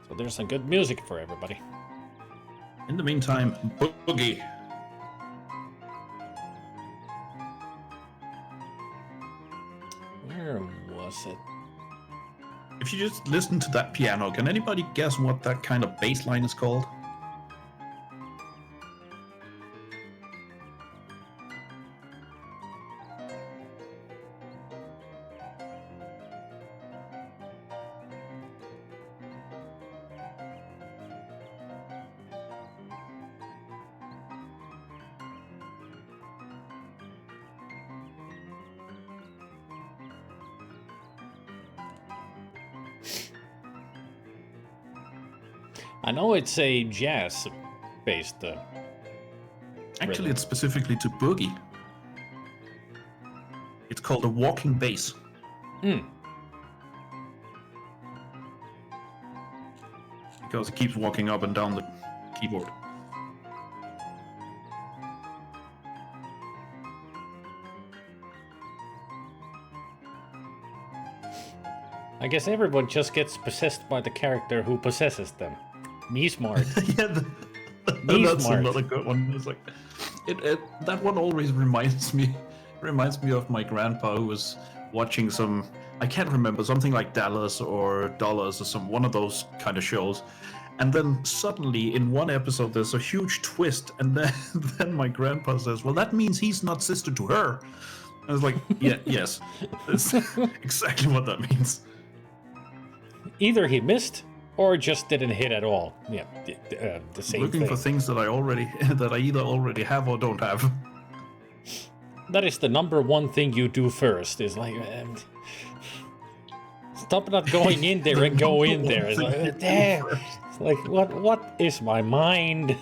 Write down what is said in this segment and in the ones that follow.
So there's some good music for everybody. In the meantime, Boogie. Where was it? If you just listen to that piano, can anybody guess what that kind of bass line is called? I know it's a jazz-based. Actually, it's specifically to Boogie. It's called a walking bass. Because it keeps walking up and down the keyboard. I guess everyone just gets possessed by the character who possesses them. Me smart. Yeah, that's smart. another good one. It's like, that one always reminds me of my grandpa who was watching some, I can't remember, something like Dallas or Dollars or one of those kind of shows. And then suddenly in one episode there's a huge twist, and then my grandpa says, well, that means he's not sister to her. I was like, yeah, yes, that's exactly what that means. Either he missed or just didn't hit at all. Yeah, the same Looking thing. for things that I either already have or don't have. That is the number one thing you do first. Is like, stop not going in there and go in there. It's like, damn. It's like, what is my mind?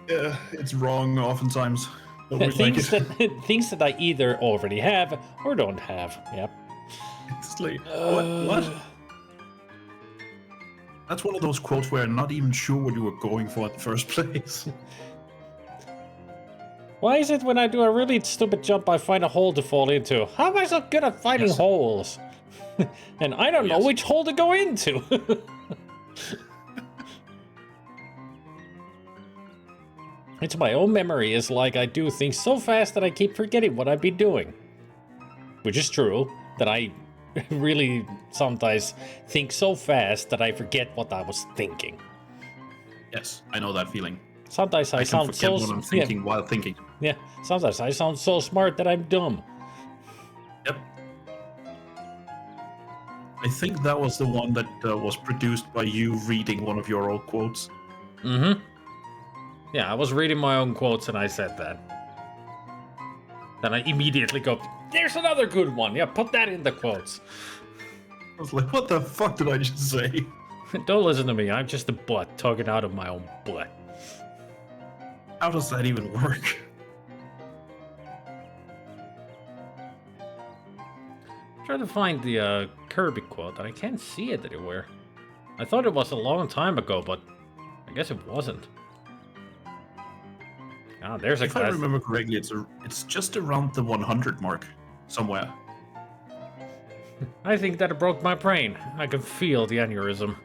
Yeah, it's wrong oftentimes. Things that I either already have or don't have. Yep. It's like, what? That's one of those quotes where I'm not even sure what you were going for in the first place. Why is it when I do a really stupid jump, I find a hole to fall into? How am I so good at finding holes? And I don't know which hole to go into. It's my own memory. It's like I do things so fast that I keep forgetting what I've been doing. Which is true, that I really sometimes think so fast that I forget what I was thinking. Yes, I know that feeling. Sometimes I sound forget what I'm thinking while thinking. Yeah, sometimes I sound so smart that I'm dumb. Yep. I think that was the one that was produced by you reading one of your old quotes. Mm-hmm. Yeah, I was reading my own quotes and I said that. Then I immediately go, there's another good one. Yeah, put that in the quotes. I was like, what the fuck did I just say? Don't listen to me. I'm just a butt talking out of my own butt. How does that even work? I'm trying to find the Kirby quote, and I can't see it anywhere. I thought it was a long time ago, but I guess it wasn't. Ah, there's a If I remember correctly, it's just around the 100 mark somewhere. I think that it broke my brain. I can feel the aneurysm.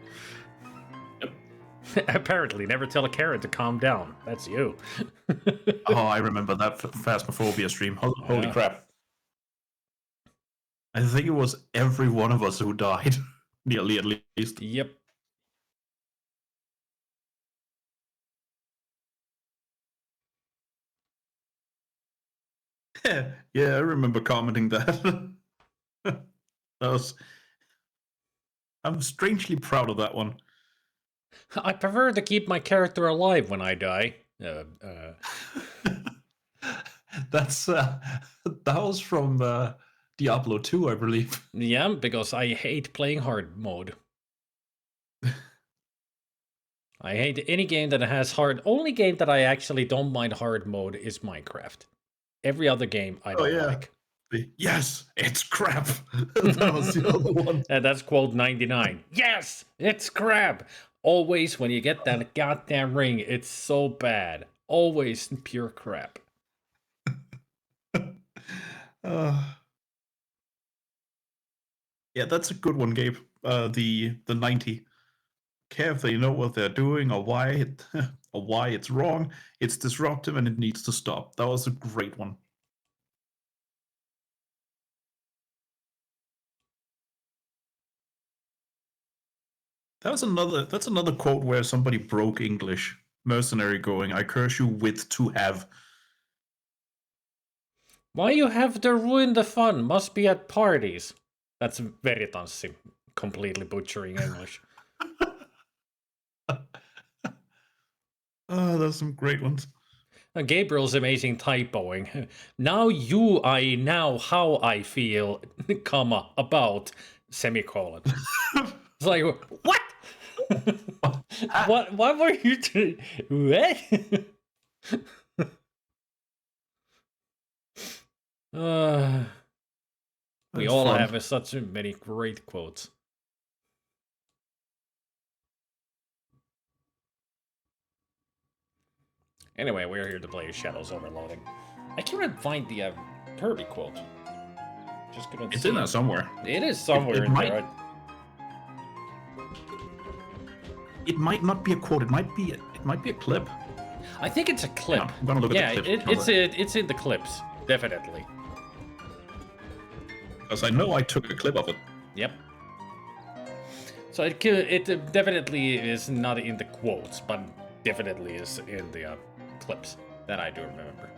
Yep. Apparently, never tell a Karen to calm down. That's you. Oh, I remember that Phasmophobia stream. Holy crap. I think it was every one of us who died. Nearly, at least. Yep. Yeah, I remember commenting that. I'm strangely proud of that one. I prefer to keep my character alive when I die. That's that was from Diablo 2, I believe. Yeah, because I hate playing hard mode. I hate any game that has hard. Only game that I actually don't mind hard mode is Minecraft. Every other game I don't like. Yes, it's crap. That was the other one. And that's quote 99. Yes, it's crap. Always when you get that goddamn ring, it's so bad. Always pure crap. Yeah, that's a good one, Gabe. The 90. Care if they know what they're doing or why or why it's wrong. It's disruptive and it needs to stop. That was a great one. That's another quote where somebody broke English. Mercenary going, I curse you with to have. Why you have to ruin the fun? Must be at parties. That's very Tanssi, completely butchering English. Oh, there's some great ones. Gabriel's amazing typoing. Now you I now how I feel, comma, about, semicolon. It's like, what? What were you doing? What? We That's all fun. have such many great quotes. Anyway, we're here to play Shadows Overloading. I can't find the Kirby quote. Just couldn't It's see in there it. somewhere. It is somewhere It in might- there. It might not be a quote. It might be a clip. I think it's a clip. Yeah, I'm gonna look at the clip. It's in the clips, definitely. Because I know I took a clip of it. Yep. So it definitely is not in the quotes, but definitely is in the clips that I do remember.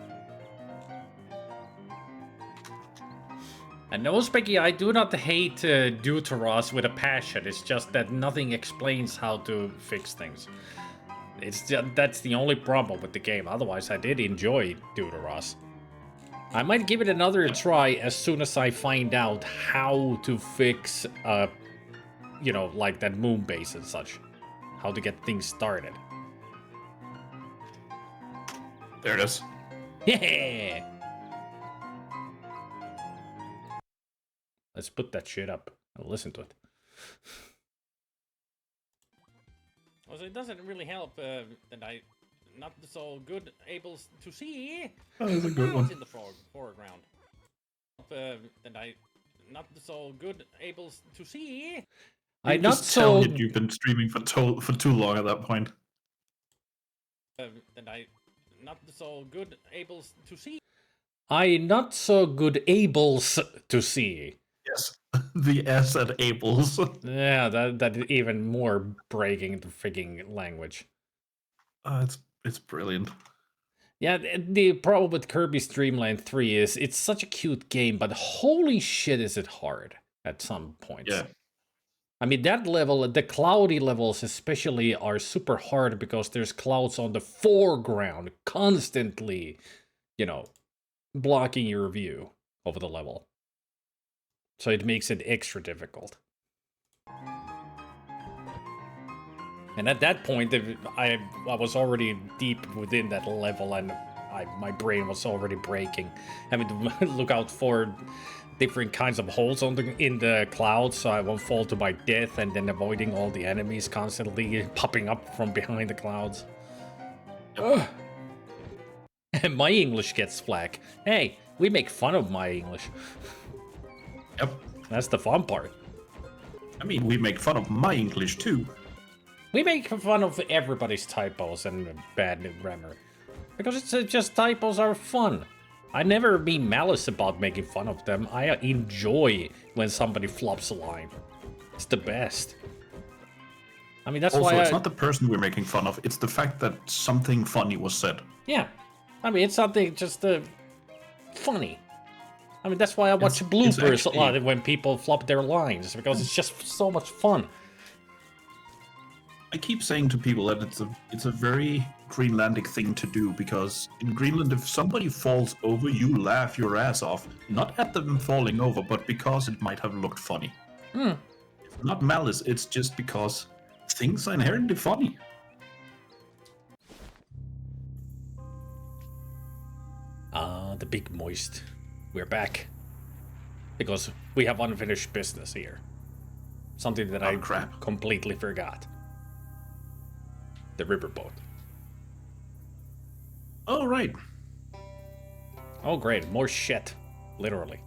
And no, Specky, I do not hate Deuteros with a passion. It's just that nothing explains how to fix things. That's the only problem with the game. Otherwise, I did enjoy Deuteros. I might give it another try as soon as I find out how to fix, you know, like that moon base and such. How to get things started. There it is. Yeah! Let's put that shit up and listen to it. Also, it doesn't really help that I not so good able to see That's a good one. in the foreground. That I not so good able to see. I not so. You've been streaming for too long at that point. That I not so good able to see. I not so good ables to see. Yes, the S at Abel's. Yeah, that is even more breaking the freaking language. It's brilliant. Yeah, the problem with Kirby's Dream Land 3 is it's such a cute game, but holy shit is it hard at some points. Yeah. I mean, that level, the cloudy levels especially, are super hard because there's clouds on the foreground constantly, you know, blocking your view of the level. So it makes it extra difficult. And at that point, I was already deep within that level, and my brain was already breaking. Having to look out for different kinds of holes in the clouds so I won't fall to my death, and then avoiding all the enemies constantly popping up from behind the clouds. Ugh. And my English gets flack. Hey, we make fun of my English. Yep. That's the fun part. I mean, we make fun of my English too. We make fun of everybody's typos and bad grammar. Because it's just typos are fun. I never be malice about making fun of them. I enjoy when somebody flops a line. It's the best. I mean, that's also, why it's not the person we're making fun of. It's the fact that something funny was said. Yeah. I mean, it's something just funny. I mean, that's why I watch bloopers a lot when people flop their lines. Because it's just so much fun. I keep saying to people that it's a very Greenlandic thing to do, because in Greenland, if somebody falls over, you laugh your ass off. Not at them falling over, but because it might have looked funny. It's not malice, it's just because things are inherently funny. The big moist. We're back. Because we have unfinished business here. Something that I completely forgot. The riverboat. Oh, right. Oh, great. More shit. Literally.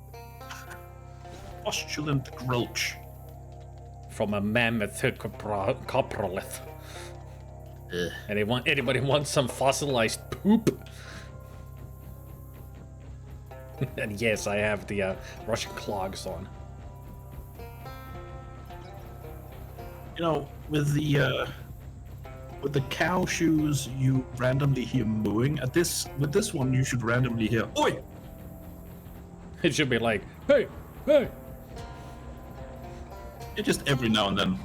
Postulant Grulch. from a mammoth coprolith. Ugh. Anybody want some fossilized poop? And yes, I have the Russian clogs on. You know, with the cow shoes, you randomly hear mooing. With this one, you should randomly hear "Oi!" It should be like, hey, hey. It just every now and then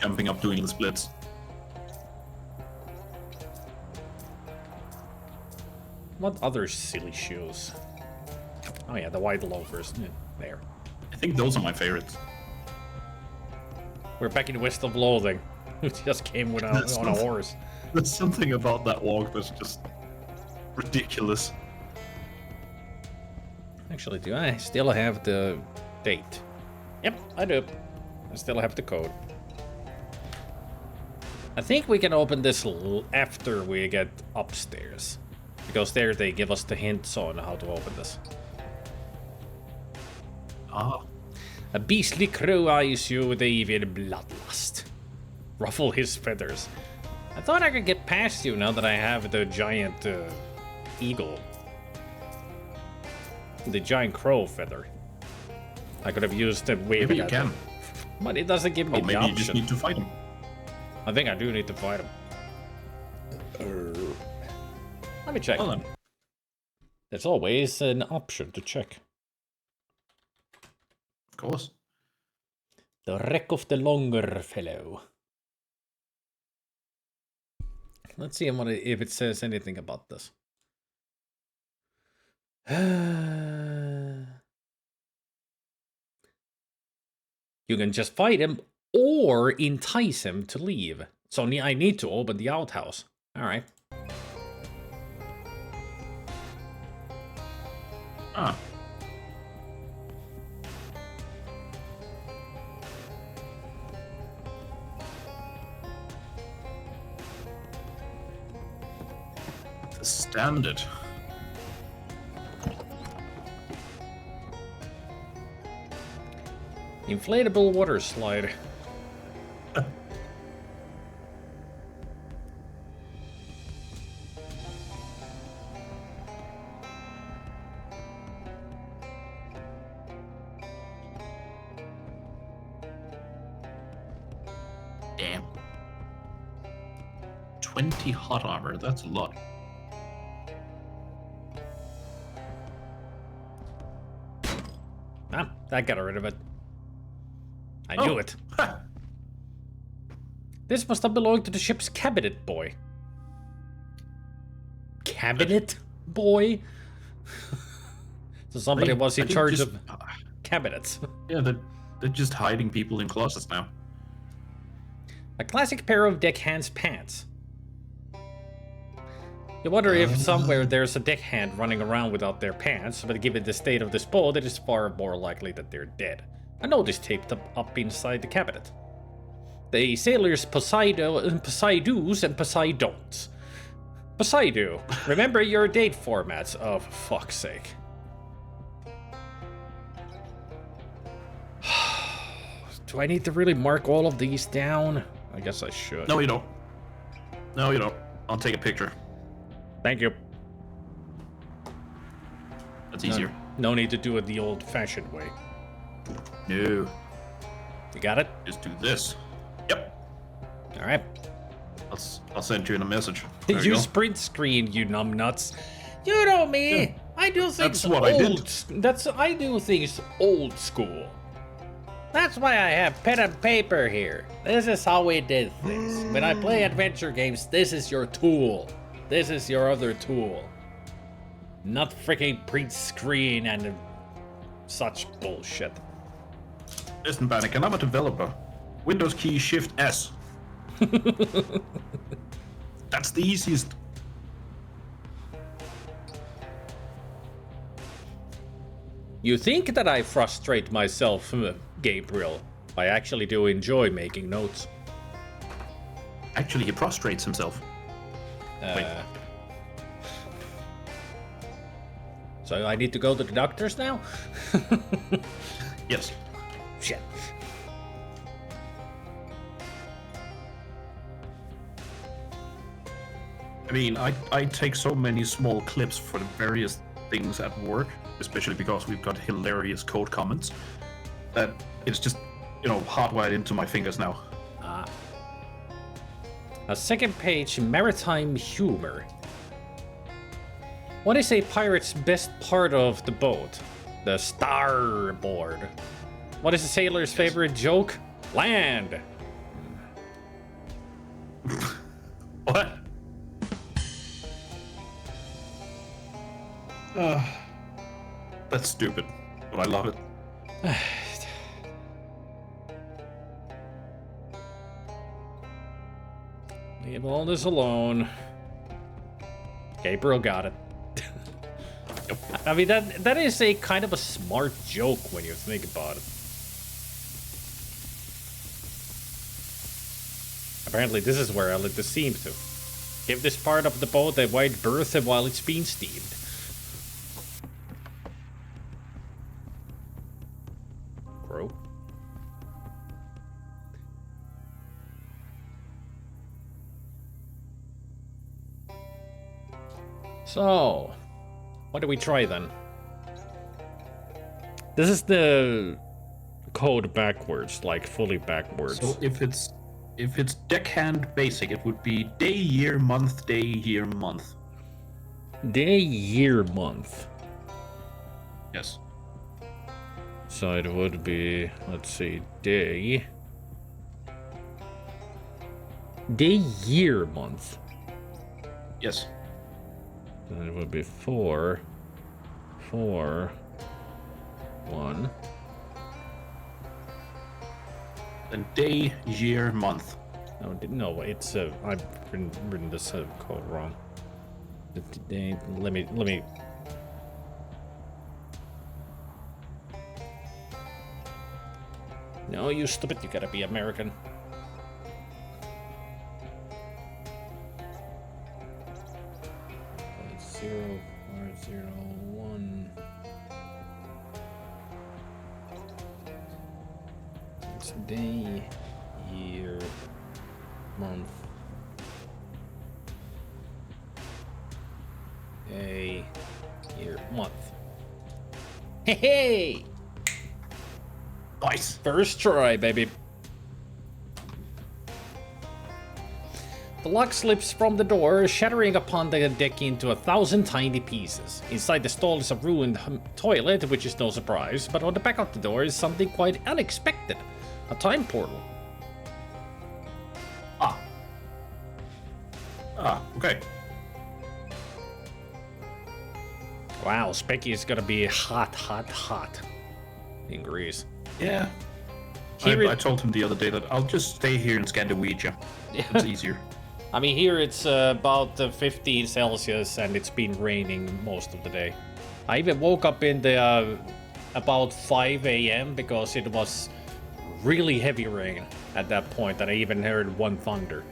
jumping up, doing the splits. What other silly shoes? Oh yeah, the white loafers. Yeah, there. I think those are my favorites. We're back in West of Loathing. Who just came on a horse. There's something about that walk that's just ridiculous. Actually, do I still have the date? Yep, I do. I still have the code. I think we can open this after we get upstairs. Because there they give us the hints on how to open this. Ah. A beastly crow eyes you with evil bloodlust. Ruffle his feathers. I thought I could get past you now that I have the giant eagle. The giant crow feather. I could have used the wave. Maybe you can. But it doesn't give me the maybe option. you just need to fight him. I think I do need to fight him. Let me check. Hold on. There's always an option to check. Of course. The wreck of the longer fellow. Let's see if it says anything about this. You can just fight him or entice him to leave. So I need to open the outhouse. Alright. Ah. The standard. Inflatable water slide. Damn. 20 hot armor, that's a lot. Ah, that got rid of it. I knew it. Ha. This must have belonged to the ship's cabinet boy. Cabinet boy? So somebody was in charge of cabinets. Yeah, they're just hiding people in closets now. A classic pair of deckhand's pants. You wonder if somewhere there's a deckhand running around without their pants, but given the state of this boat, it is far more likely that they're dead. A note is taped up inside the cabinet. The sailors Poseidus and Poseidons. Poseidu, remember your date formats, oh, for fuck's sake. Do I need to really mark all of these down? I guess I should. No, you don't. No, you don't. I'll take a picture. Thank you. That's easier. No need to do it the old-fashioned way. No. You got it? Just do this. Yep. All right. I'll send you in a message. There you You go. sprint screen, you numbnuts. You know me. Yeah. I do things That's what I did. I do things old school. That's why I have pen and paper here. This is how we did things. When I play adventure games, this is your tool. This is your other tool. Not freaking print screen and such bullshit. Listen, Banniken, I'm a developer. Windows key Shift S. That's the easiest. You think that I frustrate myself, Gabriel? I actually do enjoy making notes. Actually, he prostrates himself. Wait. So I need to go to the doctors now? Yes. shit. I mean, I take so many small clips for the various things at work, especially because we've got hilarious code comments, that it's just, hardwired into my fingers now. A second page, maritime humor. What is a pirate's best part of the boat? The starboard. What is a sailor's favorite joke? Land. What? That's stupid, but I love it. Leave all this alone. Gabriel got it. I mean, that is a kind of a smart joke when you think about it. Apparently, this is where I lit the steam to. Give this part of the boat a wide berth while it's being steamed. Bro. So, what do we try then? This is the code backwards, like fully backwards. So if it's deckhand basic, it would be day, year, month, day, year, month. Day, year, month. Yes. So it would be, let's see, day, year, month. Yes. Then it would be 4, 4, 1. Then day, year, month. No, it's I've written this code wrong. Day, let me. No, you stupid! You gotta be American. That's 0, 4, 0, 1. It's day, year, month. Day, year, month. Hey, hey! Nice. First try, baby. The lock slips from the door, shattering upon the deck into 1,000 tiny pieces. Inside the stall is a ruined toilet, which is no surprise, but on the back of the door is something quite unexpected. A time portal. Okay. Wow, Specky is gonna be hot, hot, hot in Greece. Yeah. I told him the other day that I'll just stay here in Scandinavia. Yeah. It's easier. I mean, here it's about 15 Celsius and it's been raining most of the day. I even woke up in the about 5 a.m. because it was really heavy rain at that point, and I even heard one thunder.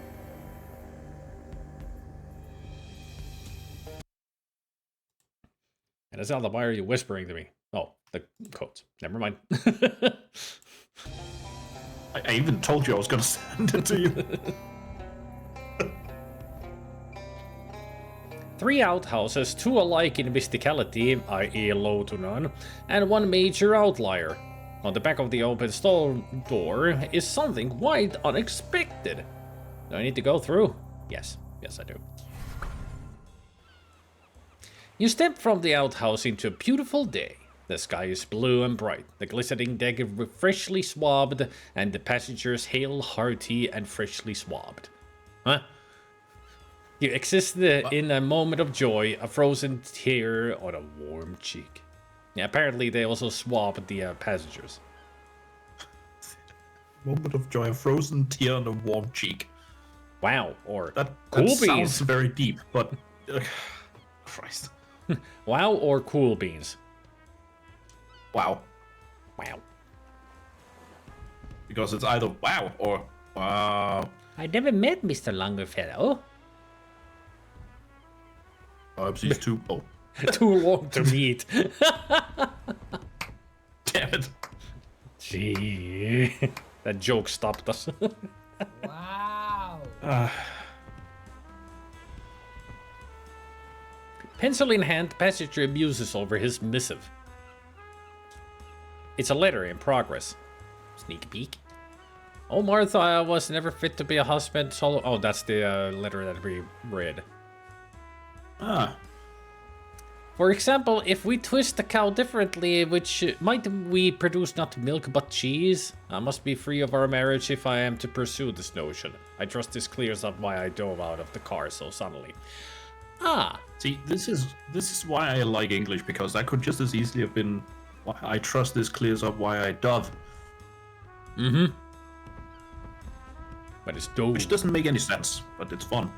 And it's not, why are you whispering to me? Oh, the codes. Never mind. I even told you I was going to send it to you. 3 outhouses, 2 alike in mysticality, i.e. low to none, and 1 major outlier. On the back of the open stall door is something quite unexpected. Do I need to go through? Yes. Yes, I do. You step from the outhouse into a beautiful day. The sky is blue and bright, the glistening deck freshly swabbed, and the passengers hail hearty and freshly swabbed. Huh? You exist in a moment of joy, a frozen tear on a warm cheek. Yeah, apparently they also swabbed the passengers. Moment of joy, a frozen tear on a warm cheek. Wow, or That cool sounds beans. very deep, but... Christ. Wow, or cool beans. Wow. Wow. Because it's either wow or wow. I never met Mr. Longfellow. Perhaps he's too... Oh. Too long to meet. Damn it. Gee. That joke stopped us. Wow. Pencil in hand, passenger muses over his missive. It's a letter in progress. Sneak peek. Oh, Martha, I was never fit to be a husband. Solo. Oh, that's the letter that we read. Ah. For example, if we twist the cow differently, which might we produce not milk but cheese? I must be free of our marriage if I am to pursue this notion. I trust this clears up why I dove out of the car so suddenly. Ah. See, this is why I like English, because that could just as easily have been, I trust this clears up why I dove. Mm-hmm. But it's dove. Which doesn't make any sense, but it's fun.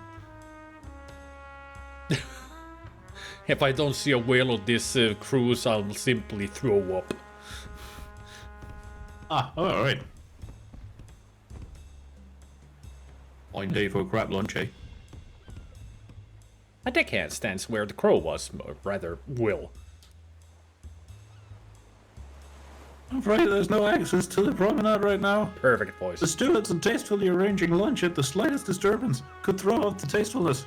If I don't see a whale on this cruise, I'll simply throw up. Ah, alright. Fine day for a crab lunch, eh? A deckhand stands where the crow was, or rather, will. I'm afraid there's no access to the promenade right now. Perfect voice. The stewards are tastefully arranging lunch at the slightest disturbance could throw off the tastefulness.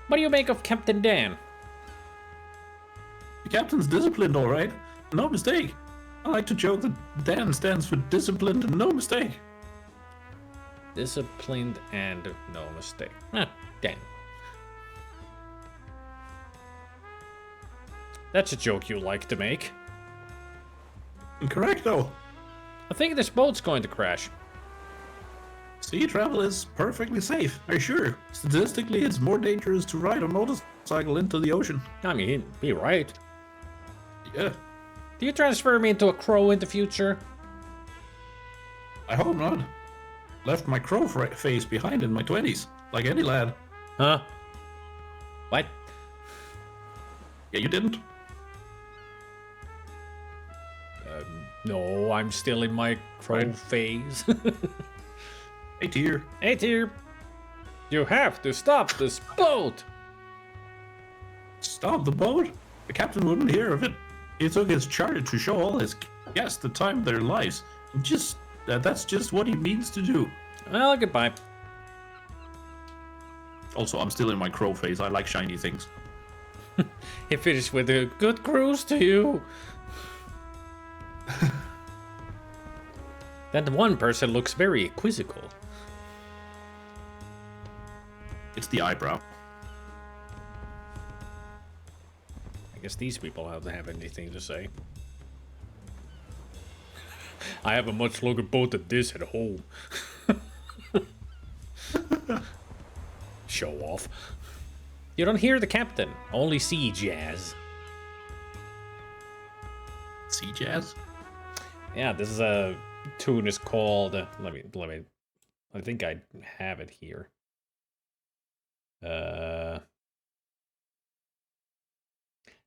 What do you make of Captain Dan? The captain's disciplined, alright. No mistake. I like to joke that Dan stands for disciplined and no mistake. Disciplined and no mistake. Huh, Dan. That's a joke you like to make. Correct, though. I think this boat's going to crash. Sea travel is perfectly safe, I assure. Statistically, it's more dangerous to ride a motorcycle into the ocean. I mean, he'd be right. Yeah, Do you transfer me into a crow in the future? I hope not. Left my crow face behind in my 20s, like any lad. Huh? What? Yeah, you didn't? No, I'm still in my crow Right. phase. Hey, dear. Hey, dear. You have to stop this boat! Stop the boat? The captain wouldn't hear of it. He took his charter to show all his guests the time of their lives. That's just what he means to do. Well, goodbye. Also, I'm still in my crow phase. I like shiny things. He finished with a good cruise to you. That one person looks very quizzical. It's the eyebrow. I guess these people don't have anything to say. I have a much longer boat than this at home. Show off. You don't hear the captain, only see jazz. Sea jazz? Yeah, this is a tune is called. Let me. I think I have it here.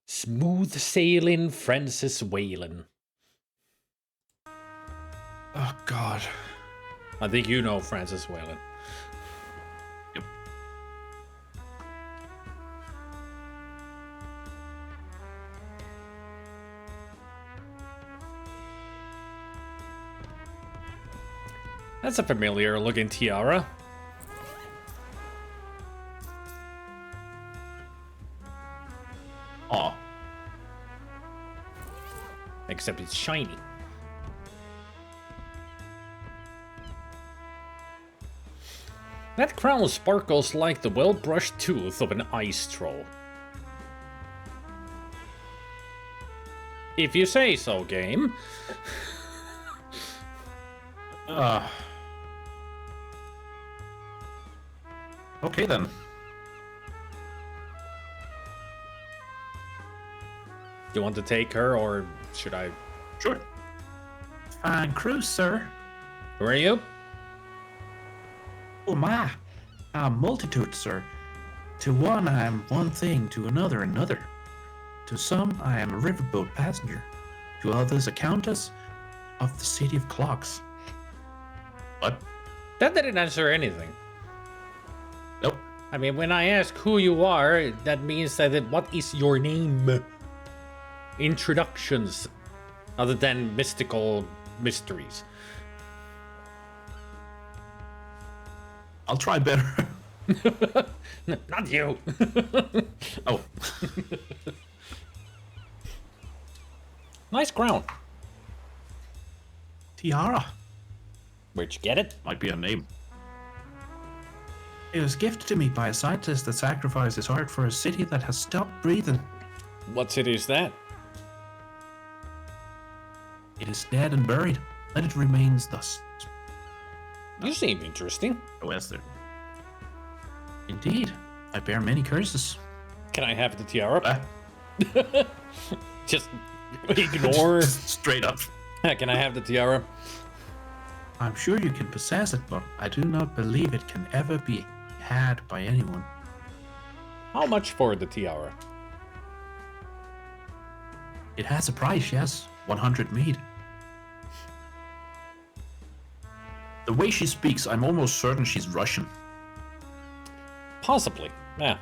Smooth sailing, Francis Whalen. Oh, God. I think you know Francis Whalen. Yep. That's a familiar looking tiara. Aw. Except it's shiny. That crown sparkles like the well-brushed tooth of an ice troll. If you say so, game. Okay, then. You want to take her, or should I? Sure. Fine cruise, sir. Who are you? Oh, my. A multitude, sir. To one, I am one thing, to another, another. To some, I am a riverboat passenger. To others, a countess of the city of clocks. What? That didn't answer anything. Nope. I mean, when I ask who you are, that means that what is your name? introductions other than mystical mysteries? I'll try better. Not you. Oh. Nice crown. Tiara. Where'd you get it? Might be a name. It was gifted to me by a scientist that sacrificed his heart for a city that has stopped breathing. What city is that? It is dead and buried, and it remains thus. You seem interesting. Oh, Esther. Indeed, I bear many curses. Can I have the tiara? Ah, Just ignore. straight up. Can I have the tiara? I'm sure you can possess it, but I do not believe it can ever be had by anyone. How much for the tiara? It has a price, yes. 100 mead. The way she speaks, I'm almost certain she's Russian. Possibly. Yeah.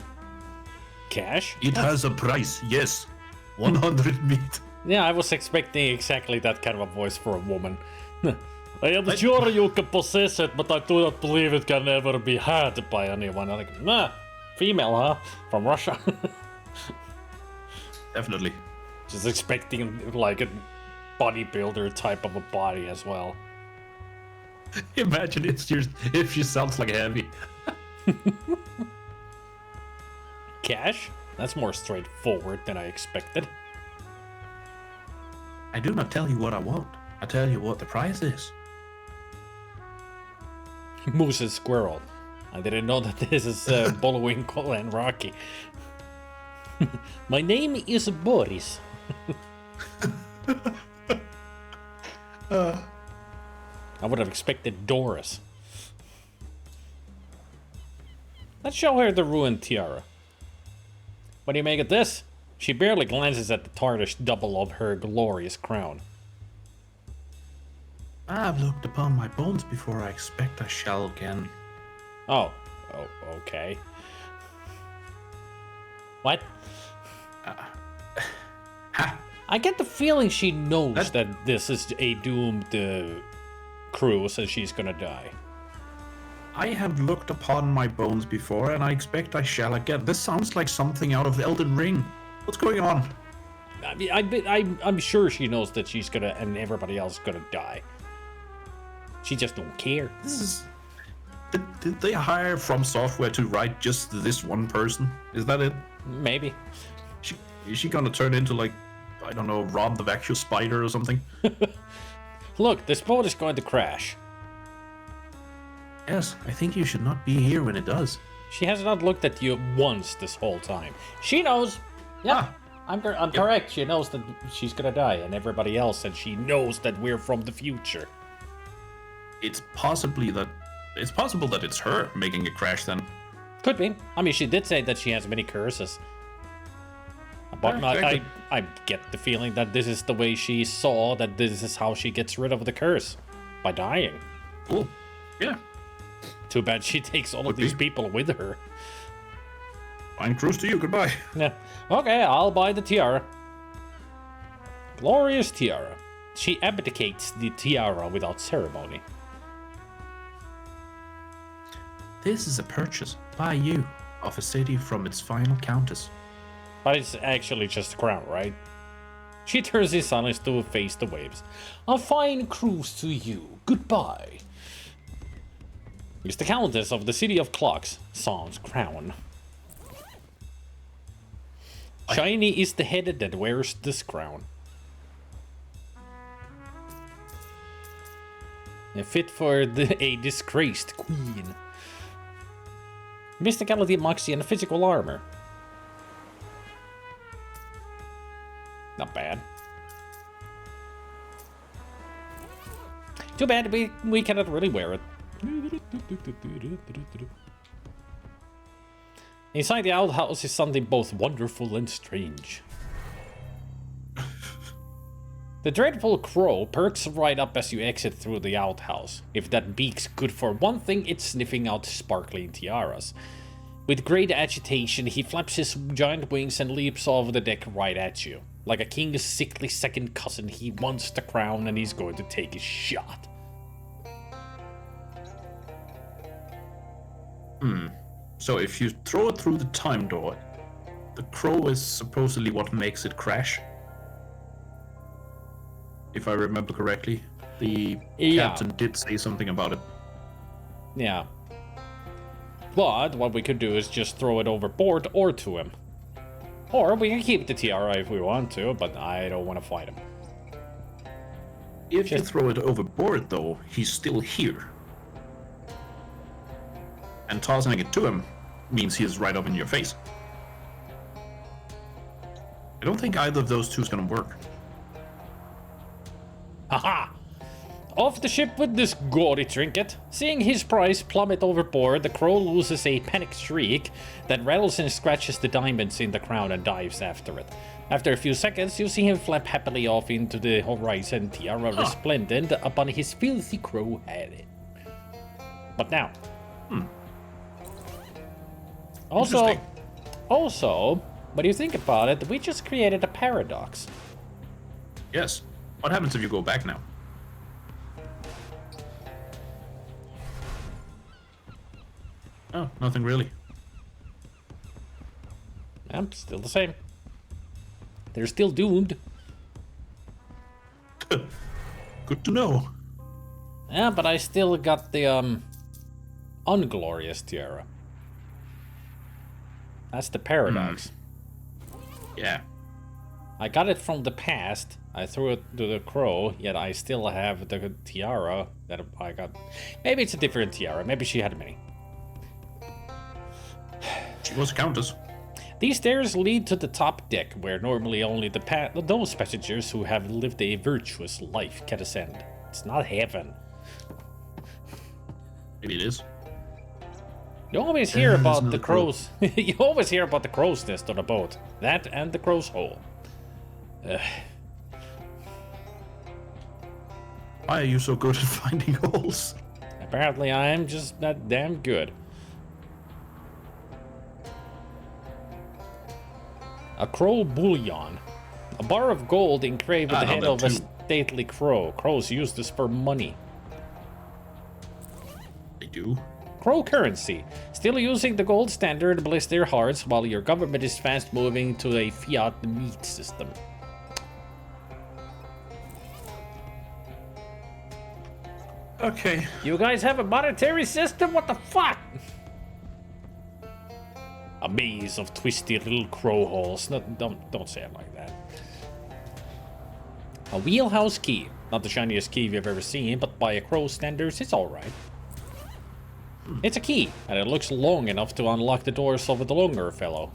Cash? It has a price, yes. 100 mead. Yeah, I was expecting exactly that kind of a voice for a woman. I am sure you can possess it, but I do not believe it can ever be had by anyone. I'm like, nah, female, huh? From Russia. Definitely. Just expecting like a bodybuilder type of a body as well. Imagine if she sounds like heavy. Cash? That's more straightforward than I expected. I do not tell you what I want. I tell you what the price is. Moose and Squirrel. I didn't know that this is Bullwinkle and Rocky. My name is Boris. I would have expected Doris. Let's show her the ruined tiara. What do you make of this? She barely glances at the tarnished double of her glorious crown. I've looked upon my bones before. I expect I shall again. Oh, okay. What? Ha! I get the feeling she knows that this is a doomed cruise and she's gonna die. I have looked upon my bones before, and I expect I shall again. This sounds like something out of Elden Ring. What's going on? I mean, I'm sure she knows that she's gonna, and everybody else is gonna die. She just don't care. This is. Did they hire From Software to write just this one person? Is that it? Maybe. Is she gonna turn into, like, I don't know, Rob the Vacuous Spider or something? Look, this boat is going to crash. Yes, I think you should not be here when it does. She has not looked at you once this whole time. She knows. Yeah, I'm correct. She knows that she's gonna die, and everybody else, and she knows that we're from the future. It's possible that it's her making a crash then. Could be. I mean, she did say that she has many curses. But Yeah, exactly. I get the feeling that this is the way she saw that this is how she gets rid of the curse. By dying. Cool. Yeah. Too bad she takes all of Could these be. people with her. Fine cruise to you. Goodbye. Yeah. Okay, I'll buy the tiara. Glorious tiara. She abdicates the tiara without ceremony. This is a purchase by you of a city from its final countess. But it's actually just a crown, right? She turns in silence to face the waves. A fine cruise to you. Goodbye. It's the Countess of the City of Clocks, Sans crown. Shiny is the head that wears this crown. Fit for a disgraced queen. Mysticality, moxie, and physical armor. Not bad. Too bad we cannot really wear it. Inside the outhouse is something both wonderful and strange. The dreadful crow perks right up as you exit through the outhouse. If that beak's good for one thing, it's sniffing out sparkling tiaras. With great agitation, he flaps his giant wings and leaps off the deck right at you. Like a king's sickly second cousin, he wants the crown and he's going to take his shot. So if you throw it through the time door, the crow is supposedly what makes it crash. If I remember correctly. The captain did say something about it. Yeah. But what we could do is just throw it overboard or to him. Or we can keep the tiara if we want to, but I don't want to fight him. If you throw it overboard, though, he's still here. And tossing it to him means he is right up in your face. I don't think either of those two is going to work. Haha! Off the ship with this gaudy trinket. Seeing his prize plummet overboard, the crow loses a panicked shriek that rattles and scratches the diamonds in the crown and dives after it. After a few seconds, you see him flap happily off into the horizon, tiara resplendent upon his filthy crow head. But now... Also, when you think about it, we just created a paradox. Yes. What happens if you go back now? Oh, nothing really. Still the same. They're still doomed. Good to know. Yeah, but I still got the, unglorious tiara. That's the paradox. Yeah. I got it from the past. I threw it to the crow, yet I still have the tiara that I got. Maybe it's a different tiara. Maybe she had many. She was a countess. These stairs lead to the top deck, where normally only those passengers who have lived a virtuous life can ascend. It's not heaven. Maybe it is. You always hear about the crows. You always hear about the crow's nest on a boat. That and the crow's hole. Why are you so good at finding holes? Apparently I am just that damn good. A crow bullion. A bar of gold engraved with the head of a stately crow. Crows use this for money. They do? Crow currency. Still using the gold standard bless their hearts while your government is fast moving to a fiat meat system. Okay. You guys have a monetary system? What the fuck? A maze of twisty little crow holes. No, don't say it like that. A wheelhouse key. Not the shiniest key you've ever seen, but by a crow standards, it's alright. It's a key, and it looks long enough to unlock the doors of the longer fellow.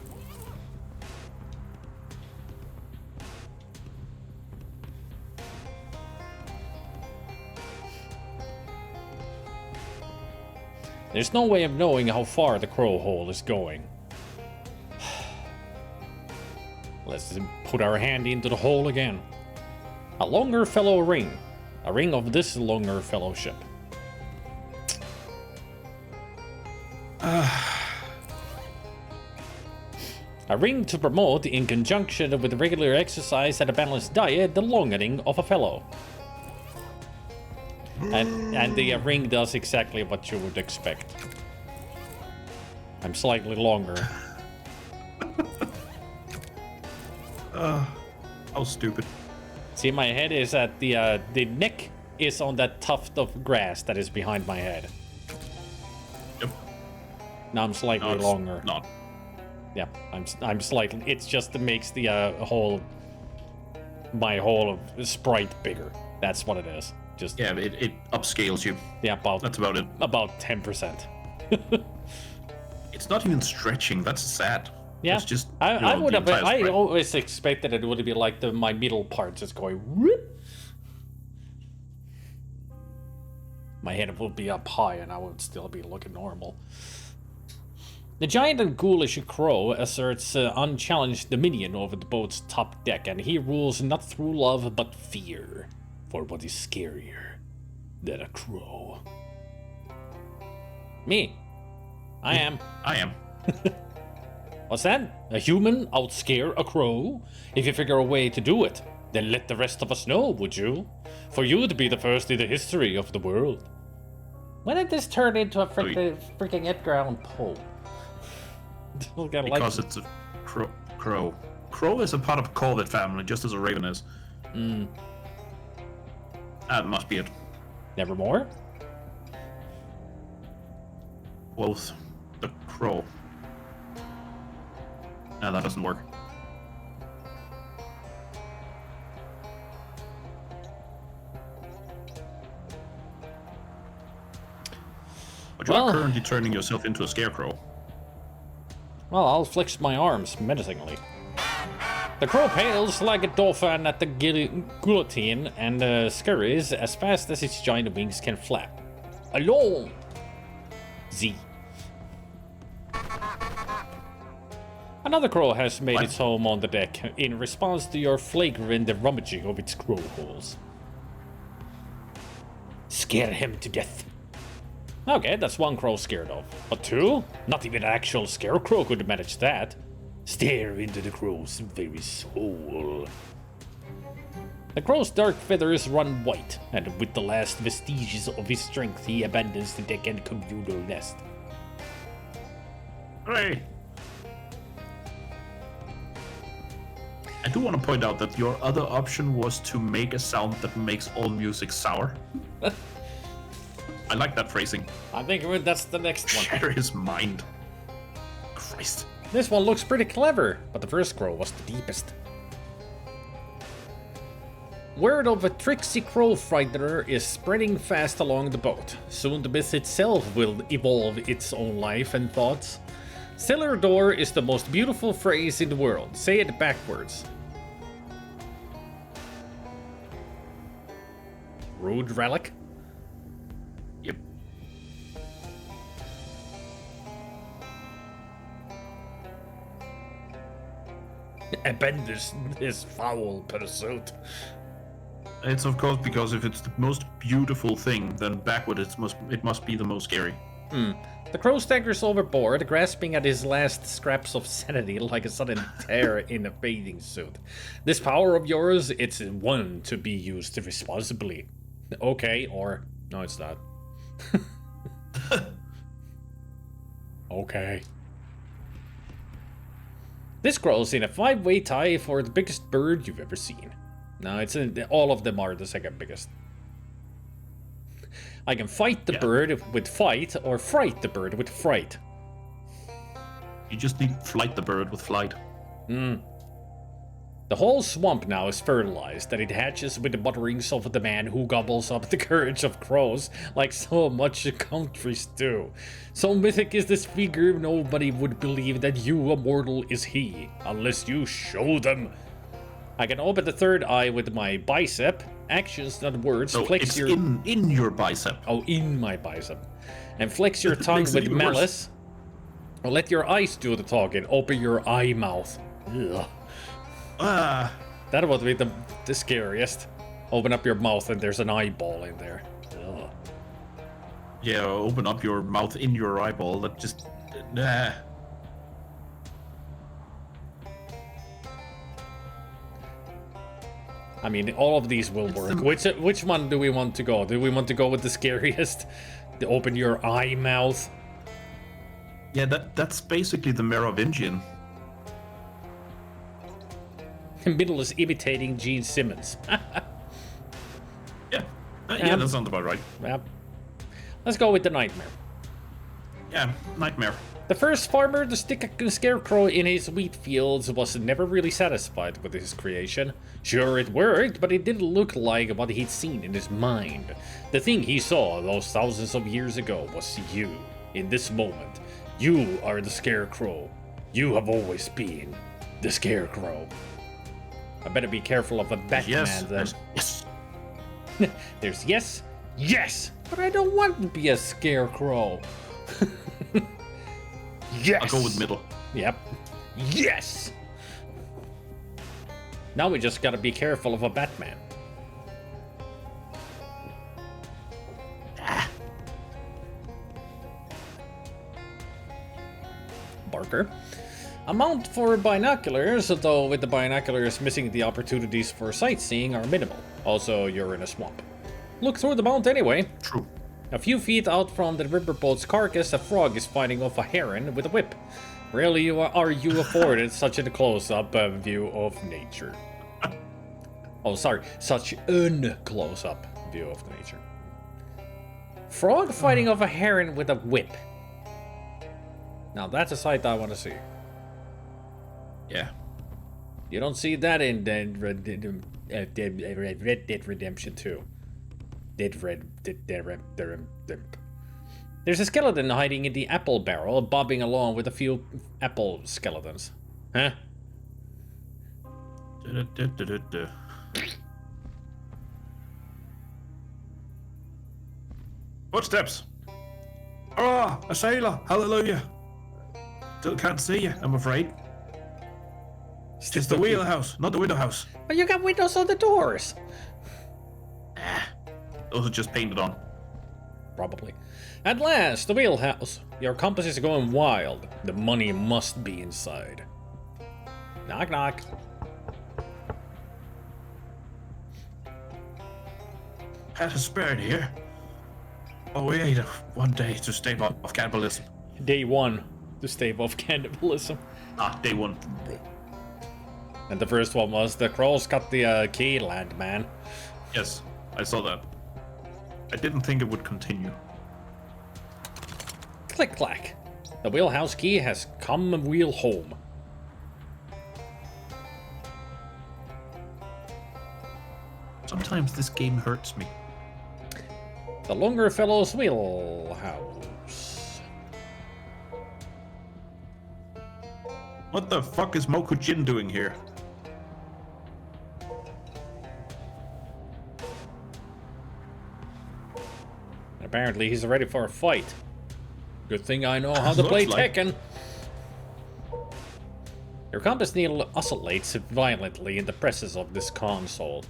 There's no way of knowing how far the crow hole is going. Let's put our hand into the hole again. A longer fellow ring. A ring of this longer fellowship. A ring to promote, in conjunction with regular exercise and a balanced diet, the longing of a fellow. And the ring does exactly what you would expect. I'm slightly longer. How stupid. See, my head is at the neck is on that tuft of grass that is behind my head. Yep. Now I'm slightly longer. Not. Yeah, I'm slightly. It's just that makes the my whole of sprite bigger. That's what it is. Just yeah, it upscales you. Yeah, that's about it. About 10%. It's not even stretching. That's sad. Yeah, it's just. I would have. I always expected it would be like my middle part just going whoop. My head would be up high, and I would still be looking normal. The giant and ghoulish crow asserts unchallenged dominion over the boat's top deck, and he rules not through love but fear. For what is scarier than a crow? Me. I am. What's that? A human outscare a crow? If you figure a way to do it, then let the rest of us know, would you? For you to be the first in the history of the world. When did this turn into a freaking Edgar Allan Poe? Because it's a crow. Crow is a part of corvid family, just as a raven is. That must be it. Nevermore? Both the crow. No, that doesn't work. But you are currently turning yourself into a scarecrow. Well, I'll flex my arms menacingly. The crow pales like a dolphin at the guillotine and scurries as fast as its giant wings can flap. Alone! Z. Another crow has made its home on the deck in response to your flagrant rummaging of its crow holes. Scare him to death. Okay, that's one crow scared of. But two? Not even an actual scarecrow could manage that. Stare into the crow's very soul. The crow's dark feathers run white, and with the last vestiges of his strength, he abandons the deck and communal nest. Hooray! I do want to point out that your other option was to make a sound that makes all music sour. I like that phrasing. I think that's the next one. Share his mind. Christ. This one looks pretty clever, but the first crow was the deepest. Word of a tricksy crow frightener is spreading fast along the boat. Soon the myth itself will evolve its own life and thoughts. Cellar door is the most beautiful phrase in the world. Say it backwards. Rude relic? Yep. Abandon this foul pursuit. It's of course because if it's the most beautiful thing, then backward it must be the most scary. The crow staggers overboard, grasping at his last scraps of sanity like a sudden tear in a bathing suit. This power of yours, it's one to be used responsibly. Okay, or no, it's not. Okay. This crow's in a 5-way tie for the biggest bird you've ever seen. No, all of them are the second biggest. I can fight the bird with fight, or fright the bird with fright. You just need flight the bird with flight. The whole swamp now is fertilized, and it hatches with the mutterings of the man who gobbles up the courage of crows, like so much countries do. So mythic is this figure, nobody would believe that you, a mortal, is he, unless you show them. I can open the third eye with my bicep. Actions, not words. So flex it's your in your bicep. Oh, in my bicep. And flex your tongue Makes it with even worse. malice. Or let your eyes do the talking. Open your eye mouth. Ugh. That would be the scariest. Open up your mouth and there's an eyeball in there. Ugh. Yeah, open up your mouth in your eyeball. That just... Nah. I mean, all of these will work. Which one do we want to go? Do we want to go with the scariest? The open your eye mouth? Yeah, that's basically the Merovingian. Middle is imitating Gene Simmons. Yeah. Yeah, that sounds about right. Yep. Let's go with the nightmare. Yeah, nightmare. The first farmer to stick a scarecrow in his wheat fields was never really satisfied with his creation. Sure, it worked, but it didn't look like what he'd seen in his mind. The thing he saw those thousands of years ago was you, in this moment. You are the scarecrow. You have always been the scarecrow. I better be careful of a Batman then. Yes. There's yes, yes, but I don't want to be a scarecrow. Yes. I'll go with middle. Yep. Yes. Now we just gotta be careful of a Batman. Barker. A mount for binoculars, though with the binoculars missing the opportunities for sightseeing are minimal. Also, you're in a swamp. Look through the mount anyway. True. A few feet out from the riverboat's carcass, a frog is fighting off a heron with a whip. Rarely are you afforded such a close-up view of nature. Oh, sorry, such an close-up view of nature. Frog fighting off a heron with a whip. Now that's a sight I want to see. Yeah. You don't see that in Red Dead Redemption 2. There's a skeleton hiding in the apple barrel, bobbing along with a few apple skeletons. Huh? Footsteps. Ah, a sailor. Hallelujah. Still can't see you, I'm afraid. It's the wheelhouse, not the window house. But you got windows on the doors. Those are just painted on. Probably. At last, the wheelhouse. Your compass is going wild. The money must be inside. Knock, knock. Had a spirit here. Oh, we ate one day to stave off cannibalism. Day 1 to stave off cannibalism. Day 1. And the first one was the crows cut the key land, man. Yes, I saw that. I didn't think it would continue. Click clack. The wheelhouse key has come wheel home. Sometimes this game hurts me. The longer fellow's wheelhouse. What the fuck is Mokujin doing here? Apparently he's ready for a fight. Good thing I know how to play Tekken. Your compass needle oscillates violently in the presence of this console.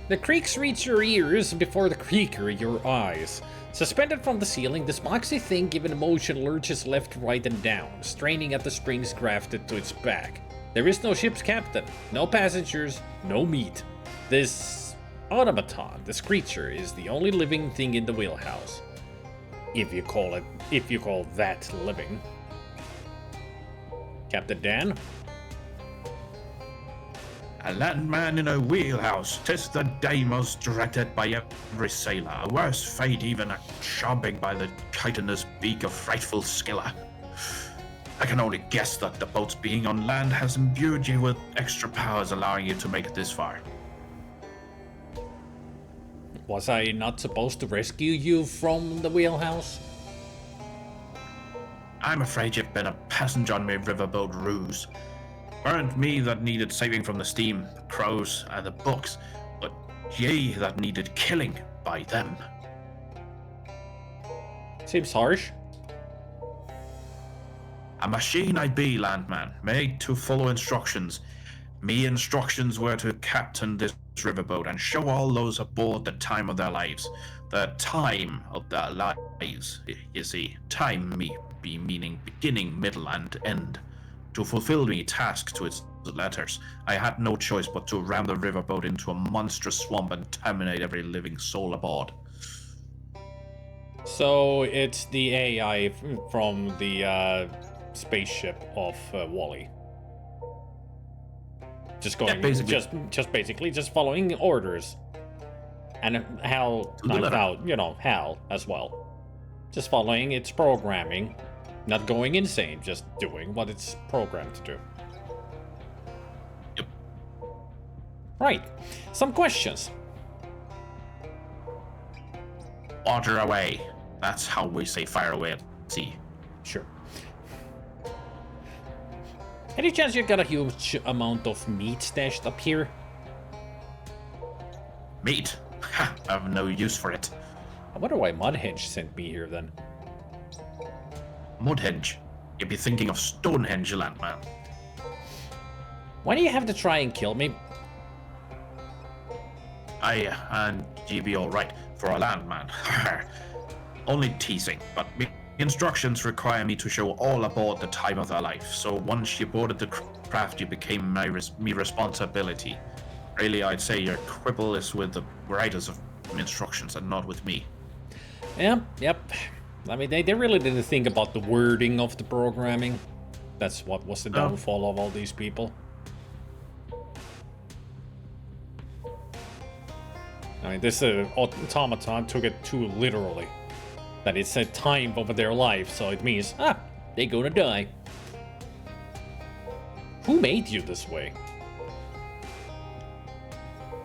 The creaks reach your ears before the creaker your eyes. Suspended from the ceiling, this boxy thing given motion lurches left, right, and down, straining at the springs grafted to its back. There is no ship's captain, no passengers, no meat. This automaton, this creature, is the only living thing in the wheelhouse. If you call that living. Captain Dan? A landman in a wheelhouse. 'Tis the day most dreaded by every sailor. A worse fate even a chomping by the chitinous beak of frightful Skilla. I can only guess that the boat's being on land has imbued you with extra powers, allowing you to make it this far. Was I not supposed to rescue you from the wheelhouse? I'm afraid you've been a passenger on my riverboat ruse. Weren't me that needed saving from the steam, the crows, and the books, but ye that needed killing by them. Seems harsh. A machine I be, landman, made to follow instructions. Me instructions were to captain this riverboat and show all those aboard the time of their lives. The time of their lives, you see. Time me be meaning beginning, middle, and end. To fulfill me task to its letters, I had no choice but to ram the riverboat into a monstrous swamp and terminate every living soul aboard. So it's the AI from the spaceship of Wally. Just going, Yeah, basically. just basically just following orders, and Hal, not Hal, you know, Hal as well. Just following its programming, not going insane, just doing what it's programmed to do. Yep. Right. Some questions. Water away. That's how we say fire away at sea. Sure. Any chance you got a huge amount of meat stashed up here? Meat? Ha! I have no use for it. I wonder why Mudhenge sent me here then. Mudhenge? You'd be thinking of Stonehenge, landman. Why do you have to try and kill me? And ye be alright for a landman. Only teasing, but me Instructions require me to show all aboard the time of their life, so once you boarded the craft, you became me responsibility. Really, I'd say your quibble is with the writers of instructions and not with me. Yep. I mean, they really didn't think about the wording of the programming. That's what was the downfall of all these people. I mean, this automaton took it too literally. That it said time over their life, so it means, they're gonna die. Who made you this way?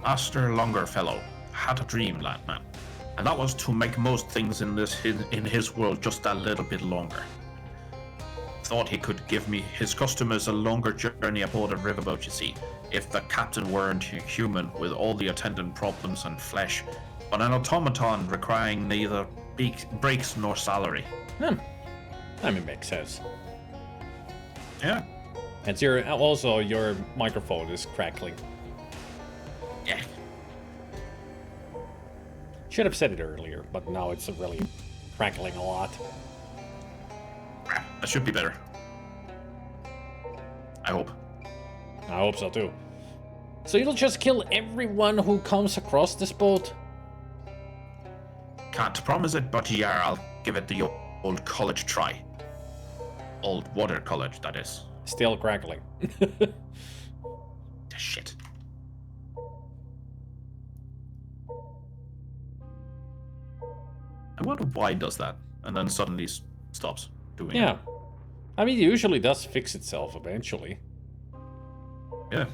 Master Longerfellow had a dream, Landman, and that was to make most things in his world just a little bit longer. Thought he could give his customers a longer journey aboard a riverboat, you see, if the captain weren't human with all the attendant problems and flesh, but an automaton requiring neither breaks nor salary. I mean, makes sense. Yeah. And your microphone is crackling. Yeah. Should have said it earlier, but now it's really crackling a lot. That should be better. I hope. I hope so too. So you'll just kill everyone who comes across this boat? Can't promise it, but yeah, I'll give it the old college try. Old water college, that is. Still crackling. Shit. I wonder why it does that, and then suddenly stops doing it. Yeah. I mean, it usually does fix itself eventually. Yeah.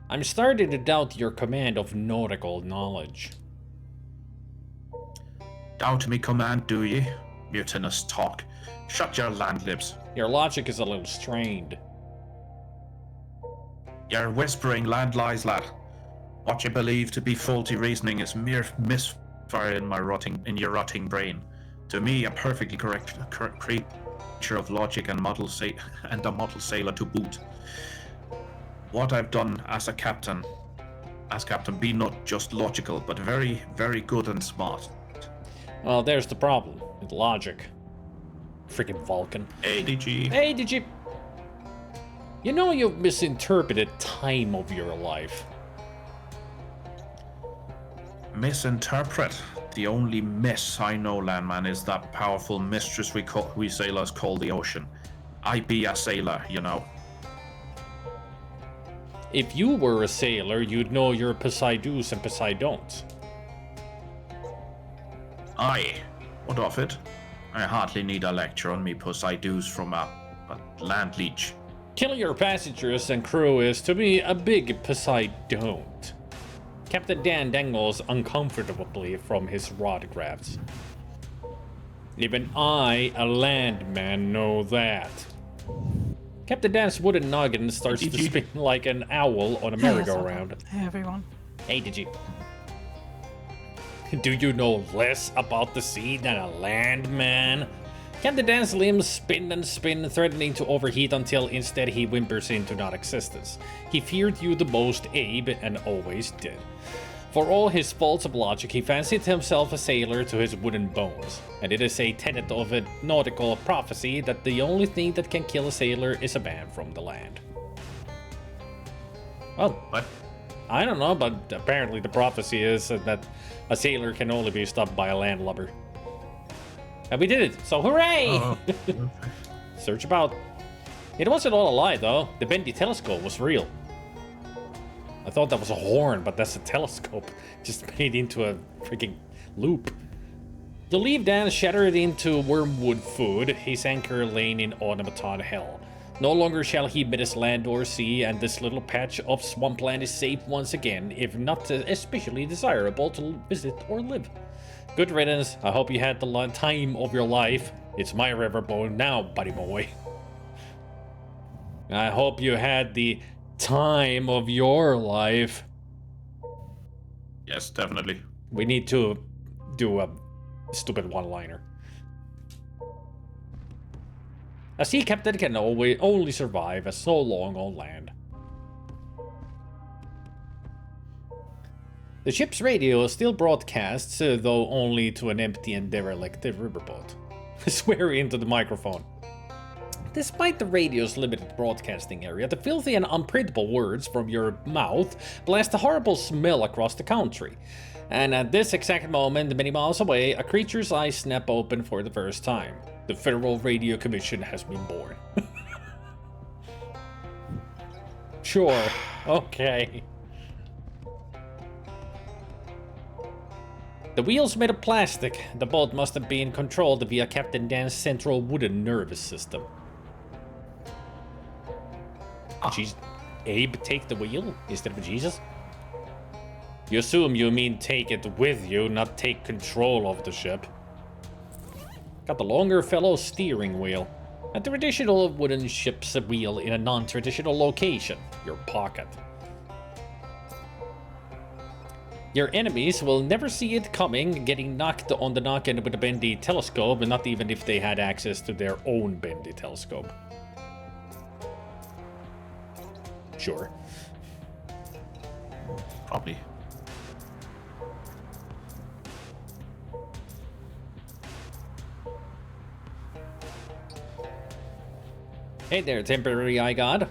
I'm starting to doubt your command of nautical knowledge. Doubt me command, do ye? Mutinous talk. Shut your land lips. Your logic is a little strained. You're whispering land lies, lad. What you believe to be faulty reasoning is mere misfire in your rotting brain. To me, a perfectly correct creature of logic and a model sailor to boot. What I've done as captain, be not just logical, but very, very good and smart. Well, there's the problem with logic. Freaking Vulcan. ADG. ADG. You know you've misinterpreted time of your life. Misinterpret? The only miss I know, Landman, is that powerful mistress we sailors call the ocean. I be a sailor, you know. If you were a sailor, you'd know your Poseidons and Poseidons. Aye. What of it? I hardly need a lecture on me Poseidons from a land leech. Killing your passengers and crew is, to me, a big Poseidon. Captain Dan dangles uncomfortably from his rod crafts. Even I, a landman, know that. Captain Dan's wooden noggin starts to spin like an owl on a merry-go-round. Hey, everyone. Hey, did you? Do you know less about the sea than a landman? Captain Dan's limbs spin and spin, threatening to overheat until instead he whimpers into non-existence. He feared you the most, Abe, and always did. For all his faults of logic, he fancied himself a sailor to his wooden bones, and it is a tenet of a nautical prophecy that the only thing that can kill a sailor is a ban from the land. Well, What? I don't know, but apparently the prophecy is that a sailor can only be stopped by a landlubber. And we did it, so hooray! Search about. It wasn't all a lie, though. The bendy telescope was real. I thought that was a horn, but that's a telescope. Just made into a freaking loop. The leaf Dan shattered into wormwood food, his anchor laying in automaton hell. No longer shall he miss land or sea, and this little patch of swampland is safe once again, if not especially desirable to visit or live. Good riddance. I hope you had the time of your life. It's my riverboat now, buddy boy. I hope you had the time of your life. Yes, definitely. We need to do a stupid one-liner. A sea captain can only survive so long on land. The ship's radio still broadcasts, though only to an empty and derelict riverboat. Swear into the microphone. Despite the radio's limited broadcasting area, the filthy and unprintable words from your mouth blast a horrible smell across the country. And at this exact moment, many miles away, a creature's eyes snap open for the first time. The Federal Radio Commission has been born. Sure. Okay. The wheels made of plastic. The boat must have been controlled via Captain Dan's central wooden nervous system. Jeez, Abe, take the wheel instead of Jesus? You assume you mean take it with you, not take control of the ship. Got the longer fellow steering wheel. A traditional wooden ship's wheel in a non-traditional location, your pocket. Your enemies will never see it coming, getting knocked on the noggin with a bendy telescope, not even if they had access to their own bendy telescope. Sure. Probably. Hey there, temporary eye god.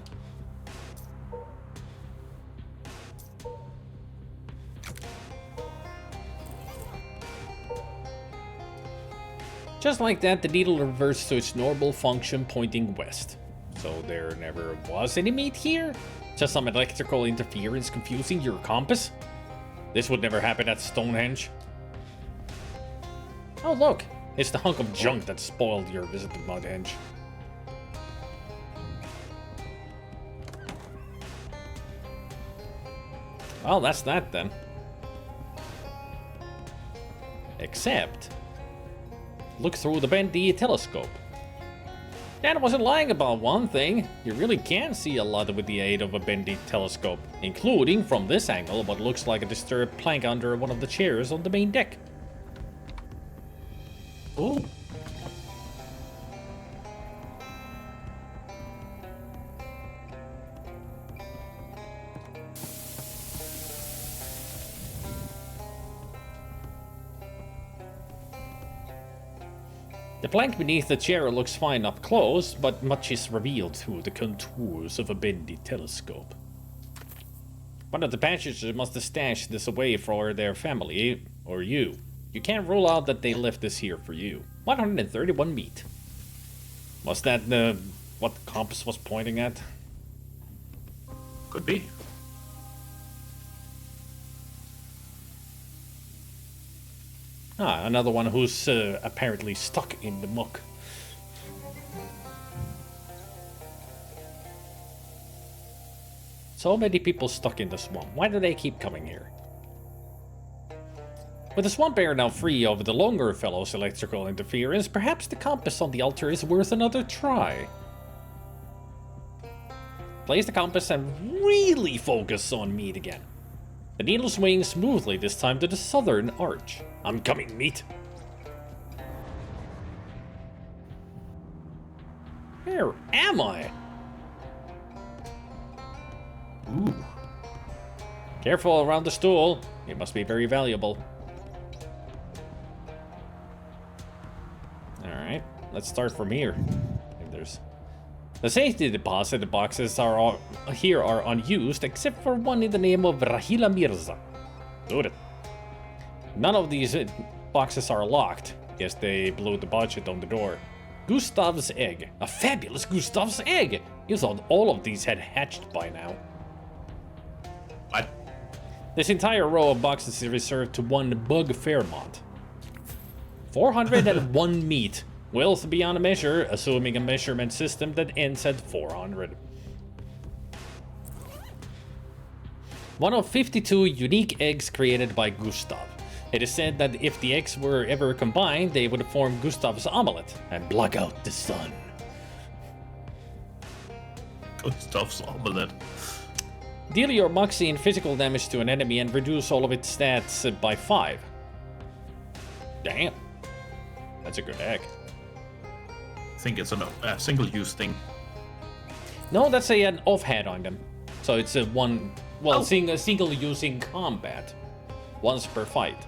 Just like that, the needle reverts to its normal function, pointing west. So there never was any meat here? Just some electrical interference confusing your compass? This would never happen at Stonehenge. Oh look, it's the hunk of junk that spoiled your visit to Mudhenge. Well, that's that then. Except, look through the bendy telescope. Dan wasn't lying about one thing. You really can see a lot with the aid of a bendy telescope, including from this angle what looks like a disturbed plank under one of the chairs on the main deck. Oh. The plank beneath the chair looks fine up close, but much is revealed through the contours of a bendy telescope. One of the passengers must have stashed this away for their family, or you. You can't rule out that they left this here for you. 131 meat. Was that what the compass was pointing at? Could be. Ah, another one who's apparently stuck in the muck. So many people stuck in the swamp. Why do they keep coming here? With the swamp air now free over the longer fellow's electrical interference, perhaps the compass on the altar is worth another try. Place the compass and really focus on meat again. The needle swings smoothly this time to the southern arch. I'm coming, meat. Where am I? Ooh. Careful around the stool. It must be very valuable. Alright, let's start from here. There's the safety deposit boxes are here are unused, except for one in the name of Rahila Mirza. Do it. None of these boxes are locked. Guess they blew the budget on the door. Gustav's egg. A fabulous Gustav's egg! You thought all of these had hatched by now. What? This entire row of boxes is reserved to one Bug Fairmont. 401 meat. Wealth beyond measure, assuming a measurement system that ends at 400. One of 52 unique eggs created by Gustav. It is said that if the eggs were ever combined, they would form Gustav's omelet and block out the sun. Gustav's omelet. Deal your moxie and physical damage to an enemy and reduce all of its stats by 5. Damn. That's a good egg. I think it's a single-use thing. No, that's an off-head on them. So it's a one, well, single using combat. Once per fight.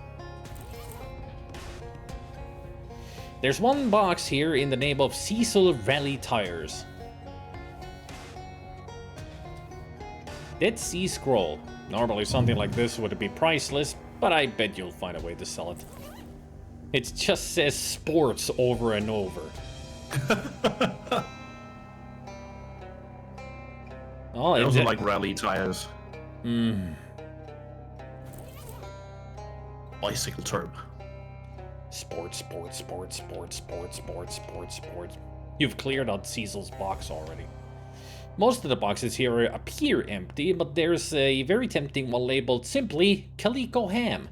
There's one box here in the name of Cecil Rally Tires. Dead Sea Scroll. Normally something like this would be priceless, but I bet you'll find a way to sell it. It just says sports over and over. Oh, I also like rally tires. Bicycle term. Sports. You've cleared out Cecil's box already. Most of the boxes here appear empty, but there's a very tempting one labeled simply Calico Ham.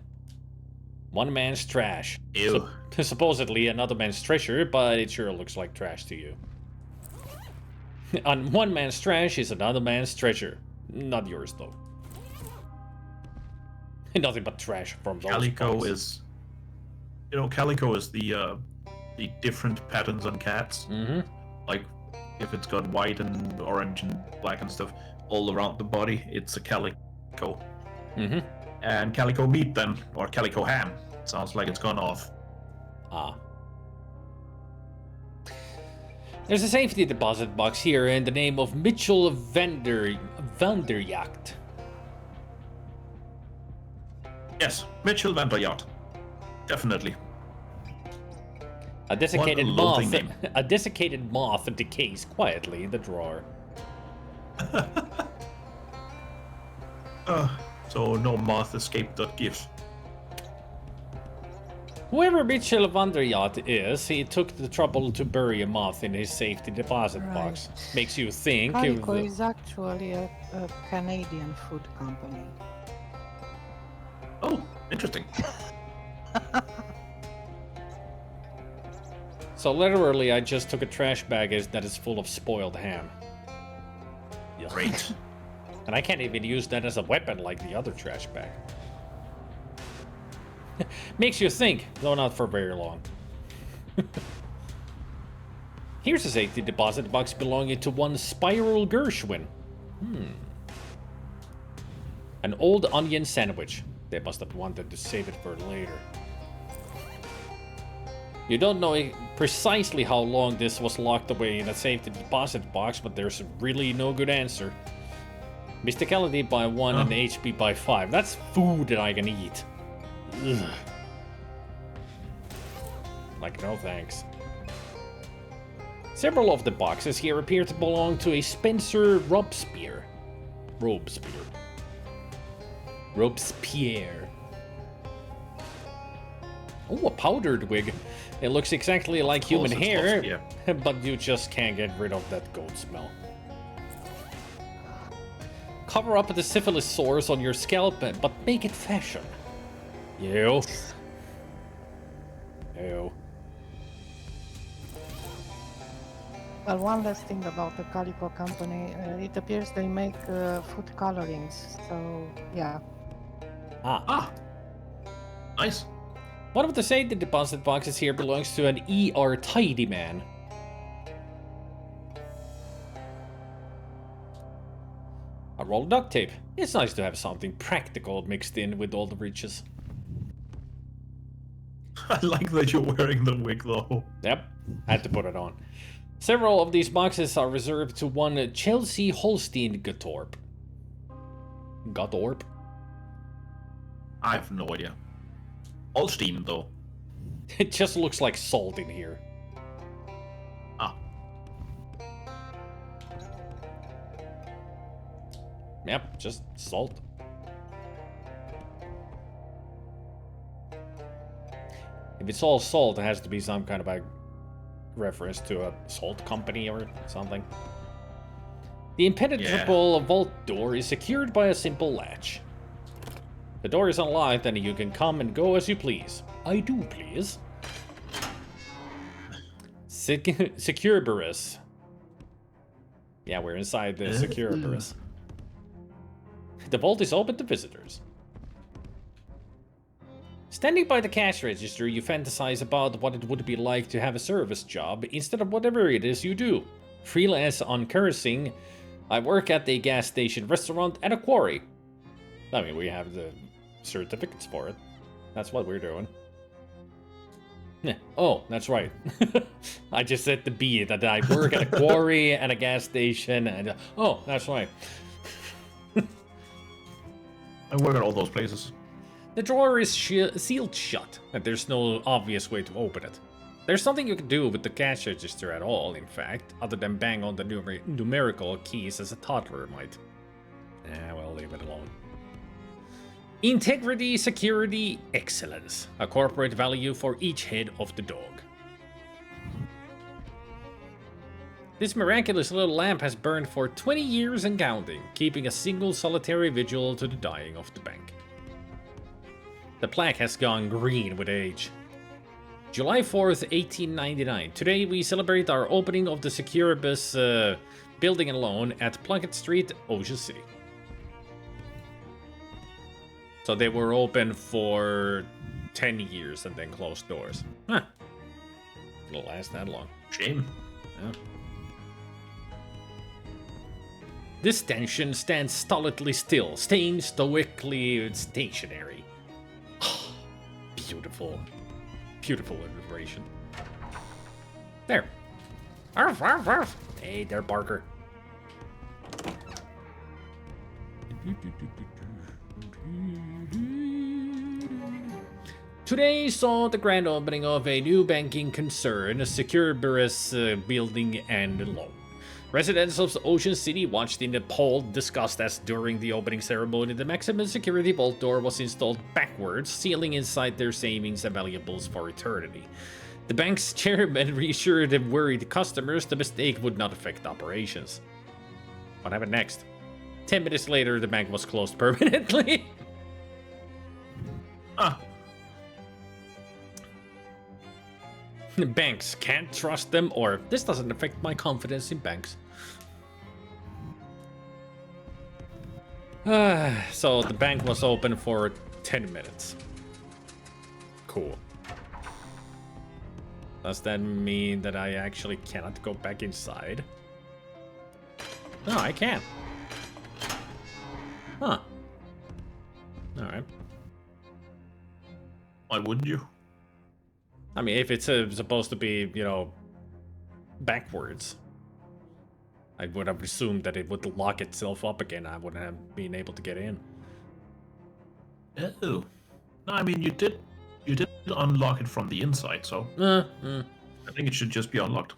One man's trash. Ew. Supposedly another man's treasure, but it sure looks like trash to you. On one man's trash is another man's treasure. Not yours, though. Nothing but trash from those Calico boxes. is, Calico is the different patterns on cats. Mm-hmm. Like, if it's got white and orange and black and stuff all around the body, it's a calico. Mm-hmm. And calico meat then, or calico ham, sounds like it's gone off. Ah. There's a safety deposit box here in the name of Mitchell Vanderjacht. Yes, Mitchell Vanderyacht. Definitely. A desiccated What a moth. loathing name. A desiccated moth decays quietly in the drawer. So no moth escape.gif. Whoever Mitchell Vanderjacht is, he took the trouble to bury a moth in his safety deposit box. Makes you think. Calico is actually a Canadian food company. Oh, interesting. So literally, I just took a trash bag that is full of spoiled ham. Yuck. Great. And I can't even use that as a weapon like the other trash bag. Makes you think, though not for very long. Here's a safety deposit box belonging to one Spiral Gershwin. An old onion sandwich. They must have wanted to save it for later. You don't know precisely how long this was locked away in a safety deposit box, but there's really no good answer. Mysticality by 1 and HP by 5. That's food that I can eat. Ugh. Like, no thanks. Several of the boxes here appear to belong to a Spencer Robespierre. Robespierre. Oh, a powdered wig. It looks exactly like human Close, it's hair, close, but you just can't get rid of that goat smell. Cover up the syphilis sores on your scalp, but make it fashion. Ew. Ew. Well, one last thing about the Calico company. It appears they make food colorings, so yeah. Ah. Nice. One of the safety deposit boxes here belongs to an ER Tidy Man. A roll of duct tape. It's nice to have something practical mixed in with all the riches. I like that you're wearing the wig though. Yep, had to put it on. Several of these boxes are reserved to one Chelsea Holstein Gottorp. Gottorp? I have no idea. Holstein though. It just looks like salt in here. Ah. Yep, just salt. If it's all salt, it has to be some kind of a reference to a salt company or something. The impenetrable vault door is secured by a simple latch. The door is unlocked and you can come and go as you please. I do please. Secureburus. Yeah, we're inside the Secureburus. The vault is open to visitors. Standing by the cash register, you fantasize about what it would be like to have a service job instead of whatever it is you do. Freelance on cursing. I work at a gas station, restaurant, and a quarry. I mean, we have the certificates for it. That's what we're doing. Yeah. Oh, that's right. I just said the B, that I work at a quarry and a gas station, and oh, that's right. I work at all those places. The drawer is sealed shut, and there's no obvious way to open it. There's nothing you can do with the cash register at all, in fact, other than bang on the numerical keys as a toddler might. Well, leave it alone. Integrity, security, excellence. A corporate value for each head of the dog. This miraculous little lamp has burned for 20 years and counting, keeping a single solitary vigil to the dying of the bank. The plaque has gone green with age. July 4th, 1899. Today we celebrate our opening of the Securibus building and loan at Plunkett Street, Ocean City. So they were open for 10 years and then closed doors. Huh. It'll last that long. Shame. Yeah. This tension stands stolidly still, staying stoically stationary. Beautiful. Beautiful vibration. There. Arf, arf, arf. Hey there, Barker. Today saw the grand opening of a new banking concern, a Securibus building and loan. Residents of Ocean City watched in appalled disgust as during the opening ceremony the maximum security vault door was installed backwards, sealing inside their savings and valuables for eternity. The bank's chairman reassured the worried customers the mistake would not affect operations. What happened next? 10 minutes later, the bank was closed permanently. Ah. Banks, can't trust them, or this doesn't affect my confidence in banks. So the bank was open for 10 minutes. Cool. Does that mean that I actually cannot go back inside? No, I can. Huh. Alright. Why wouldn't you? I mean, if it's supposed to be, you know, backwards, I would have assumed that it would lock itself up again. I wouldn't have been able to get in. Oh. No, I mean, you did unlock it from the inside, so I think it should just be unlocked.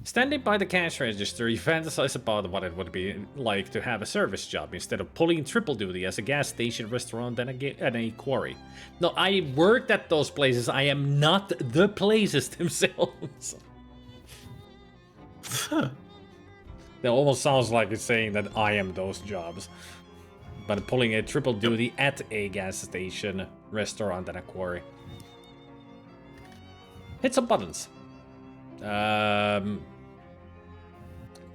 Standing by the cash register, you fantasize about what it would be like to have a service job instead of pulling triple duty as a gas station, restaurant, and a quarry. No, I worked at those places. I am not the places themselves. It almost sounds like it's saying that I am those jobs. But pulling a triple duty at a gas station, restaurant, and a quarry. Hit some buttons.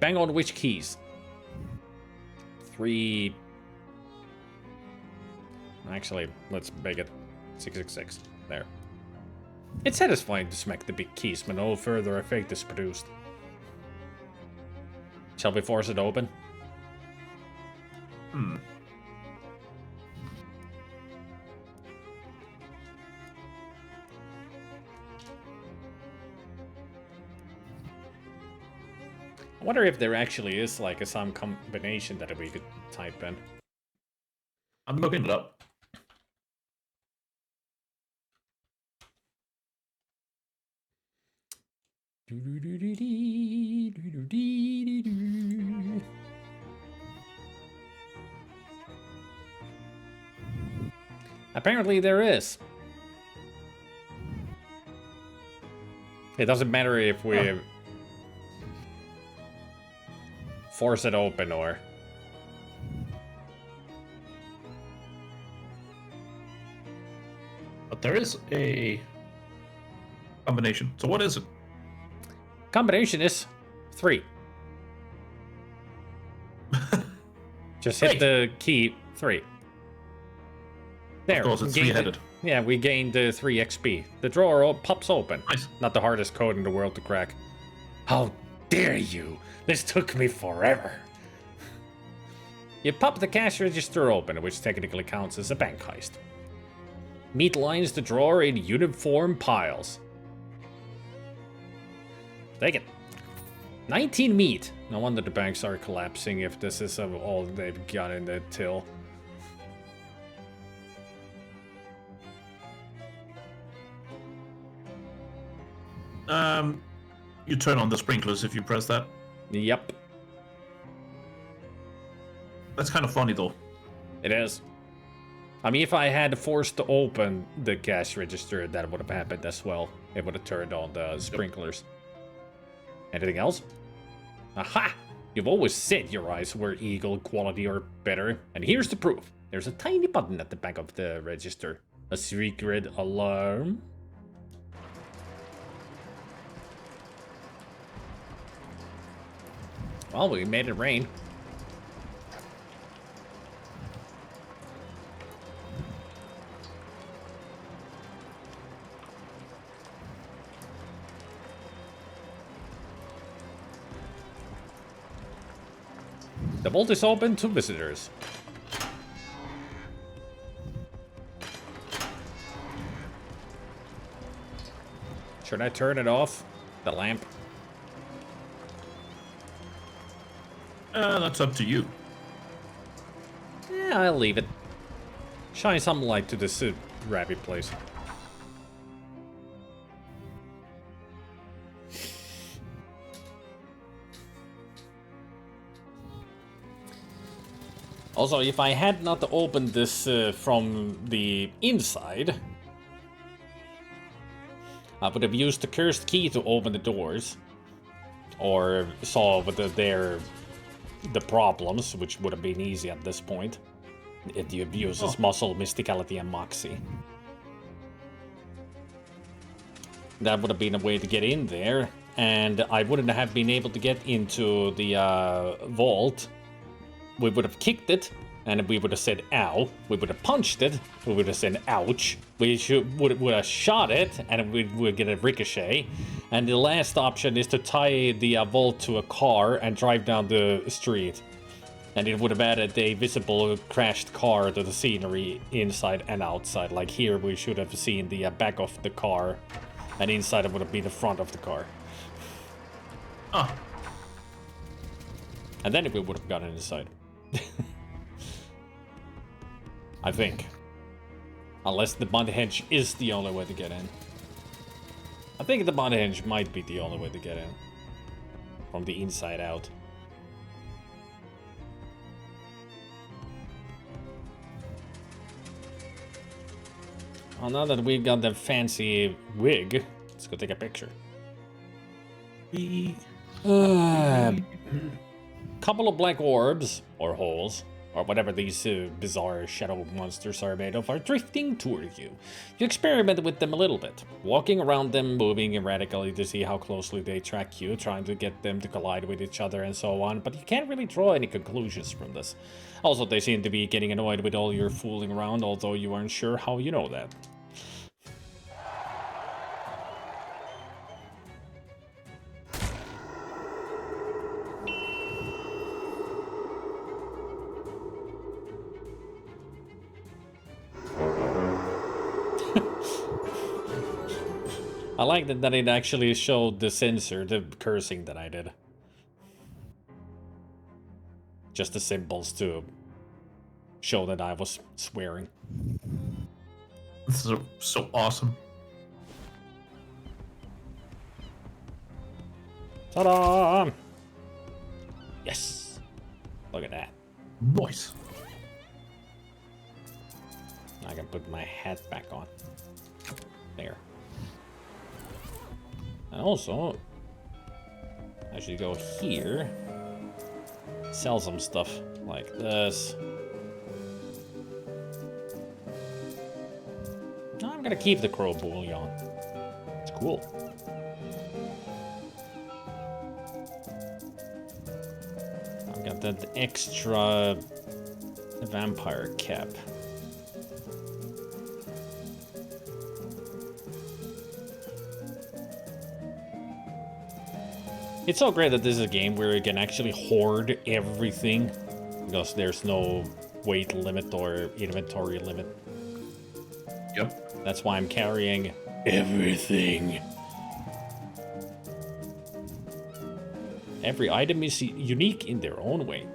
Bang on which keys? 3. Actually, let's make it 666. There. It's satisfying to smack the big keys when no further effect is produced. Shall we force it open? I wonder if there actually is like some combination that we could type in. I'm looking it up. Apparently there is. It doesn't matter if we force it open or... But there is a combination. So what is it? Combination is 3. Just hit the key 3. There. Of course, it's three-headed. Yeah, we gained 3 XP. The drawer pops open. Nice. Not the hardest code in the world to crack. How dare you! This took me forever. You pop the cash register open, which technically counts as a bank heist. Meat lines the drawer in uniform piles. Take it. 19 meat. No wonder the banks are collapsing if this is all they've got in the till. You turn on the sprinklers if you press that. Yep, That's kind of funny though. it is. I mean, if I had forced to open the cash register, that would have happened as well. It would have turned on the sprinklers. Anything else? Aha! You've always said your eyes were eagle quality or better, and here's the proof. There's a tiny button at the back of the register. A secret alarm? Well, we made it rain. The vault is open to visitors. Should I turn it off? The lamp? That's up to you. Yeah, I'll leave it. Shine some light to this rabbit place. Also, if I had not opened this from the inside, I would have used the cursed key to open the doors. Or solve the problems, which would have been easy at this point. It uses muscle, mysticality, and moxie. That would have been a way to get in there, and I wouldn't have been able to get into the vault. We would have kicked it, and we would have said ow. We would have punched it, we would have said ouch. We would have shot it, and we would get a ricochet. And the last option is to tie the vault to a car and drive down the street. And it would have added a visible crashed car to the scenery inside and outside. Like here, we should have seen the back of the car, and inside it would have been the front of the car. Oh. And then we would have gotten inside. I think. Unless the bond hedge is the only way to get in. I think the bond hedge might be the only way to get in. From the inside out. Well, now that we've got the fancy wig, let's go take a picture. Couple of black orbs, or holes, or whatever these bizarre shadow monsters are made of, are drifting toward you. You experiment with them a little bit, walking around them, moving erratically to see how closely they track you, trying to get them to collide with each other and so on, but you can't really draw any conclusions from this. Also, they seem to be getting annoyed with all your fooling around, although you aren't sure how you know that. I like that it actually showed the censor, the cursing that I did. Just the symbols to show that I was swearing. This is so awesome. Ta-da! Yes! Look at that. Nice. I can put my hat back on. There. And also, I should go here, sell some stuff like this. No, I'm gonna keep the crow bullion. It's cool. I've got that extra vampire cap. It's so great that this is a game where you can actually hoard everything because there's no weight limit or inventory limit. Yep. That's why I'm carrying everything. Every item is unique in their own way.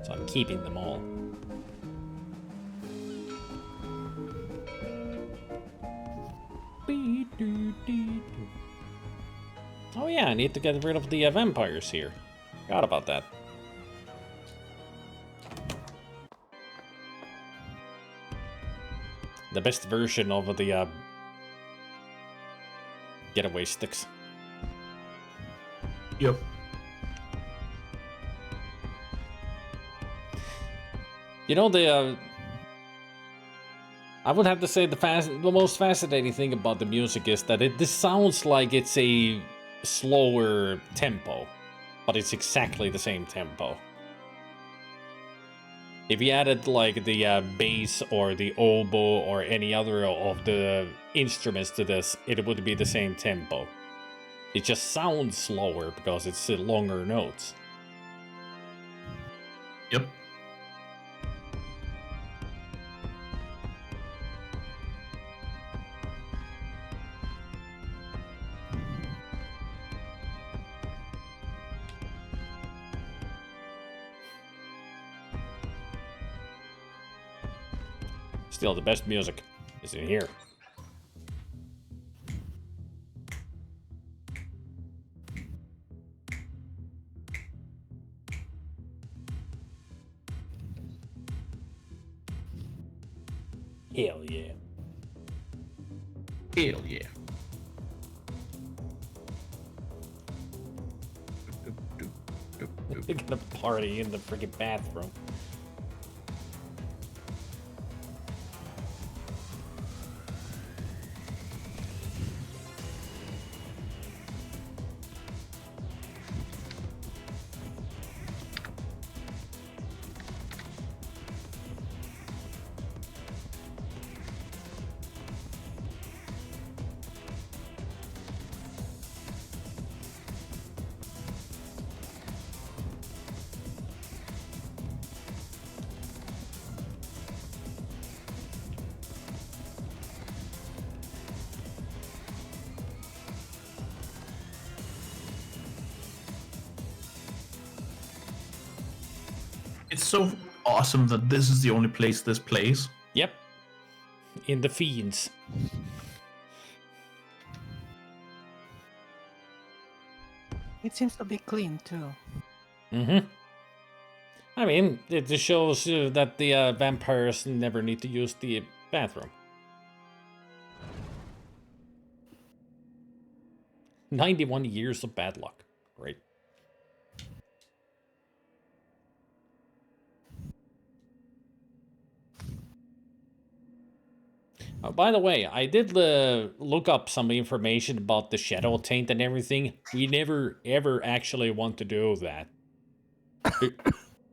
So I'm keeping them all. Oh yeah, I need to get rid of the vampires here. Forgot about that. The best version of the getaway sticks. Yep. You know, I would have to say the most fascinating thing about the music is that this sounds like it's a slower tempo, but it's exactly the same tempo. If you added like the bass or the oboe or any other of the instruments to this, it would be the same tempo. It just sounds slower because it's longer notes. Yep. Still, the best music is in here. Hell yeah. Hell yeah. They're gonna party in the freaking bathroom. It's so awesome that this is the only place this plays. Yep. In the Fiends. It seems to be clean too. Mm-hmm. I mean, it just shows that the vampires never need to use the bathroom. 91 years of bad luck. Great. By the way, I did look up some information about the shadow taint and everything. We never ever actually want to do that.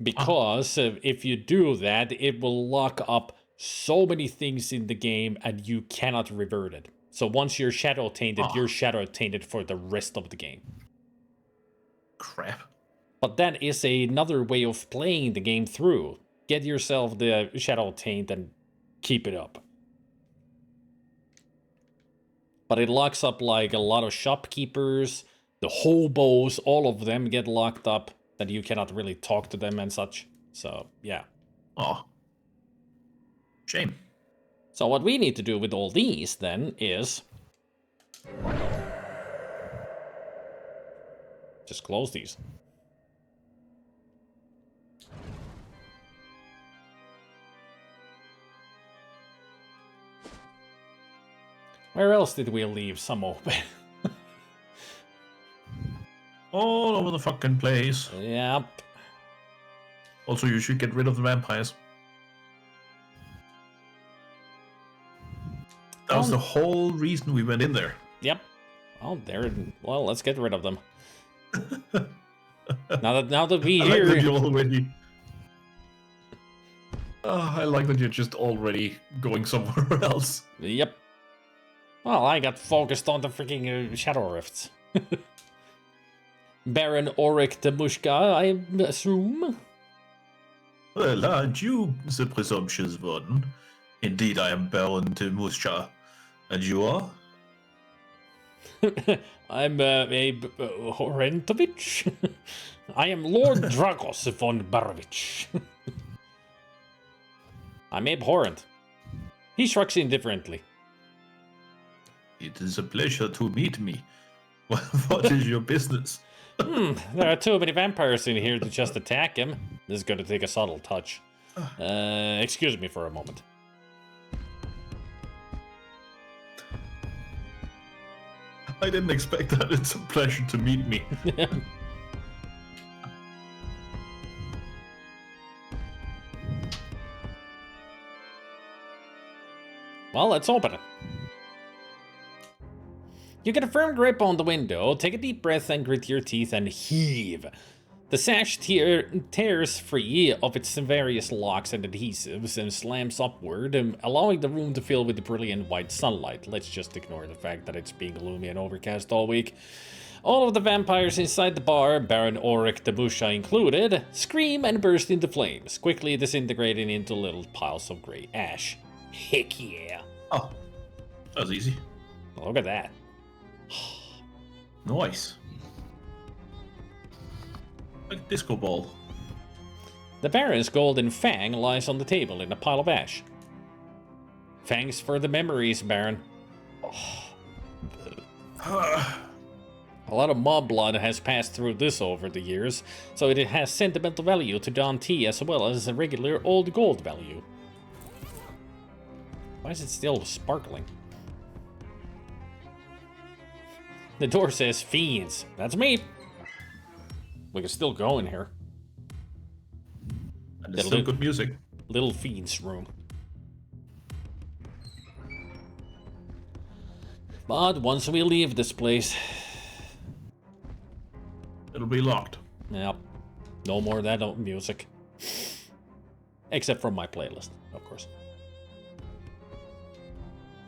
Because if you do that, it will lock up so many things in the game and you cannot revert it. So once you're shadow tainted, you're shadow tainted for the rest of the game. Crap. But that is another way of playing the game through. Get yourself the shadow taint and keep it up. But it locks up like a lot of shopkeepers, the hobos, all of them get locked up, that you cannot really talk to them and such. So, yeah. Oh. Shame. So what we need to do with all these, then, is... just close these. Where else did we leave some open? All over the fucking place. Yep. Also, you should get rid of the vampires. That was the whole reason we went in there. Yep. Well, well, let's get rid of them. now that we I here... like that you already... I like that you're just already going somewhere else. Yep. Well, I got focused on the freaking Shadow Rifts. Baron Auric de Mushka, I assume? Well, aren't you the presumptuous one? Indeed, I am Baron de Musha. And you are? I'm Abe Horentovich. I am Lord Dragos von Barovich. I'm Abe Horrent. He shrugs indifferently. It is a pleasure to meet me. What is your business? There are too many vampires in here to just attack him. This is going to take a subtle touch. Excuse me for a moment. I didn't expect that. It's a pleasure to meet me. Well, let's open it. You get a firm grip on the window, take a deep breath and grit your teeth and heave. The sash tears free of its various locks and adhesives and slams upward, allowing the room to fill with brilliant white sunlight. Let's just ignore the fact that it's being gloomy and overcast all week. All of the vampires inside the bar, Baron Auric de Busha included, scream and burst into flames, quickly disintegrating into little piles of grey ash. Heck yeah. Oh, that was easy. Look at that. Nice. Like a disco ball. The Baron's golden fang lies on the table in a pile of ash. Thanks for the memories, Baron. A lot of mob blood has passed through this over the years, so it has sentimental value to Don T as well as a regular old gold value. Why is it still sparkling? The door says fiends. That's me. We can still go in here. And it's still good music. Little fiends room. But once we leave this place, it'll be locked. Yep. No more of that music. Except from my playlist, of course.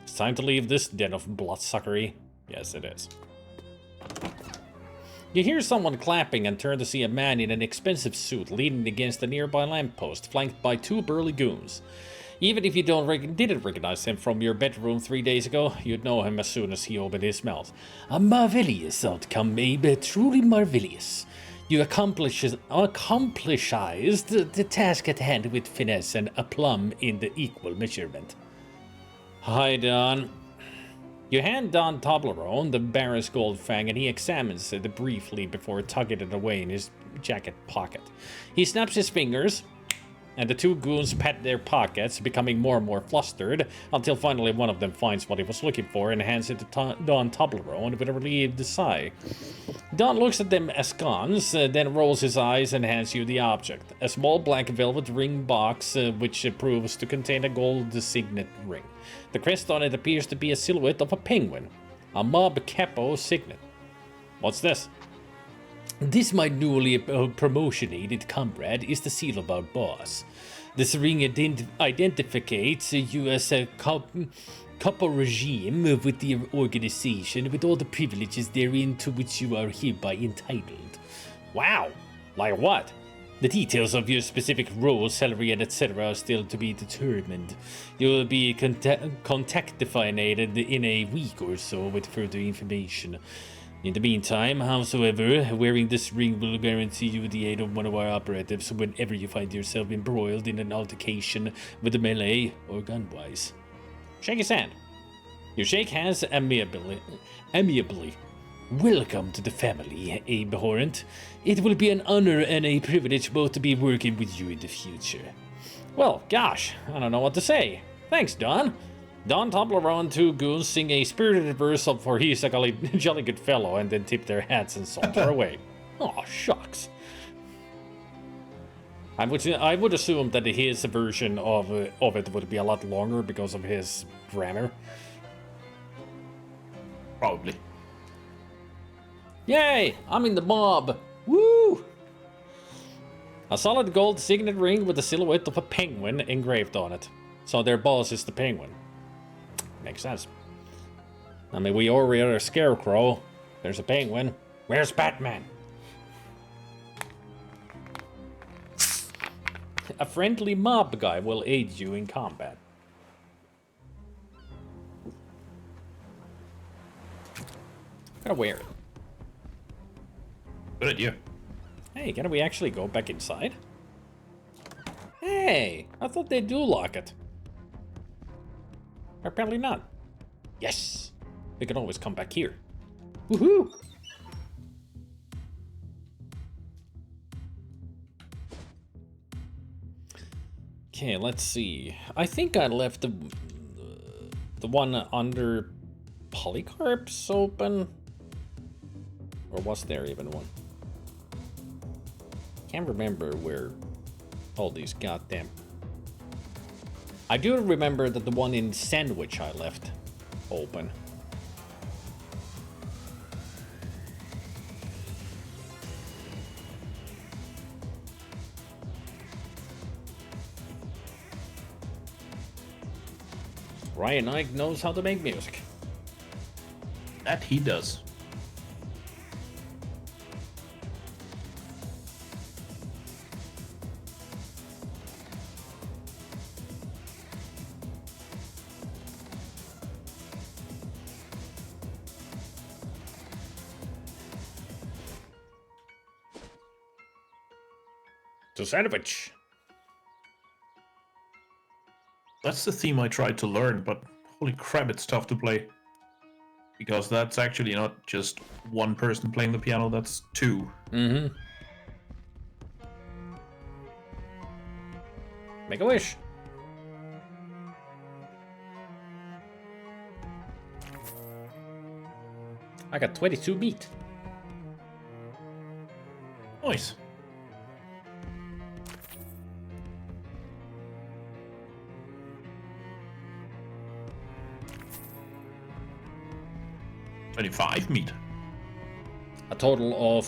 It's time to leave this den of bloodsuckery. Yes, it is. You hear someone clapping and turn to see a man in an expensive suit leaning against a nearby lamppost, flanked by two burly goons. Even if you didn't recognize him from your bedroom 3 days ago, you'd know him as soon as he opened his mouth. A marvelous outcome, Abe, truly marvelous. You accomplished the task at hand with finesse and aplomb in the equal measurement. Hi, Don. You hand Don Toblerone the Baron's gold fang, and he examines it briefly before tucking it away in his jacket pocket. He snaps his fingers, and the two goons pat their pockets, becoming more and more flustered, until finally one of them finds what he was looking for and hands it to Don Toblerone with a relieved sigh. Don looks at them askance, then rolls his eyes and hands you the object, a small black velvet ring box which proves to contain a gold signet ring. The crest on it appears to be a silhouette of a penguin, a mob capo signet. What's this? This, my newly promotionated comrade, is the seal of our boss. This ring identifies you as a couple regime with the organization with all the privileges therein to which you are hereby entitled. Wow! Like what? The details of your specific role, salary, and etc. are still to be determined. You will be contactified in a week or so with further information. In the meantime, howsoever, wearing this ring will guarantee you the aid of one of our operatives whenever you find yourself embroiled in an altercation with a melee or gunwise. Shake his hand. You shake hands amiably. Welcome to the family, Abe Horrent. It will be an honor and a privilege both to be working with you in the future. Well, gosh, I don't know what to say. Thanks, Don. Don Toblerone and two goons sing a spirited verse of For He's a Jolly Good Fellow and then tip their hats and saunter away. Aw, shucks. I would assume that his version of it would be a lot longer because of his grammar. Probably. Yay! I'm in the mob! Woo! A solid gold signet ring with the silhouette of a penguin engraved on it. So their boss is the penguin. Makes sense. I mean, we already are a scarecrow. There's a penguin. Where's Batman? A friendly mob guy will aid you in combat. Gotta wear it. Good idea. Hey, can we actually go back inside? Hey, I thought they do lock it. Apparently not. Yes! We can always come back here. Woohoo! Okay, let's see. I think I left the one under polycarps open. Or was there even one? Can't remember where all these goddamn... I do remember that the one in Sandwich I left open. Ryan Ike knows how to make music. That he does. To Sandwich. That's the theme I tried to learn, but holy crap, it's tough to play. Because that's actually not just one person playing the piano, that's two. Mm-hmm. Make a wish. I got 22 beat. Nice. $25 meat. A total of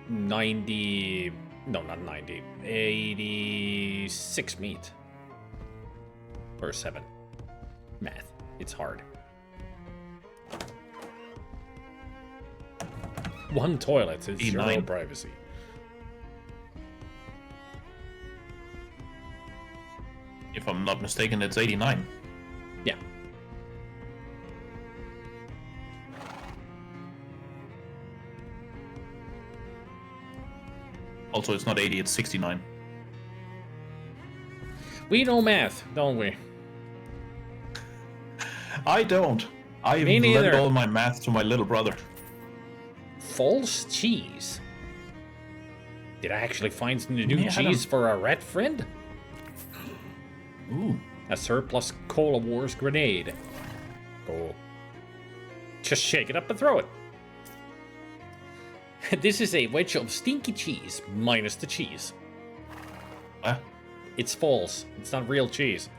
90... No, not 90. 86 meat. Or 7. Math. It's hard. One toilet is zero 89. privacy. If I'm not mistaken, it's 89. Yeah. Also, it's not 80, it's 69. We know math, don't we? I don't. I've Me neither. lent all my math to my little brother. False cheese. Did I actually find some new Yeah, I cheese don't- for our rat friend? Ooh. A surplus Cola Wars grenade. Cool. Just shake it up and throw it. This is a wedge of stinky cheese, minus the cheese. Ah, It's false. It's not real cheese.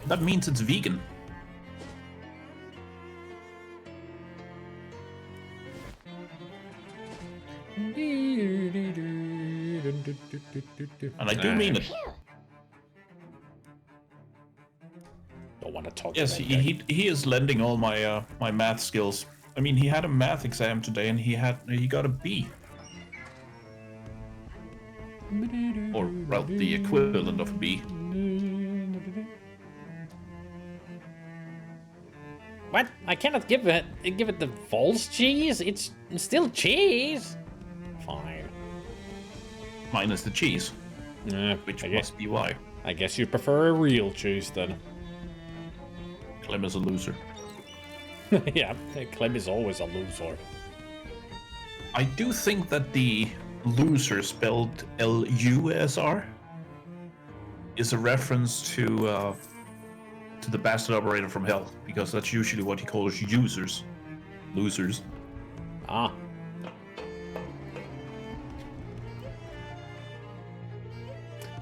that means it's vegan. And I do mean it. Don't want to talk Yes, about that. he is lending all my my math skills. I mean, he had a math exam today and he got a B. Or well, the equivalent of a B. What? I cannot give it the false cheese? It's still cheese. Fine. Minus the cheese, which I guess, must be why. I guess you prefer a real cheese then. Clem is a loser. Yeah, Clem is always a loser. I do think that the loser spelled L-U-S-R is a reference to the bastard operator from hell, because that's usually what he calls users. Losers. Ah.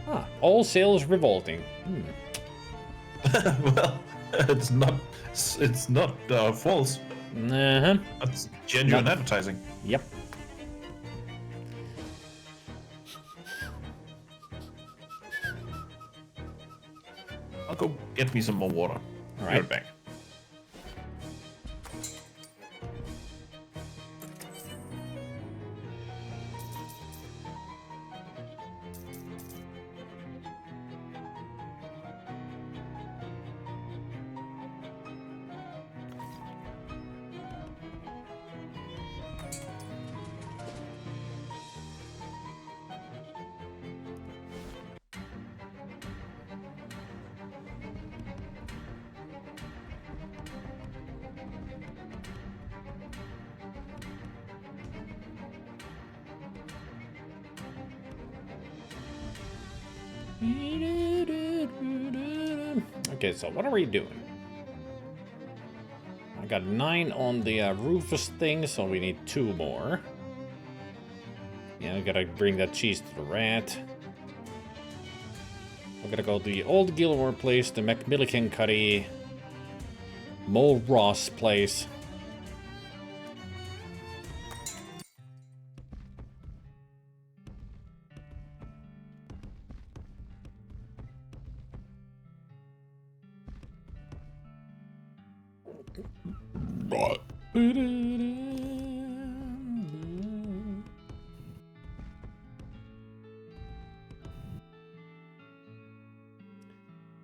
Ah, all sales revolting. Well, it's not false. Uh-huh. That's genuine Not- advertising. Yep. I'll go get me some more water. All Be right. back. Okay, so what are we doing? I got 9 on the Rufus thing, so we need 2 more. Yeah, I gotta bring that cheese to the rat. We're gonna go to the old Gilmore place, the McMillican Cuddy, Mole Ross place.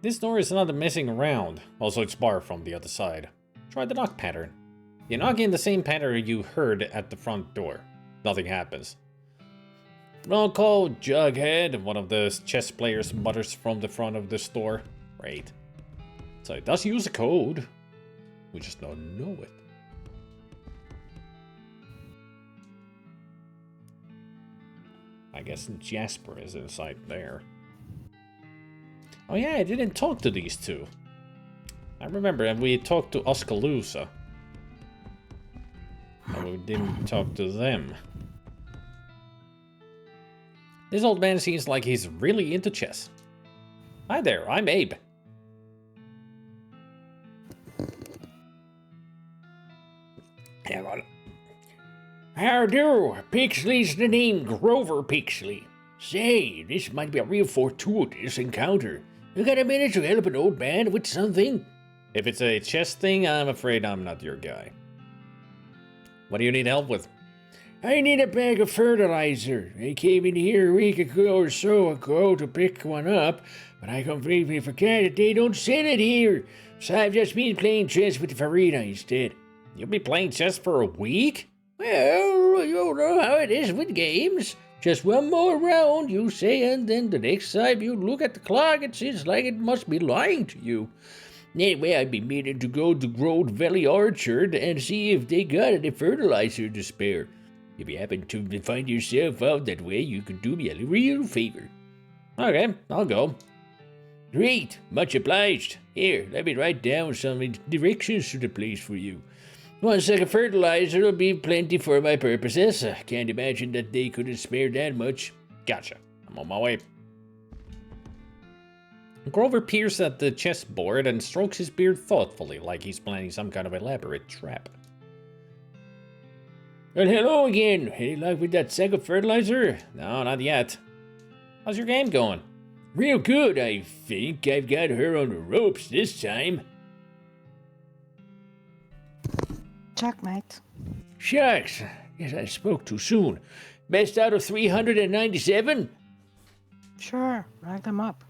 This door is not messing around. Also, it's barred from the other side. Try the knock pattern. You knock in the same pattern you heard at the front door. Nothing happens. Wrong call, Jughead, one of the chess players mutters from the front of the store. Great. So it does use a code. We just don't know it. I guess Jasper is inside there. Oh yeah, I didn't talk to these two. I remember, and we talked to Oskaloosa. And we didn't talk to them. This old man seems like he's really into chess. Hi there, I'm Abe. How do? Pixley's the name, Grover Pixley. Say, this might be a real fortuitous encounter. You got a minute to help an old man with something? If it's a chess thing, I'm afraid I'm not your guy. What do you need help with? I need a bag of fertilizer. I came in here a week ago or so ago to pick one up, but I completely forgot that they don't sell it here. So I've just been playing chess with Farina instead. You'll be playing chess for a week? Well, you know how it is with games. Just one more round, you say, and then the next time you look at the clock, it seems like it must be lying to you. Anyway, I've been meaning to go to Grove Valley Orchard and see if they got any fertilizer to spare. If you happen to find yourself out that way, you could do me a real favor. Okay, I'll go. Great, much obliged. Here, let me write down some directions to the place for you. 1 sack of fertilizer will be plenty for my purposes. I can't imagine that they couldn't spare that much. Gotcha. I'm on my way. Grover peers at the chessboard and strokes his beard thoughtfully, like he's planning some kind of elaborate trap. Well, hello again. Any luck with that sack of fertilizer? No, not yet. How's your game going? Real good, I think. I've got her on the ropes this time. Checkmate. Shucks, guess I spoke too soon. Best out of 397? Sure, rack them up.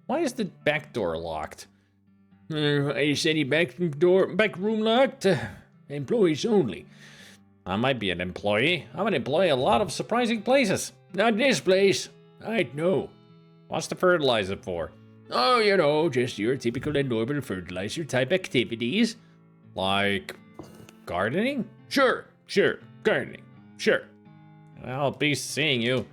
Why is the back door locked? Is any back room locked? Employees only. I might be an employee. I'm an employee at a lot of surprising places. Not this place. I know. What's the fertilizer for? Oh, you know, just your typical and normal fertilizer type activities. Like gardening? Sure, gardening. Sure. I'll be seeing you.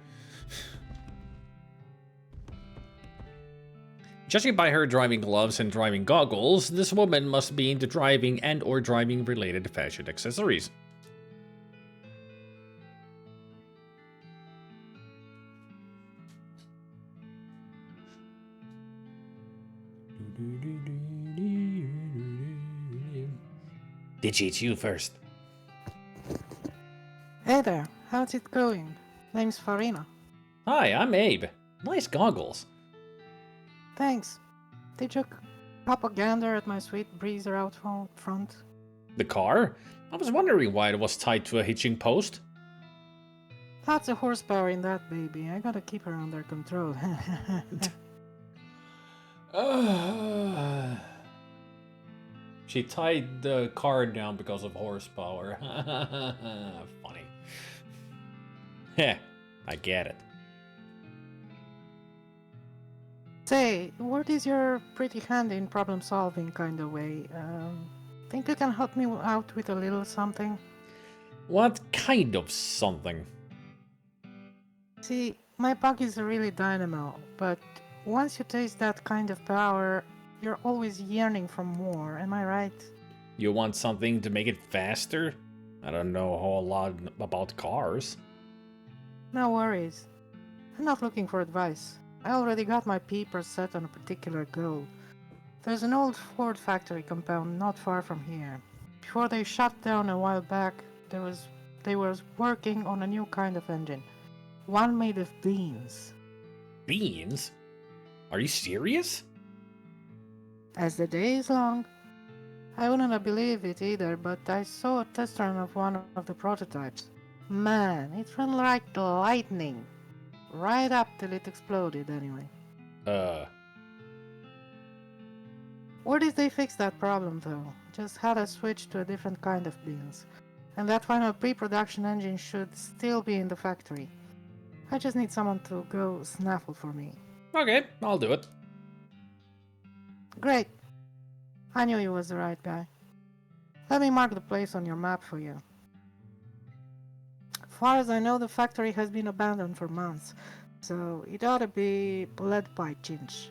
Judging by her driving gloves and driving goggles, this woman must be into driving and or driving related fashion accessories. Digi, it's you first. Hey there, how's it going? Name's Farina. Hi, I'm Abe. Nice goggles. Thanks. Did you pop a gander at my sweet breezer out front? The car? I was wondering why it was tied to a hitching post. Lots of horsepower in that baby. I gotta keep her under control. She tied the car down because of horsepower. Funny. Heh, I get it. Say, what is your pretty handy in problem solving kind of way? Think you can help me out with a little something? What kind of something? See, My bug is really dynamo, but once you taste that kind of power, you're always yearning for more, am I right? You want something to make it faster? I don't know a whole lot about cars. No worries. I'm not looking for advice. I already got my peepers set on a particular goal. There's an old Ford factory compound not far from here. Before they shut down a while back, they were working on a new kind of engine. One made of beans. Beans? Are you serious? As the day is long, I wouldn't have believed it either, but I saw a test run of one of the prototypes. Man, it ran like lightning. Right up till it exploded, anyway. Where did they fix that problem, though? Just had to switch to a different kind of beans. And that final pre-production engine should still be in the factory. I just need someone to go snaffle for me. Okay, I'll do it. Great. I knew you was the right guy. Let me mark the place on your map for you. Far as I know, the factory has been abandoned for months, so it ought to be led by Chinch.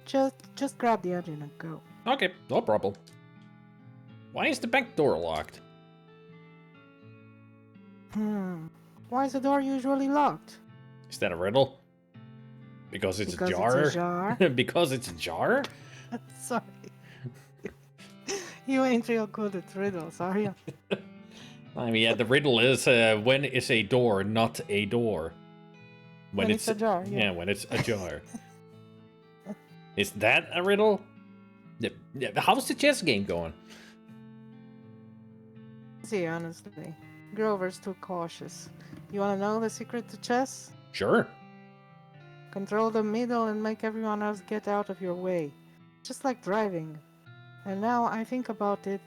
Just grab the engine and go. Okay, no problem. Why is the back door locked? Why is the door usually locked? Is that a riddle? Because it's Because a jar? it's a jar? Because it's a jar? Sorry. You ain't real good at riddles, are you? I mean, yeah, the riddle is when is a door not a door? When it's a jar, yeah. When it's a jar. Is that a riddle? Yeah, how's the chess game going? See, honestly, Grover's too cautious. You wanna know the secret to chess? Sure. Control the middle and make everyone else get out of your way. Just like driving. And now I think about it,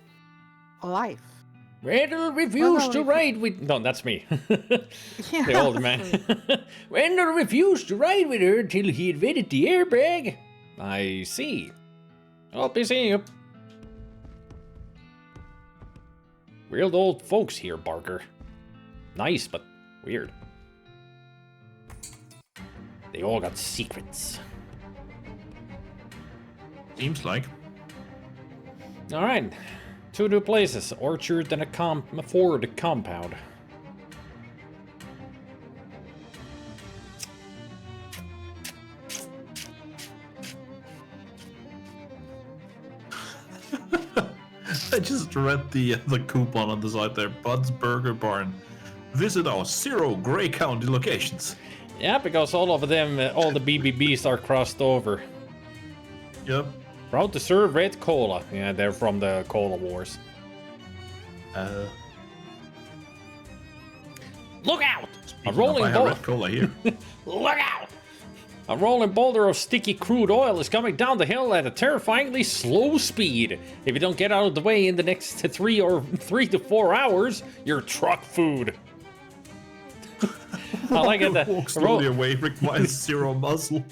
life. Randall refused to ride with... No, that's me. The old man. Randall refused to ride with her until he invented the airbag. I see. I'll be seeing you. Real old folks here, Barker. Nice, but weird. They all got secrets. Seems like. All right. 2 new places, orchard and a Ford compound. I just read the coupon on the side there. Bud's Burger Barn. Visit our 0 Grey County locations. Yeah, because all of them, all the BBBs are crossed over. Yep. Proud to serve red cola. Yeah, they're from the Cola Wars. Look out! A rolling boulder. Red Cola here. Look out! A rolling boulder of sticky crude oil is coming down the hill at a terrifyingly slow speed. If you don't get out of the way in the next 3 to 4 hours, you're truck food. I like it. Walk slowly away requires 0 muscle.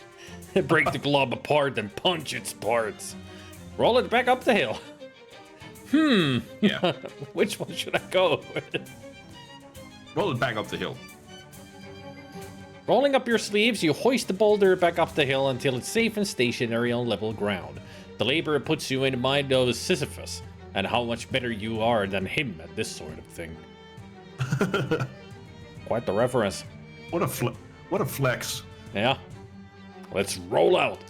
Break the glob apart and punch its parts. Roll it back up the hill. Yeah. Which one should I go with? Roll it back up the hill. Rolling up your sleeves, you hoist the boulder back up the hill until it's safe and stationary on level ground. The labor puts you in mind of Sisyphus, and how much better you are than him at this sort of thing. Quite the reference. What a flex. Yeah. Let's roll out.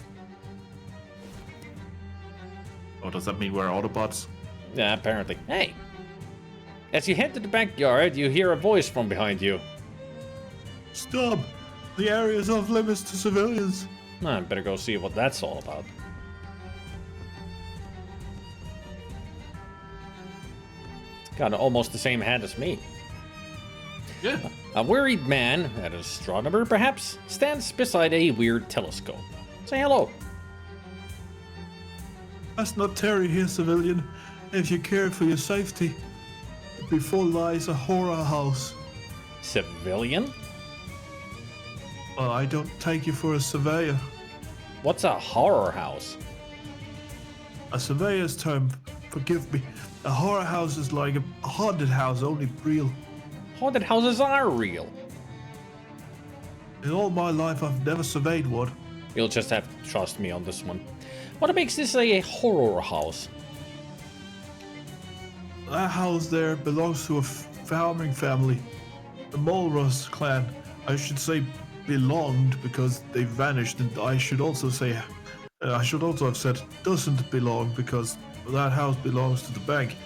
Oh, does that mean we're Autobots? Yeah, apparently. Hey. As you head to the backyard, you hear a voice from behind you. Stop! The area is off limits to civilians. I better go see what that's all about. It's got almost the same hat as me. Yeah. A worried man, an astronomer perhaps, stands beside a weird telescope. Say hello. That's not Terry here, civilian. If you care for your safety, before lies a horror house. Civilian? Well, I don't take you for a surveyor. What's a horror house? A surveyor's term, forgive me. A horror house is like a haunted house, only real. Haunted houses are real. In all my life, I've never surveyed one. You'll just have to trust me on this one. What makes this a horror house? That house there belongs to a farming family. The Mulrus clan. I should say belonged because they vanished, and I should also have said doesn't belong because that house belongs to the bank.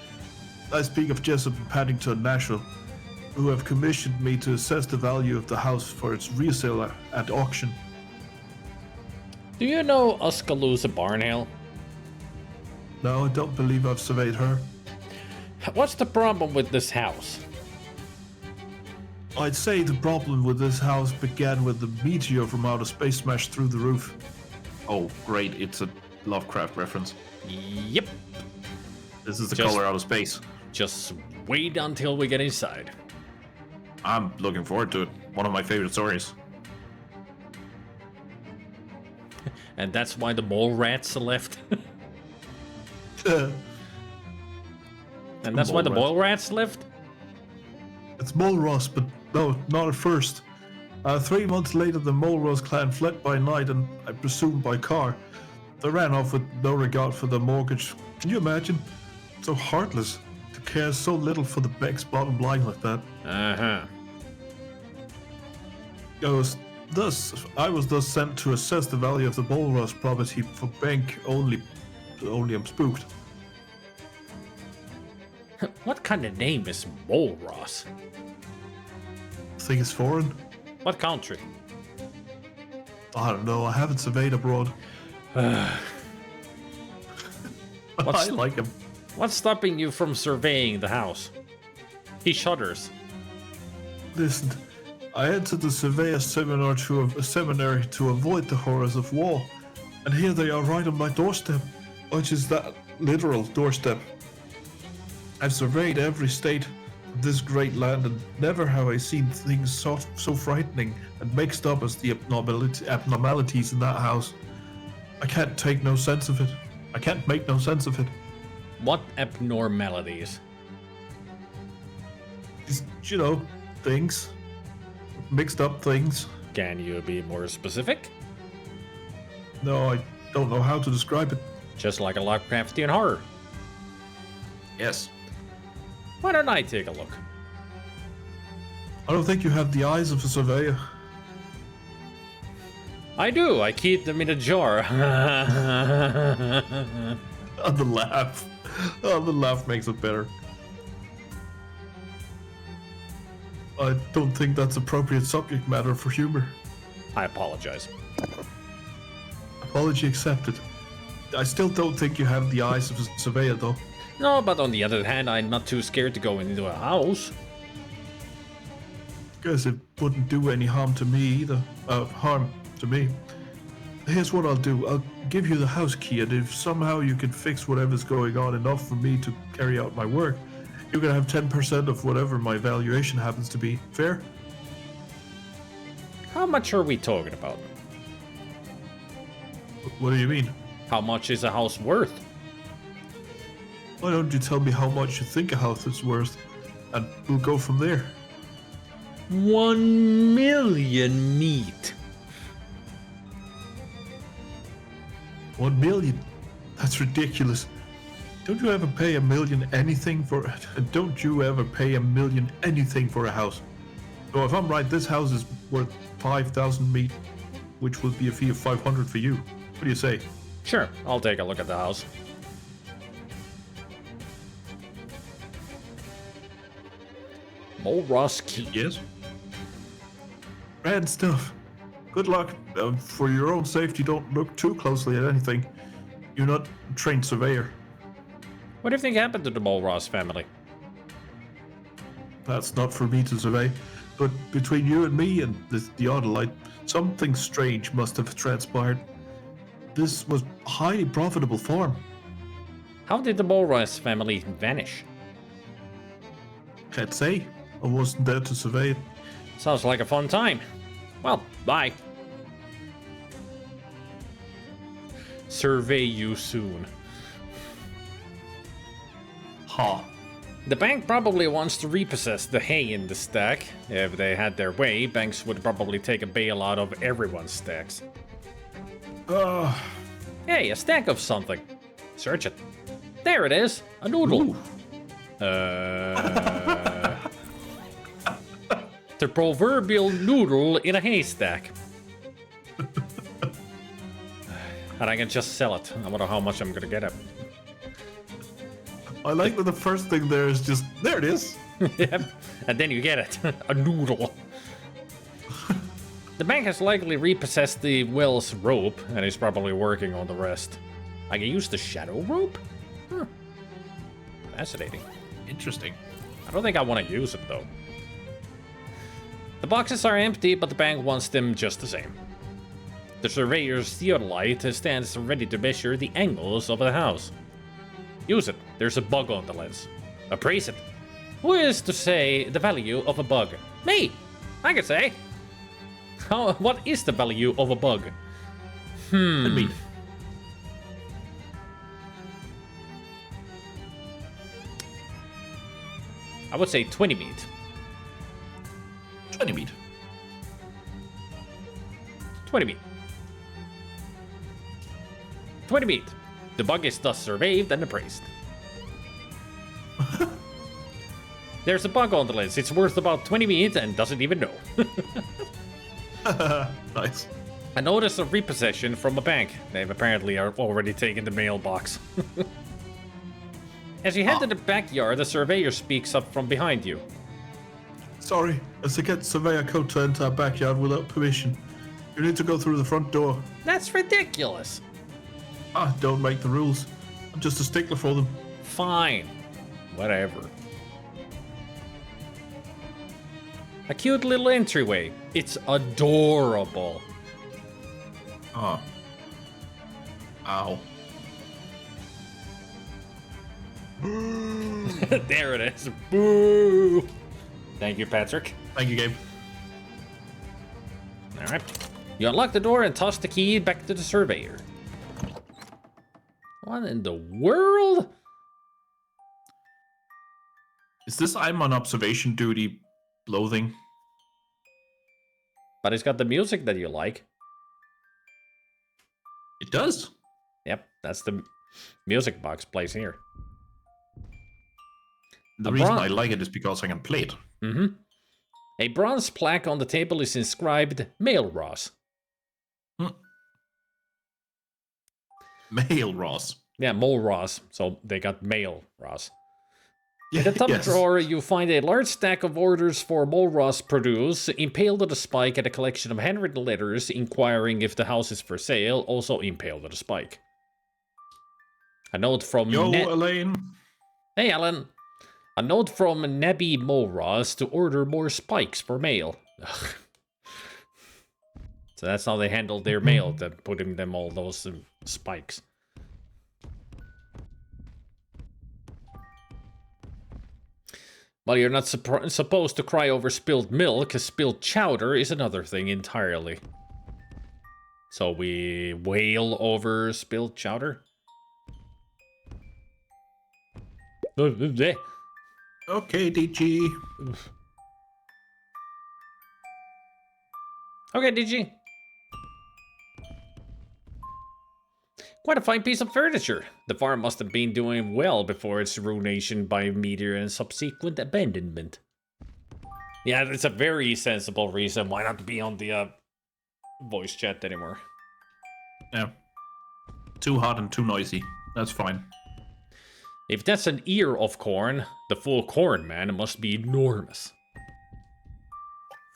I speak of Jessup and Paddington National, who have commissioned me to assess the value of the house for its resale at auction. Do you know Uskaloosa Barnhill? No, I don't believe I've surveyed her. What's the problem with this house? I'd say the problem with this house began with the meteor from outer space smashed through the roof. Oh, great, it's a Lovecraft reference. Yep. This is the Just- color out of space. Just wait until we get inside. I'm looking forward to it. One of my favorite stories. And that's why the mole rats left. And that's why the Mole mole rats left? It's Mulrus, but no, not at first. 3 months later, the Mulrus clan fled by night and, I presume, by car. They ran off with no regard for the mortgage. Can you imagine? So heartless to care so little for the bank's bottom line like that. Uh-huh. I was thus sent to assess the value of the Mulrus property for bank only. Only I'm spooked. What kind of name is Mole Ross? Think it's foreign? What country? I don't know. I haven't surveyed abroad. I like him. What's stopping you from surveying the house? He shudders. Listen, I entered the surveyor seminar seminary to avoid the horrors of war, and here they are right on my doorstep, which is that literal doorstep. I've surveyed every state of this great land, and never have I seen things so frightening and mixed up as the abnormalities in that house. I can't take no sense of it. I can't make no sense of it. What abnormalities? Just, things. Mixed up things. Can you be more specific? No, I don't know how to describe it. Just like a Lovecraftian horror. Yes. Why don't I take a look? I don't think you have the eyes of a surveyor. I do. I keep them in a jar. Oh, the laugh. Oh, the laugh makes it better. I don't think that's appropriate subject matter for humor. I apologize. Apology accepted. I still don't think you have the eyes of a surveyor, though. No, but on the other hand, I'm not too scared to go into a house. Guess it wouldn't do any harm to me either. Harm to me. Here's what I'll do. I'll give you the house key, and if somehow you can fix whatever's going on enough for me to carry out my work, you're gonna have 10% of whatever my valuation happens to be. Fair? How much are we talking about? What do you mean? How much is a house worth? Why don't you tell me how much you think a house is worth, and we'll go from there. 1 million meat. 1 million? That's ridiculous. Don't you ever pay $1 million anything for it? And don't you ever pay $1 million anything for a house? So if I'm right, this house is worth 5,000 meat, which would be a fee of 500 for you. What do you say? Sure, I'll take a look at the house. Mole Ross Key. Yes? Bad stuff. Good luck. For your own safety, don't look too closely at anything. You're not a trained surveyor. What do you think happened to the Mole Ross family? That's not for me to survey. But between you and me and the Autolite, something strange must have transpired. This was a highly profitable farm. How did the Mole Ross family vanish? Can't say. I wasn't there to survey it. Sounds like a fun time. Well, bye. Survey you soon. Ha. The bank probably wants to repossess the hay in the stack. If they had their way, banks would probably take a bailout of everyone's stacks. Hey, a stack of something. Search it. There it is. A noodle. Ooh. The proverbial noodle in a haystack. And I can just sell it. I wonder how much I'm gonna get it. I like that the first thing there is just, there it is. Yep. And then you get it. A noodle. The bank has likely repossessed the well's rope and is probably working on the rest. I can use the shadow rope? Fascinating. Interesting. I don't think I want to use it though. The boxes are empty, but the bank wants them just the same. The surveyor's theodolite stands ready to measure the angles of the house. Use it. There's a bug on the lens. Appraise it. Who is to say the value of a bug? Me! I can say. What is the value of a bug? Me. I would say 20 meat. 20 meat. 20 meat. 20 meat. The bug is thus surveyed and appraised. There's a bug on the lens. It's worth about 20 meat and doesn't even know. Nice. A notice of repossession from a bank. They've apparently already taken the mailbox. As you head to the backyard, the surveyor speaks up from behind you. Sorry, as to get surveyor coat to enter our backyard without permission. You need to go through the front door. That's ridiculous. Don't make the rules. I'm just a stickler for them. Fine. Whatever. A cute little entryway. It's adorable. Oh. Ow. There it is. Boo! Thank you, Patrick. Thank you, Gabe. Alright. You unlock the door and toss the key back to the surveyor. What in the world? Is this I'm on observation duty loathing? But it's got the music that you like. It does. Yep, that's the music box plays here. The reason I like it is because I can play it. Mm-hmm. A bronze plaque on the table is inscribed Mail Ross. Mail Ross. Yeah, Mole Ross. So they got Mail Ross. Yeah, In the top yes. drawer, you find a large stack of orders for Mole Ross produce, impaled on a spike, and a collection of handwritten letters inquiring if the house is for sale, also impaled on a spike. A note from Yo, Elaine. Hey, Alan. A note from Nabby Molras to order more spikes for mail. Ugh. So that's how they handled their mail, putting them all those spikes. Well, you're not supposed to cry over spilled milk, spilled chowder is another thing entirely. So we wail over spilled chowder? Okay, DG. Okay, DG. Quite a fine piece of furniture. The farm must have been doing well before its ruination by a meteor and subsequent abandonment. Yeah, it's a very sensible reason why not to be on the voice chat anymore. Yeah. Too hot and too noisy. That's fine. If that's an ear of corn, the full corn man must be enormous.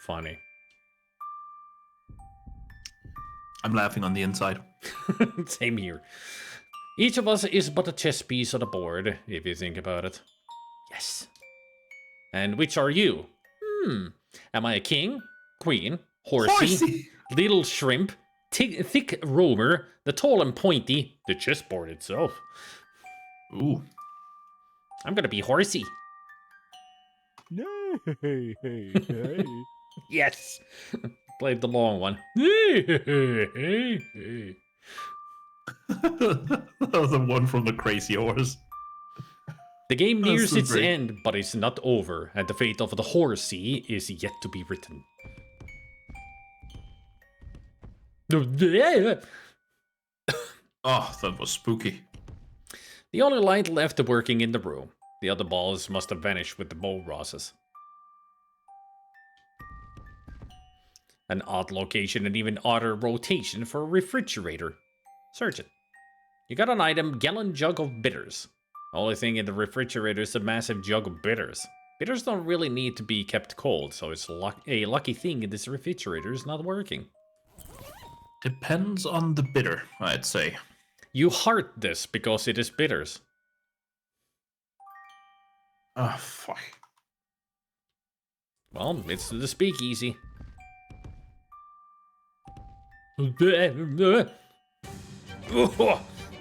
Funny. I'm laughing on the inside. Same here. Each of us is but a chess piece on the board, if you think about it. Yes. And which are you? Am I a king, queen, horsey, little shrimp, thick roamer, the tall and pointy, the chessboard itself? Ooh. I'm gonna be horsey. Yes. Played the long one. That was the one from the Crazy Horse. The game nears its great. end, but it's not over, and the fate of the Horsey is yet to be written. Oh, that was spooky. The only light left working in the room. The other balls must have vanished with the bow roses. An odd location and even odder rotation for a refrigerator. Search it. You got an item, gallon jug of bitters. The only thing in the refrigerator is a massive jug of bitters. Bitters don't really need to be kept cold, so it's a lucky thing this refrigerator is not working. Depends on the bitter, I'd say. You heart this because it is bitters. Ah, fuck. Well, it's the speakeasy. Oh,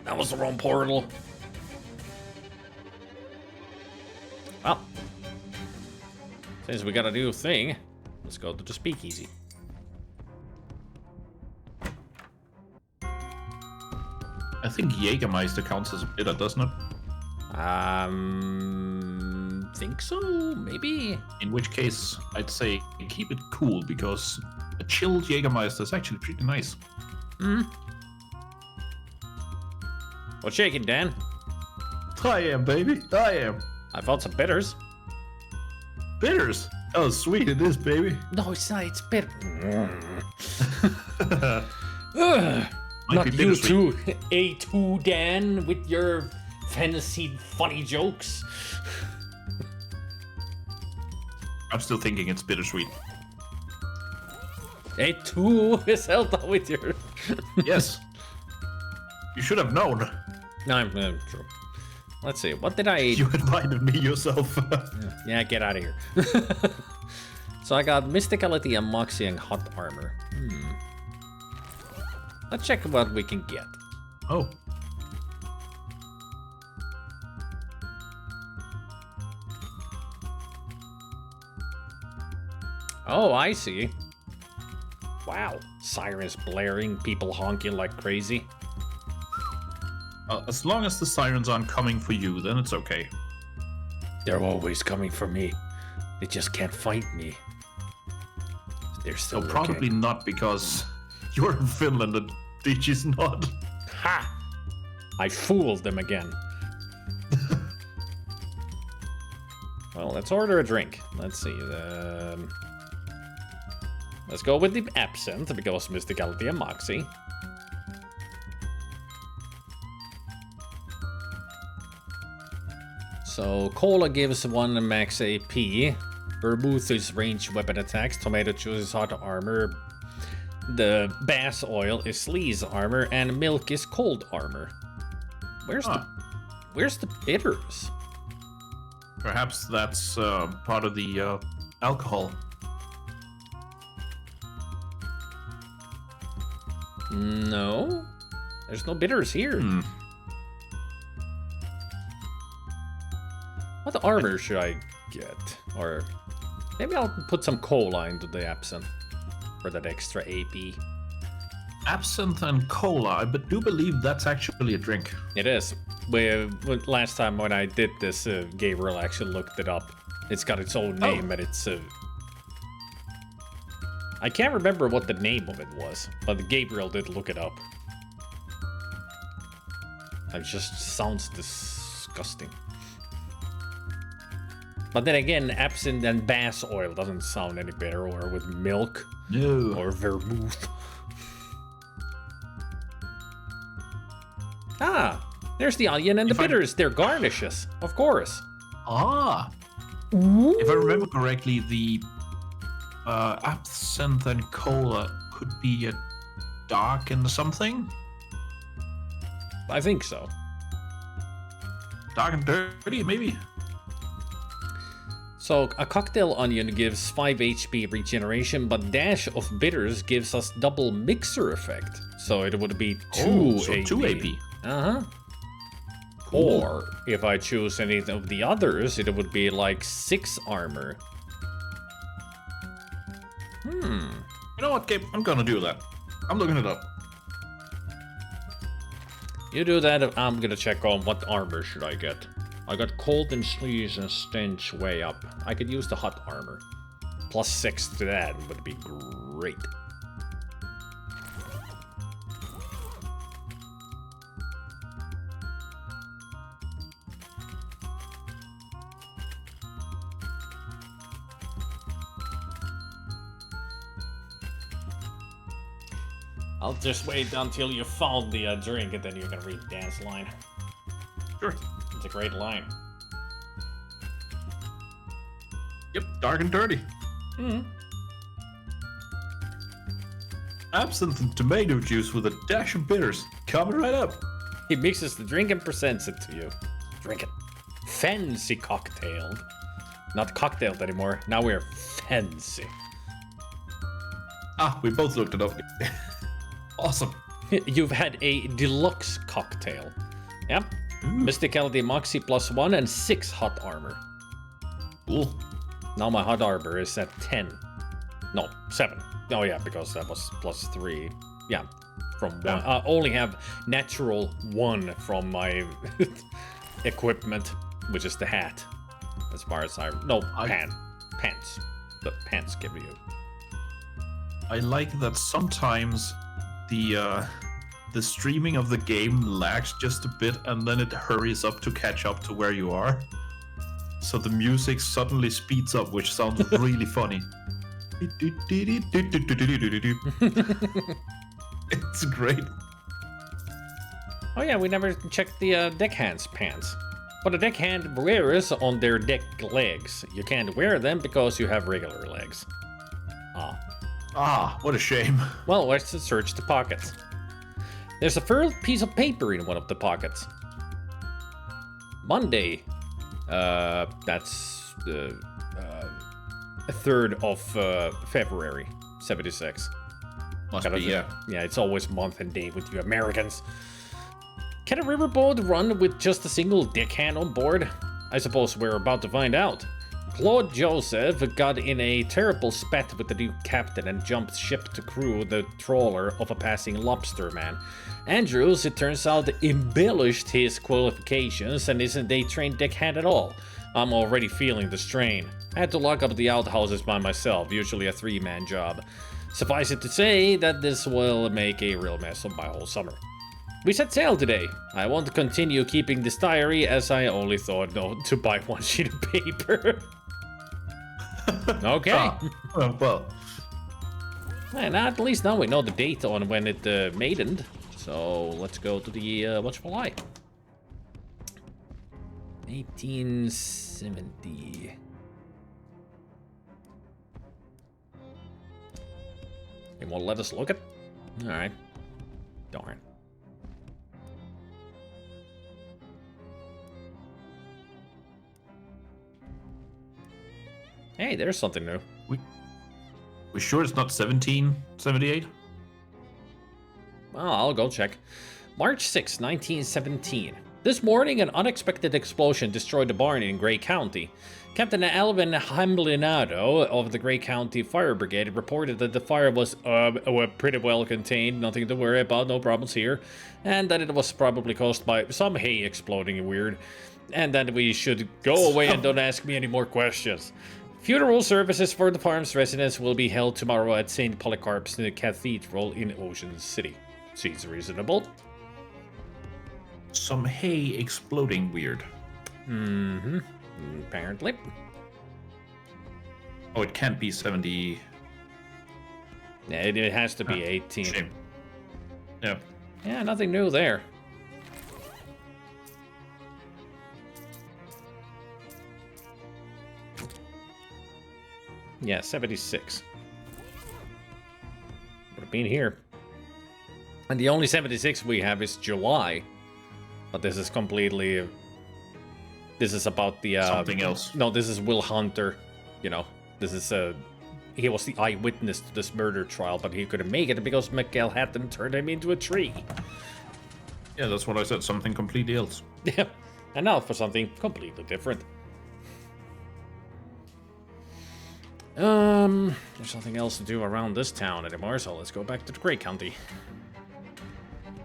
that was the wrong portal. Well, since we got a new thing, let's go to the speakeasy. I think Jägermeister counts as a bitter, doesn't it? Think so, maybe. In which case, I'd say keep it cool, because a chilled Jägermeister is actually pretty nice. What's shaking, Dan? I am, baby. I am. I found some bitters. Bitters. Oh, sweet it is, baby. No, it's not. It's bitter. Might Not be you bittersweet. too, A2 Dan, with your fantasy funny jokes. I'm still thinking it's bittersweet. A2 is held up with your... Yes. You should have known. No, I'm true. Let's see, what did I... You invited me yourself. Yeah, get out of here. So I got Mysticality and Moxie and Hot Armor. Let's check what we can get. Oh. Oh, I see. Wow, sirens blaring, people honking like crazy. As long as the sirens aren't coming for you, then it's okay. They're always coming for me. They just can't fight me. They're still So probably looking. not, because you're in Finland and Digi's not. Ha! I fooled them again. Well, let's order a drink. Let's see. Let's go with the absinthe, because Mysticality and Moxie. So, Cola gives 1 max AP. Vermouth is ranged weapon attacks. Tomato juice is hot armor. The bass oil is sleaze armor. And milk is cold armor. Where's the bitters? Perhaps that's part of the alcohol. No. There's no bitters here. What armor should I get? Or maybe I'll put some cola into the absinthe for that extra AP. Absinthe and cola, I do believe that's actually a drink. It is. Last time when I did this, Gabriel actually looked it up. It's got its own name, and it's... I can't remember what the name of it was, but Gabriel did look it up. It just sounds disgusting. But then again, absinthe and bass oil doesn't sound any better, or with milk, No. or vermouth. Ah, there's the onion and the bitters. They're garnishes, of course. Ah. Ooh. If I remember correctly, the absinthe and cola could be a dark and something? I think so. Dark and dirty, maybe? So, a cocktail onion gives 5 HP regeneration, but dash of bitters gives us double mixer effect. So it would be 2 so AP. 2 AP. Uh-huh. Cool. Or, if I choose any of the others, it would be like 6 armor. You know what, Gabe? I'm gonna do that. I'm looking it up. You do that, I'm gonna check on what armor should I get. I got cold and sleaze and stench way up. I could use the hot armor. +6 to that would be great. I'll just wait until you found the drink and then you can read Dan's line. Sure. It's a great line. Yep, dark and dirty. Mm-hmm. Absinthe and tomato juice with a dash of bitters. Coming right up. He mixes the drink and presents it to you. Drink it. Fancy cocktailed. Not cocktailed anymore. Now we're fancy. Ah, we both looked it up. Awesome. You've had a deluxe cocktail. Yep. Mysticality Moxie +1 and 6 hot armor. Cool. Now my hot armor is at 10. No, 7. Oh yeah, because that was +3. Yeah, from 1. Yeah. I only have natural 1 from my equipment, which is the hat. As far as pants. The pants give you. I like that sometimes the streaming of the game lags just a bit and then it hurries up to catch up to where you are. So the music suddenly speeds up, which sounds really funny. It's great. Oh yeah, we never checked the deckhand's pants. But a deckhand wears on their deck legs. You can't wear them because you have regular legs. Ah, what a shame. Well, let's search the pockets. There's a furled piece of paper in one of the pockets. Monday. That's the 3rd of February, 76. Must be, yeah. Yeah, it's always month and day with you Americans. Can a riverboat run with just a single deckhand on board? I suppose we're about to find out. Claude Joseph got in a terrible spat with the new captain and jumped ship to crew the trawler of a passing lobster man. Andrews, it turns out, embellished his qualifications and isn't a trained deckhand at all. I'm already feeling the strain. I had to lock up the outhouses by myself, usually a 3-man job. Suffice it to say that this will make a real mess of my whole summer. We set sail today. I want to continue keeping this diary as I only thought to buy 1 sheet of paper. Okay. Well. And at least now we know the date on when it maidened. So let's go to the whatchamacallit. 1870. They won't let us look at? Alright. Darn. Hey, there's something new. We sure it's not 1778? Well, I'll go check. March 6, 1917. This morning, an unexpected explosion destroyed a barn in Gray County. Captain Alvin Hamlinado of the Gray County Fire Brigade reported that the fire was pretty well contained, nothing to worry about, no problems here, and that it was probably caused by some hay exploding weird, and that we should go away and don't ask me any more questions. Funeral services for the farm's residents will be held tomorrow at St. Polycarp's Cathedral in Ocean City. Seems reasonable. Some hay exploding weird. Mm-hmm. Apparently. Oh, it can't be 70. Yeah, it has to be 18. Shame. Yeah. Yeah, nothing new there. Yeah, 76. Would have been here. And the only 76 we have is July. But this is completely... This is about the... Something else. No, this is Will Hunter. You know, this is... He was the eyewitness to this murder trial, but he couldn't make it because Miguel Hatton turned him into a tree. Yeah, that's what I said. Something completely else. Yeah. And now for something completely different. There's nothing else to do around this town anymore, so let's go back to the Gray County.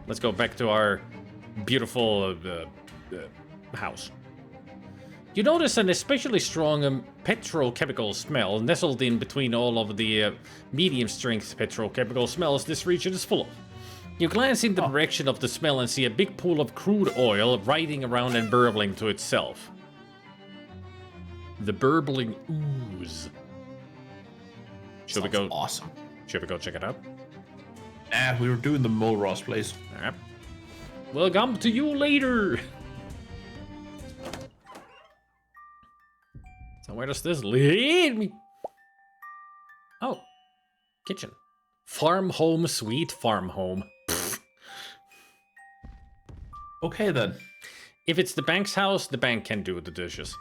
Let's go back to our beautiful house. You notice an especially strong petrochemical smell nestled in between all of the medium-strength petrochemical smells this region is full of. You glance in the direction of the smell and see a big pool of crude oil riding around and burbling to itself. The burbling ooze. Should we go? Awesome. Should we go check it out? We were doing the Mole Ross place. Alright. We'll come to you later. So where does this lead me? Oh, kitchen. Farm home, sweet farm home. Okay then. If it's the bank's house, the bank can do the dishes.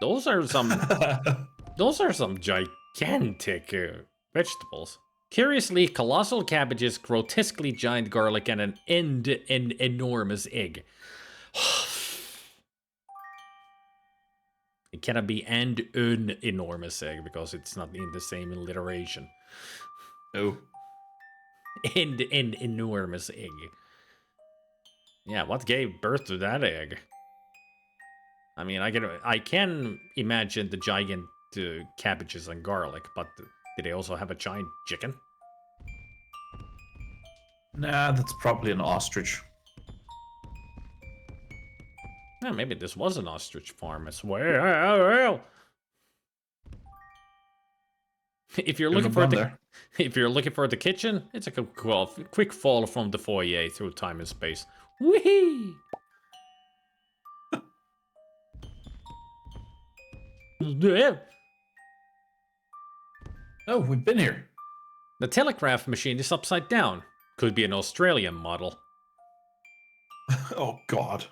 Those are some gigantic vegetables. Curiously, colossal cabbages, grotesquely giant garlic, and an enormous egg. It cannot be an enormous egg because it's not in the same alliteration. Oh. An enormous egg. Yeah, what gave birth to that egg? I mean, I can imagine the giant cabbages and garlic, but did they also have a giant chicken? Nah, that's probably an ostrich. Yeah, maybe this was an ostrich farm as well. If you're looking for the kitchen, it's a quick fall from the foyer through time and space. Whee! Oh, we've been here. The telegraph machine is upside down. Could be an Australian model. Oh, God.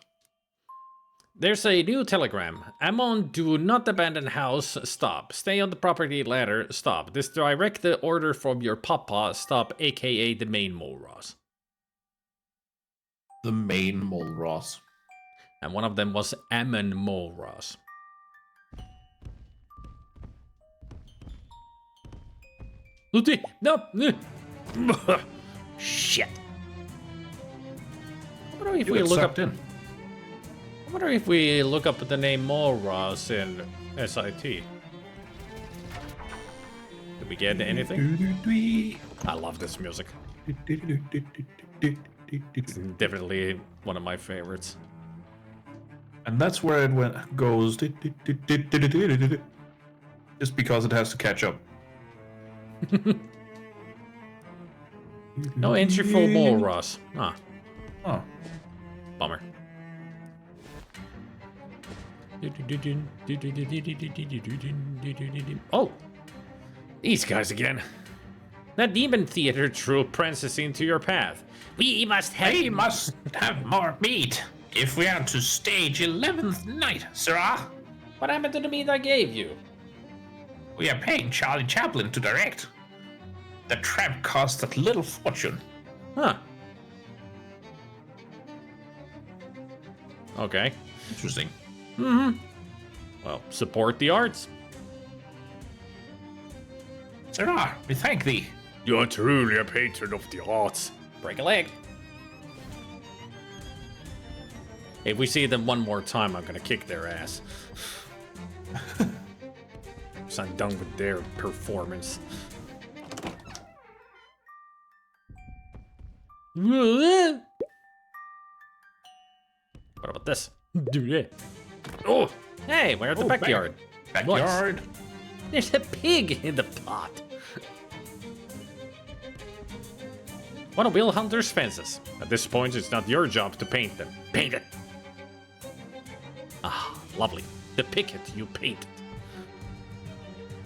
There's a new telegram. Amon, do not abandon house. Stop. Stay on the property ladder. Stop. This direct the order from your papa. Stop, aka the main Mole Ross. The main Mole Ross. And one of them was Ammon Mole Ross. No. Shit. I wonder if we look up. I wonder if we look up the name Mole Ross in SIT. Did we get anything? I love this music. It's definitely one of my favorites. And that's where it goes. Just because it has to catch up. No entry for Mole Ross. Ah. Oh. Bummer. Oh! These guys again. That demon theater troupe prances into your path. We must have more meat if we are to stage 11th night, sirrah. What happened to the meat I gave you? We are paying Charlie Chaplin to direct. The tramp cost a little fortune. Huh. Okay. Interesting. Mm-hmm. Well, support the arts. Sirrah, we thank thee. You're truly a patron of the arts. Break a leg. If we see them one more time, I'm gonna kick their ass. So I'm done with their performance. What about this? Oh, hey, we're at the backyard. Backyard. Nice. There's a pig in the pot. One of Will Hunter's fences. At this point, it's not your job to paint them. Paint it. Ah, lovely. The picket you painted.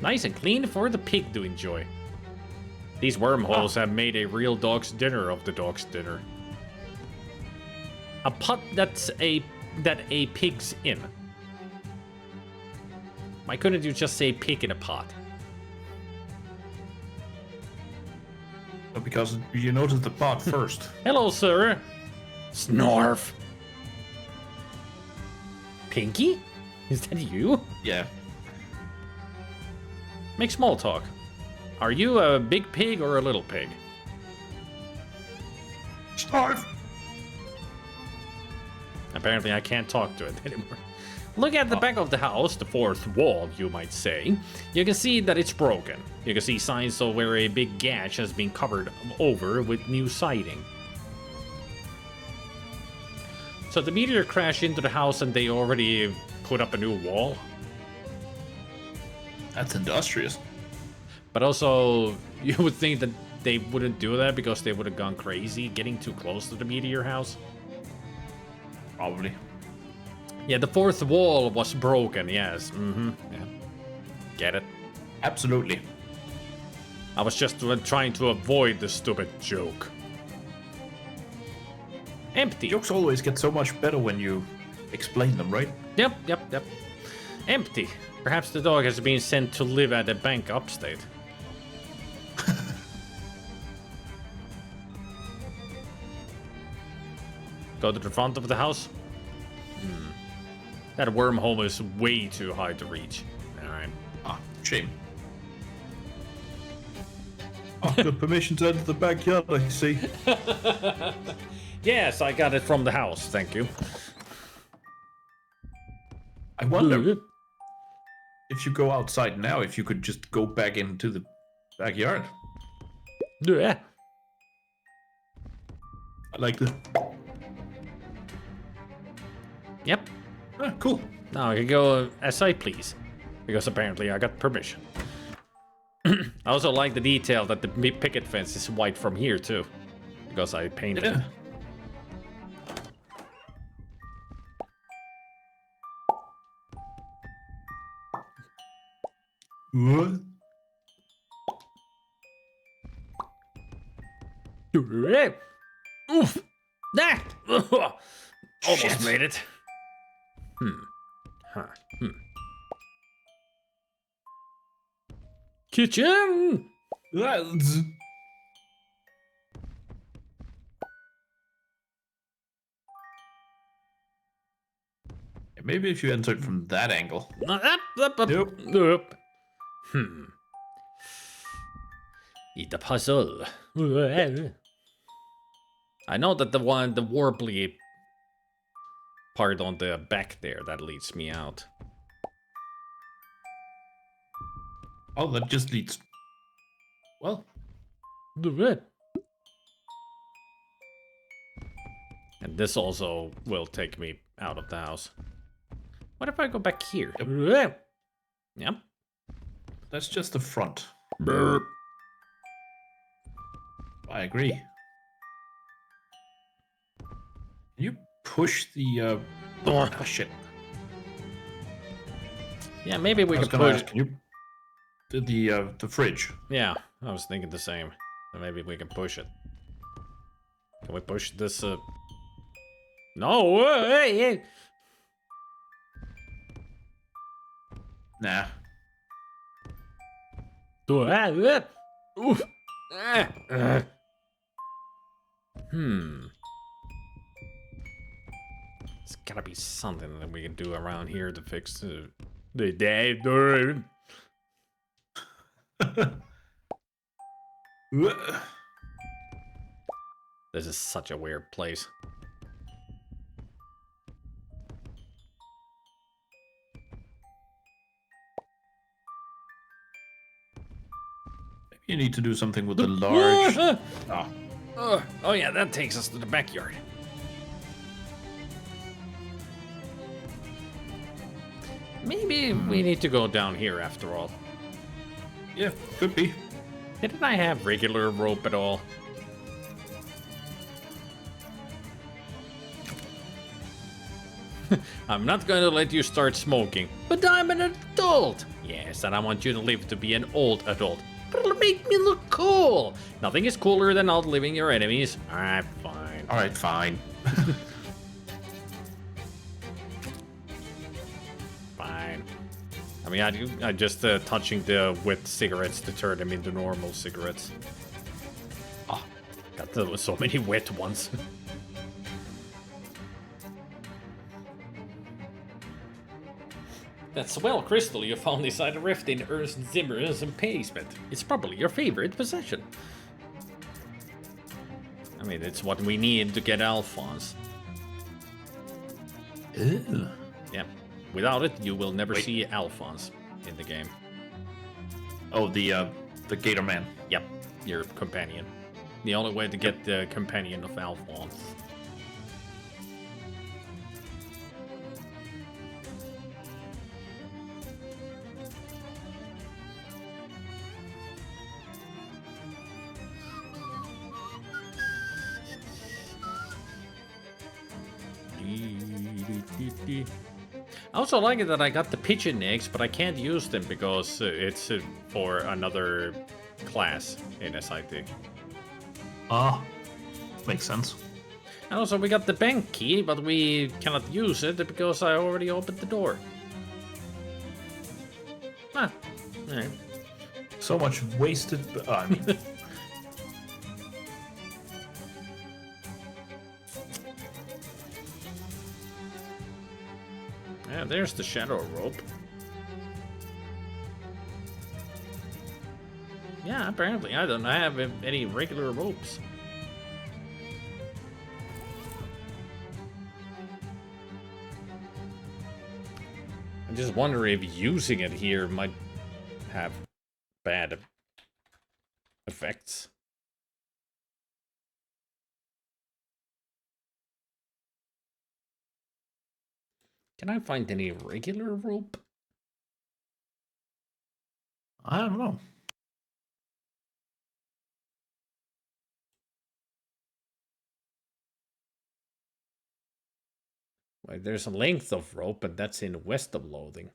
Nice and clean for the pig to enjoy. These wormholes have made a real dog's dinner of the dog's dinner. A pot that a pig's in. Why couldn't you just say pig in a pot? Because you noticed the pot first. Hello, sir. Snorf. Pinky? Is that you? Yeah. Make small talk. Are you a big pig or a little pig? Starve. Apparently I can't talk to it anymore. Look at the back of the house, the fourth wall, you might say. You can see that it's broken. You can see signs of where a big gash has been covered over with new siding. So the meteor crashed into the house and they already put up a new wall. That's industrious. But also, you would think that they wouldn't do that because they would have gone crazy getting too close to the meteor house. Probably. Yeah, the fourth wall was broken, yes. Yeah. Get it? Absolutely. I was just trying to avoid the stupid joke. Empty. Jokes always get so much better when you explain them, right? Yep. Empty. Perhaps the dog has been sent to live at a bank upstate. Go to the front of the house. That wormhole is way too high to reach. Alright. Ah, shame. Oh, got permission to enter the backyard, I see. Yes, I got it from the house, thank you. I wonder if you go outside now, if you could just go back into the backyard. Yeah. I like the... Yep. Ah, cool. Now I can go as I please. Because apparently I got permission. I also like the detail that the picket fence is white from here too. Because I painted it. What? Oof! That! Almost Shit. made it. Kitchen! That's... Maybe if you entered from that angle. Up. Nope. Eat the puzzle. I know that the warbly part on the back there that leads me out. Oh, that just leads... Well, And this also will take me out of the house. What if I go back here? Yep. that's just the front. Burp. I agree. Can you push the... Oh, Oh, shit. yeah, maybe we I was could gonna push. ask, can you... The fridge. Yeah, I was thinking the same. So maybe we can push it. Can we push this? No! Hey! Nah. Oof. There's gotta be something that we can do around here to fix the day. This is such a weird place. Maybe you need to do something with the large... Oh yeah, that takes us to the backyard. Maybe we need to go down here after all. Yeah, could be. Didn't I have regular rope at all? I'm not going to let you start smoking, but I'm an adult. Yes, and I want you to live to be an old adult. But it'll make me look cool. Nothing is cooler than outliving your enemies. Alright, fine. Alright, fine. Fine. I mean, I just touching the wet cigarettes to turn them into normal cigarettes. Ah, got so many wet ones. That swell crystal you found inside a rift in Ernst Zimmer's basement. It's probably your favorite possession. I mean, it's what we need to get Alphonse. Ew. Yeah. Without it, you will never Wait. see Alphonse in the game. Oh, the Gator Man. Yep, your companion. The only way to get the companion of Alphonse. I also like it that I got the pigeon eggs, but I can't use them because it's for another class in SIT. Ah, makes sense. And also we got the bank key, but we cannot use it because I already opened the door. Ah, alright. So much wasted. I mean, Yeah, there's the shadow rope. Yeah, apparently I don't have any regular ropes. I just wonder if using it here might have bad effects. Can I find any regular rope? I don't know. Like, there's a length of rope, but that's in west of Loathing.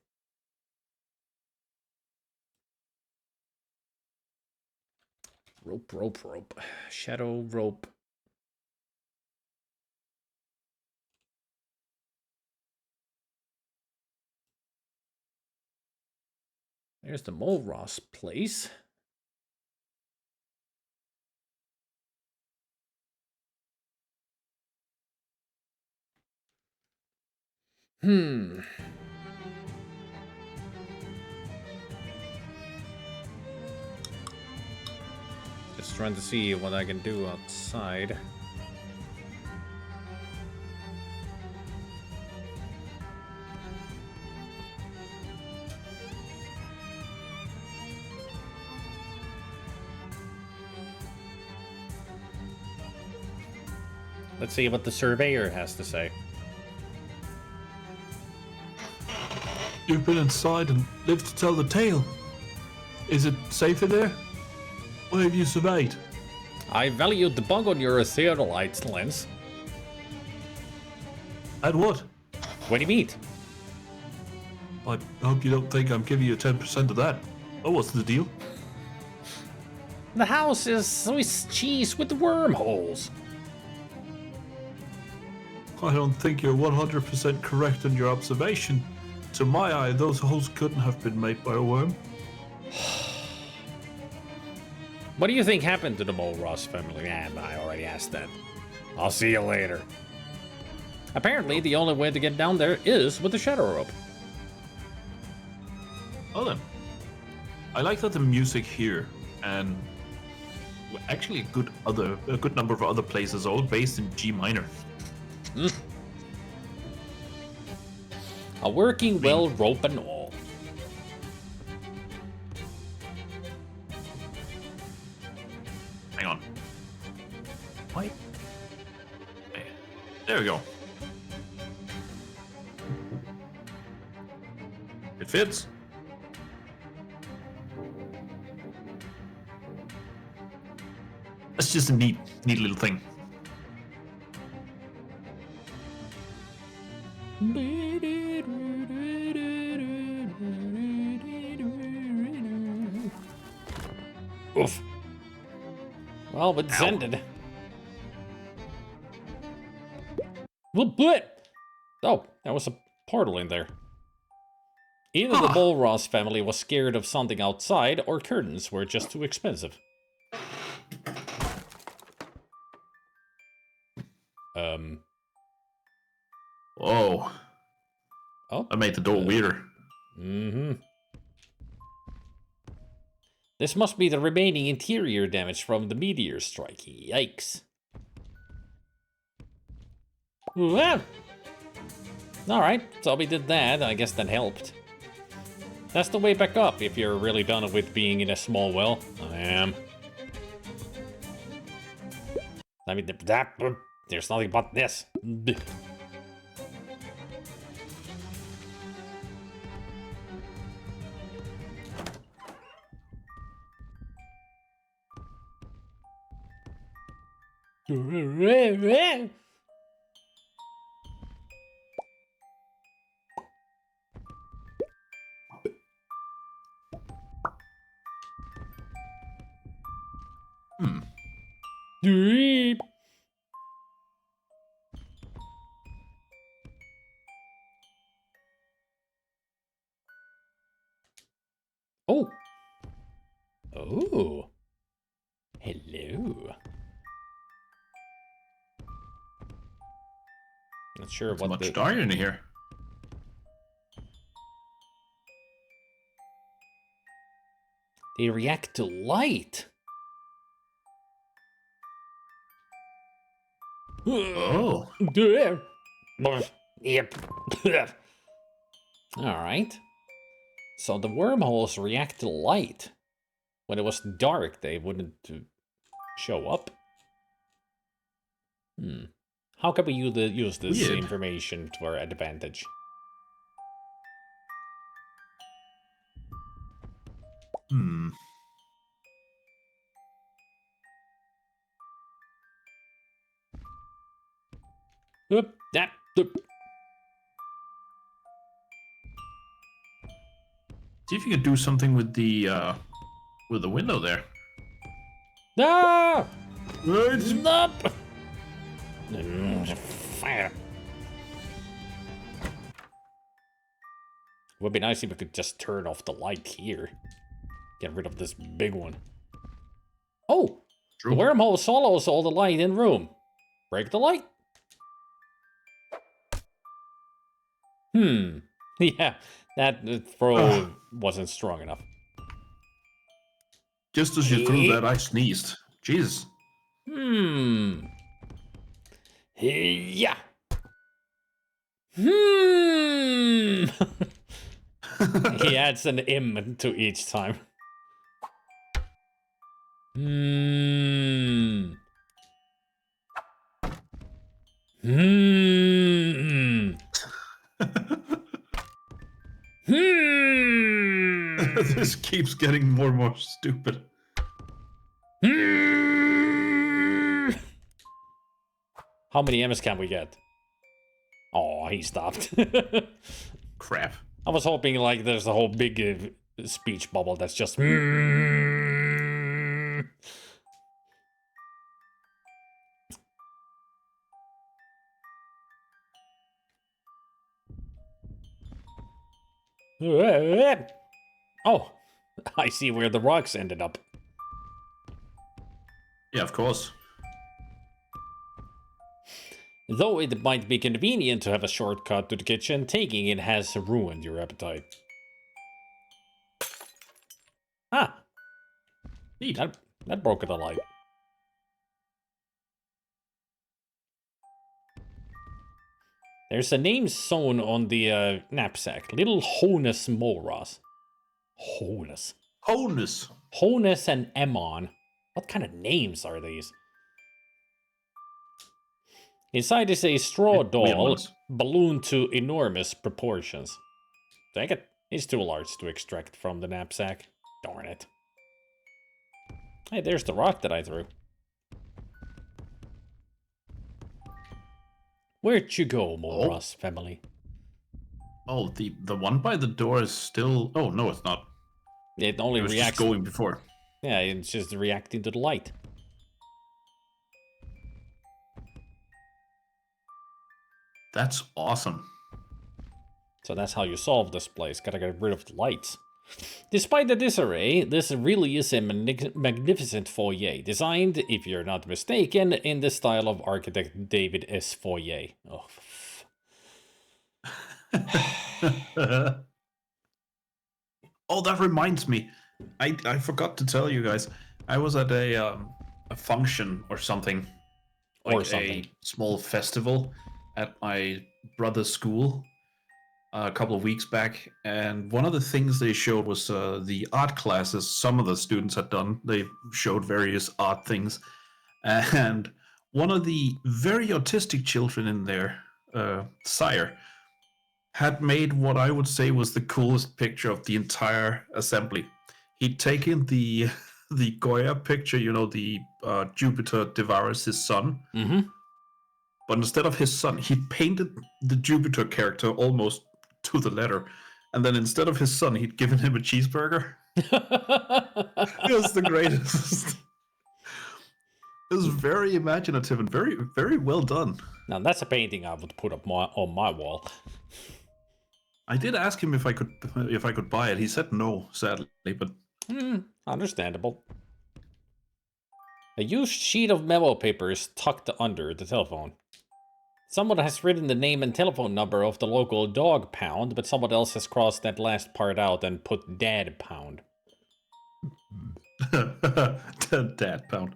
Rope. Shadow rope. There's the Mole Ross place. Just trying to see what I can do outside. Let's see what the surveyor has to say. You've been inside and lived to tell the tale. Is it safer there? Where have you surveyed? I valued the bug on your theodolite lens. At what? What do you mean? I hope you don't think I'm giving you 10% of that. Oh, what's the deal? The house is Swiss cheese with wormholes. I don't think you're 100% correct in your observation. To my eye, those holes couldn't have been made by a worm. What do you think happened to the Mole Ross family? I already asked that. I'll see you later. Apparently, the only way to get down there is with the shadow rope. Oh then. I like that the music here and actually a good number of other places all based in G minor. A working well rope and all. Hang on. Why? Okay. There we go. It fits. That's just a neat little thing. Oof. Well, it's Ow. ended. What? Oh, that was a portal in there. Either the Mole Ross family was scared of something outside, or curtains were just too expensive. Oh, Oh. I made the door weirder. This must be the remaining interior damage from the meteor strike. Yikes. Ah! Alright, so we did that. I guess that helped. That's the way back up if you're really done with being in a small well. I am. I mean, there's nothing but this. Deep. Oh. Oh. Hello. Not sure It's what much the... darker in here. They react to light. Oh. Yep. Alright. So the wormholes react to light. When it was dark, they wouldn't show up. How can we use this Weird. information to our advantage? Hmm. Oop, that, oop. See if you can do something with the window there. Ah! Right. Nope! Fire. Would be nice if we could just turn off the light here. Get rid of this big one. Oh! True. The wormhole swallows all the light in room. Break the light. Yeah, that throw wasn't strong enough. Just as you threw that, I sneezed. Jesus. Yeah. He adds an M to each time. This keeps getting more and more stupid. How many M's can we get? Oh, he stopped. Crap. I was hoping like there's a whole big speech bubble that's just. Oh, I see where the rocks ended up. Yeah, of course. Though it might be convenient to have a shortcut to the kitchen, taking it has ruined your appetite. Ah, Neat. that broke the light. There's a name sewn on the knapsack. Little Honus Moras. Honus. Honus. Honus and Emmon. What kind of names are these? Inside is a straw Weird doll, ones. ballooned to enormous proportions. Take it. It's too large to extract from the knapsack. Darn it. Hey, there's the rock that I threw. Where'd you go, Moras family? Oh, the one by the door is still... Oh, no, it's not. It only It was reacts... just going before. Yeah, it's just reacting to the light. That's awesome. So that's how you solve this place. Gotta get rid of the lights. Despite the disarray, this really is a magnificent foyer, designed, if you're not mistaken, in the style of architect David S. Foyer. Oh, Oh, that reminds me. I forgot to tell you guys. I was at a function or something. Like Or something. a small festival at my brother's school. a couple of weeks back, and one of the things they showed was the art classes some of the students had done. They showed various art things, and one of the very autistic children in there, Sire, had made what I would say was the coolest picture of the entire assembly. He'd taken the the Goya picture, the Jupiter devours his son. Mm-hmm. But instead of his son, he painted the Jupiter character almost to the letter. And then instead of his son, he'd given him a cheeseburger. It was the greatest. It was very imaginative and very, very well done. Now that's a painting I would put up on my wall. I did ask him if I could buy it. He said no, sadly, but Understandable. A used sheet of memo paper is tucked under the telephone. Someone has written the name and telephone number of the local dog pound, but someone else has crossed that last part out and put dad pound. Dad pound.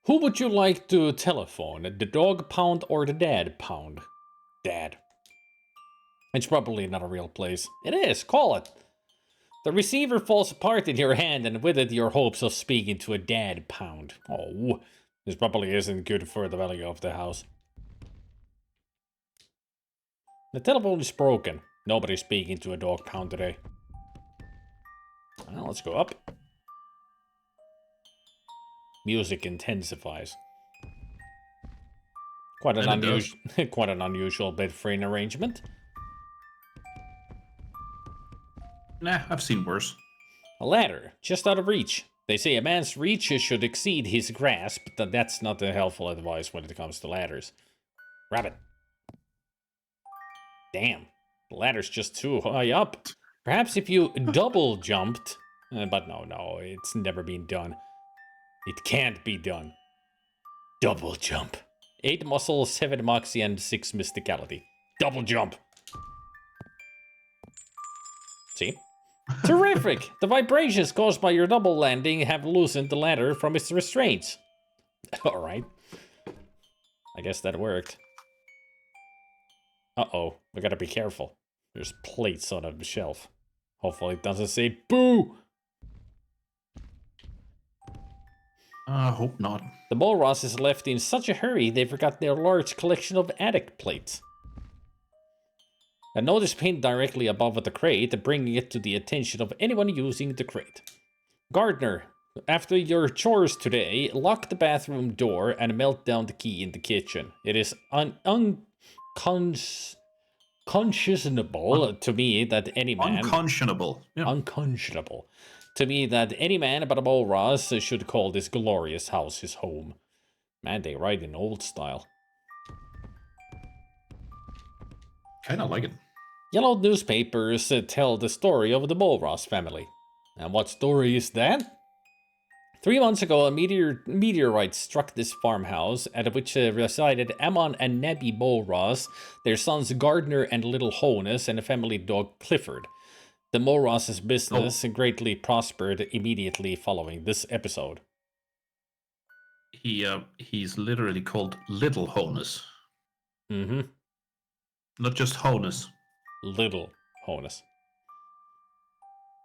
Who would you like to telephone? The dog pound or the dad pound? Dad. It's probably not a real place. It is, call it. The receiver falls apart in your hand, and with it your hopes of speaking to a dad pound. Oh, this probably isn't good for the value of the house. The telephone is broken. Nobody's speaking to a dog pound today. Well, let's go up. Music intensifies. Quite an unusual bed frame arrangement. Nah, I've seen worse. A ladder, just out of reach. They say a man's reach should exceed his grasp, but that's not the helpful advice when it comes to ladders. Rabbit. Damn, the ladder's just too high up. Perhaps if you double jumped... but no, it's never been done. It can't be done. Double jump. 8 muscle, 7 moxie, and 6 mysticality. Double jump. See? Terrific! The vibrations caused by your double landing have loosened the ladder from its restraints. Alright. I guess that worked. Uh-oh. We gotta be careful. There's plates on the shelf. Hopefully it doesn't say boo! I hope not. The Molrosses left in such a hurry they forgot their large collection of attic plates. A notice pinned directly above the crate, bringing it to the attention of anyone using the crate. Gardener, after your chores today, lock the bathroom door and melt down the key in the kitchen. It is unconscionable to me that any man... Unconscionable. Yeah. Unconscionable. To me that any man but a Molros should call this glorious house his home. Man, they write in old style. Kinda like it. Yellowed newspapers tell the story of the Molros family. And what story is that? 3 months ago, a meteorite struck this farmhouse, at which resided Ammon and Nebby Molros, their sons Gardner and Little Honus, and a family dog Clifford. The Molros' business greatly prospered immediately following this episode. He's literally called Little Honus. Mm-hmm. Not just Honus. Little Honus.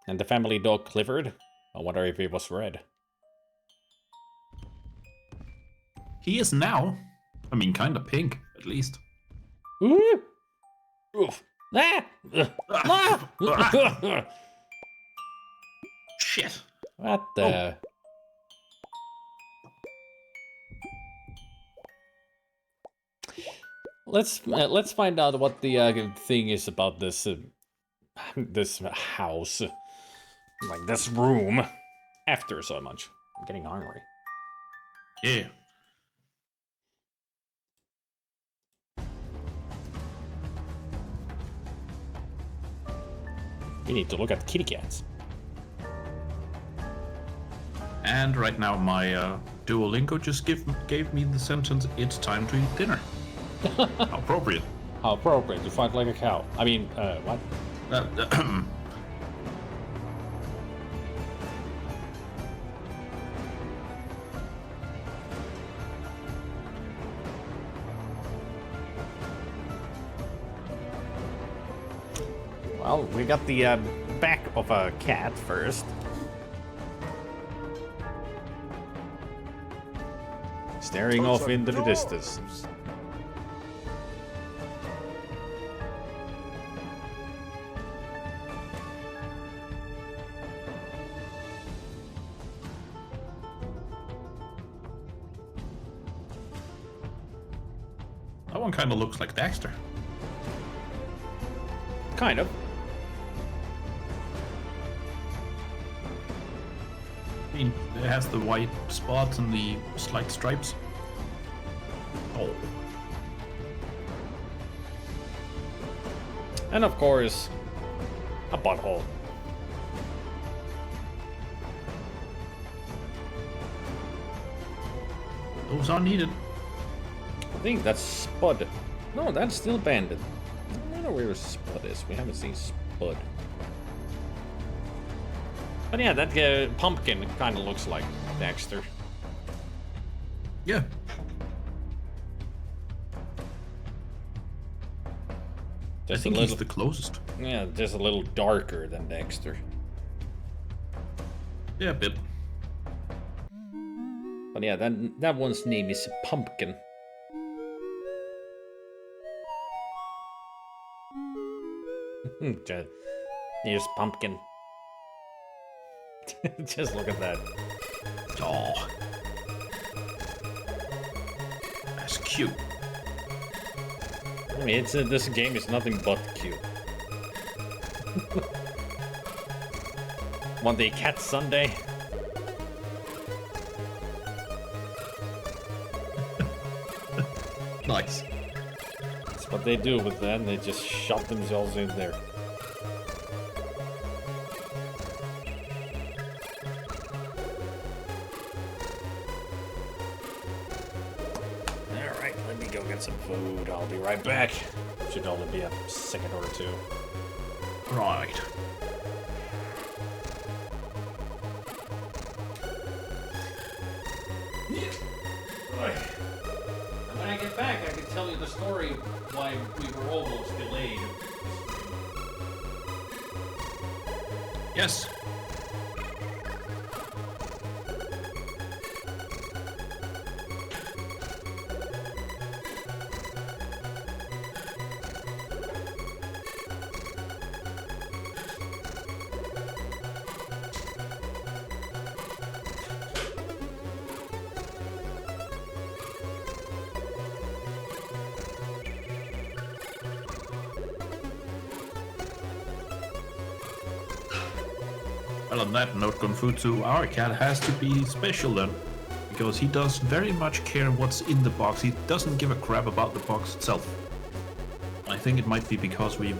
And the family dog Clifford? I wonder if it was red. He is now. I mean, kind of pink, at least. Ooh! Oof. Ah! Ah! Shit. What the... Let's find out what the thing is about this this house, like this room. After so much, I'm getting hungry. Yeah. We need to look at kitty cats. And right now, my Duolingo just gave me the sentence, "It's time to eat dinner." How appropriate. How appropriate, you fight like a cow. I mean, what? Well, we got the back of a cat first. Staring off into the distance. That one kind of looks like Dexter. Kind of. I mean, it has the white spots and the slight stripes. Oh. And of course, a butthole. Those are needed. I think that's Spud. No, that's still Bandit. I don't know where Spud is. We haven't seen Spud. But yeah, that pumpkin kind of looks like Dexter. Yeah. I Just think a he's little, the closest. yeah, just a little darker than Dexter. Yeah, a bit. But yeah, that one's name is Pumpkin. Here's Pumpkin. Just look at that. Oh. That's cute. I mean, this game is nothing but cute. One day cat Sunday. Nice. That's what they do with that, and they just shove themselves in there. Alright, let me go get some food. I'll be right back. Should only be a second or two. Right. And when I get back, I can tell you the story of why we were almost delayed. Yes. Well, on that note, Gonfutsu, our cat has to be special then. Because he does very much care what's in the box. He doesn't give a crap about the box itself. I think it might be because we've,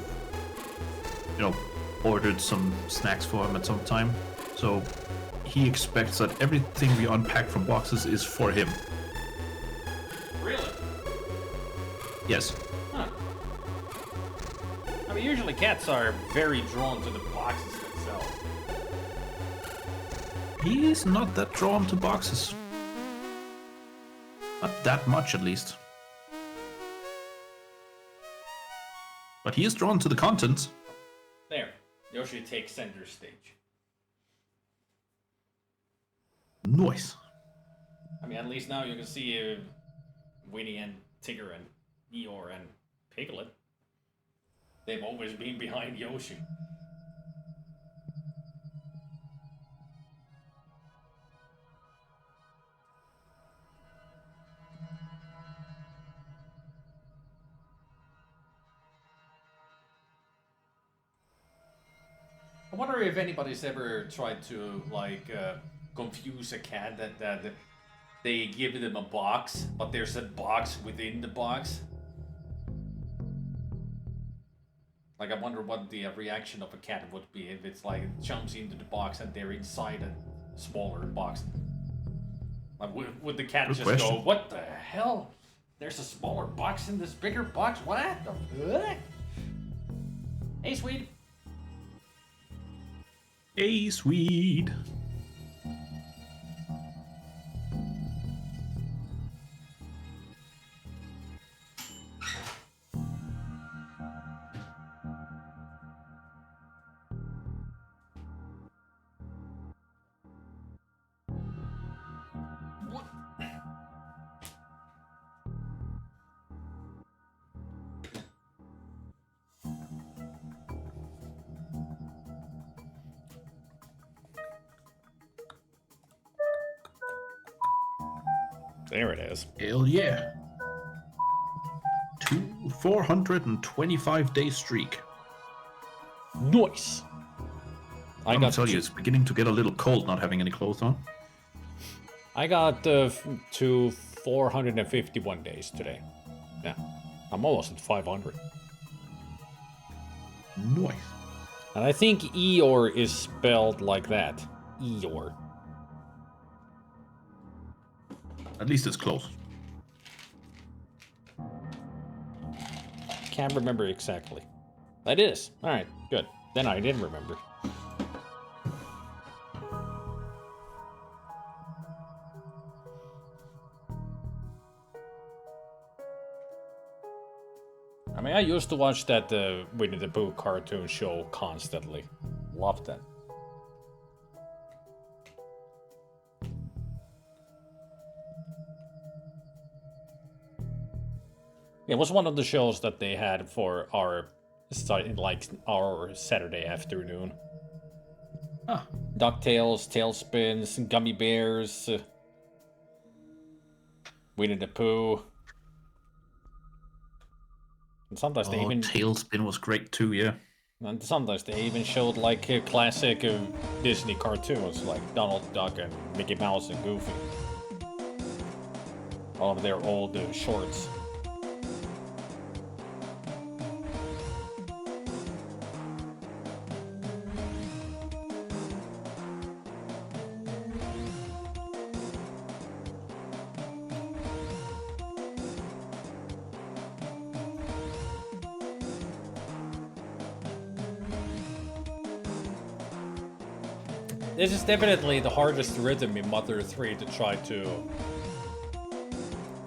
ordered some snacks for him at some time. So he expects that everything we unpack from boxes is for him. Really? Yes. Huh. I mean, usually cats are very drawn to the boxes themselves. He is not that drawn to boxes. Not that much, at least. But he is drawn to the contents. There. Yoshi takes center stage. Nice. I mean, at least now you can see Winnie and Tigger and Eeyore and Piglet. They've always been behind Yoshi. I wonder if anybody's ever tried to confuse a cat that they give them a box, but there's a box within the box. Like, I wonder what the reaction of a cat would be if it's like it jumps into the box and they're inside a smaller box. Like, would the cat Good just question. go, "What the hell? There's a smaller box in this bigger box? What the fuck?" Hey, sweet. Hey, sweet. There it is. Hell yeah. 425-day streak. Nice. I'm gonna tell you, it's beginning to get a little cold not having any clothes on. I got to 451 days today. Yeah, I'm almost at 500. Nice. And I think Eeyore is spelled like that. Eeyore. At least it's close. Can't remember exactly. That is. Alright, good. Then I didn't remember. I mean, I used to watch that Winnie the Pooh cartoon show constantly. Loved that. It was one of the shows that they had for our Saturday afternoon. Ah. DuckTales, Tailspins, Gummy Bears, Winnie the Pooh. And sometimes they even Tailspin was great too, yeah. And sometimes they even showed like classic Disney cartoons like Donald Duck and Mickey Mouse and Goofy. All of their old shorts. This is definitely the hardest rhythm in Mother 3 to try to,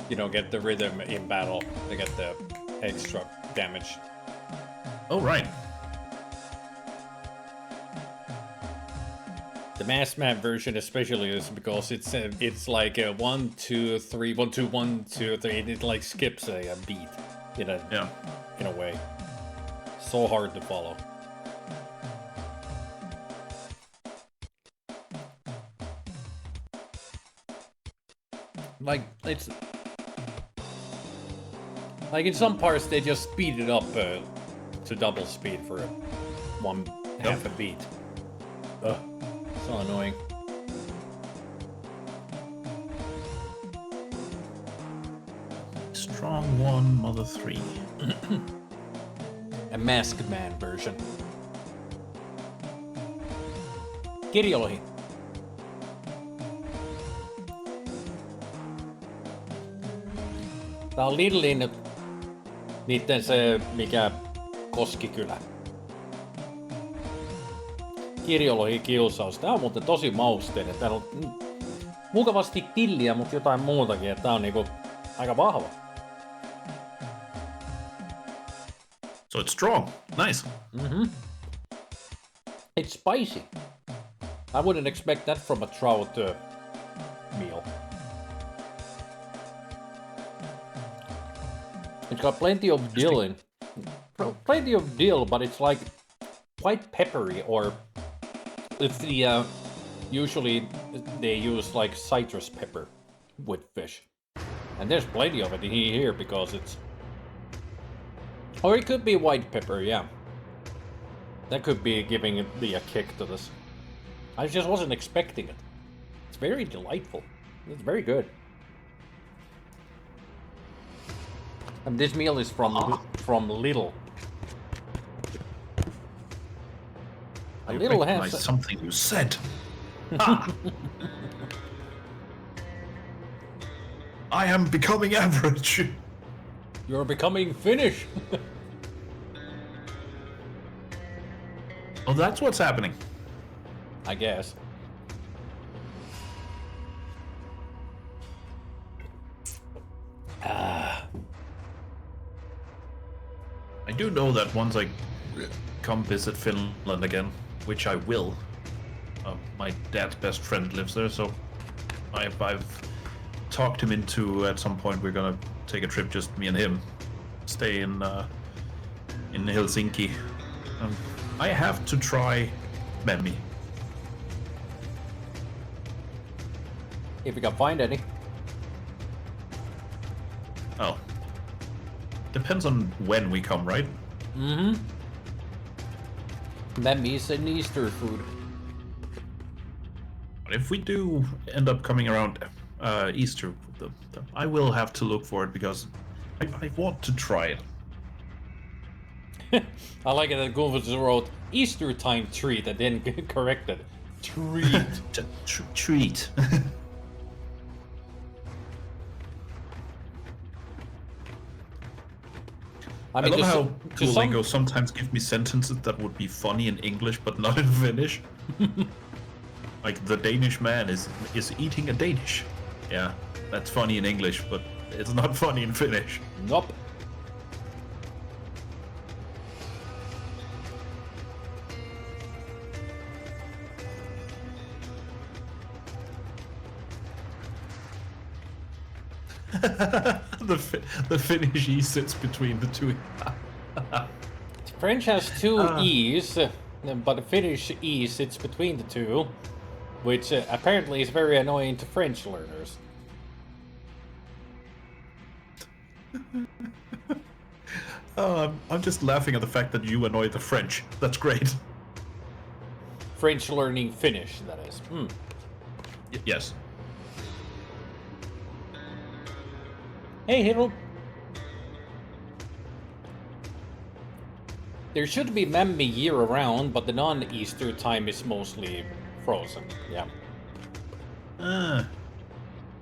you know, get the rhythm in battle to get the extra damage. Oh, right. The Masked Man version especially is because it's like a 1, 2, 3, 1, 2, 1, 2, 3. It like skips a beat in a way. So hard to follow. Like, it's... Like, in some parts, they just speed it up to double speed for half a beat. Ugh, so annoying. Strong 1, Mother 3. A Masked Man version. Kirjolohi. Tää on Lidlin niitten se mikä koskikylä. Kirjolohi kiusaus. Tää on muuten tosi mausteinen. Täällä on mukavasti tilliä, mutta jotain muutakin. Tää on niinku aika vahva. So it's strong. Nice. Mm-hmm. It's spicy. I wouldn't expect that from a trout meal. It's got plenty of dill in. Plenty of dill, but it's like quite peppery, or it's the usually they use like citrus pepper with fish. And there's plenty of it here because it's... Or it could be white pepper, yeah. That could be giving me a kick to this. I just wasn't expecting it. It's very delightful. It's very good. And this meal is from Lidl. I Lidl recognize has something you said. Ah. I am becoming average. You're becoming Finnish. Oh, that's what's happening. I guess. I do know that once I come visit Finland again, which I will, my dad's best friend lives there, so I've talked him into at some point we're gonna take a trip, just me and him, stay in Helsinki. I have to try Memmi. If we can find any. Oh. Depends on when we come, right? Mm-hmm. That means an Easter food. But if we do end up coming around Easter, I will have to look for it because I want to try it. I like it that Gunvas wrote Easter time treat and then corrected. Treat. Treat. I love to how to some- Duolingo sometimes gives me sentences that would be funny in English but not in Finnish. Like, the Danish man is eating a Danish. Yeah, that's funny in English, but it's not funny in Finnish. Nope. The Finnish E sits between the two. French has two E's, but the Finnish E sits between the two, which apparently is very annoying to French learners. I'm just laughing at the fact that you annoy the French. That's great. French learning Finnish, that is. Yes. Hey, Harold. There should be Memmi year-round, but the non-Easter time is mostly frozen. Yeah.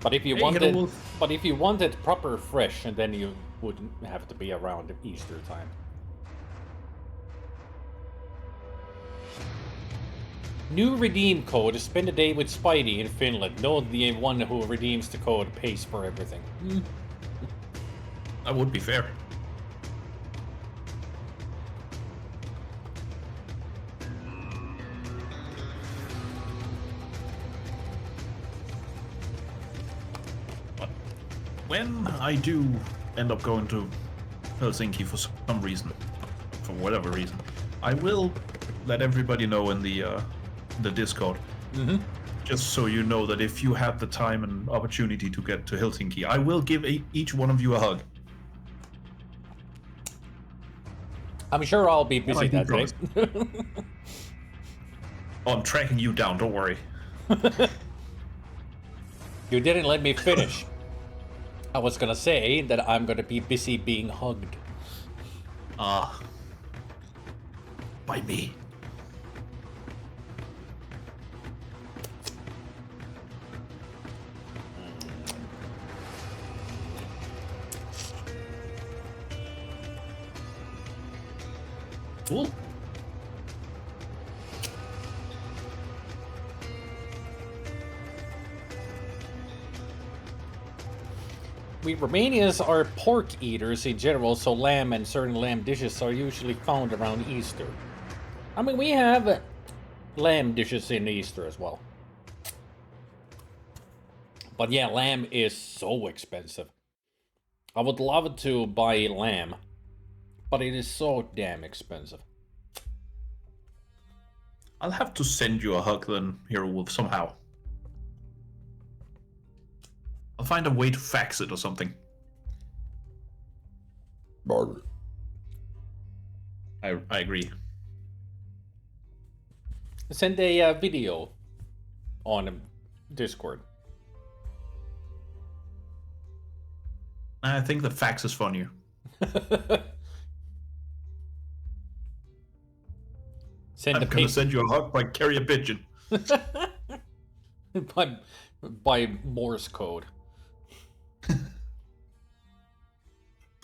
But if you Hey, wanted, Harold. but if you wanted proper fresh, and then you wouldn't have to be around Easter time. New redeem code. Spend a day with Spidey in Finland. No, the one who redeems the code pays for everything. That would be fair. But when I do end up going to Helsinki for some reason, for whatever reason, I will let everybody know in the Discord. Just so you know that if you have the time and opportunity to get to Helsinki, I will give each one of you a hug. I'm sure I'll be busy I do that day. Oh, I'm tracking you down, don't worry. You didn't let me finish. I was gonna say that I'm gonna be busy being hugged. By me. Cool. We Romanians are pork eaters in general, so lamb and certain lamb dishes are usually found around Easter. I mean, we have lamb dishes in Easter as well. But yeah, lamb is so expensive. I would love to buy lamb, but it is so damn expensive. I'll have to send you a hug then, Hero Wolf, somehow. I'll find a way to fax it or something. I agree. Send a video on Discord. I think the fax is funnier. Send I'm gonna send you a hug by carrier pigeon. by Morse code.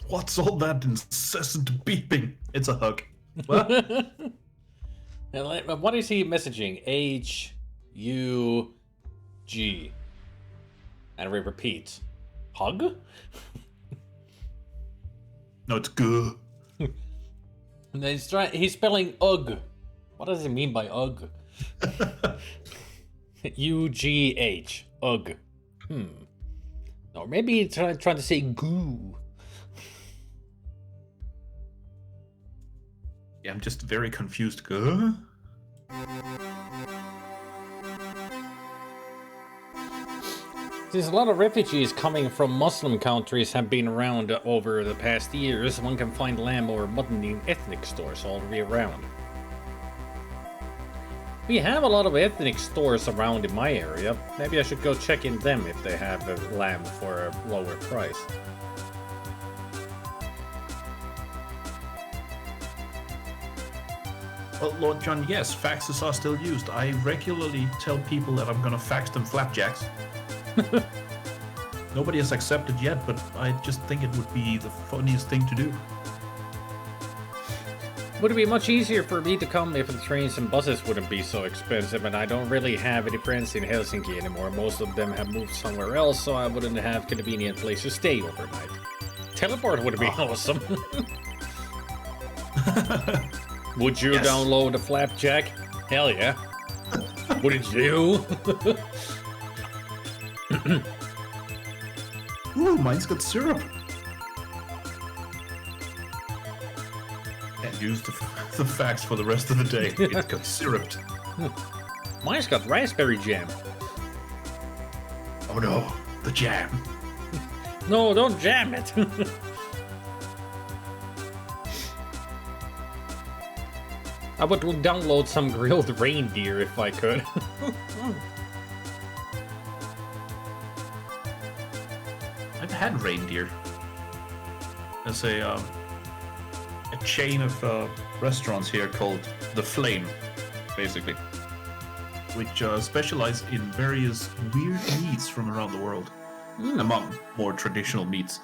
What's all that incessant beeping? It's a hug. What? What is he messaging? H-U-G. And we repeat. Hug? No, it's good. And then he's spelling UG. What does he mean by UG? U-G-H. UG. Or maybe he's trying to say goo. Yeah, I'm just very confused. Good. There's a lot of refugees coming from Muslim countries have been around over the past years. One can find lamb or mutton in ethnic stores all the way around. We have a lot of ethnic stores around in my area. Maybe I should go check in them if they have a lamb for a lower price. Well, Lord John, yes, faxes are still used. I regularly tell people that I'm gonna fax them flapjacks. Nobody has accepted yet, but I just think it would be the funniest thing to do. Would it be much easier for me to come if the trains and buses wouldn't be so expensive? And I don't really have any friends in Helsinki anymore. Most of them have moved somewhere else, so I wouldn't have convenient place to stay overnight. Teleport would be awesome. Would you download a flapjack? Hell yeah. Wouldn't you? Ooh, mine's got syrup. Can't use the fax for the rest of the day. It's got syruped. Mine's got raspberry jam. Oh no, the jam. No, don't jam it. I would download some grilled reindeer if I could. I've had reindeer. There's a chain of restaurants here called The Flame, basically, which specialize in various weird meats from around the world, among more traditional meats.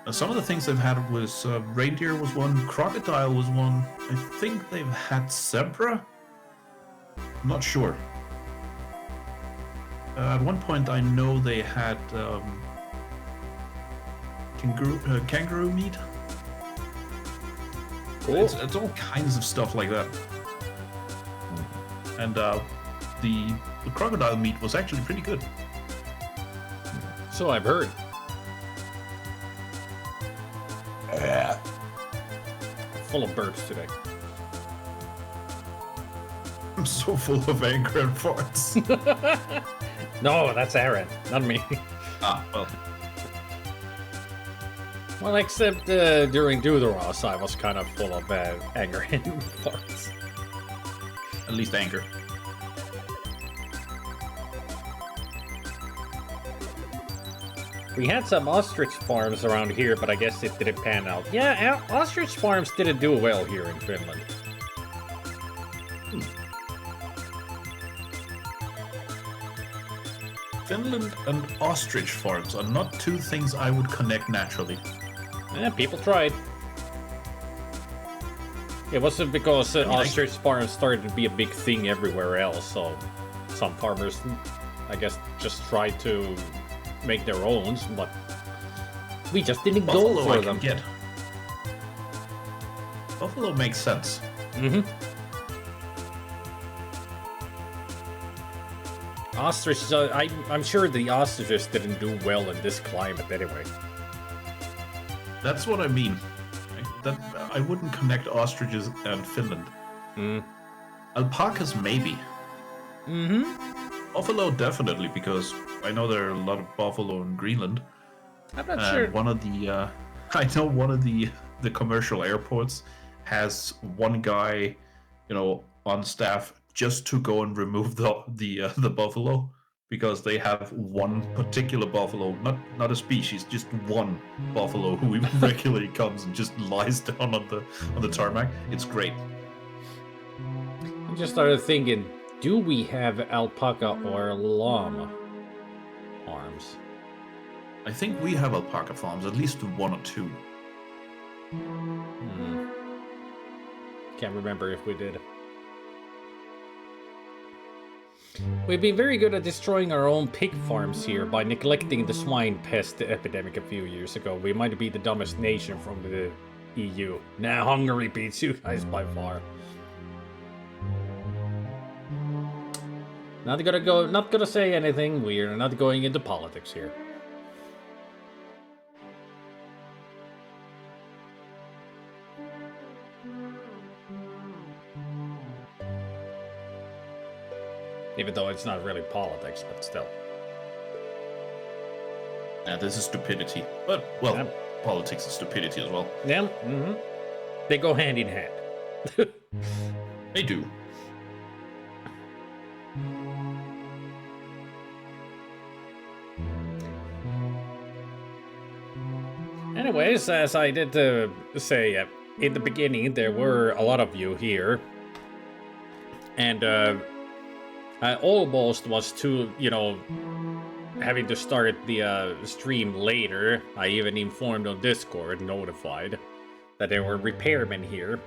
Some of the things they've had was reindeer was one, crocodile was one. I think they've had zebra. I'm not sure. At one point, I know they had kangaroo meat. Cool. It's all kinds of stuff like that. And the crocodile meat was actually pretty good. So I've heard. Full of burps today. I'm so full of anger and farts. No, that's Aaron, not me. Ah, well. Well, except during Duderos, I was kind of full of anger and farts. At least anger. We had some ostrich farms around here, but I guess it didn't pan out. Yeah, ostrich farms didn't do well here in Finland. Finland and ostrich farms are not two things I would connect naturally. Yeah, people tried. It wasn't because ostrich farms started to be a big thing everywhere else, so some farmers, I guess, just tried to make their own, but we just didn't go for them. Buffalo makes sense. Mm-hmm. Ostrich, I'm sure the ostriches didn't do well in this climate anyway. That's what I mean. I wouldn't connect ostriches and Finland. Alpacas, maybe. Buffalo, definitely, because I know there are a lot of buffalo in Greenland. I'm not sure. One of the, I know one of the commercial airports has one guy, on staff just to go and remove the buffalo, because they have one particular buffalo, not a species, just one buffalo who regularly comes and just lies down on the tarmac. It's great. I just started thinking, do we have alpaca or llama farms? I think we have alpaca farms, at least one or two. Can't remember if we did. We've been very good at destroying our own pig farms here by neglecting the swine pest epidemic a few years ago. We might be the dumbest nation from the EU. Nah, Hungary beats you guys by far. Not gonna say anything. We're not going into politics here. Even though it's not really politics, but still. Yeah, this is stupidity. But, well, Yeah. politics is stupidity as well. Yeah, they go hand in hand. They do. Anyways, as I did say in the beginning, there were a lot of you here. And I almost was too, having to start the stream later. I even informed on Discord, notified, that there were repairmen here.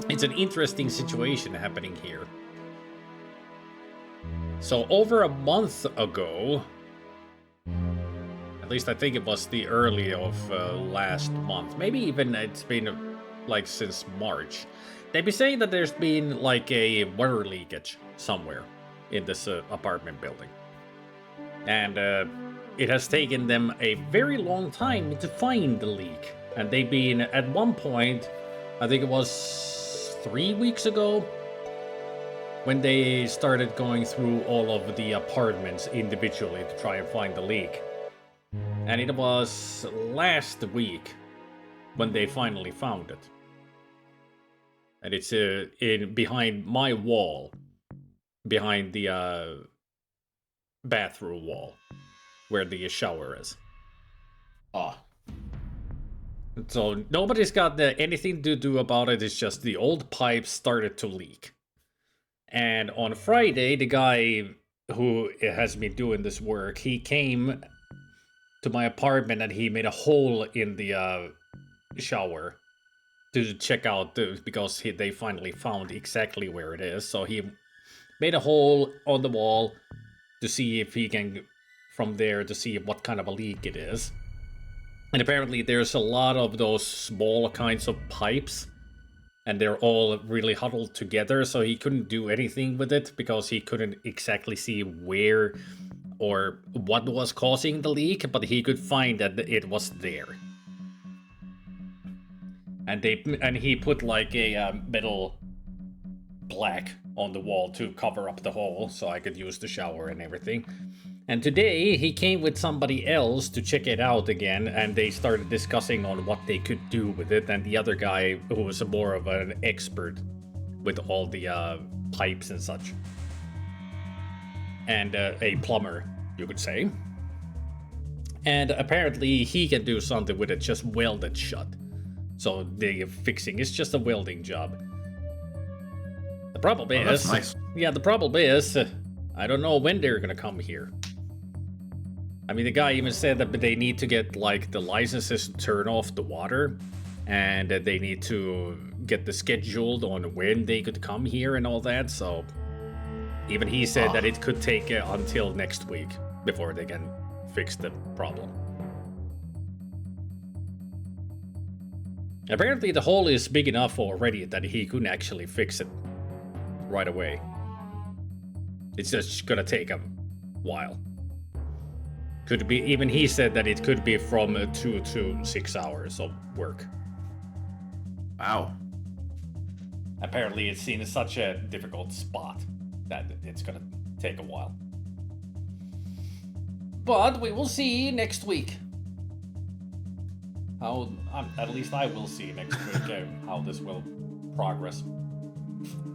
It's an interesting situation happening here. So over a month ago, at least I think it was the early of last month, maybe even it's been like since March, they'd be saying that there's been like a water leakage somewhere in this apartment building. And it has taken them a very long time to find the leak. And they've been, at one point, I think it was 3 weeks ago, when they started going through all of the apartments individually to try and find the leak. And it was last week when they finally found it. And it's behind my wall, behind the bathroom wall, where the shower is. Ah. So nobody's got anything to do about it. It's just the old pipes started to leak. And on Friday, the guy who has been doing this work, he came to my apartment and he made a hole in the shower to check out because they finally found exactly where it is. So he made a hole on the wall to see if he can, from there, to see what kind of a leak it is. And apparently there's a lot of those small kinds of pipes, and they're all really huddled together, so he couldn't do anything with it because he couldn't exactly see where or what was causing the leak, but he could find that it was there. And he put like a metal plaque on the wall to cover up the hole so I could use the shower and everything. And today he came with somebody else to check it out again, and they started discussing on what they could do with it. And the other guy, who was more of an expert with all the pipes and such, and a plumber, you could say. And apparently he can do something with it, just weld it shut. So the fixing is just a welding job. The problem is, that's nice. Yeah, the problem is, I don't know when they're gonna come here. I mean, the guy even said that they need to get like the licenses to turn off the water, and they need to get the scheduled on when they could come here and all that. So even he said that it could take until next week before they can fix the problem. Apparently the hole is big enough already that he couldn't actually fix it right away. It's just gonna take a while. Could be, even he said that it could be from 2 to 6 hours of work. Wow. Apparently it's in such a difficult spot that it's gonna take a while. But we will see next week. How, at least I will see next week how this will progress.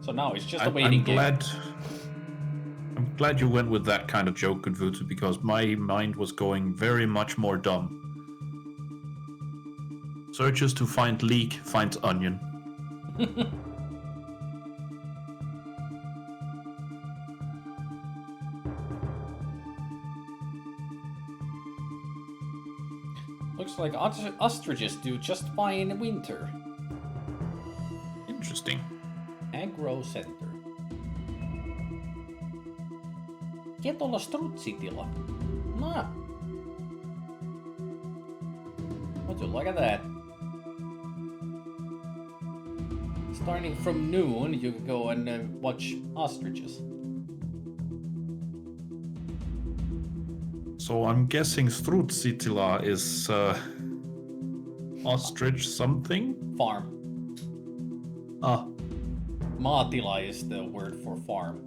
So now it's just a waiting game. I'm glad you went with that kind of joke, Confutu, because my mind was going very much more dumb. Searches to find leak, finds onion. Looks like ostriches do just fine in winter. Interesting. Agro Center. Get olla strutsitila. Nah. Would you look at that? Starting from noon, you can go and watch ostriches. So I'm guessing strutsitila is ostrich something? Farm. Ah. Maatila is the word for farm.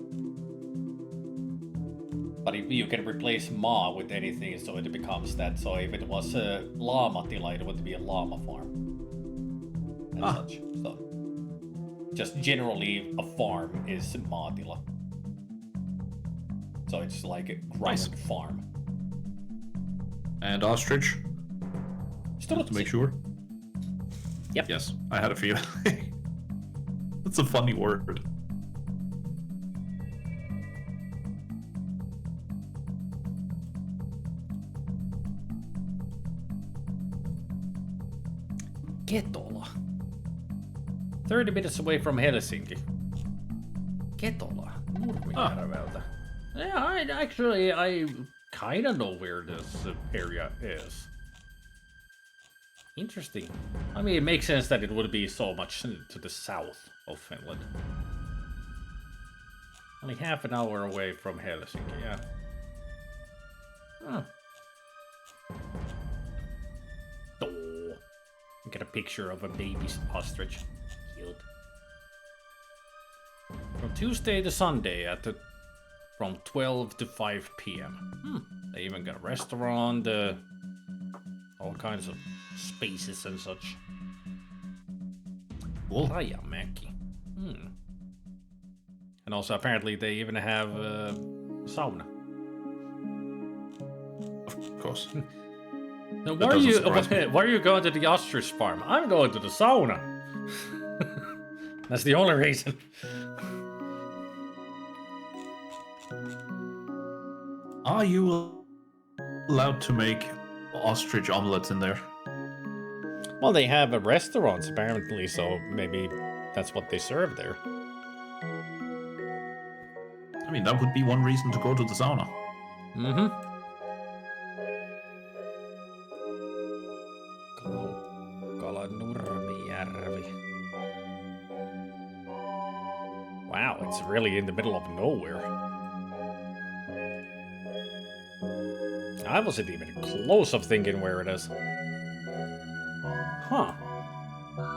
But if you can replace ma with anything, so it becomes that. So if it was a llama tila, it would be a llama farm. And such. So just generally a farm is ma tila. So it's like a ground farm. And ostrich? Just to make sure. Yep. Yes, I had a feeling. That's a funny word. Ketola. 30 minutes away from Helsinki. Ketola. Nurmijärveltä. Yeah, I kind of know where this area is. Interesting. I mean, it makes sense that it would be so much to the south of Finland. Only half an hour away from Helsinki, yeah. Huh. Oh. Get a picture of a baby ostrich. Cute. From Tuesday to Sunday from 12 to 5 p.m. They even got a restaurant, all kinds of spaces and such. Cool. Rajamäki. And also apparently they even have a sauna. Of course. Now, why are you going to the ostrich farm? I'm going to the sauna. That's the only reason. Are you allowed to make ostrich omelets in there? Well, they have a restaurant apparently, so maybe that's what they serve there. I mean, that would be one reason to go to the sauna. Nurmijärvi. Wow, it's really in the middle of nowhere. I wasn't even close of thinking where it is. Huh.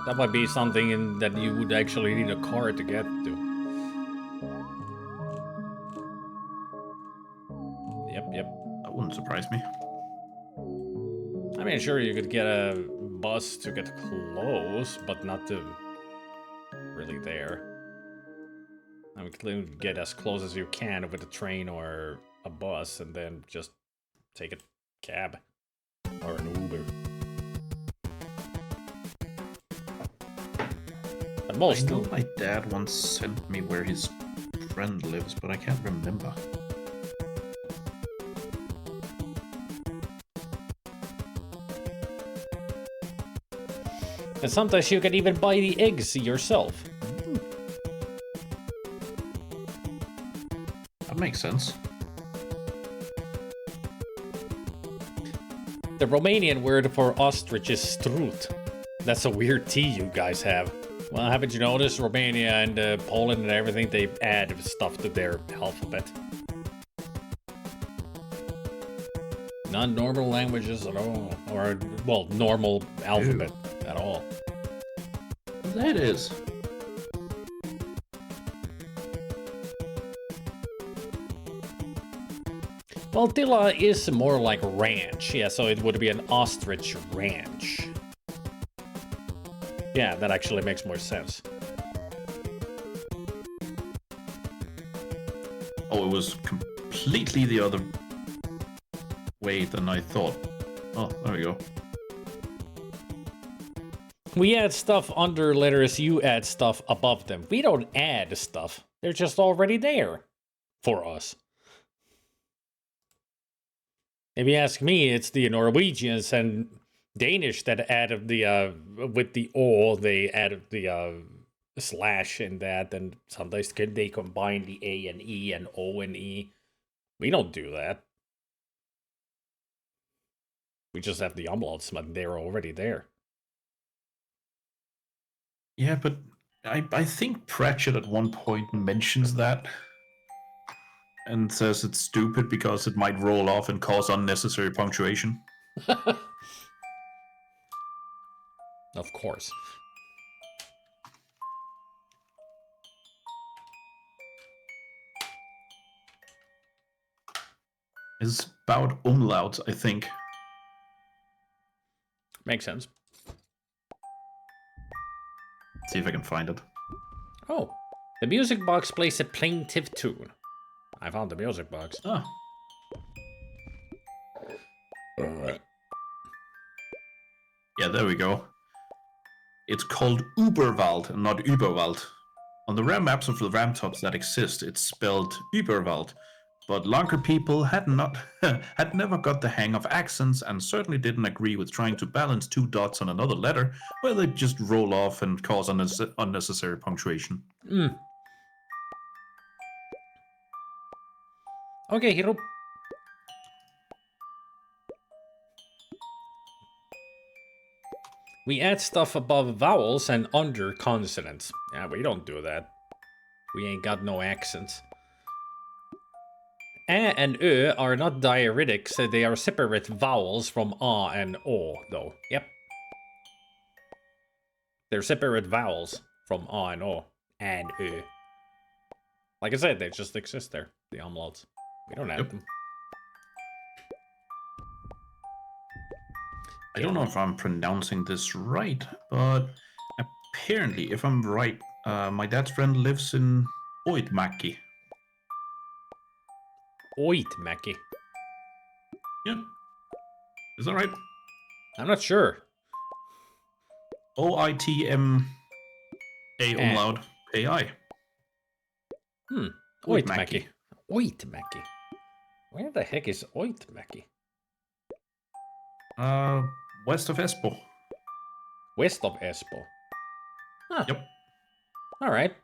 That might be something that you would actually need a car to get to. Yep. That wouldn't surprise me. I mean, sure, you could get a bus to get close, but not to really there. I mean, you can get as close as you can with a train or a bus, and then just take a cab or an Uber. But most I know my dad once sent me where his friend lives, but I can't remember. And sometimes you can even buy the eggs yourself. That makes sense. The Romanian word for ostrich is strut. That's a weird T you guys have. Well, haven't you noticed Romania and Poland and everything, they add stuff to their alphabet. Not normal languages at all. Or, well, normal alphabet at all. That is. Well, Tila is more like ranch. Yeah, so it would be an ostrich ranch. Yeah, that actually makes more sense. Oh, it was completely the other way than I thought. Oh, there we go. We add stuff under letters, you add stuff above them. We don't add stuff. They're just already there for us. If you ask me, it's the Norwegians and Danish that added the, with the O, they added the slash in that, and sometimes they combine the A and E and O and E. We don't do that. We just have the umlauts, but they're already there. Yeah, but I think Pratchett at one point mentions that and says it's stupid because it might roll off and cause unnecessary punctuation. Of course. is about umlaut, I think. Makes sense. See if I can find it. Oh, the music box plays a plaintive tune. I found the music box. Ah. Yeah, there we go. It's called Uberwald and not Überwald. On the rare maps of the ramtops that exist, it's spelled Überwald, but Lanker people had never got the hang of accents and certainly didn't agree with trying to balance two dots on another letter, where they just roll off and cause unnecessary punctuation. Okay, Hiro. We add stuff above vowels and under consonants. Yeah, we don't do that. We ain't got no accents. A and Ö are not diacritics, they are separate vowels from A and O, though. Yep. They're separate vowels from A and O. And Ö. Like I said, they just exist there, the umlauts. We don't add them. I don't know if I'm pronouncing this right, but apparently, if I'm right, my dad's friend lives in Oitmäki. Oitmäki. Yeah. Is that right? I'm not sure. Oitma umlaut AI. Oitmäki. Oitmäki. Where the heck is Oitmäki? West of Espoo. West of Espoo. Huh. Yep. Alright.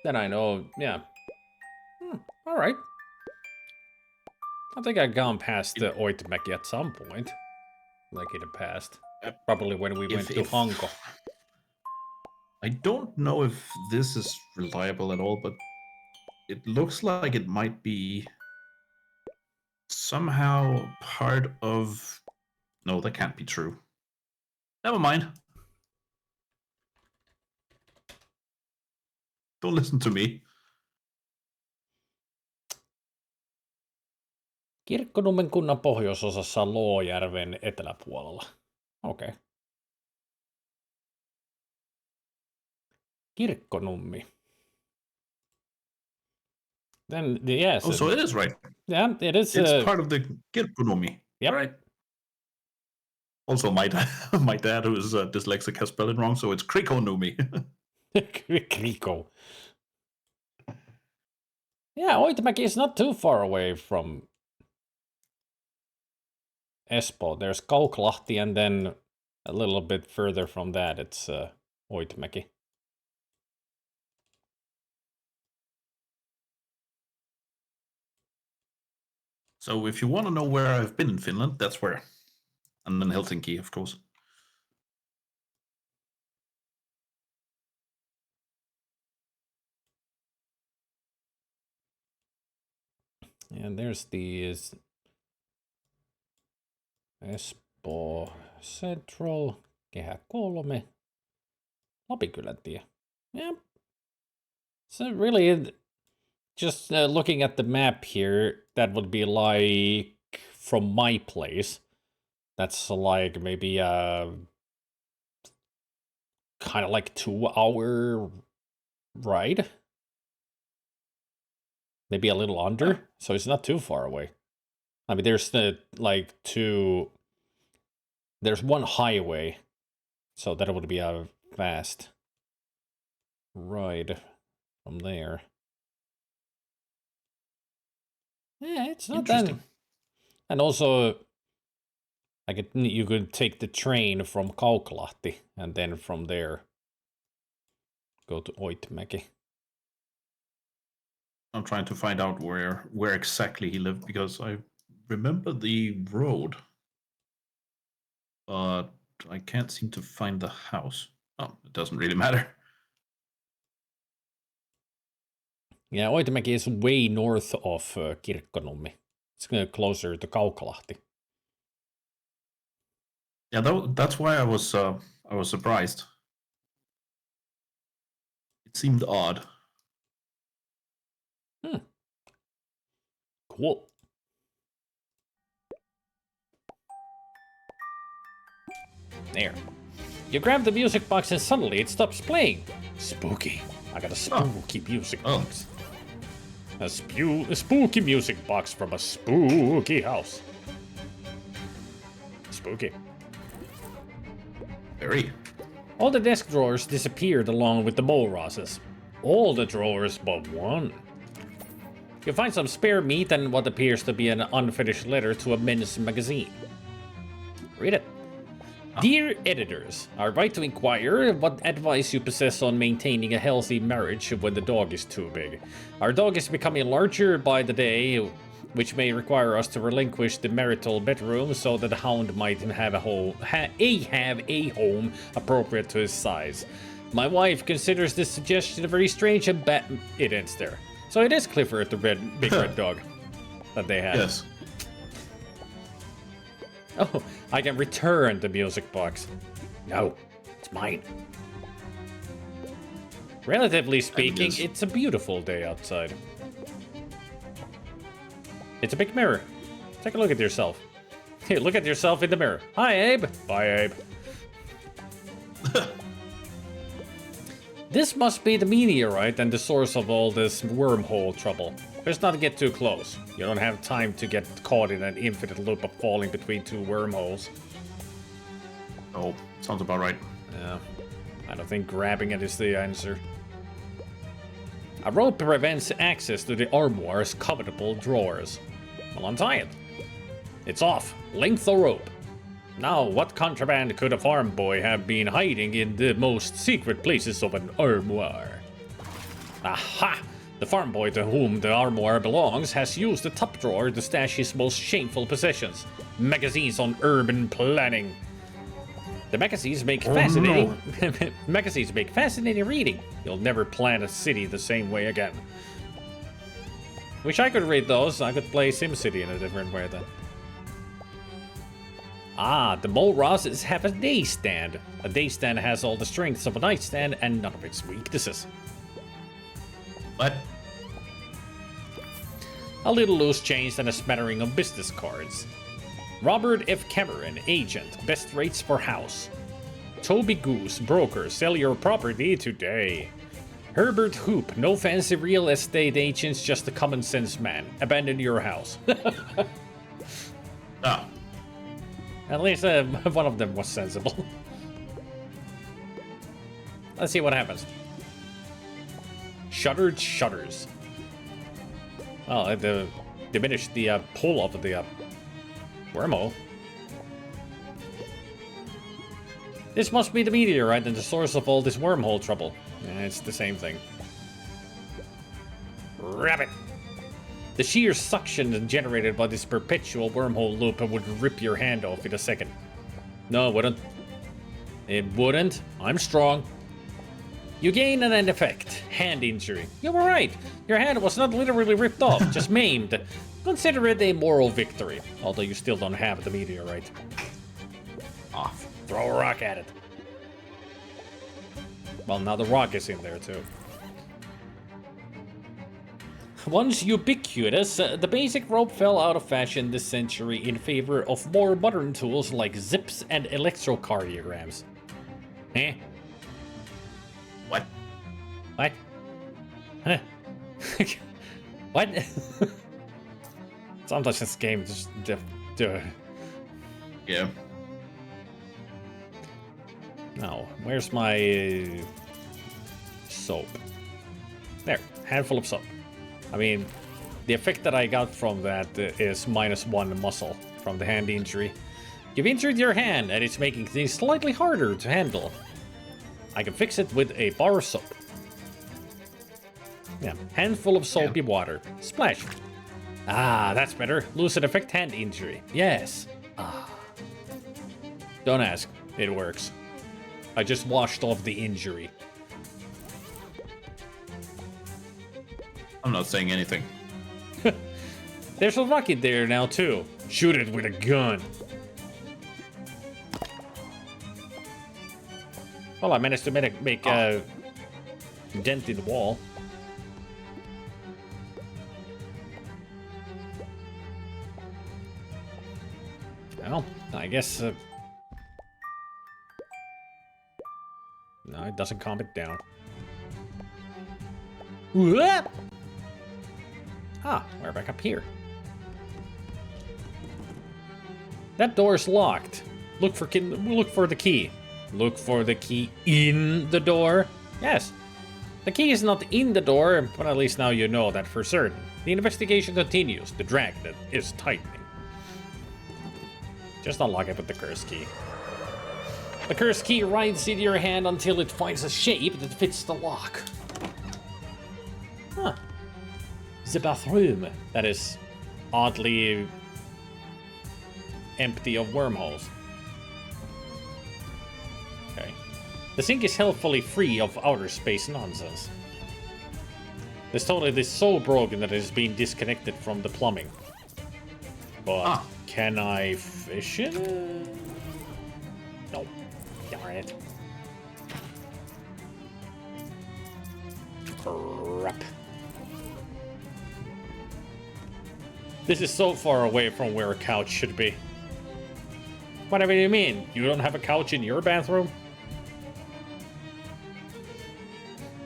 Then I know, yeah. Alright. I think I've gone past the Oitmäki at some point. Like in the past. Probably when we went to Hanko. I don't know if this is reliable at all, but it looks like it might be somehow part of... No, that can't be true. Never mind. Don't listen to me. Kirkkonummen kunnan pohjoisosassa Loojärven eteläpuolella. Okei. Okay. Kirkkonummi. Then, yes. Oh, so it is right. Yeah, it is. It's part of the Kirkkonummi. Yep. Right. Also, my dad, who is dyslexic, has spelled it wrong, so it's Krikonumi. Kriko. Yeah, Oitmäki is not too far away from Espoo. There's Kauklahti, and then a little bit further from that, it's Oitmäki. So if you want to know where I've been in Finland, that's where. And then Helsinki, of course. And there's the Espoo Central, Kehä 3, Lapikyläntie. Yeah. So really, just looking at the map here, that would be like from my place. That's like maybe kind of like 2-hour ride. Maybe a little under, so it's not too far away. I mean, there's there's one highway, so that would be a fast ride from there. Yeah, it's not that. And also, you could take the train from Kauklahti, and then from there go to Oitmäki. I'm trying to find out where exactly he lived, because I remember the road, but I can't seem to find the house. Oh, it doesn't really matter. Yeah, Oitmäki is way north of Kirkkonummi. It's closer to Kauklahti. Yeah, that's why I was surprised. It seemed odd. Cool. There. You grab the music box and suddenly it stops playing. Spooky. I got a spooky music box. A spooky music box from a spooky house. Spooky. Very. All the desk drawers disappeared along with the mole roses. All the drawers but one. You find some spare meat and what appears to be an unfinished letter to a men's magazine. Read it. Dear editors, I write to inquire what advice you possess on maintaining a healthy marriage when the dog is too big. Our dog is becoming larger by the day, which may require us to relinquish the marital bedroom so that the hound might have a home appropriate to his size. My wife considers this suggestion very strange and it ends there. So it is Clifford the big red dog that they had. Yes. Oh, I can return the music box. No, it's mine. Relatively speaking, it's a beautiful day outside. It's a big mirror. Take a look at yourself. Hey, look at yourself in the mirror. Hi, Abe. Bye, Abe. This must be the meteorite and the source of all this wormhole trouble. Let's not get too close. You don't have time to get caught in an infinite loop of falling between two wormholes. Oh, sounds about right. Yeah, I don't think grabbing it is the answer. A rope prevents access to the armoire's covetable drawers. Well, untie it. It's off. Length the rope. Now, what contraband could a farm boy have been hiding in the most secret places of an armoire? Aha! The farm boy to whom the armoire belongs has used the top drawer to stash his most shameful possessions. Magazines on urban planning. The magazines make fascinating magazines make fascinating reading. You'll never plan a city the same way again. Wish I could read those. I could play SimCity in a different way then. Ah, the mole roses have a day stand. A day stand has all the strengths of a nightstand and none of its weaknesses. What? A little loose change and a smattering of business cards. Robert F. Cameron, agent, best rates for house. Toby Goose, broker, sell your property today. Herbert Hoop, no fancy real estate agents, just a common sense man. Abandon your house. Ah. At least one of them was sensible. Let's see what happens. Shuttered shutters. Well, it diminished the pull of the wormhole. This must be the meteorite and the source of all this wormhole trouble. It's the same thing. Rabbit! The sheer suction generated by this perpetual wormhole loop would rip your hand off in a second. No, it wouldn't. It wouldn't. I'm strong. You gain an effect. Hand injury. You were right. Your hand was not literally ripped off, just maimed. Consider it a moral victory, although you still don't have the meteorite. Off. Throw a rock at it. Well, now the rock is in there too. Once ubiquitous, the basic rope fell out of fashion this century in favor of more modern tools like zips and electrocardiograms. Eh? What? What? Huh? What? Sometimes this game just Yeah. No, where's my soap? There, handful of soap. I mean, the effect that I got from that is -1 muscle from the hand injury. You've injured your hand and it's making things slightly harder to handle. I can fix it with a bar of soap. Yeah, handful of soapy water. Splash. Ah, that's better. Lucid effect hand injury. Yes. Ah. Don't ask. It works. I just washed off the injury. I'm not saying anything. There's a rocket there now too. Shoot it with a gun. Well, I managed to make a dent in the wall. guess... No, it doesn't calm it down. Whoop! Ah, we're back up here. That door's locked. Look for the key. Look for the key in the door. Yes. The key is not in the door, but at least now you know that for certain. The investigation continues. The dragnet is tightening. Just unlock it with the curse key. The curse key rides in your hand until it finds a shape that fits the lock. Huh. The bathroom that is oddly empty of wormholes. Okay. The sink is helpfully free of outer space nonsense. This toilet is so broken that it is being disconnected from the plumbing. But can I fish it? No. Darn it. Crap. This is so far away from where a couch should be. Whatever you mean? You don't have a couch in your bathroom?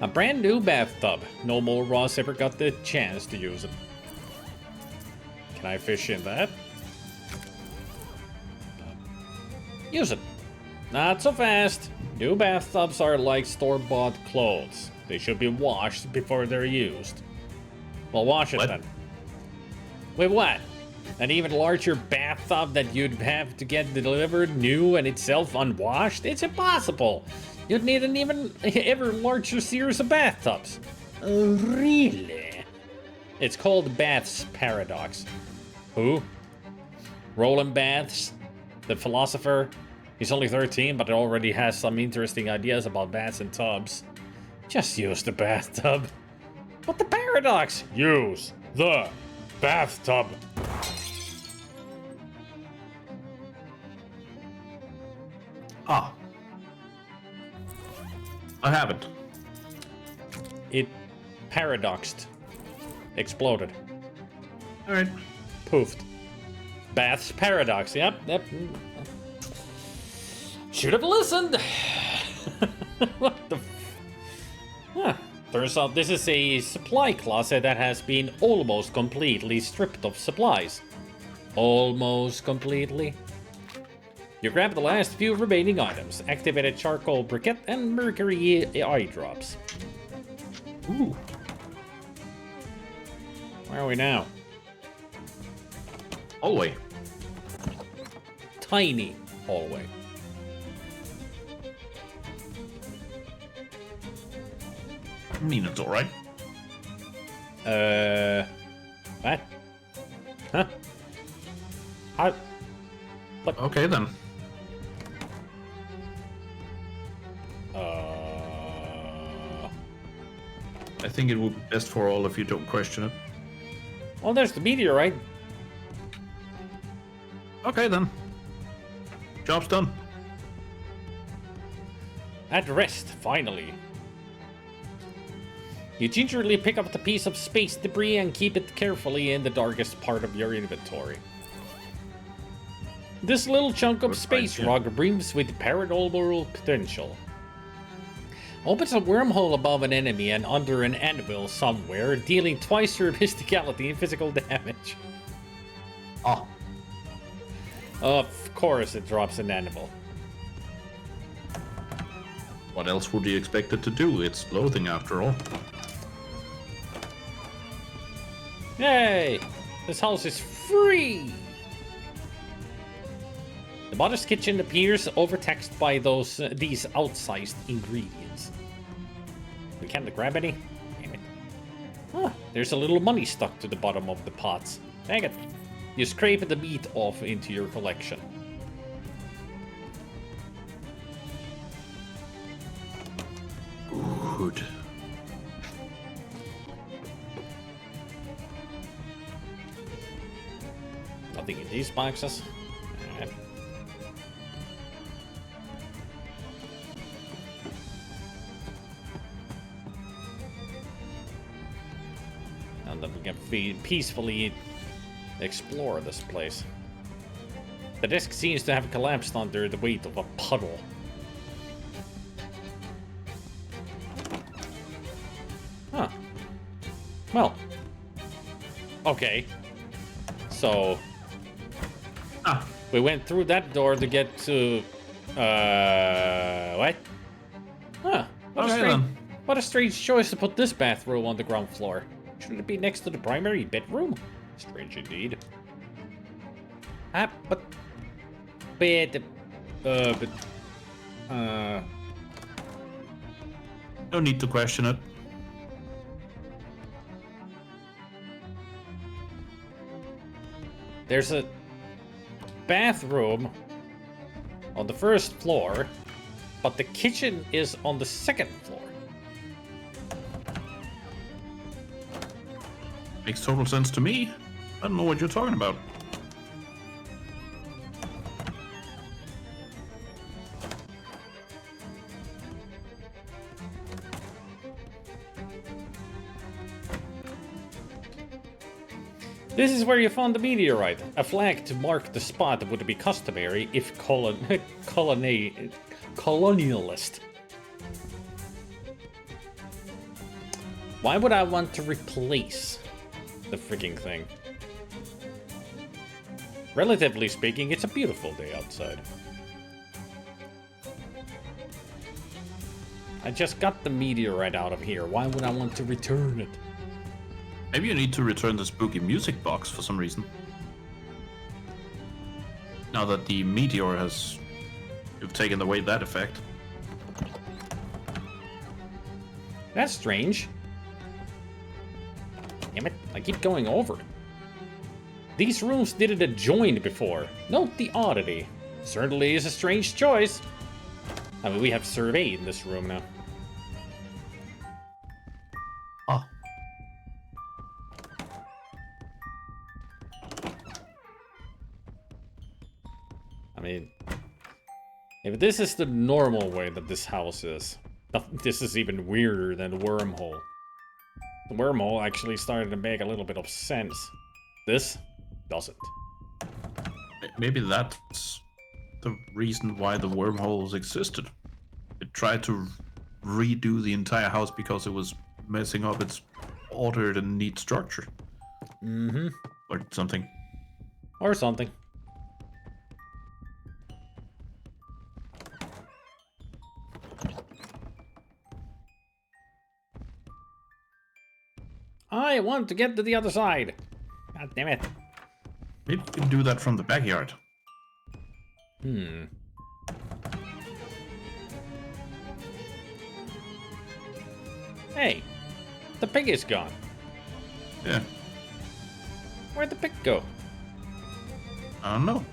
A brand new bathtub. No more Ross ever got the chance to use it. Can I fish in that? Use it. Not so fast. New bathtubs are like store-bought clothes. They should be washed before they're used. Well, wash it then. Wait, what? An even larger bathtub that you'd have to get delivered new and itself unwashed? It's impossible. You'd need an even ever larger series of bathtubs. Really? It's called Bath's Paradox. Who? Roland Baths, the philosopher. He's only 13, but already has some interesting ideas about baths and tubs. Just use the bathtub. What the paradox? Use the bathtub. Ah. I haven't. It paradoxed. Exploded. Alright. Poofed. Bath's paradox. Yep. Should have listened. What the Huh. Turns out this is a supply closet that has been almost completely stripped of supplies. Almost completely. You grab the last few remaining items. Activated charcoal briquette and mercury eye drops. Ooh. Where are we now? Hallway. Tiny hallway. I mean, it's alright. What? Huh? How? What? Okay then. I think it would be best for all if you don't question it. Well, there's the meteorite. Okay then. Job's done. At rest, finally. You gingerly pick up the piece of space debris and keep it carefully in the darkest part of your inventory. This little chunk of space rock brims with paranormal potential. Opens a wormhole above an enemy and under an anvil somewhere, dealing twice your mysticality and physical damage. Oh. Of course it drops an anvil. What else would you expect it to do? It's loathing after all. Yay! This house is free! The modest kitchen appears overtaxed by these outsized ingredients. We can't grab any? Damn it. Huh, there's a little money stuck to the bottom of the pots. Dang it. You scrape the meat off into your collection. Good. Nothing in these boxes. Alright. And then we can peacefully explore this place. The desk seems to have collapsed under the weight of a puddle. Huh. Well. Okay. So... Ah, we went through that door to get to... what? Huh. okay What a strange choice to put this bathroom on the ground floor. Shouldn't it be next to the primary bedroom? Strange indeed. Ah, but... No need to question it. There's a bathroom on the first floor, but the kitchen is on the second floor. Makes total sense to me. I don't know what you're talking about. This is where you found the meteorite. A flag to mark the spot would be customary if colonialist. Why would I want to replace the freaking thing? Relatively speaking, it's a beautiful day outside. I just got the meteorite out of here. Why would I want to return it? Maybe you need to return the spooky music box for some reason. Now that the meteor has... you've taken away that effect. That's strange. Damn it, I keep going over. These rooms didn't adjoin before. Note the oddity. Certainly is a strange choice. I mean, we have survey in this room now. Ah. I mean, if this is the normal way that this house is, this is even weirder than the wormhole. The wormhole actually started to make a little bit of sense. This doesn't. Maybe that's the reason why the wormholes existed. It tried to redo the entire house because it was messing up its ordered and neat structure. Mm-hmm. Or something. Or something. I want to get to the other side. God damn it. Maybe you can do that from the backyard. Hmm. Hey, the pig is gone. Yeah. Where'd the pig go? I don't know.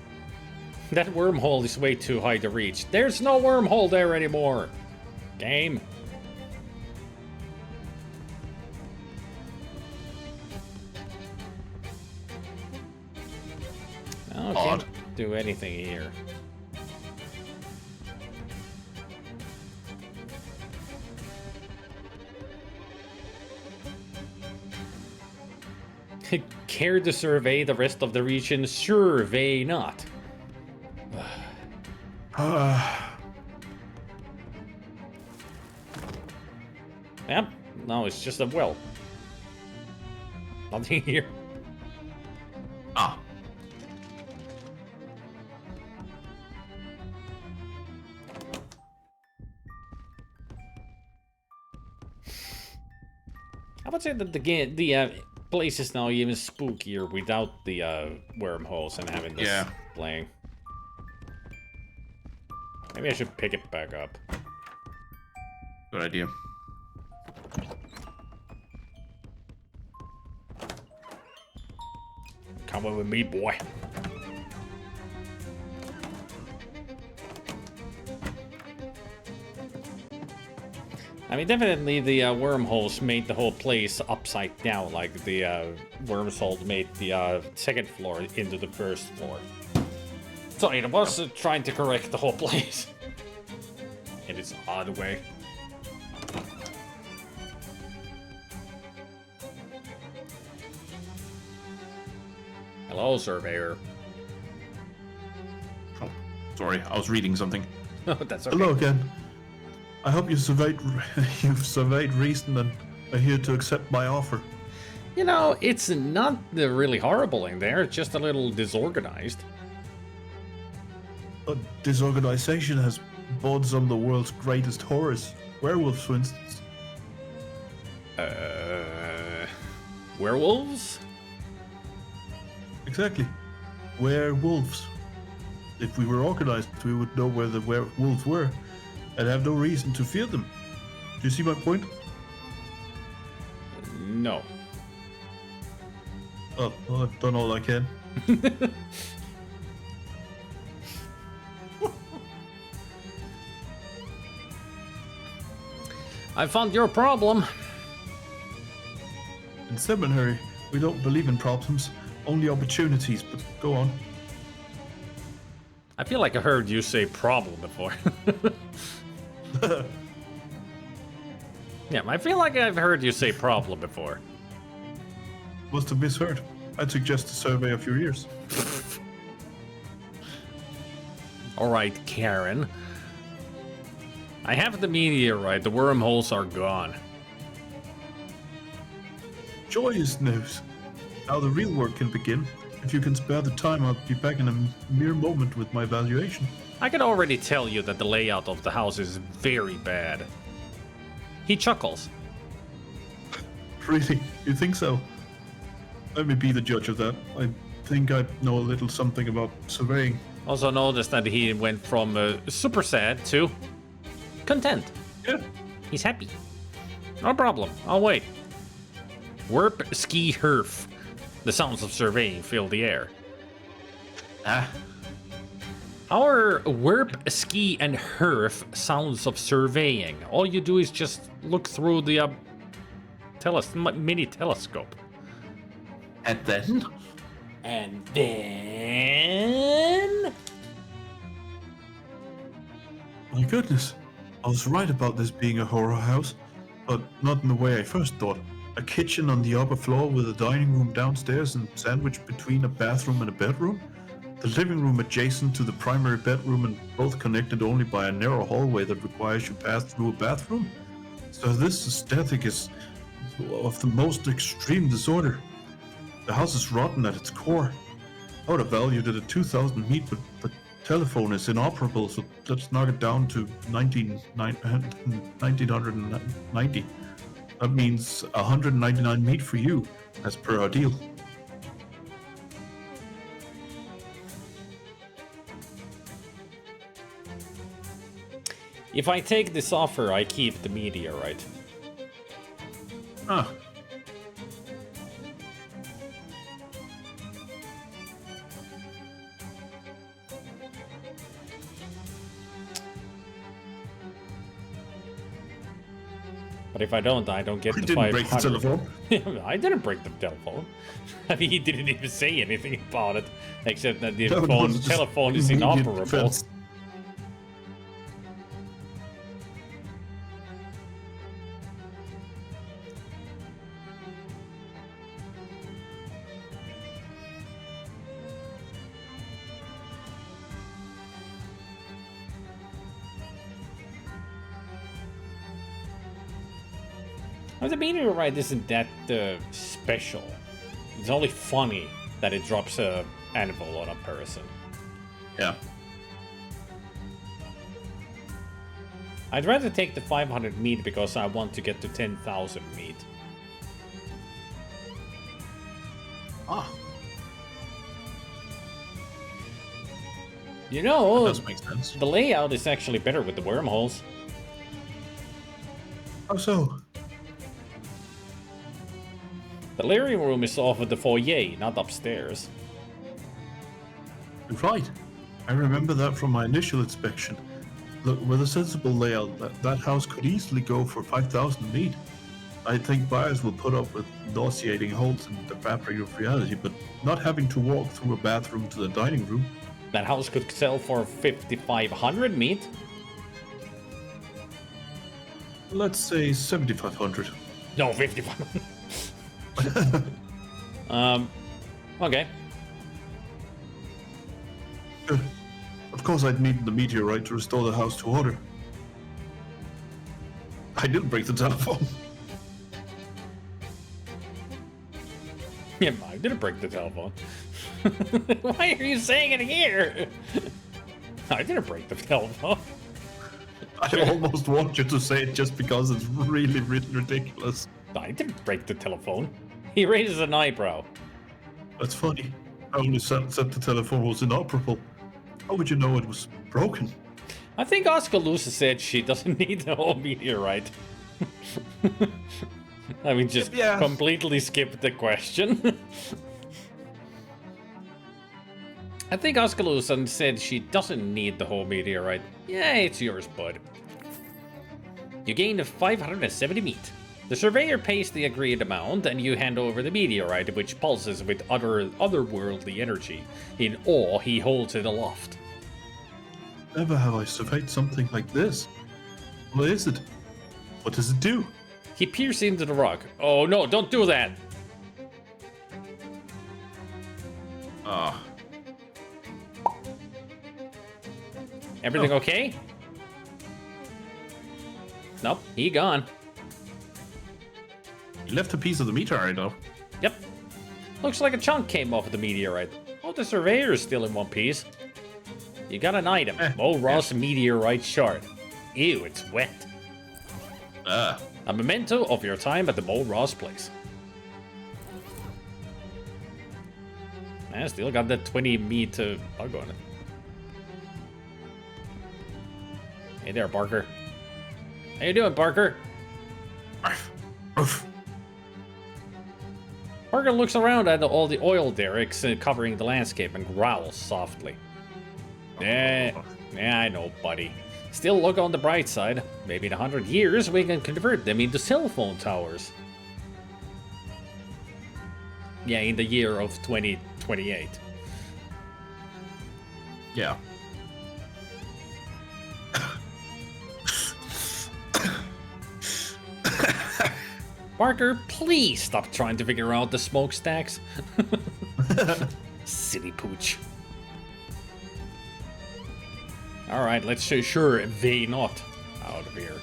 That wormhole is way too high to reach. There's no wormhole there anymore. Game. Oh, Odd. can't do anything here. Care to survey the rest of the region? Survey not. Yep, no, it's just a well. Nothing here. Ah. I would say that the place is now even spookier without the wormholes and having this playing. Maybe I should pick it back up. Good idea. Come on with me, boy. I mean, definitely the wormholes made the whole place upside down, like the wormhole made the second floor into the first floor. So it was trying to correct the whole place in its odd way. Hello, surveyor. Sorry, I was reading something. Oh, that's okay. Hello again. I hope you've surveyed reason and are here to accept my offer. You know, it's not really horrible in there. It's just a little disorganized. Disorganization has brought some of the world's greatest horrors. Werewolves, for instance. Werewolves? Exactly. Werewolves. If we were organized, we would know where the werewolves were and have no reason to fear them. Do you see my point? No. Oh, well, I've done all I can. I found your problem. In seminary, we don't believe in problems, only opportunities, but go on. I feel like I heard you say problem before. Yeah, I feel like I've heard you say problem before. Must have misheard. I'd suggest a survey of your ears. Alright, Karen. I have the meteorite. The wormholes are gone. Joyous news. Now the real work can begin. If you can spare the time, I'll be back in a mere moment with my evaluation. I can already tell you that the layout of the house is very bad. He chuckles. Really? You think so? Let me be the judge of that. I think I know a little something about surveying. Also noticed that he went from super sad to content. Yeah. He's happy. No problem. I'll wait. Werp, ski, herf. The sounds of surveying fill the air. Ah. Our werp, ski, and herf sounds of surveying. All you do is just look through the mini telescope. And then? And then... My goodness. I was right about this being a horror house, but not in the way I first thought. A kitchen on the upper floor with a dining room downstairs and sandwiched between a bathroom and a bedroom. The living room adjacent to the primary bedroom and both connected only by a narrow hallway that requires you pass through a bathroom. So this aesthetic is of the most extreme disorder. The house is rotten at its core. I would have valued it at 2,000 meat, but the telephone is inoperable, so let's knock it down to 1990. That means 199 meat for you, as per our deal. If I take this offer, I keep the meteorite. Ah. But if I don't get You the didn't break the 500. telephone. I didn't break the telephone. I mean, he didn't even say anything about it, except that the That was just telephone is immediate inoperable. defense. Well, the meteorite isn't that special. It's only funny that it drops a anvil on a person. Yeah. I'd rather take the 500 meat because I want to get to 10,000 meat. Ah. You know, That does make sense. the layout is actually better with the wormholes. How so? The living room is off of the foyer, not upstairs. You're right. I remember that from my initial inspection. Look, with a sensible layout, that house could easily go for 5,000 meat. I think buyers will put up with nauseating holes in the fabric of reality, but not having to walk through a bathroom to the dining room. That house could sell for 5,500 meat. Let's say 7,500. No, 55. Okay. Good. Of course, I'd need the meteorite to restore the house to order. I didn't break the telephone. Yeah, I didn't break the telephone. Why are you saying it here? I didn't break the telephone. I almost want you to say it just because it's really, really ridiculous. I didn't break the telephone. He raises an eyebrow. That's funny. I only said the telephone was inoperable. How would you know it was broken? I think Oskaloosa said she doesn't need the whole meteorite. I mean, just Yeah. completely skip the question. I think Oskaloosa said she doesn't need the whole meteorite. Yeah, it's yours, bud. You gained 570 meat. The surveyor pays the agreed amount, and you hand over the meteorite, which pulses with otherworldly energy. In awe, he holds it aloft. Never have I surveyed something like this. What is it? What does it do? He peers into the rock. Oh no, don't do that! Ah. Everything okay? Nope, he gone. You left a piece of the meteorite, though. Yep. Looks like a chunk came off of the meteorite. Oh, the surveyor's still in one piece. You got an item. Mo Ross meteorite shard. Ew, it's wet. Ah. A memento of your time at the Mo Ross place. I still got that 20 meat bug on it. Hey there, Barker. How you doing, Barker? Oof. Barker looks around at all the oil derricks covering the landscape and growls softly. Yeah, I know, buddy. Still, look on the bright side. Maybe in 100 years we can convert them into cell phone towers. Yeah, in the year of 2028. Yeah. Barker, please stop trying to figure out the smokestacks. Silly pooch. Alright, let's sure they not out of here.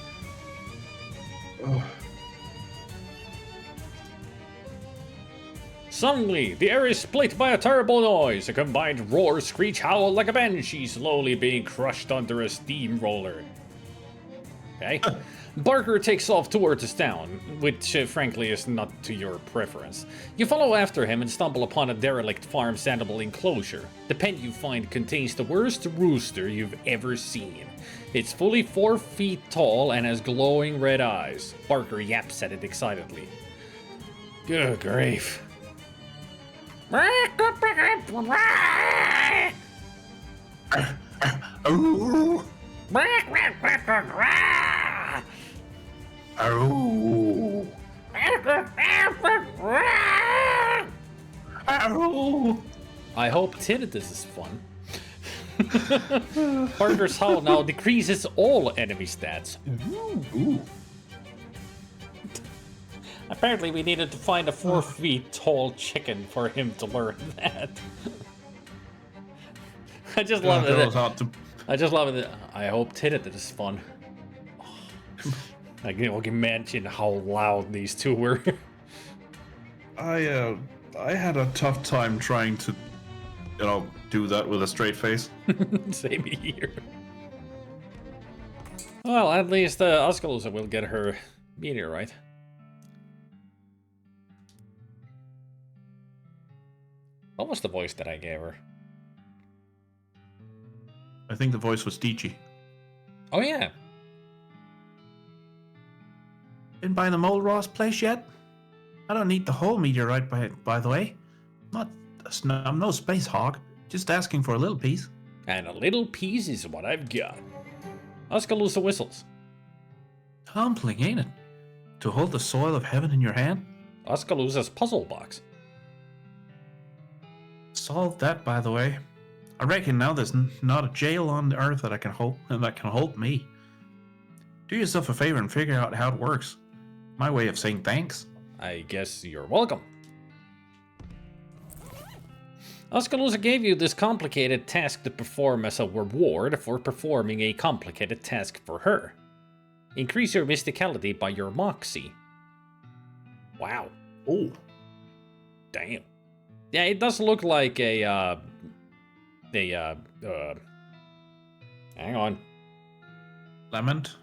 Suddenly, the air is split by a terrible noise. A combined roar, screech, howl like a banshee slowly being crushed under a steamroller. Okay. Barker takes off towards the town, which frankly is not to your preference. You follow after him and stumble upon a derelict farm's animal enclosure. The pen you find contains the worst rooster you've ever seen. It's fully 4 feet tall and has glowing red eyes. Barker yaps at it excitedly. Good grief. Ooh. Ow. Ow. I hope tinnitus is fun. Barker's howl now decreases all enemy stats. Ooh. Apparently we needed to find a 4 feet tall chicken for him to learn that. I just love That was it. hard to... I just love it. I hope tinnitus is fun. I can imagine how loud these two were. I had a tough time trying to, do that with a straight face. Same here. Well, at least Oskaloosa will get her meteorite. What was the voice that I gave her? I think the voice was Dichi. Oh yeah. Been by the Mole Ross place yet? I don't need the whole meteorite, by the way. I'm no space hog. Just asking for a little piece. And a little piece is what I've got. Oskaloosa whistles. Humbling, ain't it? To hold the soil of heaven in your hand? Oskaloosa's puzzle box. Solved that, by the way. I reckon now there's not a jail on Earth that can hold me. Do yourself a favor and figure out how it works. My way of saying thanks. I guess you're welcome. Oskaloosa gave you this complicated task to perform as a reward for performing a complicated task for her. Increase your mysticality by your moxie. Wow. Oh. Damn. Yeah, it does look like hang on. Lament.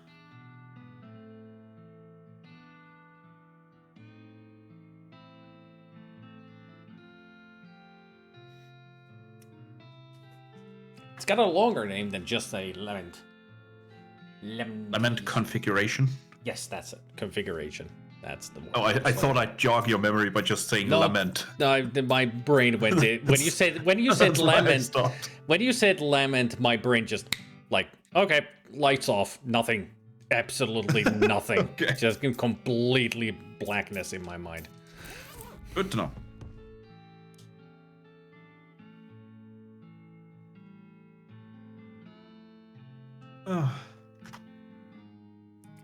It's got a longer name than just a lament. Lament configuration. Yes, that's it. Configuration. That's the one. Oh, I thought I'd jog your memory by just saying No. lament. No, my brain went in. When you said That's why I lament, stopped. when you said lament, my brain just like, okay, lights off, nothing, absolutely nothing, Okay. just completely blackness in my mind. Good to know.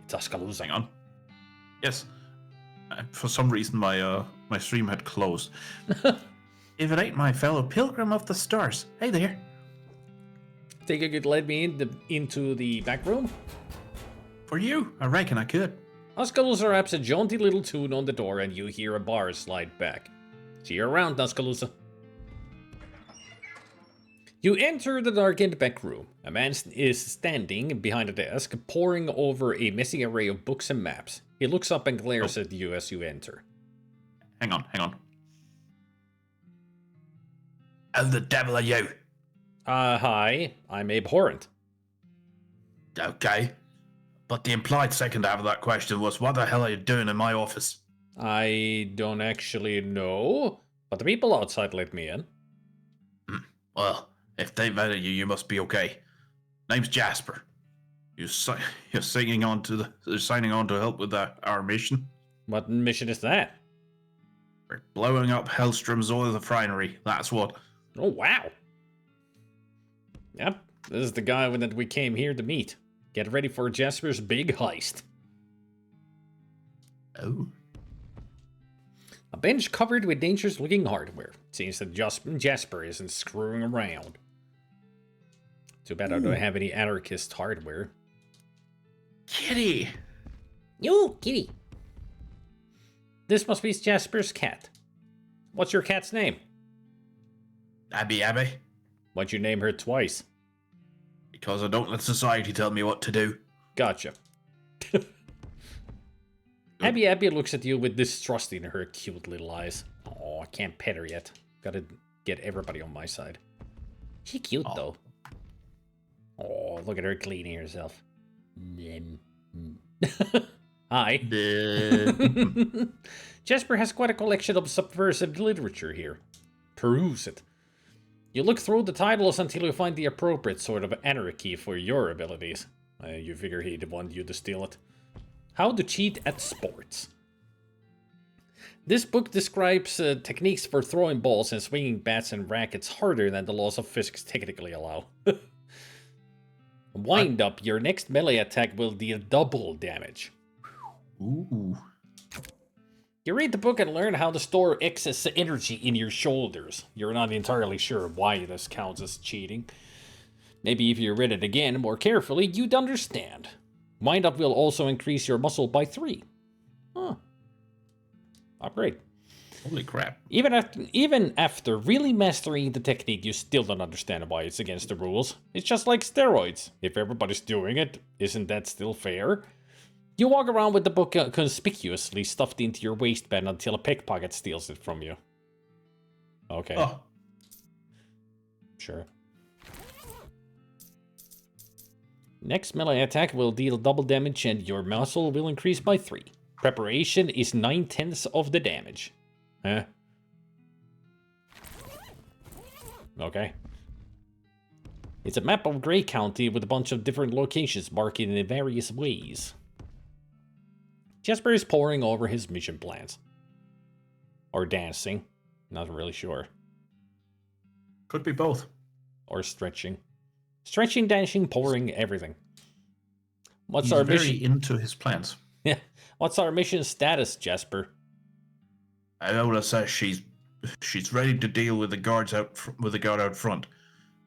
It's Oskaloosa. Hang on. Yes. For some reason, my stream had closed. If it ain't my fellow pilgrim of the stars. Hey there. Think you could let me into the back room? For you, I reckon I could. Oskaloosa raps a jaunty little tune on the door and you hear a bar slide back. See you around, Oskaloosa. You enter the darkened back room. A man is standing behind a desk, poring over a messy array of books and maps. He looks up and glares at you as you enter. Hang on. How the devil are you? Hi, I'm abhorrent. Okay. But the implied second half of that question was, what the hell are you doing in my office? I don't actually know, but the people outside let me in. Well, if they vetted you, you must be okay. Name's Jasper. You're signing on to help with our mission. What mission is that? We're blowing up Hellstrom's oil refinery. That's what. Oh, wow. Yep, this is the guy that we came here to meet. Get ready for Jasper's big heist. Oh. A bench covered with dangerous-looking hardware. Seems that Jasper isn't screwing around. Too bad I don't have any anarchist hardware. Kitty! Yo, kitty. This must be Jasper's cat. What's your cat's name? Abby. Why'd you name her twice? Because I don't let society tell me what to do. Gotcha. Abby looks at you with distrust in her cute little eyes. Oh, I can't pet her yet. Gotta get everybody on my side. She cute, though. Oh, look at her cleaning herself. Hi. Jasper has quite a collection of subversive literature here. Peruse it. You look through the titles until you find the appropriate sort of anarchy for your abilities. You figure he'd want you to steal it. How to cheat at sports. This book describes techniques for throwing balls and swinging bats and rackets harder than the laws of physics technically allow. Wind up, your next melee attack will deal double damage. Ooh. You read the book and learn how to store excess energy in your shoulders. You're not entirely sure why this counts as cheating. Maybe if you read it again more carefully, you'd understand. Wind up will also increase your muscle by 3. Huh. Upgrade. Holy crap. Even after really mastering the technique, you still don't understand why it's against the rules. It's just like steroids. If everybody's doing it, isn't that still fair? You walk around with the book conspicuously stuffed into your waistband until a pickpocket steals it from you. Okay. Oh. Sure. Next melee attack will deal double damage and your muscle will increase by 3. Preparation is 9/10 of the damage. Huh? Okay. It's a map of Grey County with a bunch of different locations marked in various ways. Jasper is poring over his mission plans. Or dancing. Not really sure. Could be both. Or stretching. Stretching, dancing, pouring, everything. What's He's our very mission? into his plans. Yeah. What's our mission status, Jasper? Iola says she's she's ready to deal with the guards with the guard out front.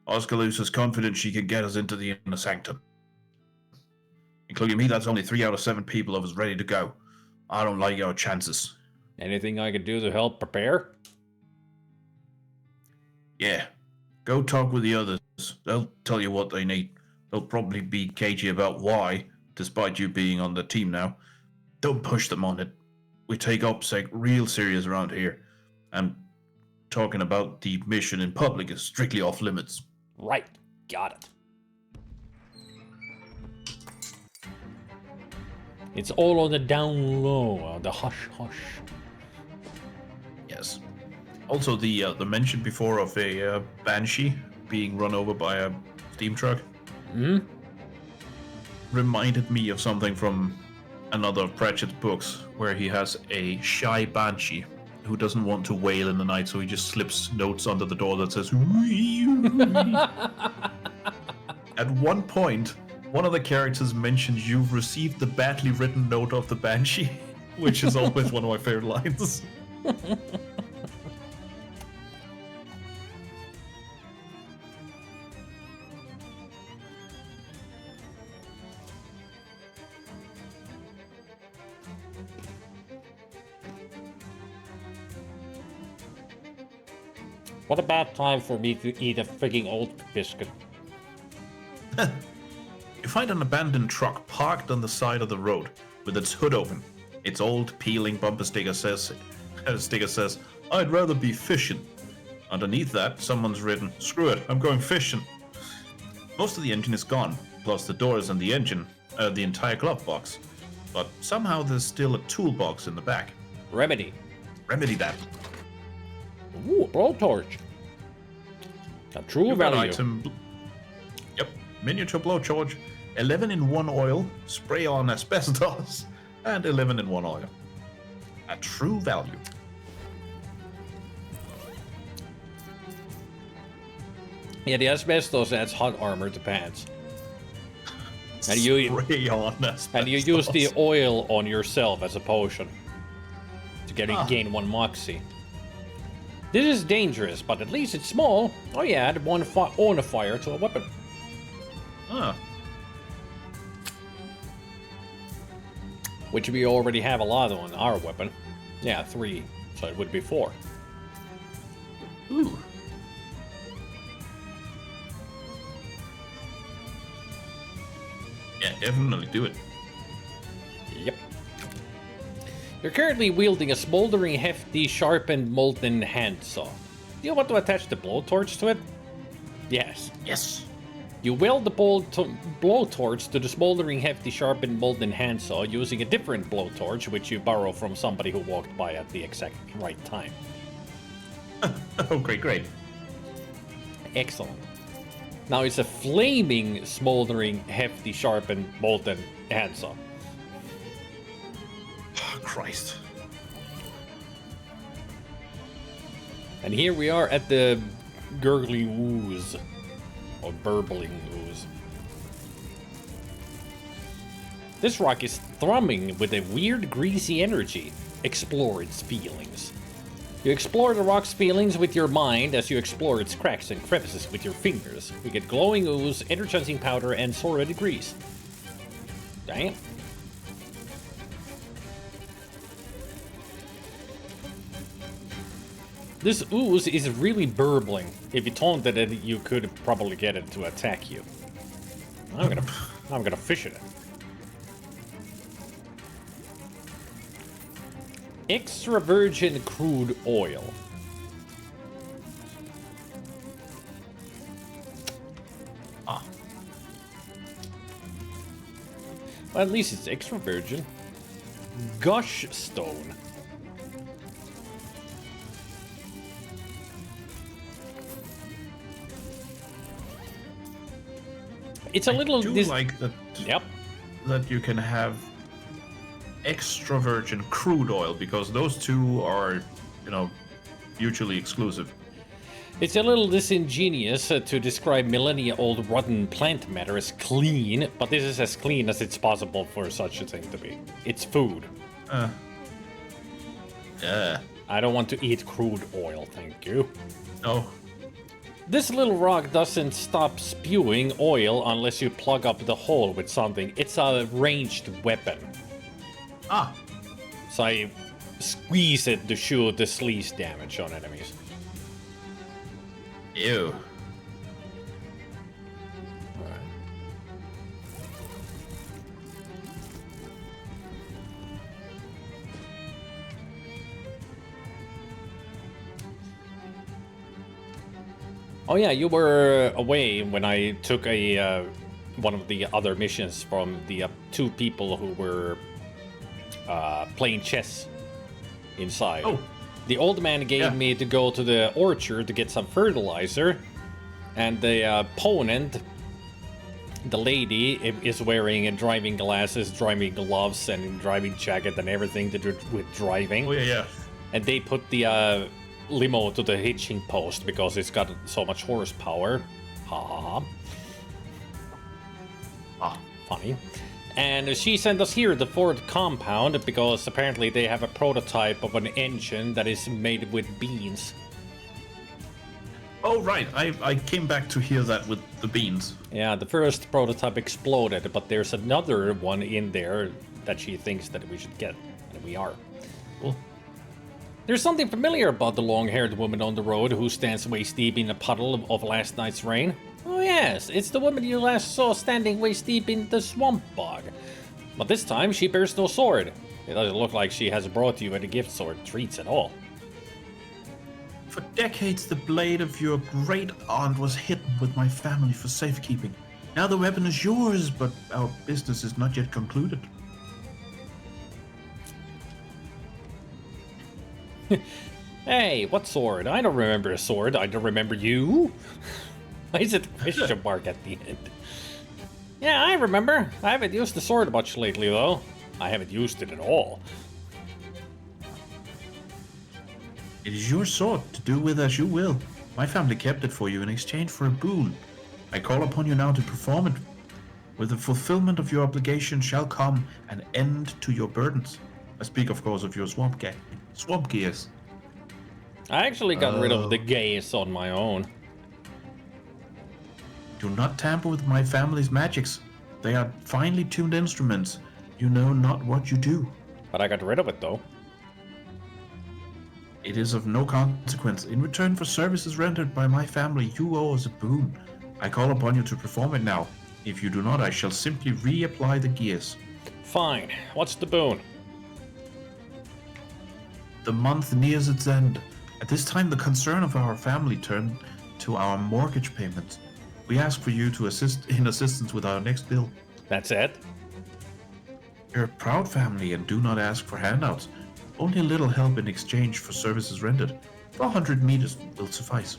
Oskalus is confident she can get us into the inner sanctum. Including me, that's only 3 out of 7 people of us ready to go. I don't like our chances. Anything I can do to help prepare? Yeah. Go talk with the others. They'll tell you what they need. They'll probably be cagey about why, despite you being on the team now. Don't push them on it. We take OPSEC real serious around here. And talking about the mission in public is strictly off limits. Right. Got it. It's all on the down low, the hush hush. Yes. Also, the mention before of a Banshee being run over by a steam truck reminded me of something from another of Pratchett's books, where he has a shy Banshee who doesn't want to wail in the night, so he just slips notes under the door that says At one point, one of the characters mentions you've received the badly written note of the Banshee, which is always one of my favorite lines. What a bad time for me to eat a freaking old biscuit. You find an abandoned truck parked on the side of the road with its hood open. Its old peeling bumper sticker says, I'd rather be fishing. Underneath that, someone's written, screw it, I'm going fishing. Most of the engine is gone, plus the doors and the engine, the entire glove box. But somehow there's still a toolbox in the back. Remedy. Remedy that. Ooh, a blowtorch. A true value. Item. Yep, miniature blowtorch, 11 in 1 oil, spray on asbestos, and 11 in 1 oil. A true value. Yeah, the asbestos adds hot armor to pants. And you spray on asbestos. And you use the oil on yourself as a potion to gain 1 moxie. This is dangerous, but at least it's small. Oh yeah, add 1 on a fire to a weapon. Ah. Which we already have a lot on our weapon. Yeah, 3, so it would be 4. Ooh. Yeah, definitely do it. Yep. You're currently wielding a smoldering, hefty, sharpened, molten handsaw. Do you want to attach the blowtorch to it? Yes. Yes. You weld the blowtorch to the smoldering, hefty, sharpened, molten handsaw using a different blowtorch, which you borrow from somebody who walked by at the exact right time. Oh, great. Excellent. Now it's a flaming, smoldering, hefty, sharpened, molten handsaw. Oh, Christ. And here we are at the gurgly ooze. Or burbling ooze. This rock is thrumming with a weird, greasy energy. Explore its feelings. You explore the rock's feelings with your mind as you explore its cracks and crevices with your fingers. You get glowing ooze, energizing powder, and sordid grease. Damn. This ooze is really burbling. If you taunted it, you could probably get it to attack you. I'm gonna fish it. Extra virgin crude oil. Ah. Well, at least it's extra virgin. Gush stone. It's a little. I do like that. Yep. That you can have extra virgin crude oil, because those two are, mutually exclusive. It's a little disingenuous to describe millennia-old rotten plant matter as clean, but this is as clean as it's possible for such a thing to be. It's food. Yeah. I don't want to eat crude oil, thank you. No. This little rock doesn't stop spewing oil unless you plug up the hole with something. It's a ranged weapon. Ah. So I squeeze it to shoot the sleaze damage on enemies. Ew. Alright. Oh yeah, you were away when I took a one of the other missions from the two people who were playing chess inside. Oh. The old man gave me to go to the orchard to get some fertilizer, and the opponent, the lady, is wearing driving glasses, driving gloves, and driving jacket and everything to do with driving. Oh yeah. And they put the limo to the hitching post because it's got so much horsepower. Ha ha ha. Ah. Funny. And she sent us here, the Ford compound, because apparently they have a prototype of an engine that is made with beans. Oh right. I came back to hear that with the beans. Yeah, the first prototype exploded, but there's another one in there that she thinks that we should get, and we are. Cool. There's something familiar about the long-haired woman on the road who stands waist-deep in a puddle of last night's rain. Oh yes, it's the woman you last saw standing waist-deep in the swamp bog. But this time she bears no sword. It doesn't look like she has brought you any gifts or treats at all. For decades, the blade of your great aunt was hidden with my family for safekeeping. Now the weapon is yours, but our business is not yet concluded. Hey, what sword? I don't remember a sword. I don't remember you. Why is it a question mark at the end? Yeah, I remember. I haven't used the sword much lately, though. I haven't used it at all. It is your sword, to do with as you will. My family kept it for you in exchange for a boon. I call upon you now to perform it. With the fulfillment of your obligation shall come an end to your burdens. I speak, of course, of your swamp gears. I actually got rid of the gaze on my own. Do not tamper with my family's magics. They are finely tuned instruments. You know not what you do. But I got rid of it, though. It is of no consequence. In return for services rendered by my family, you owe us a boon. I call upon you to perform it now. If you do not, I shall simply reapply the gears. Fine. What's the boon? The month nears its end. At this time, the concern of our family turned to our mortgage payments. We ask for you to assist in assistance with our next bill. That's it? You're a proud family and do not ask for handouts. Only a little help in exchange for services rendered. 400 meters will suffice.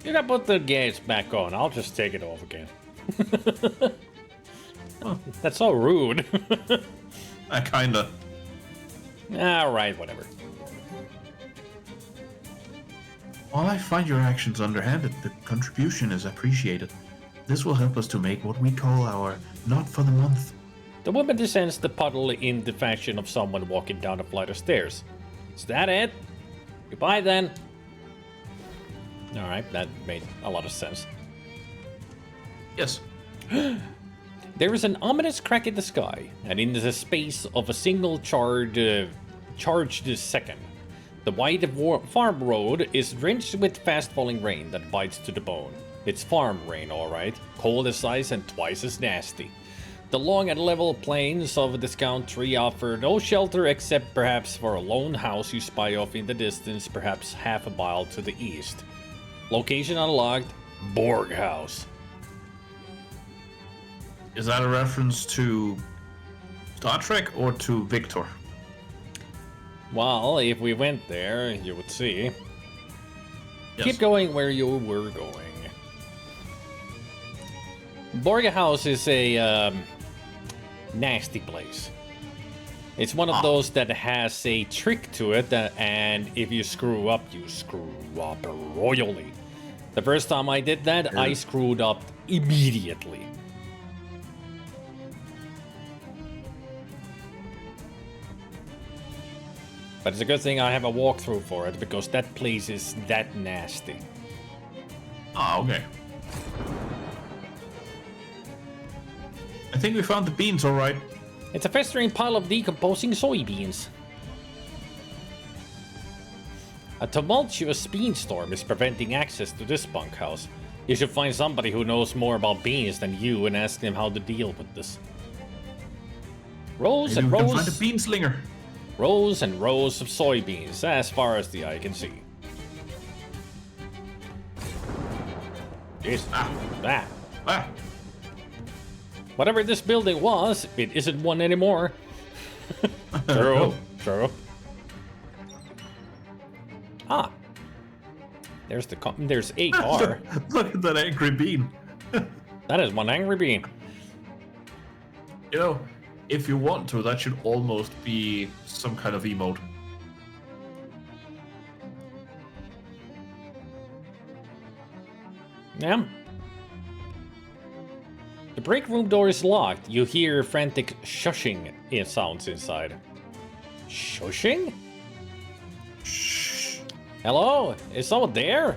You can put the gaze back on. I'll just take it off again. Oh. That's so rude. Kinda. Alright, whatever. While I find your actions underhanded, the contribution is appreciated. This will help us to make what we call our not for the month. The woman descends the puddle in the fashion of someone walking down a flight of stairs. Is that it? Goodbye then. Alright, that made a lot of sense. Yes. There is an ominous crack in the sky, and in the space of a single charged second, the wide farm road is drenched with fast-falling rain that bites to the bone. It's farm rain, alright, cold as ice and twice as nasty. The long and level plains of this country offer no shelter except perhaps for a lone house you spy off in the distance, perhaps half a mile to the east. Location unlocked, Borg House. Is that a reference to Star Trek or to Victor? Well, if we went there, you would see. Yes. Keep going where you were going. Borg House is a nasty place. It's one of those that has a trick to it, and if you screw up, you screw up royally. The first time I did that, I screwed up immediately. But it's a good thing I have a walkthrough for it, because that place is that nasty. Ah, okay. I think we found the beans, all right. It's a festering pile of decomposing soybeans. A tumultuous beanstorm is preventing access to this bunkhouse. You should find somebody who knows more about beans than you and ask them how to deal with this. Rows Maybe and we can rows. find a bean slinger. Rows and rows of soybeans, as far as the eye can see. Yes. Ah. Ah, Whatever this building was, it isn't one anymore. True. True. Ah. There's a car. look at that angry bean. That is one angry bean. You know, if you want to, that should almost be some kind of emote. Yeah. The break room door is locked. You hear frantic shushing sounds inside. Shushing? Shh. Hello? Is someone there?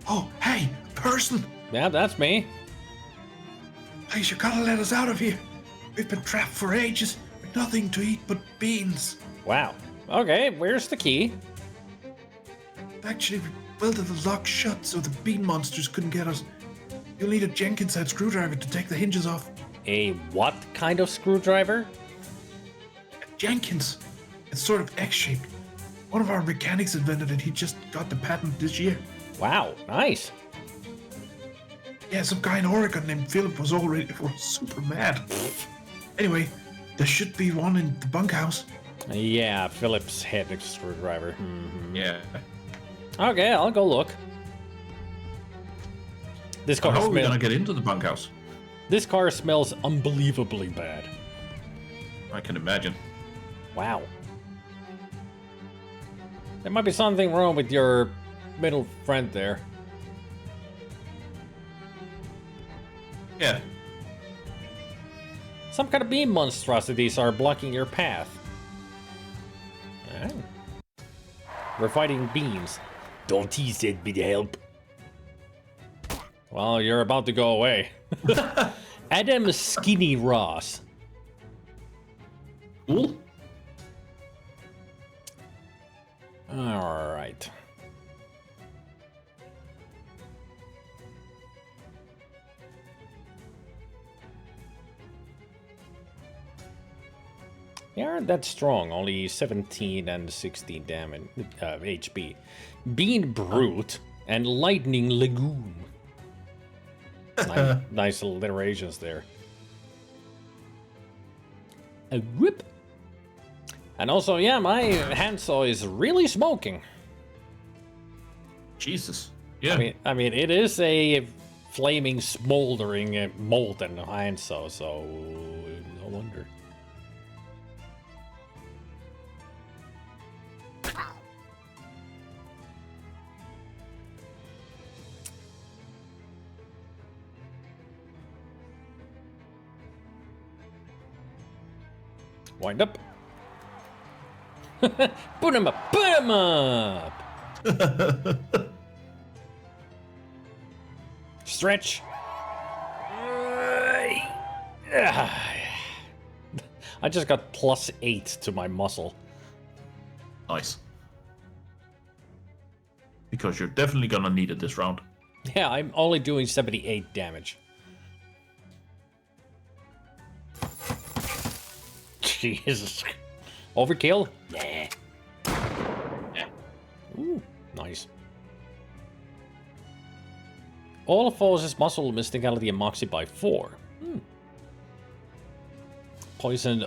Oh, hey, person! Yeah, that's me. Please, you gotta let us out of here. We've been trapped for ages with nothing to eat but beans. Wow. Okay, where's the key? Actually, we welded the lock shut so the bean monsters couldn't get us. You'll need a Jenkins-head screwdriver to take the hinges off. A what kind of screwdriver? Jenkins. It's sort of X-shaped. One of our mechanics invented it. He just got the patent this year. Wow, nice. Yeah, some guy in Oregon named Philip was super mad. Anyway, there should be one in the bunkhouse. Yeah, Phillips head screwdriver. Yeah. Okay, I'll go look. This car How are we smells. gonna get into the bunkhouse? This car smells unbelievably bad. I can imagine. Wow. There might be something wrong with your middle friend there. Yeah. Some kind of beam monstrosities are blocking your path. Oh. We're fighting beams. Don't he send me to help? Well, you're about to go away. Adam Skinny Ross. Cool. Alright. They aren't that strong, only 17 and 16 damage HP. Bean Brute and Lightning Legume. Nice alliterations there. A whip. And also, yeah, my handsaw is really smoking. Jesus. Yeah. I mean, it is a flaming, smoldering, molten handsaw, so no wonder. Wind up. Put him up! Put him up! Stretch. I just got +8 to my muscle. Nice. Because you're definitely gonna need it this round. Yeah, I'm only doing 78 damage. Jesus. Overkill? Yeah. Ooh, nice. All foes' muscle mysticality and moxie by 4. Poisoned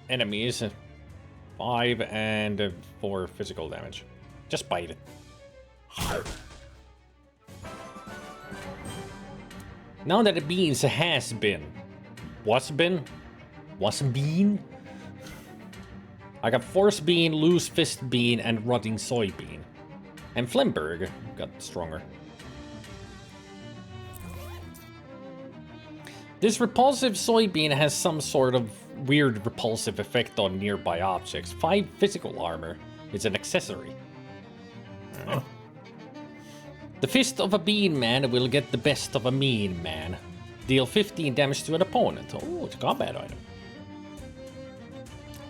enemies 5 and 4 physical damage. Just bite it. Now that the beans has been. What's been? Wasn't been? I got Force Bean, Loose Fist Bean, and Rotting Soybean. And Flimberg got stronger. This repulsive soybean has some sort of weird repulsive effect on nearby objects. 5 physical armor. It's an accessory. Oh. The Fist of a Bean Man will get the best of a mean man. Deal 15 damage to an opponent. Oh, it's a combat item.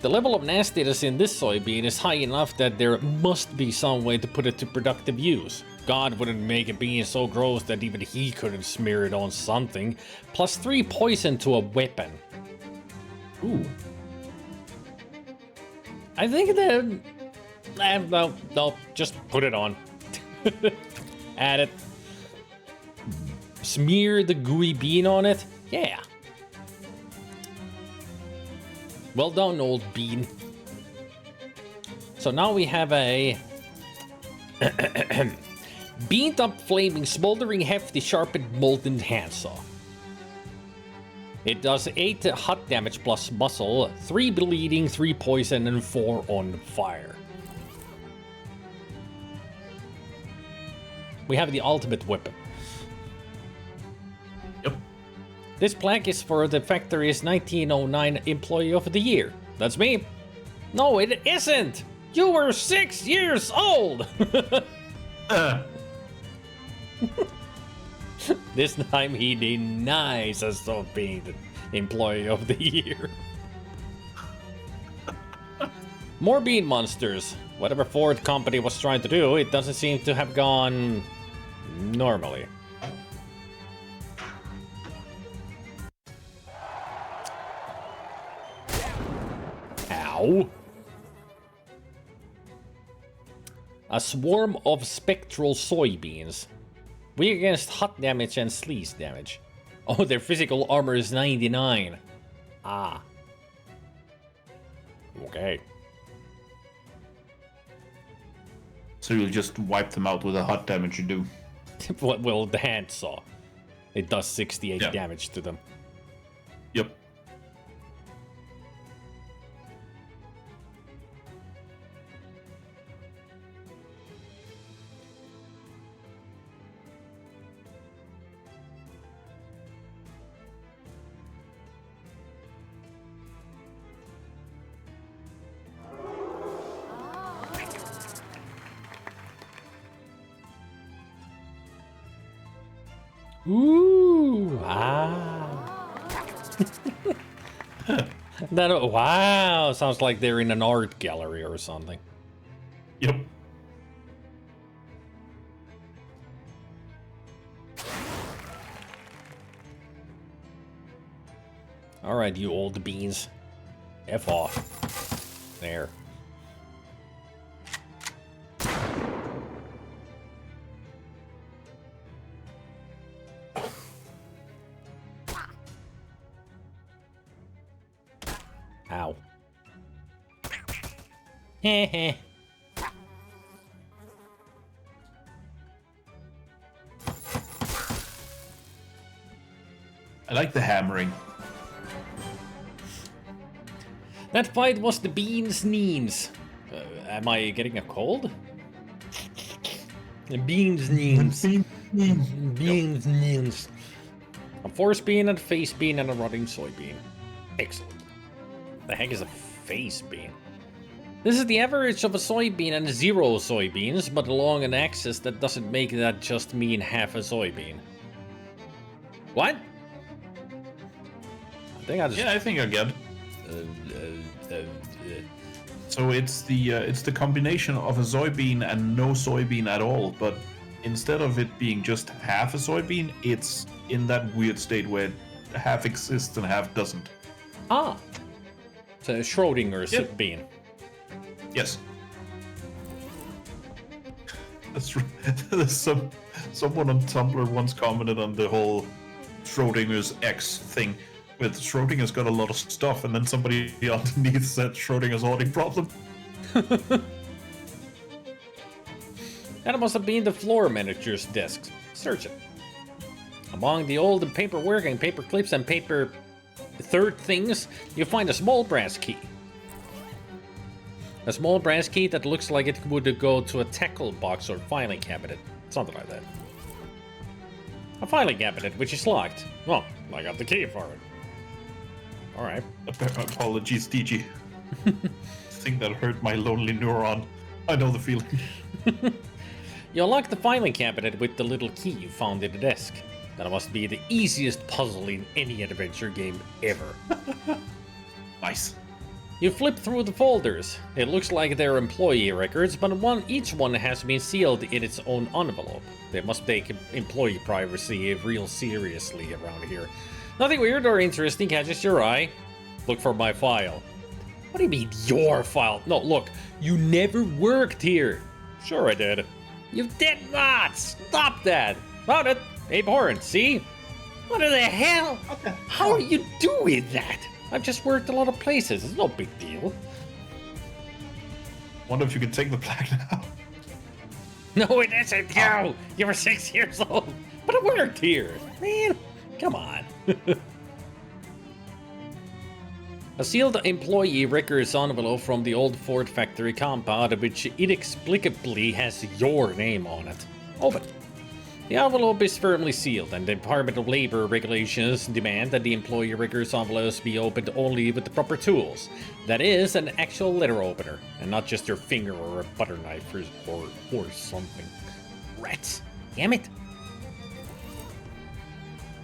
The level of nastiness in this soybean is high enough that there must be some way to put it to productive use. God wouldn't make a bean so gross that even he couldn't smear it on something. Plus 3 poison to a weapon. Ooh. I think that... No, just put it on. Add it. Smear the gooey bean on it? Yeah. Well done, old bean. So now we have a... beamed up, flaming, smoldering, hefty, sharpened, molten handsaw. It does 8 hot damage plus muscle, 3 bleeding, 3 poison, and 4 on fire. We have the ultimate weapon. Yep. This plaque is for the factory's 1909 Employee of the Year. That's me. No, it isn't! You were 6 years old! This time he denies us of being the Employee of the Year. More bean monsters. Whatever Ford company was trying to do, it doesn't seem to have gone normally. Ow. A swarm of spectral soybeans. Weak against hot damage and sleaze damage. Oh, their physical armor is 99. Ah. Okay. So you'll just wipe them out with the hot damage you do. Well, the handsaw. It does 68 Yeah. damage to them. Yep. Ooh, wow. Wow, sounds like they're in an art gallery or something. Yep. All right, you old beans. F off. There. Ow. Heh. I like the hammering. That fight was the beans' knees. Am I getting a cold? The beans' knees. Beans' knees. A force bean, a face bean, and a rotting soybean. Excellent. The heck is a face bean? This is the average of a soybean and 0 soybeans, but along an axis that doesn't make that just mean half a soybean. What? I think I just... Yeah, I think I get it. So it's the combination of a soybean and no soybean at all, but instead of it being just half a soybean, it's in that weird state where half exists and half doesn't. Ah. It's a Schrodinger's Yep. bean. Yes. There's someone on Tumblr once commented on the whole Schrodinger's X thing, where Schrodinger's got a lot of stuff, and then somebody underneath said Schrodinger's hoarding problem. That must have been the floor manager's desk. Search it. Among the old paperwork and paper clips and paper third things, you find a small brass key. A small brass key that looks like it would go to a tackle box or filing cabinet. Something like that. A filing cabinet which is locked. Well, I got the key for it. All right. Apologies, DG. Thing that hurt my lonely neuron. I know the feeling. You unlock the filing cabinet with the little key you found in the desk. That must be the easiest puzzle in any adventure game ever. Nice. You flip through the folders. It looks like they're employee records, but each one has been sealed in its own envelope. They must take employee privacy real seriously around here. Nothing weird or interesting catches your eye. Look for my file. What do you mean, your file? No, look, you never worked here. Sure I did. You did not! Stop that! Found it! Abe Horn, see? What the hell? Okay. How are you doing that? I've just worked a lot of places. It's no big deal. Wonder if you can take the plaque now. No, it isn't you! You were 6 years old, but I worked here. Man, come on. A sealed employee records envelope from the old Ford factory compound, which inexplicably has your name on it. Open. The envelope is firmly sealed, and the Department of Labor regulations demand that the employee records envelopes be opened only with the proper tools. That is, an actual letter opener, and not just your finger or a butter knife or something. Rats. Damn it.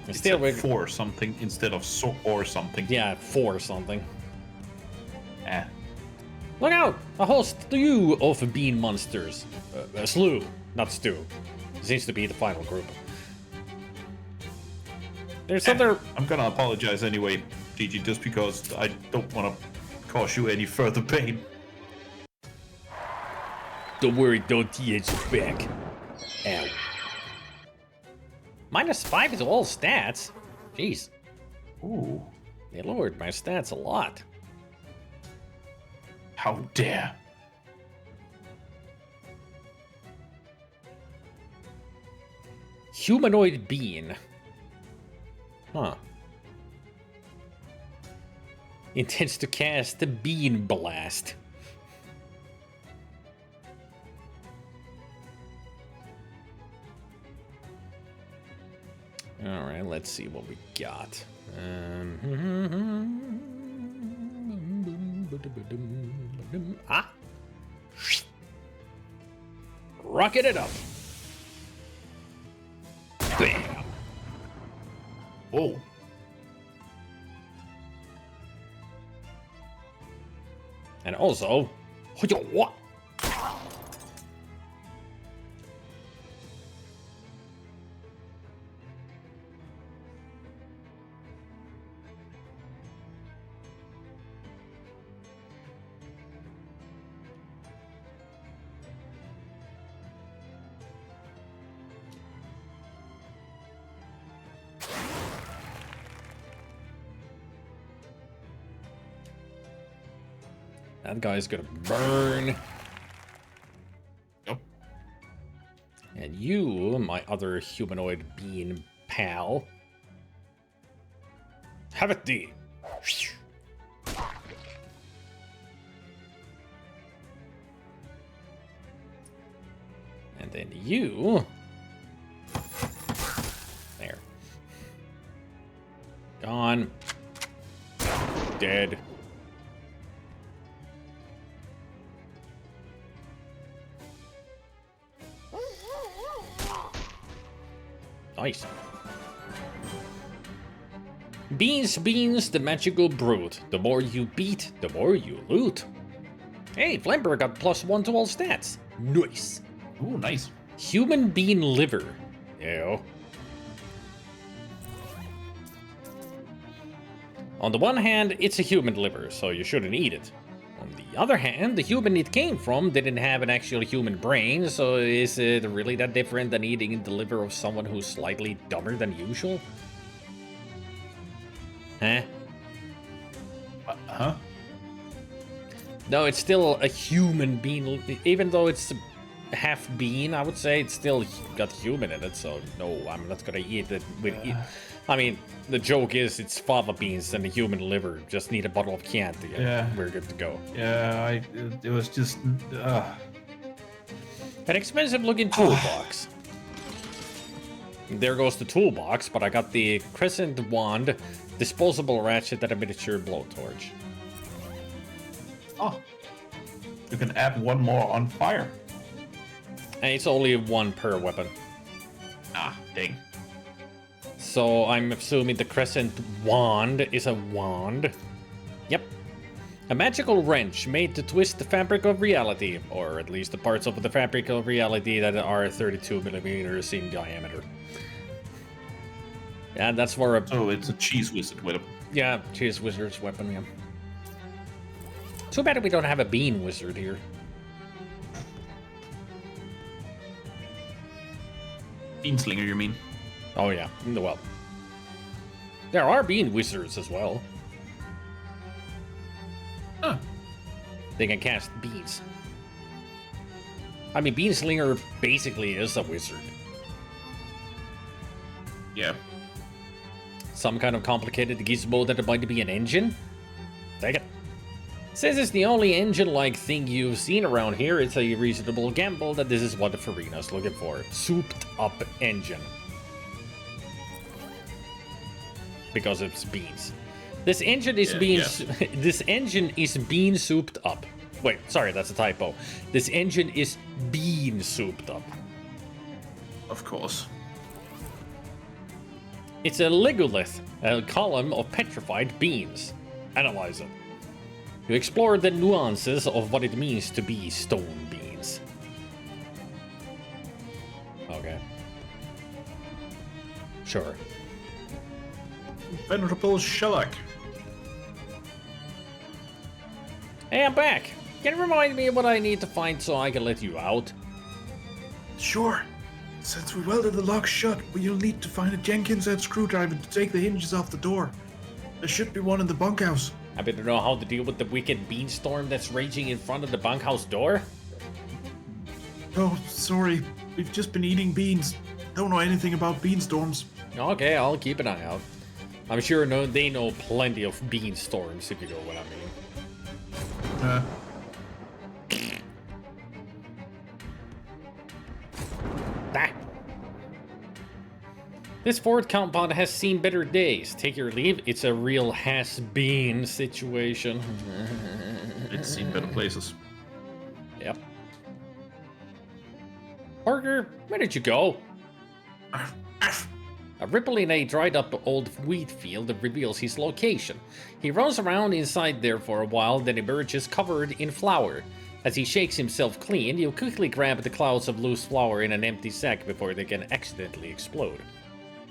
It's Still, for something instead of so or something. yeah, for something. Eh. Look out! A whole stew of bean monsters. A slew, not stew. Seems to be the final group. There's other... I'm gonna apologize anyway, Gigi, just because I don't want to cause you any further pain. Don't worry, don't TH back. Ow. -5 is all stats. Jeez. Ooh. They lowered my stats a lot. How dare. Humanoid being. Huh. Intends to cast the bean blast. Alright, let's see what we got. Ah! Rocket it up! Bam! Whoa. And also... What? That guy's gonna burn. Yep. And you, my other humanoid being pal, have it thee. And then you... There. Gone. Dead. Nice. Beans, the magical brute. The more you beat, the more you loot. Hey, Flamberg got +1 to all stats. Nice. Ooh, nice. Human bean liver. Ew. On the one hand, it's a human liver, so you shouldn't eat it. On the other hand, the human it came from didn't have an actual human brain, so is it really that different than eating the liver of someone who's slightly dumber than usual? Huh? Huh? No, it's still a human bean, even though it's half bean, I would say it's still got human in it, so no, I'm not gonna eat it with... I mean, the joke is it's fava beans and the human liver. Just need a bottle of Chianti and Yeah. we're good to go. Yeah, it was just... An expensive looking toolbox. There goes the toolbox, but I got the crescent wand, disposable ratchet, and a miniature blowtorch. Oh. You can add one more on fire. And it's only one per weapon. Ah, dang. So I'm assuming the crescent wand is a wand. Yep. A magical wrench made to twist the fabric of reality, or at least the parts of the fabric of reality that are 32 millimeters in diameter. Yeah, that's for a... So it's a cheese wizard weapon. Yeah, cheese wizard's weapon, yeah. Too bad we don't have a bean wizard here. Beanslinger, you mean? Oh yeah, well. There are bean wizards as well. Huh. They can cast beans. I mean, Beanslinger basically is a wizard. Yeah. Some kind of complicated gizmo that might be an engine? Take it. Since it's the only engine-like thing you've seen around here, it's a reasonable gamble that this is what the Farina's looking for. Souped-up engine. Because it's beans. This engine is this engine is bean souped up. Wait, sorry, that's a typo. This engine is bean souped up. Of course. It's a legolith, a column of petrified beans. Analyze it. You explore the nuances of what it means to be stone beans. Okay. Sure. Venerable shellac. Hey, I'm back. Can you remind me of what I need to find so I can let you out? Sure. Since we welded the lock shut, we'll need to find a Jenkins head screwdriver to take the hinges off the door. There should be one in the bunkhouse. I better know how to deal with the wicked beanstorm that's raging in front of the bunkhouse door. Oh, sorry. We've just been eating beans. Don't know anything about beanstorms. Okay, I'll keep an eye out. I'm sure they know plenty of beanstorms, if you know what I mean. Ah. This Ford compound has seen better days. Take your leave, it's a real has-been situation. It's seen better places. Yep. Parker, where did you go? A ripple in a dried-up old wheat field reveals his location. He runs around inside there for a while, then emerges covered in flour. As he shakes himself clean, you quickly grab the clouds of loose flour in an empty sack before they can accidentally explode.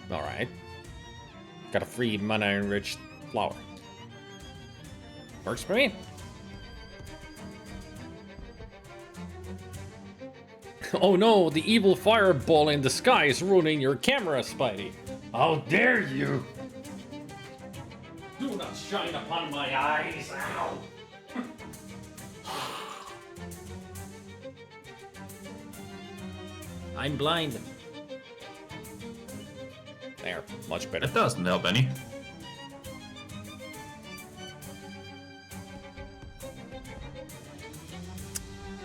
Alright. Got a free mana-enriched flour. Works for me. Oh no, the evil fireball in the sky is ruining your camera, Spidey. How dare you! Do not shine upon my eyes! Ow! I'm blind. There, much better. It doesn't help any.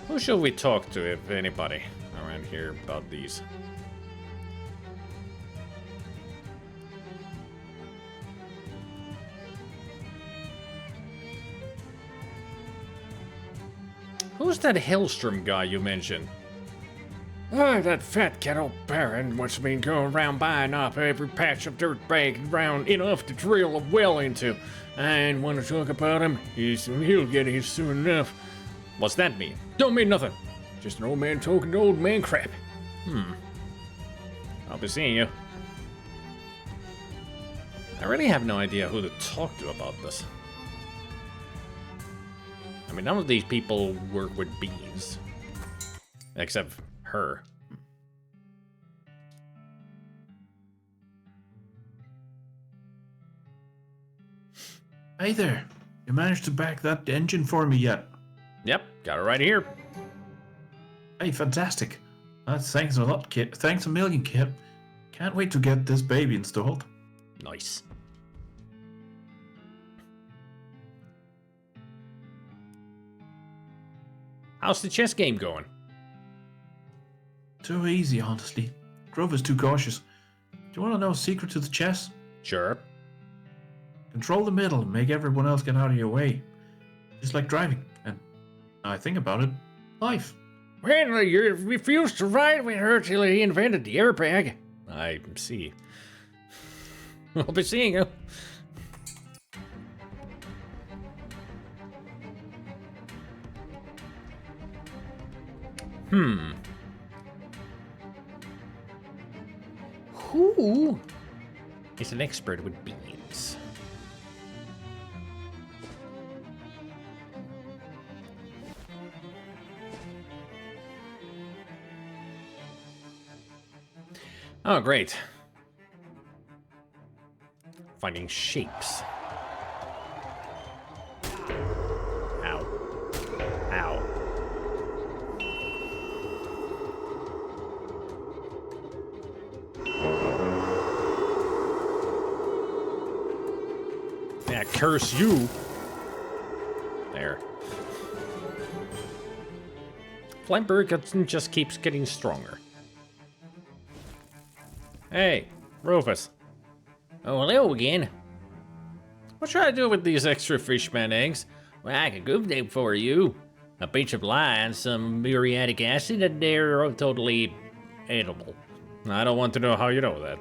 Who should we talk to, if anybody, around here about these? Who's that Hellstrom guy you mentioned? Oh, that fat kettle baron what's been going around buying up every patch of dirt bag around enough to drill a well into. I ain't want to talk about him. He'll get here soon enough. What's that mean? Don't mean nothing. Just an old man talking to old man crap. I'll be seeing you. I really have no idea who to talk to about this. I mean, none of these people work with beans. Except her. Hey there. You managed to back that engine for me yet? Yep, got it right here. Hey, fantastic. Thanks a lot, Kit. Thanks a million, Kit. Can't wait to get this baby installed. Nice. How's the chess game going? Too easy, honestly. Grover's too cautious. Do you want to know a secret to the chess? Sure. Control the middle and make everyone else get out of your way. Just like driving. And now I think about it, life. Well, you refused to ride with her till he invented the airbag. I see. I'll be seeing you. Who is an expert with beans? Oh, great. Finding shapes. Ow. Ow. Yeah, curse you. There. Flamberg just keeps getting stronger. Hey, Rufus. Oh, hello again. What should I do with these extra fishman eggs? Well, I can cook them for you. A pinch of lye and some muriatic acid, and they're totally edible. I don't want to know how you know that.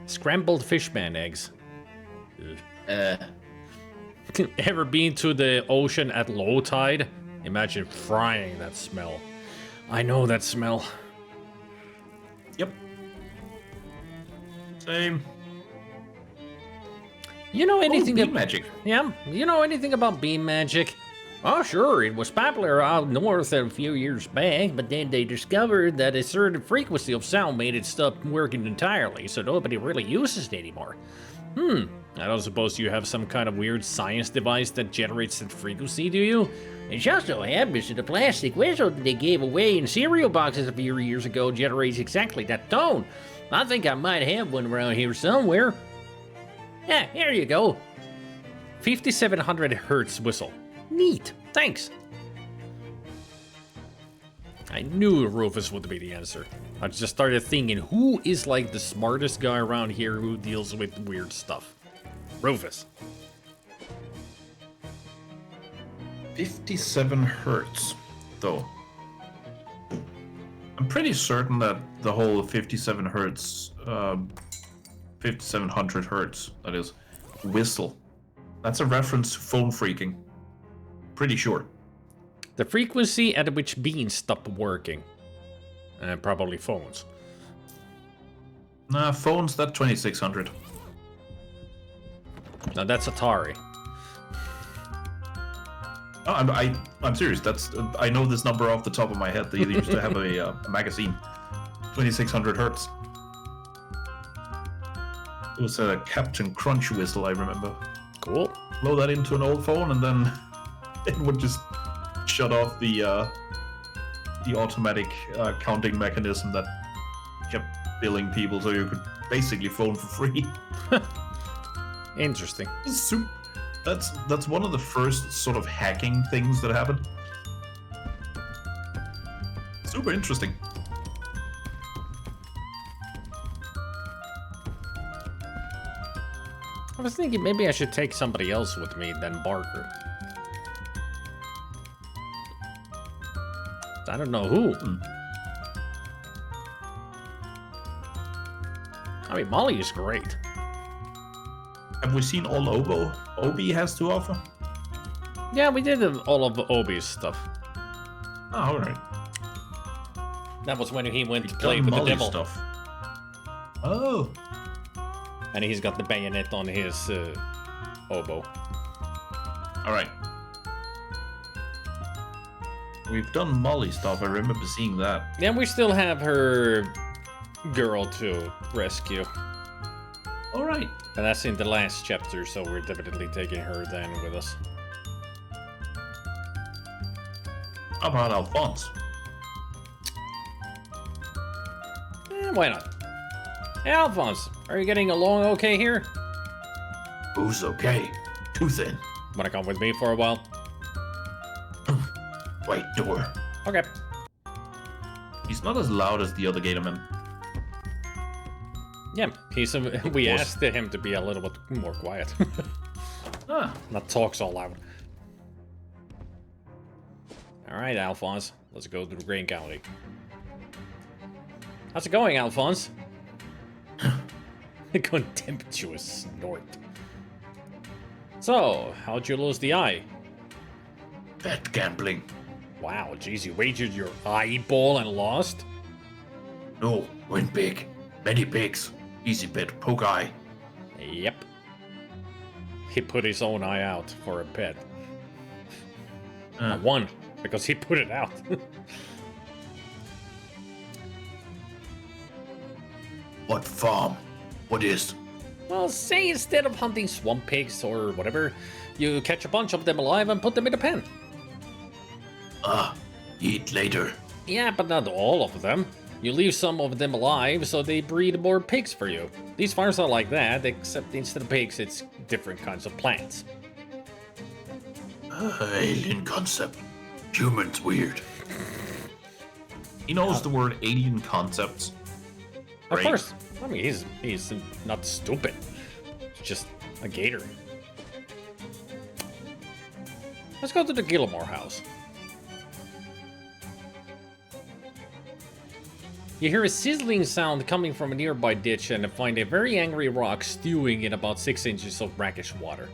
Scrambled fishman eggs. Ever been to the ocean at low tide? Imagine frying that smell. I know that smell. Yep. Same. You know anything beam magic? Yeah, you know anything about beam magic? Oh, sure, it was popular out north a few years back, but then they discovered that a certain frequency of sound made it stop working entirely, so nobody really uses it anymore. I don't suppose you have some kind of weird science device that generates that frequency, do you? It just so happens that the plastic whistle that they gave away in cereal boxes a few years ago generates exactly that tone. I think I might have one around here somewhere. Yeah, here you go. 5700 hertz whistle. Neat, thanks. I knew Rufus would be the answer. I just started thinking, who is like the smartest guy around here who deals with weird stuff? Rufus. 57 hertz, though. I'm pretty certain that the whole 57 hertz, 5700 hertz, that is, whistle, that's a reference to phone freaking. Pretty sure. The frequency at which beans stop working. Probably phones. Nah, phones, that 2600. Now that's Atari. Oh, I'm serious. That's I know this number off the top of my head. They used to have a magazine, 2600 hertz. It was a Captain Crunch whistle, I remember. Cool. Blow that into an old phone, and then it would just shut off the automatic counting mechanism that kept billing people, so you could basically phone for free. Interesting. That's one of the first sort of hacking things that happened. Super interesting. I was thinking maybe I should take somebody else with me than Barker. I don't know who. I mean, Molly is great. Have we seen all Obi has to offer? Yeah, we did all of Obi's stuff. Oh, alright. That was when he went to play with the devil. Stuff. Oh. And he's got the bayonet on his oboe. Alright. We've done Molly stuff, I remember seeing that. Yeah, we still have her girl to rescue. Alright. And that's in the last chapter, so we're definitely taking her then with us. How about Alphonse? Why not? Hey, Alphonse, are you getting along okay here? Who's okay? Too thin. Wanna come with me for a while? Right door. Okay. He's not as loud as the other Gatorman. Yeah, we asked him to be a little bit more quiet. Ah, Not talk so loud. Alright, Alphonse. Let's go to the Grain County. How's it going, Alphonse? A contemptuous snort. So, how'd you lose the eye? bet gambling. Wow, geez, you wagered your eyeball and lost? No, win big. Many pigs. Easy bet, poke eye. Yep. He put his own eye out for a bet. I won, because he put it out. What farm? What is? Well, say instead of hunting swamp pigs or whatever, you catch a bunch of them alive and put them in a pen. Ah, eat later. Yeah, but not all of them. You leave some of them alive so they breed more pigs for you. These farms are like that, except instead of pigs, it's different kinds of plants. Alien concept. Humans weird. He knows the word alien concepts. Of Right. course. I mean, he's not stupid. He's just a gator. Let's go to the Gilmore house. You hear a sizzling sound coming from a nearby ditch and find a very angry rock stewing in about 6 inches of brackish water.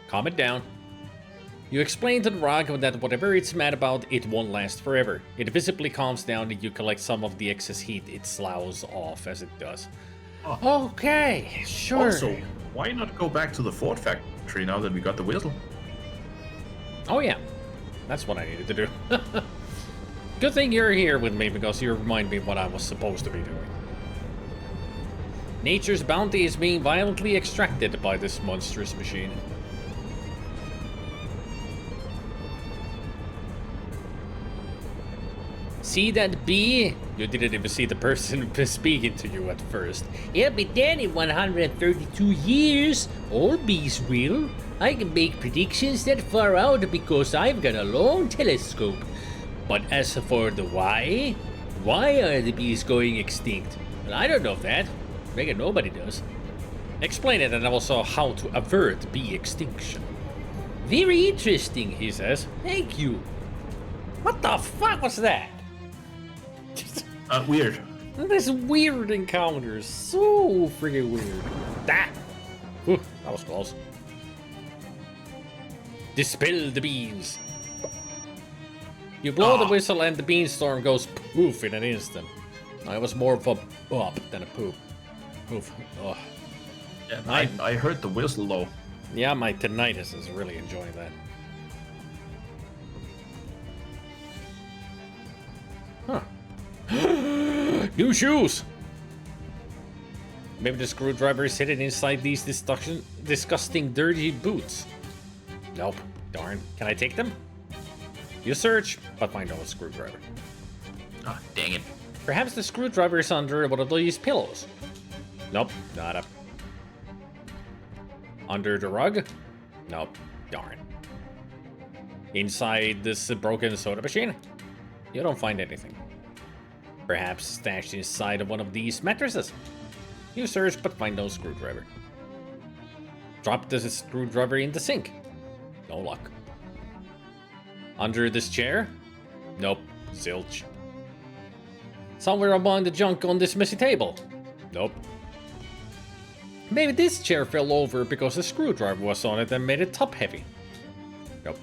Calm it down. You explain to the rock that whatever it's mad about, it won't last forever. It visibly calms down and you collect some of the excess heat it sloughs off as it does. Okay, sure. Also, why not go back to the Ford factory now that we got the whistle? Oh yeah, that's what I needed to do. Good thing you're here with me because you remind me of what I was supposed to be doing. Nature's bounty is being violently extracted by this monstrous machine. See that bee? You didn't even see the person speaking to you at first. It'll be dead in 132 years. All bees will. I can make predictions that far out because I've got a long telescope. But as for the why are the bees going extinct? Well, I don't know that. Maybe nobody does. Explain it and also how to avert bee extinction. Very interesting, he says. Thank you. What the fuck was that? Weird. This weird encounters. So freaking weird. That was close. Dispel the beans. You blow the whistle and the beanstorm goes poof in an instant. It was more of a bop than a poop. Poof. Oh. Yeah, I heard the whistle though. Yeah, my tinnitus is really enjoying that. Huh. New shoes! Maybe the screwdriver is hidden inside these disgusting dirty boots. Nope. Darn. Can I take them? You search, but find no screwdriver. Ah, dang it. Perhaps the screwdriver is under one of these pillows. Nope, nada. Under the rug? Nope, darn. Inside this broken soda machine? You don't find anything. Perhaps stashed inside of one of these mattresses? You search, but find no screwdriver. Drop the screwdriver in the sink? No luck. Under this chair? Nope, zilch. Somewhere among the junk on this messy table? Nope. Maybe this chair fell over because the screwdriver was on it and made it top heavy? Nope.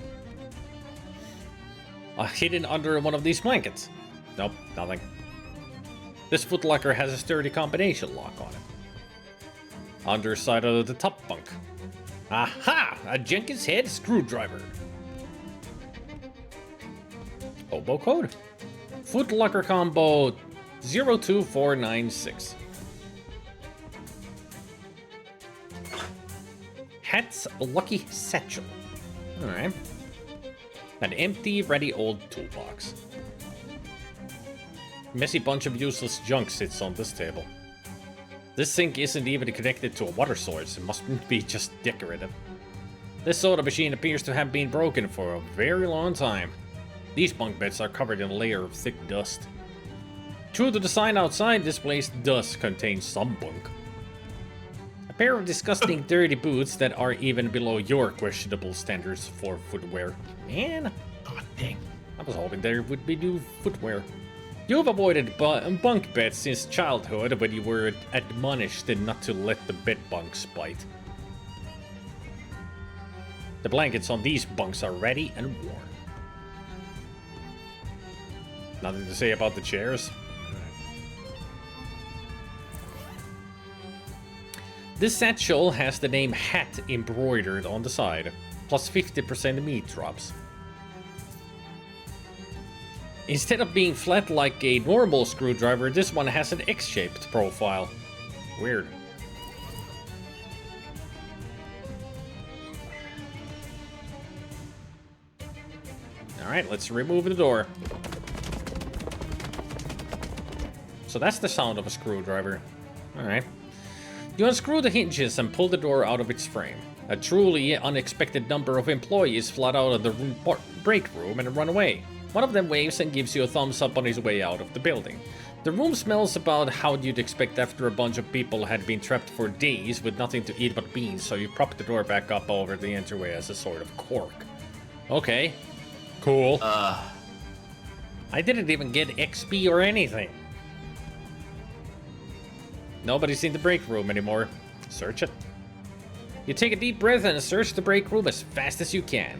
Hidden under one of these blankets? Nope, nothing. This footlocker has a sturdy combination lock on it. Underside of the top bunk. Aha! A Jenkins head screwdriver. Hobo code? Footlocker combo 02496. Hat's lucky satchel. Alright. An empty, ready old toolbox. Messy bunch of useless junk sits on this table. This sink isn't even connected to a water source, it must be just decorative. This soda machine appears to have been broken for a very long time. These bunk beds are covered in a layer of thick dust. True to the sign outside, this place does contain some bunk. A pair of disgusting dirty boots that are even below your questionable standards for footwear. Man, God dang. I was hoping there would be new footwear. You've avoided bunk beds since childhood when you were admonished not to let the bed bunks bite. The blankets on these bunks are ready and warm. Nothing to say about the chairs. This satchel has the name Hat embroidered on the side, plus 50% meat drops. Instead of being flat like a normal screwdriver, this one has an X-shaped profile. Weird. Alright, let's remove the door. So that's the sound of a screwdriver. Alright. You unscrew the hinges and pull the door out of its frame. A truly unexpected number of employees flood out of the break room and run away. One of them waves and gives you a thumbs up on his way out of the building. The room smells about how you'd expect after a bunch of people had been trapped for days with nothing to eat but beans, so you prop the door back up over the entryway as a sort of cork. Okay. Cool. I didn't even get XP or anything. Nobody's in the break room anymore. Search it. You take a deep breath and search the break room as fast as you can.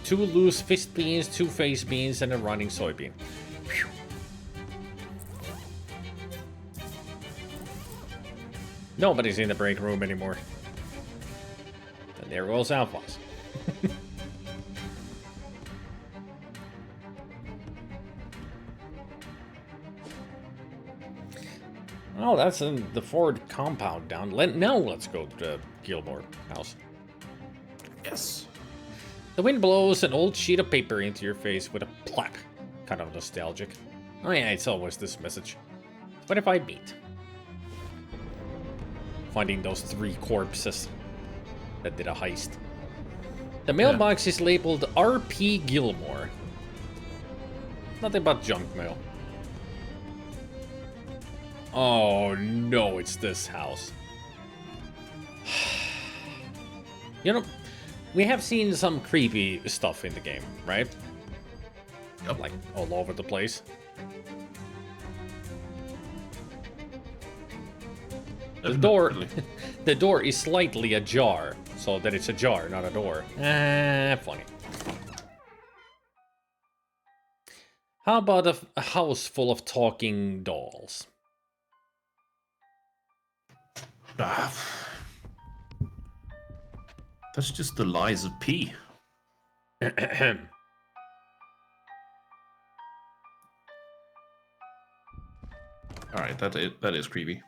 2 loose fist beans, 2 face beans, and a running soybean. Whew. Nobody's in the break room anymore. And there goes Alphonse. Oh, that's in the Ford compound down. Now let's go to the Gilmore house. Yes. The wind blows an old sheet of paper into your face with a plap. Kind of nostalgic. Oh yeah, it's always this message. What if I beat? Finding those 3 corpses that did a heist. The mailbox is labeled R.P. Gilmore. Nothing but junk mail. Oh no, it's this house. You know, we have seen some creepy stuff in the game, right? Yep. Like all over the place. The door is slightly ajar, so that it's a jar, not a door. Funny. How about a house full of talking dolls? That's just the lies of P. Alright, that is creepy.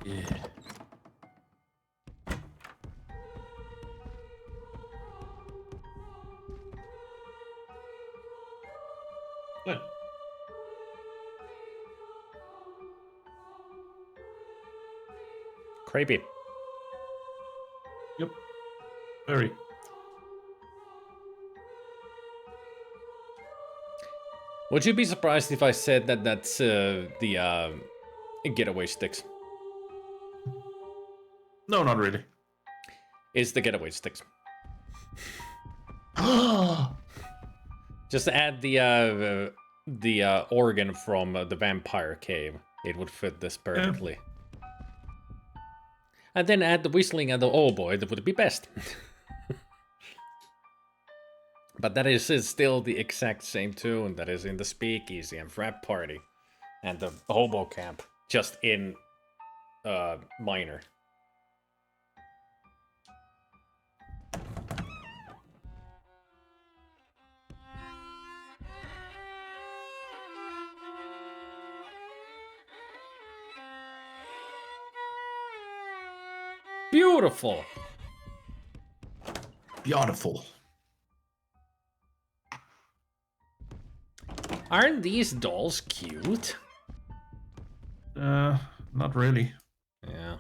Yeah. Good. Creepy. Yep. Very. Would you be surprised if I said that that's the getaway sticks? No, not really. It's the getaway sticks. Just add the organ from the vampire cave. It would fit this perfectly. And then add the whistling and the oh boy, that would be best. But that is still the exact same tune that is in the speakeasy and frat party and the hobo camp, just in minor. Beautiful. Beautiful. Aren't these dolls cute? Not really. Yeah.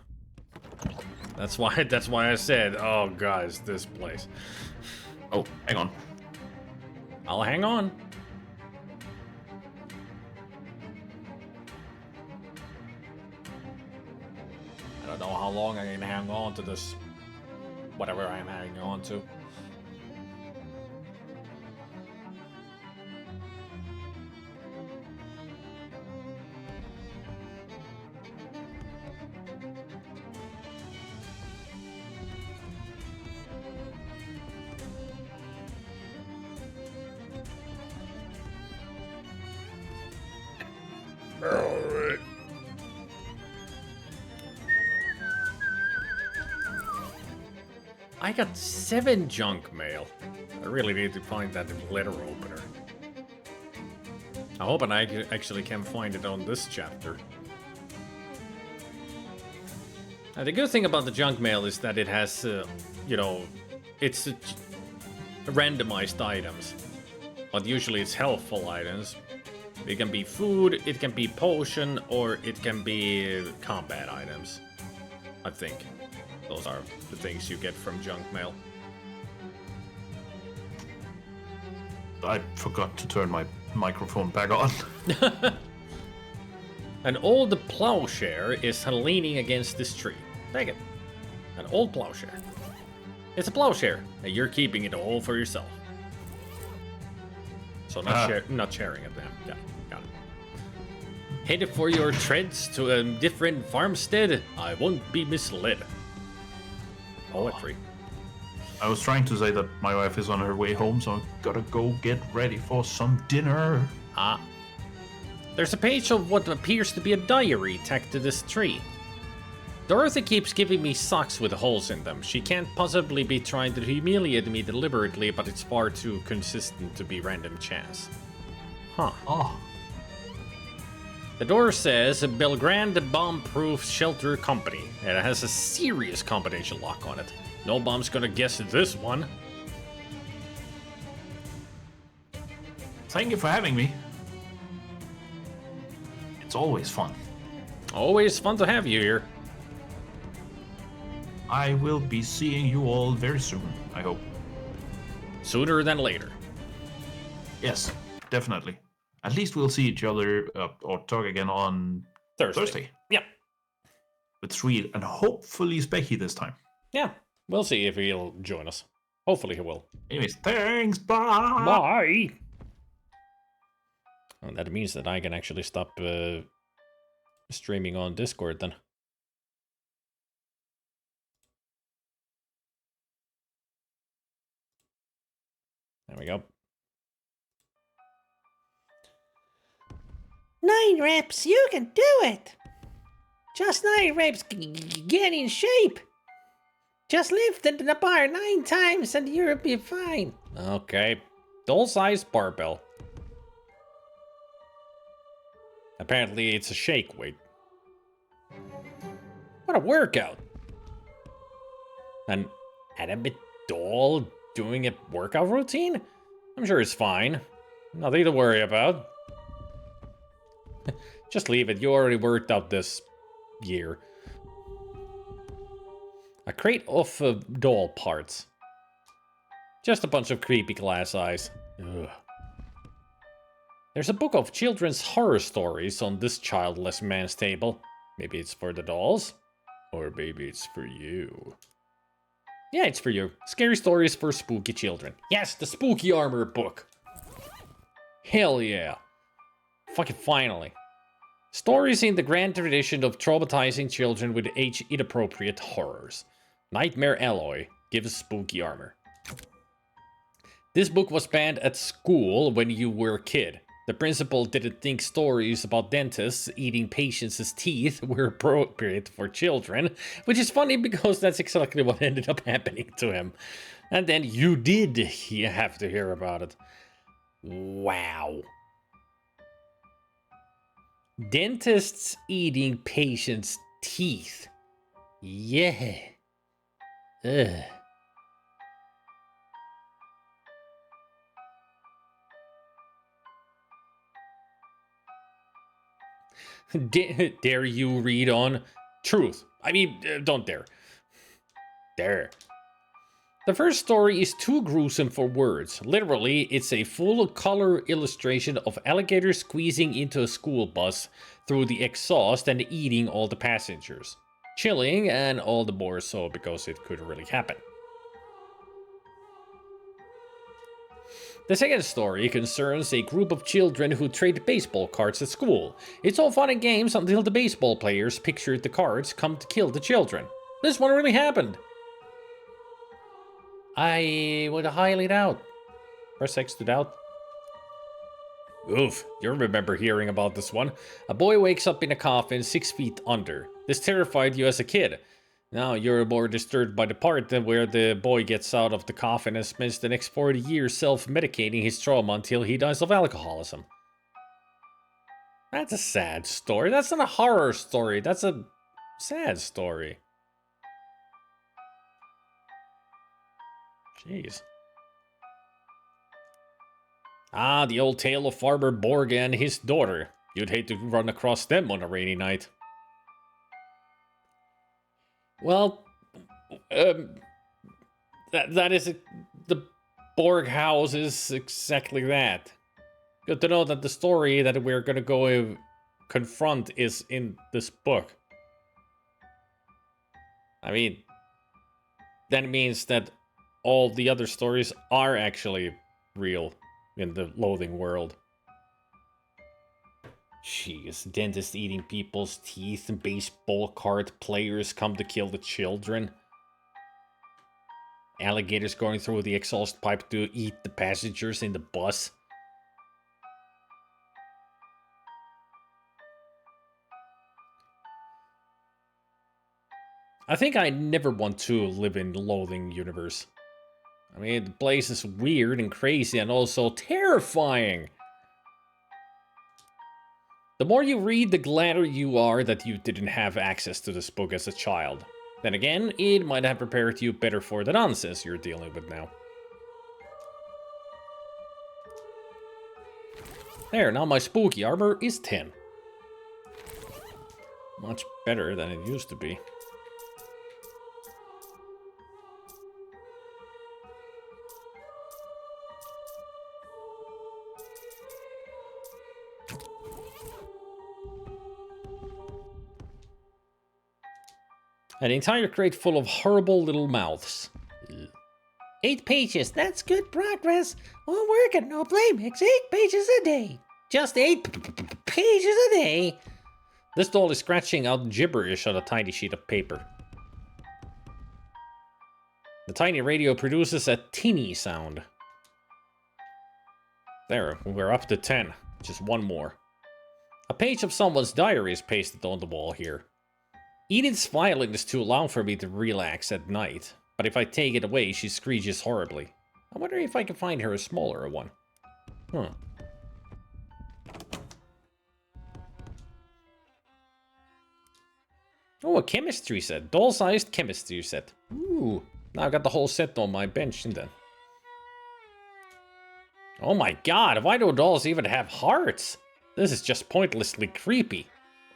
That's why I said, oh guys, this place. Oh, hang on. I'll hang on. don't know how long I can hang on to this. Whatever I'm hanging on to. I got 7 junk mail. I really need to find that letter opener. I hope I actually can find it on this chapter. And the good thing about the junk mail is that it has, you know, it's randomized items. But usually it's helpful items. It can be food, it can be potion, or it can be combat items. I think. Those are the things you get from junk mail. I forgot to turn my microphone back on. An old plowshare is leaning against this tree. Take it. An old plowshare. It's a plowshare, and you're keeping it all for yourself. So not sharing it then. Yeah, got it. Headed for your treads to a different farmstead? I won't be misled. Poetry. I was trying to say that my wife is on her way home, so I gotta go get ready for some dinner. Ah. There's a page of what appears to be a diary tacked to this tree. Dorothy keeps giving me socks with holes in them. She can't possibly be trying to humiliate me deliberately, but it's far too consistent to be random chance. Huh. Oh. The door says Belgrande Bomb-Proof Shelter Company, and it has a serious combination lock on it. No bomb's gonna guess this one. Thank you for having me. It's always fun. Always fun to have you here. I will be seeing you all very soon, I hope. Sooner than later. Yes, definitely. At least we'll see each other or talk again on Thursday. Yep. With Sweet and hopefully Specky this time. Yeah. We'll see if he'll join us. Hopefully he will. Anyways, thanks. Bye. Bye. Well, that means that I can actually stop streaming on Discord then. There we go. 9 reps, you can do it! Just 9 reps, get in shape! Just lift the bar 9 times and you'll be fine. Okay. Doll-sized barbell. Apparently it's a shake weight. What a workout! An animate doll doing a workout routine? I'm sure it's fine. Nothing to worry about. Just leave it, you already worked out this year. A crate of doll parts. Just a bunch of creepy glass eyes. Ugh. There's a book of children's horror stories on this childless man's table. Maybe it's for the dolls? Or maybe it's for you. Yeah, it's for you. Scary stories for spooky children. Yes, the Spooky Armor book. Hell yeah. Fucking finally. Stories in the grand tradition of traumatizing children with age-inappropriate horrors. Nightmare Alloy gives spooky armor. This book was banned at school when you were a kid. The principal didn't think stories about dentists eating patients' teeth were appropriate for children, which is funny because that's exactly what ended up happening to him. And then you did have to hear about it. Wow. Dentists eating patients' teeth. Yeah. Ugh. Dare you read on truth? I mean, don't dare. Dare. The first story is too gruesome for words. Literally, it's a full-color illustration of alligators squeezing into a school bus through the exhaust and eating all the passengers. chilling, and all the more so because it could really happen. The second story concerns a group of children who trade baseball cards at school. It's all fun and games until the baseball players pictured the cards come to kill the children. This one really happened. I would highly doubt. Press X to doubt. Oof, you remember hearing about this one. A boy wakes up in a coffin 6 feet under. This terrified you as a kid. Now you're more disturbed by the part where the boy gets out of the coffin and spends the next 40 years self-medicating his trauma until he dies of alcoholism. That's a sad story. That's not a horror story. That's a sad story. Jeez. Ah, the old tale of Farmer Borg and his daughter. You'd hate to run across them on a rainy night. Well, that is the Borg house is exactly that. Good to know that the story that we're gonna go confront is in this book. I mean, that means that all the other stories are actually real in the Loathing world. Jeez, dentist eating people's teeth and baseball card players come to kill the children. Alligators going through the exhaust pipe to eat the passengers in the bus. I think I never want to live in the Loathing universe. I mean, the place is weird and crazy and also terrifying. The more you read, the gladder you are that you didn't have access to this book as a child. Then again, it might have prepared you better for the nonsense you're dealing with now. There, now my spooky armor is 10. Much better than it used to be. An entire crate full of horrible little mouths. 8 pages, that's good progress. I'm working, no playmix, 8 pages a day. Just 8 pages a day. This doll is scratching out gibberish on a tiny sheet of paper. The tiny radio produces a tinny sound. There, we're up to 10. Just one more. A page of someone's diary is pasted on the wall here. Edith's violin is too loud for me to relax at night, but if I take it away, she screeches horribly. I wonder if I can find her a smaller one. Oh, a chemistry set. Doll-sized chemistry set. Ooh, now I've got the whole set on my bench then. Oh my god, why do dolls even have hearts? This is just pointlessly creepy.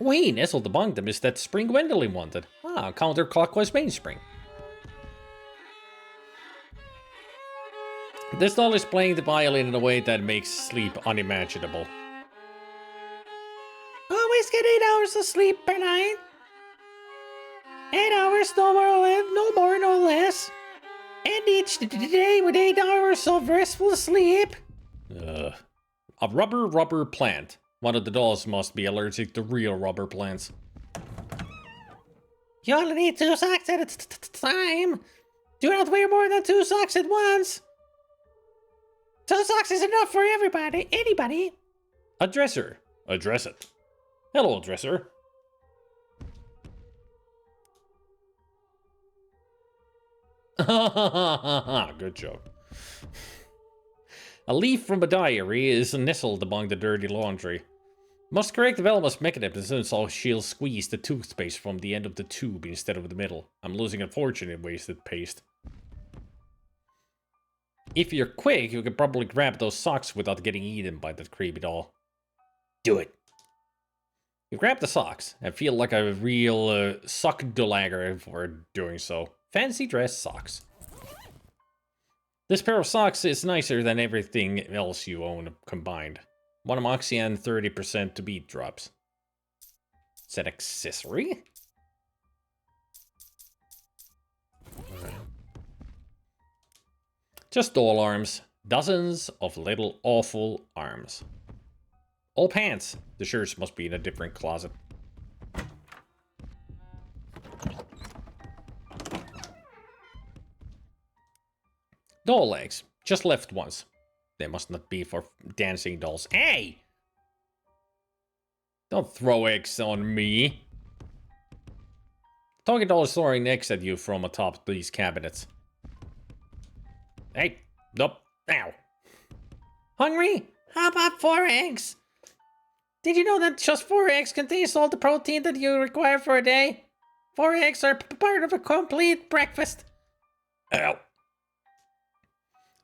Oh hey, nestled among them is that spring Gwendolyn wanted. Ah, counterclockwise mainspring. This doll is playing the violin in a way that makes sleep unimaginable. Always get 8 hours of sleep per night. 8 hours, no more, no less. And each day with 8 hours of restful sleep. A rubber plant. One of the dolls must be allergic to real rubber plants. You only need 2 socks at a time. Do not wear more than 2 socks at once. 2 socks is enough for everybody, anybody. A dresser. Address it. Hello, dresser. Good joke. A leaf from a diary is nestled among the dirty laundry. Must correct the Velma's mechanism so she'll squeeze the toothpaste from the end of the tube instead of the middle. I'm losing a fortune in wasted paste. If you're quick, you can probably grab those socks without getting eaten by that creepy doll. Do it. You grab the socks and feel like a real sock-dolager for doing so. Fancy dress socks. This pair of socks is nicer than everything else you own combined. 1 moxie and 30% to beat drops. Is that accessory? Just doll arms. Dozens of little awful arms. All pants. The shirts must be in a different closet. Doll legs. Just left ones. They must not be for dancing dolls. Hey! Don't throw eggs on me. Talking doll is throwing eggs at you from atop these cabinets. Hey! Nope. Ow. Hungry? How about 4 eggs? Did you know that just 4 eggs contains all the protein that you require for a day? 4 eggs are part of a complete breakfast. Ow.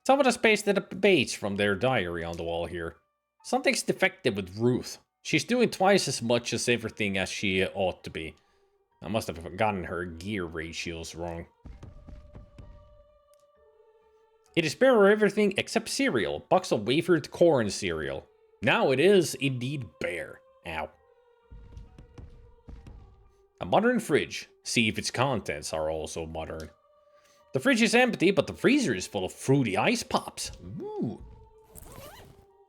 Someone has pasted a page from their diary on the wall here. Something's defective with Ruth. She's doing twice as much as everything as she ought to be. I must have gotten her gear ratios wrong. It is bare everything except cereal. Box of wafered corn cereal. Now it is indeed bare. Ow. A modern fridge. See if its contents are also modern. The fridge is empty, but the freezer is full of fruity ice pops. Ooh.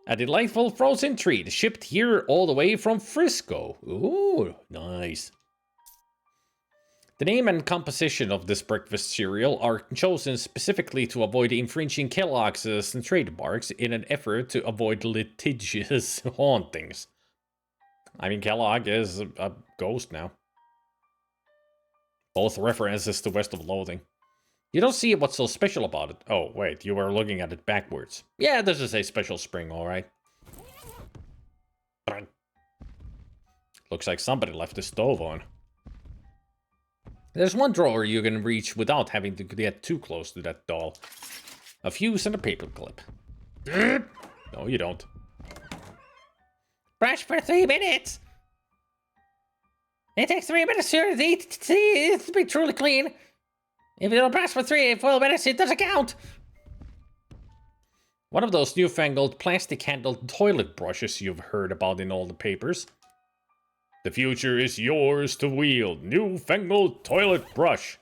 A delightful frozen treat shipped here all the way from Frisco. Ooh, nice. The name and composition of this breakfast cereal are chosen specifically to avoid infringing Kellogg's trademarks in an effort to avoid litigious hauntings. I mean, Kellogg is a ghost now. Both references to West of Loathing. You don't see what's so special about it. Oh, wait, you were looking at it backwards. Yeah, this is a special spring, alright. Looks like somebody left the stove on. There's one drawer you can reach without having to get too close to that doll. A fuse and a paperclip. No, you don't. Brush for 3 minutes. It takes 3 minutes to be truly clean. If you don't brush for 3 full minutes, it doesn't count. One of those newfangled plastic-handled toilet brushes you've heard about in all the papers. The future is yours to wield. Newfangled toilet brush.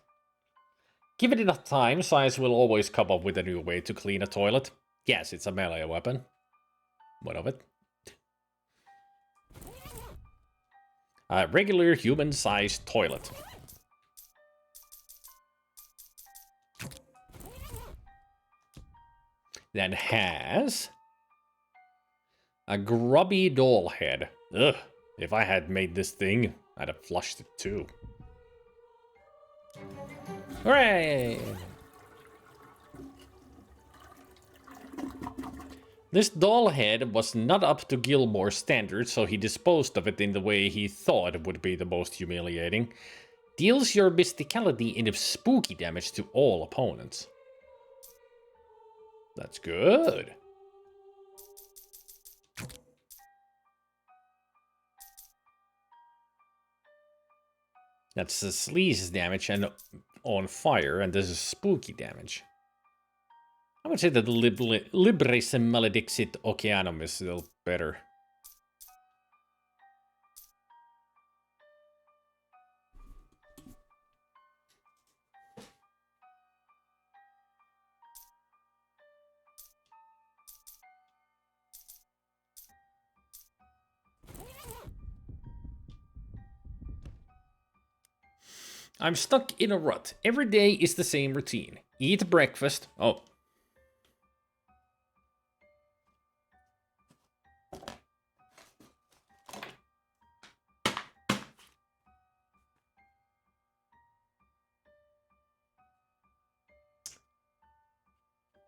Give it enough time, science will always come up with a new way to clean a toilet. Yes, it's a melee weapon. What of it? A regular human-sized toilet. That has a grubby doll head. Ugh, if I had made this thing, I'd have flushed it too. Hooray! This doll head was not up to Gilmore's standards, so he disposed of it in the way he thought would be the most humiliating. Deals your mysticality in spooky damage to all opponents. That's good. That's the sleaze damage and on fire, and this is spooky damage. I would say that Libris Maledixit Oceanum is still better. I'm stuck in a rut. Every day is the same routine. Eat breakfast. Oh.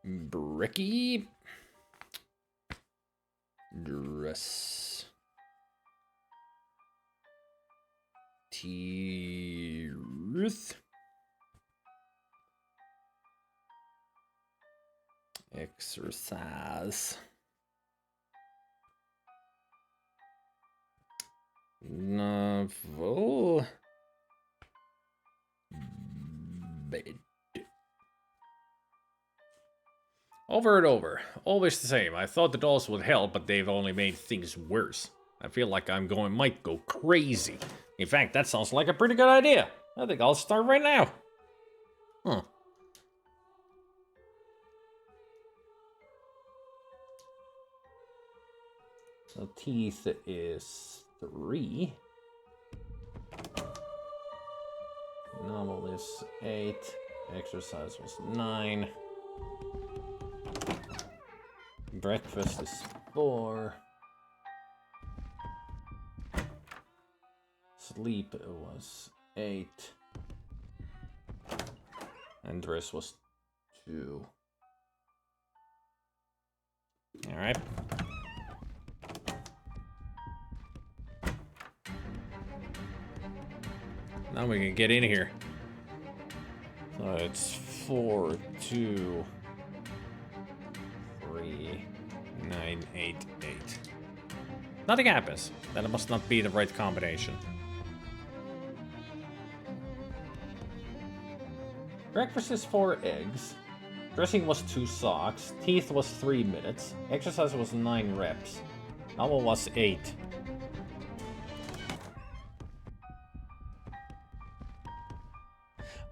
Bricky. Dress. Ruth. Exercise. Novel. Bed. Over and over. Always the same. I thought the dolls would help, but they've only made things worse. I feel like might go crazy. In fact, that sounds like a pretty good idea. I think I'll start right now. Huh. So teeth is 3. Novel is 8. Exercise was 9. Breakfast is 4. Sleep was 8. And dress was 2. Alright. Now we can get in here. So it's 4, 2, 3, 9, 8, 8. Nothing happens. That must not be the right combination. Breakfast is 4 eggs. Dressing was 2 socks. Teeth was 3 minutes. Exercise was 9 reps. Novel was 8.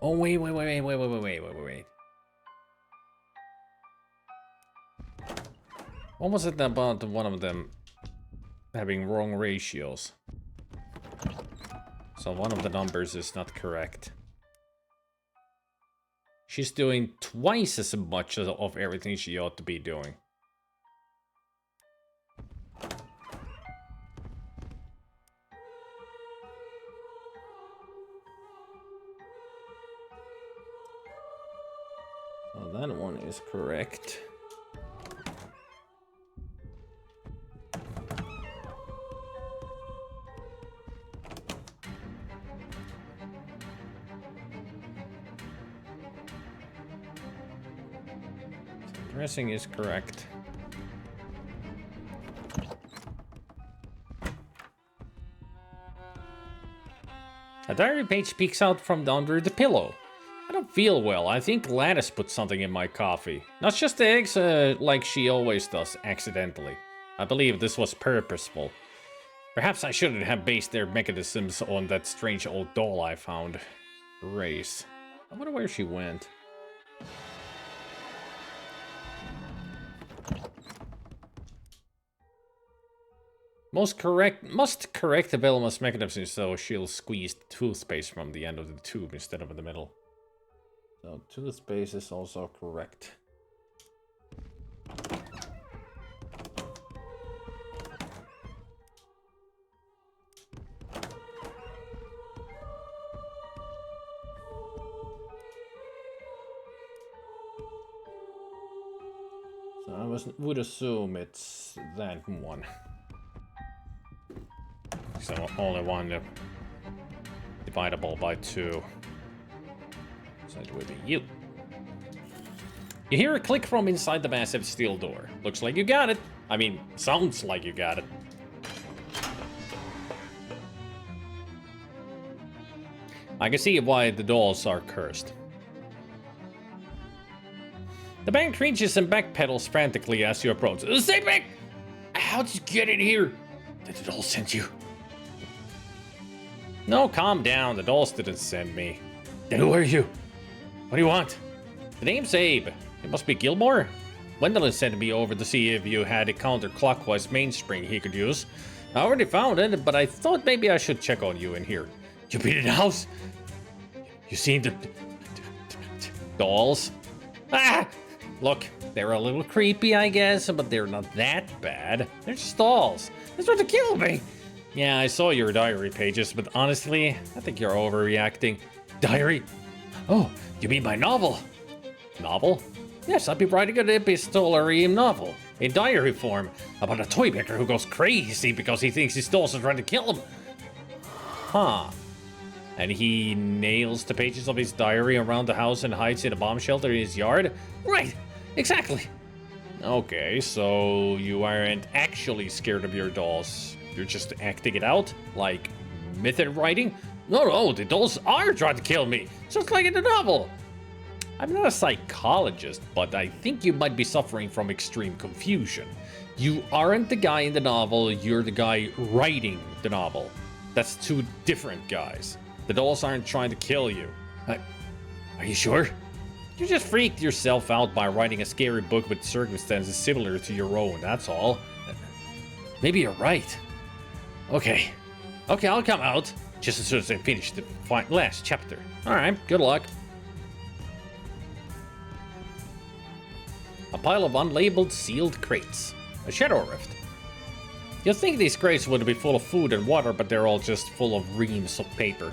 Oh, wait. What was it about one of them having wrong ratios? So one of the numbers is not correct. She's doing twice as much of everything she ought to be doing. So that one is correct. Dressing is correct. A diary page peeks out from under the pillow. I don't feel well. I think Gladys put something in my coffee. Not just the eggs, like she always does, accidentally. I believe this was purposeful. Perhaps I shouldn't have based their mechanisms on that strange old doll I found. Grace. I wonder where she went. Must correct Velma's mechanism so she'll squeeze the toothpaste from the end of the tube instead of in the middle. So toothpaste is also correct. So I would assume it's that one. So only one dividable by 2. So it would be you. You hear a click from inside the massive steel door. Looks like you got it. I mean, sounds like you got it. I can see why the dolls are cursed. The bank cringes and backpedals frantically as you approach. Stay back! How'd you get in here? Did the doll send you? No, calm down. The dolls didn't send me. Then who are you? What do you want? The name's Abe. It must be Gilmore. Gwendolyn sent me over to see if you had a counterclockwise mainspring he could use. I already found it, but I thought maybe I should check on you in here. You been in the house? You seen the dolls? Ah! Look, they're a little creepy, I guess, but they're not that bad. They're just dolls. They're trying to kill me. Yeah, I saw your diary pages, but honestly, I think you're overreacting. Diary? Oh, you mean my novel? Novel? Yes, I've been writing an epistolary novel in diary form about a toy maker who goes crazy because he thinks his dolls are trying to kill him. Huh. And he nails the pages of his diary around the house and hides in a bomb shelter in his yard? Right, exactly. Okay, so you aren't actually scared of your dolls. You're just acting it out? Like method writing? No, the dolls are trying to kill me, just like in the novel. I'm not a psychologist, but I think you might be suffering from extreme confusion. You aren't the guy in the novel, you're the guy writing the novel. That's 2 different guys. The dolls aren't trying to kill you. Are you sure? You just freaked yourself out by writing a scary book with circumstances similar to your own, that's all. Maybe you're right. Okay. Okay, I'll come out. Just as soon as I finish the last chapter. Alright, good luck. A pile of unlabeled sealed crates. A shadow rift. You'd think these crates would be full of food and water, but they're all just full of reams of paper.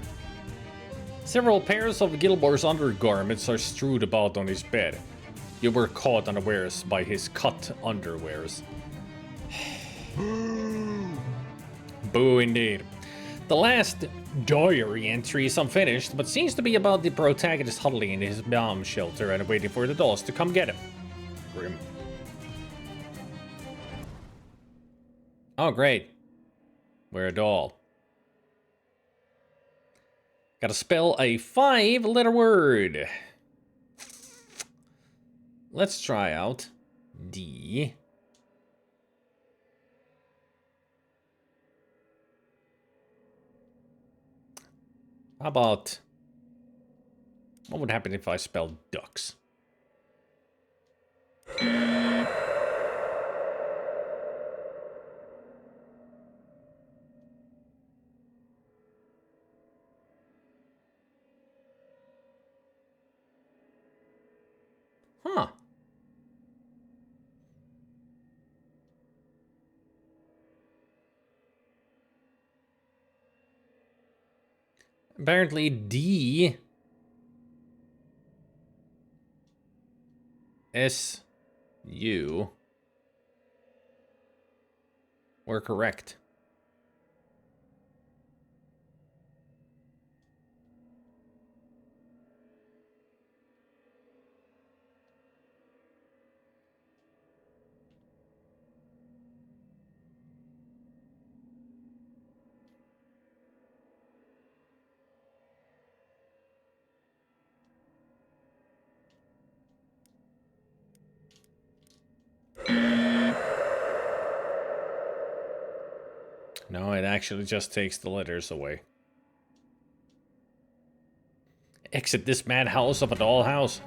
Several pairs of Gilbor's undergarments are strewed about on his bed. You were caught unawares by his cut underwears. Boo indeed. The last diary entry is unfinished, but seems to be about the protagonist huddling in his bomb shelter and waiting for the dolls to come get him. Grim. Oh, great. We're a doll. Gotta spell a 5-letter word. Let's try out D. How about... what would happen if I spelled ducks? Huh. Apparently D S U were correct. No, it actually just takes the letters away. Exit this madhouse of a dollhouse.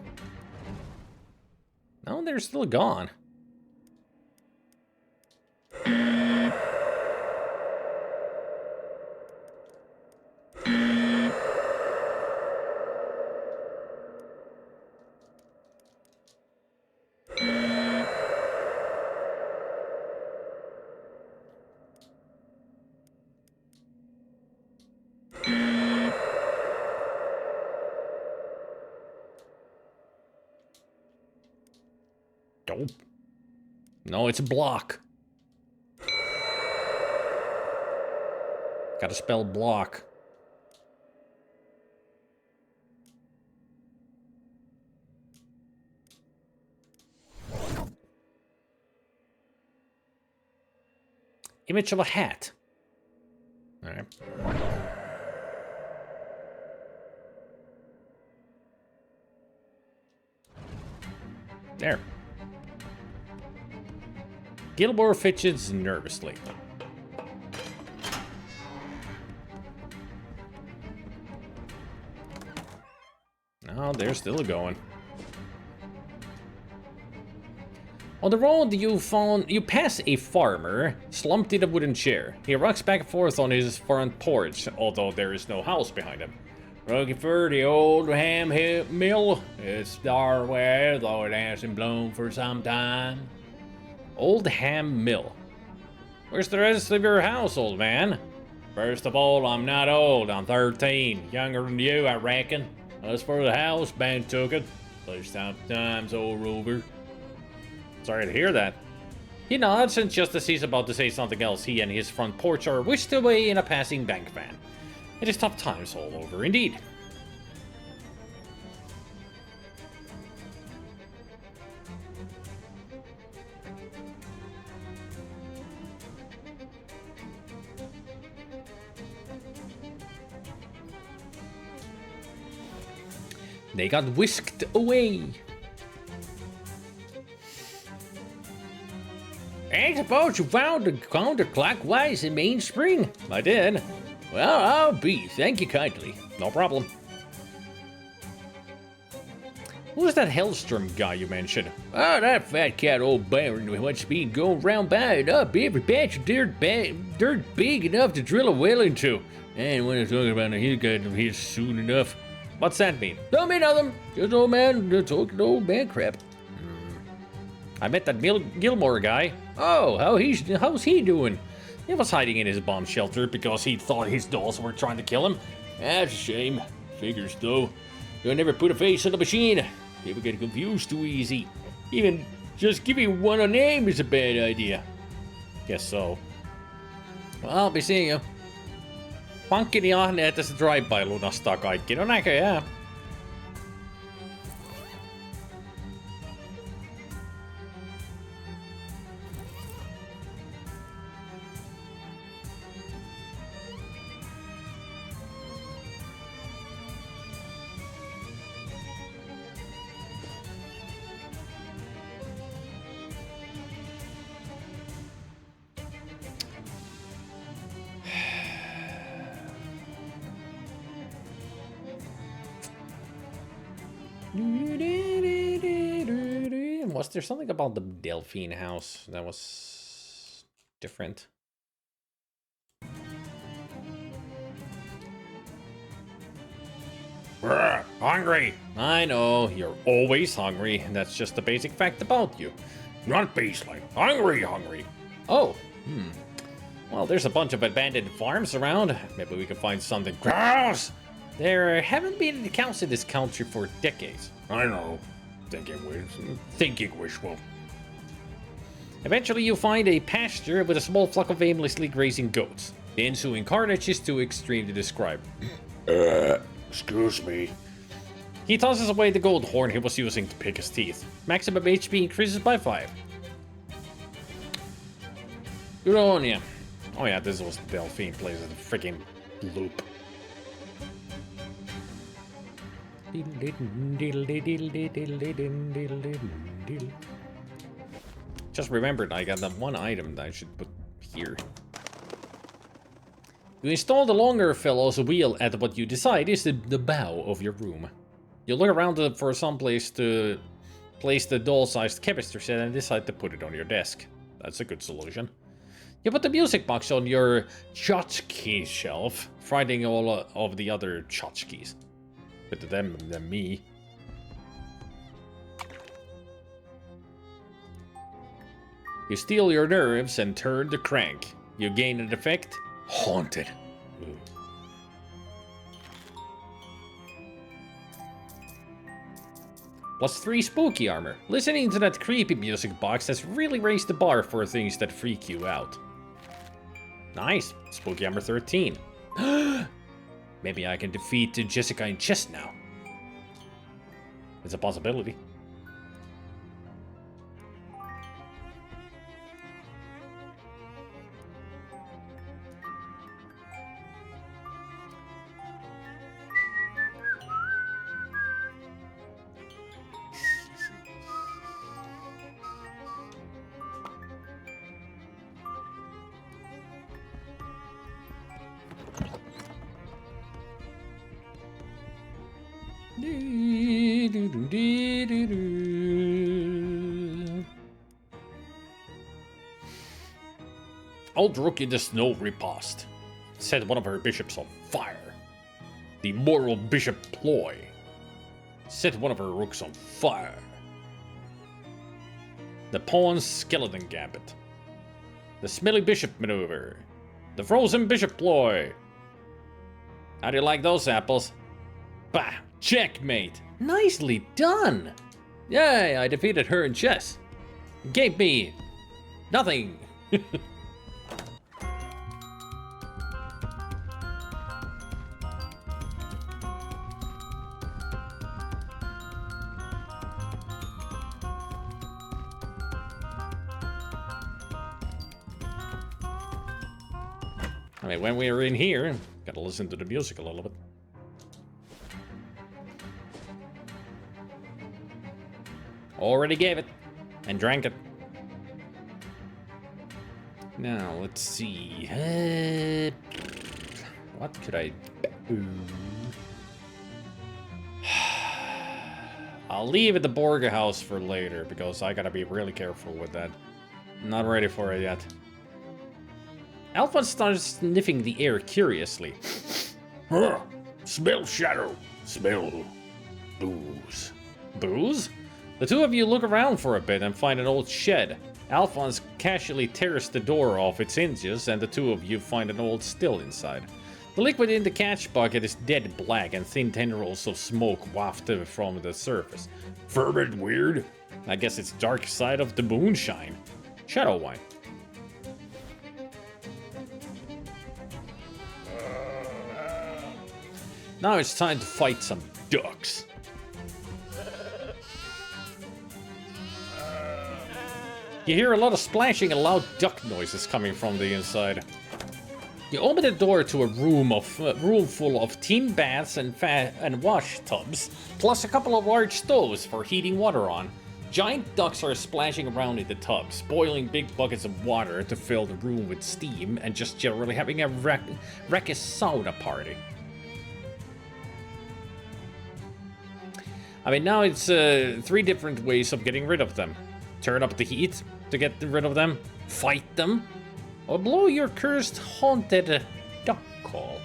No, they're still gone. Nope. No, it's a block. Gotta spell block. Image of a hat. All right. There. Gilmore fidgets nervously. No, they're still going. On the road, you pass a farmer slumped in a wooden chair. He rocks back and forth on his front porch, although there is no house behind him. Looking for the old ham mill. It's dark weather, though it hasn't blown for some time. Old ham mill. Where's the rest of your house, old man? First of all, I'm not old. I'm 13. Younger than you, I reckon. As for the house, Ben took it. First times, old Rover. Sorry to hear that. He nods, and just as he's about to say something else, he and his front porch are whisked away in a passing bank van. It is tough times all over, indeed. They got whisked away. I suppose you found the counterclockwise in mainspring? I did. Well, I'll be. Thank you kindly. No problem. Who's that Hellstrom guy you mentioned? Oh, that fat cat old Baron wants me going round buying up every patch of dirt big enough to drill a well into. And when I'm talking about it, he's got him here soon enough. What's that mean? Don't mean nothing. Just old man talking old man crap. I met that Gilmore guy. Oh, how's he doing? He was hiding in his bomb shelter because he thought his dolls were trying to kill him. That's a shame. Figures though. You'll never put a face on the machine. People get confused too easy. Even just giving one a name is a bad idea. Guess so. Well, I'll be seeing you. Pankkin ja että se drive-by lunastaa kaikki. No näköjään. Was there something about the Delphine house that was different? Brr, hungry! I know, you're always hungry. That's just the basic fact about you. Not Beasley. Hungry. Oh, Well, there's a bunch of abandoned farms around. Maybe we can find something. Gross! There haven't been any cows in this country for decades. I know. Thinking wishful. Eventually you find a pasture with a small flock of aimlessly grazing goats. The ensuing carnage is too extreme to describe. Excuse me. He tosses away the gold horn he was using to pick his teeth. Maximum HP increases by 5. Good on ya. Oh yeah, this was Delphine plays in the freaking loop. Just remembered I got that one item that I should put here. You install the longer fellow's wheel at what you decide is the bow of your room. You look around for some place to place the doll-sized chemistry set and decide to put it on your desk. That's a good solution. You put the music box on your tchotchke shelf, finding all of the other tchotchkes. Better them than me. You steal your nerves and turn the crank. You gain an effect. Haunted. +3 spooky armor. Listening to that creepy music box has really raised the bar for things that freak you out. Nice. Spooky armor 13. Maybe I can defeat Jessica in chess now. It's a possibility. Old rook in the snow riposte. Set one of her bishops on fire. The moral bishop ploy. Set one of her rooks on fire. The pawn's skeleton gambit. The smelly bishop maneuver. The frozen bishop ploy. How do you like those apples? Bah! Checkmate! Nicely done! Yay, I defeated her in chess. Gave me nothing. I mean, when we were in here, gotta listen to the music a little bit. Already gave it and drank it. Now, let's see. What could I do? I'll leave the Borga house for later, because I gotta be really careful with that. Not ready for it yet. Alphonse starts sniffing the air curiously. Huh. Smell shadow. Smell booze. Booze? The two of you look around for a bit and find an old shed. Alphonse casually tears the door off its hinges, and the two of you find an old still inside. The liquid in the catch bucket is dead black, and thin tendrils of smoke waft from the surface. Ferment weird. I guess it's dark side of the moonshine. Shadow wine. Now it's time to fight some ducks. You hear a lot of splashing and loud duck noises coming from the inside. You open the door to a room full of tin baths and wash tubs, plus a couple of large stoves for heating water on. Giant ducks are splashing around in the tubs, boiling big buckets of water to fill the room with steam, and just generally having a raucous sauna party. I mean, now it's 3 different ways of getting rid of them. Turn up the heat to get rid of them, fight them, or blow your cursed haunted duck call.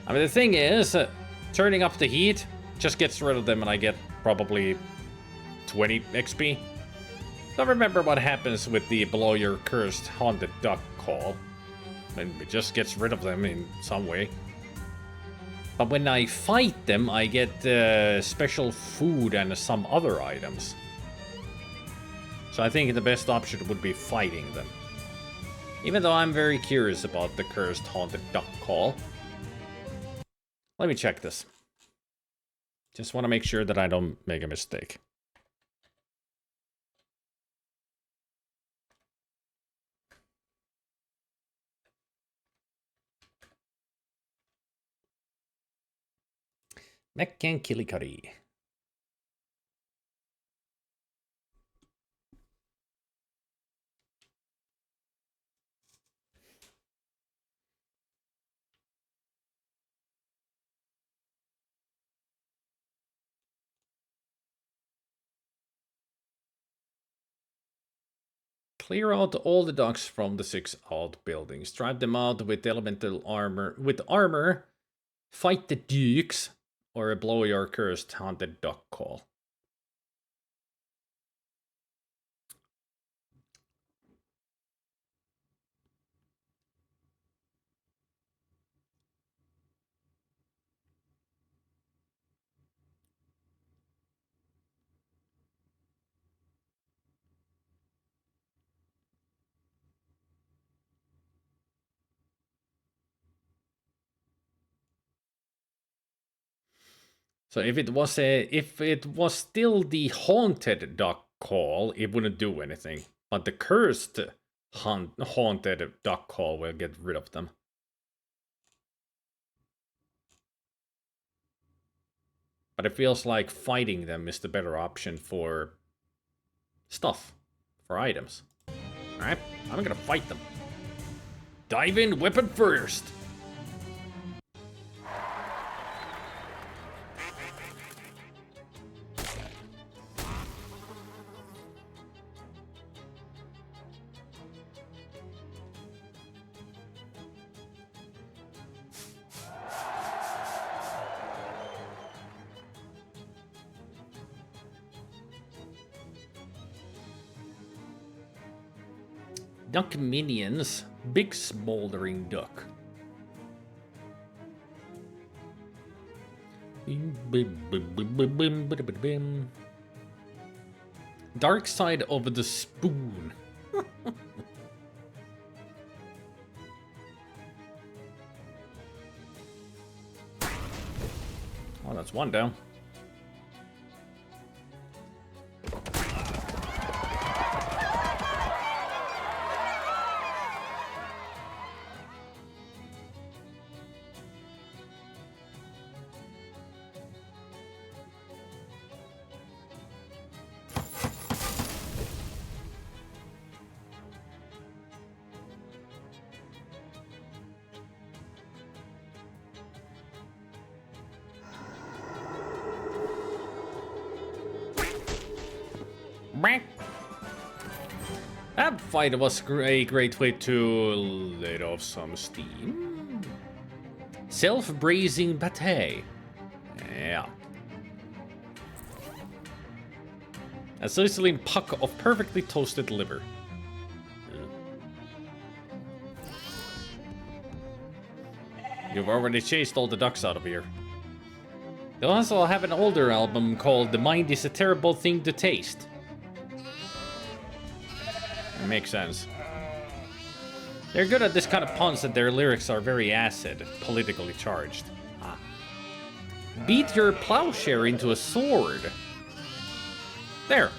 I mean, the thing is, turning up the heat just gets rid of them, and I get probably 20 XP. Don't remember what happens with the below your cursed haunted duck call. And it just gets rid of them in some way. But when I fight them, I get special food and some other items. So I think the best option would be fighting them. Even though I'm very curious about the cursed haunted duck call. Let me check this. Just want to make sure that I don't make a mistake. Mekkan Kilikari. Clear out all the ducks from the 6 odd buildings. Drive them out with elemental armor. With armor, fight the dukes, or blow your cursed haunted duck call. So if it was still the haunted duck call, it wouldn't do anything. But the cursed haunted duck call will get rid of them. But it feels like fighting them is the better option for stuff, for items. Alright, I'm gonna fight them. Dive in, weapon first! Duck minions, big smoldering duck. Dark side of the spoon. Oh, that's one down. Brah. That fight was a great way to let off some steam. Self-braising pate. Yeah. A sizzling puck of perfectly toasted liver. You've already chased all the ducks out of here. They also have an older album called The Mind is a Terrible Thing to Taste. It makes sense. They're good at this kind of puns that their lyrics are very acid, politically charged. Beat your plowshare into a sword. There.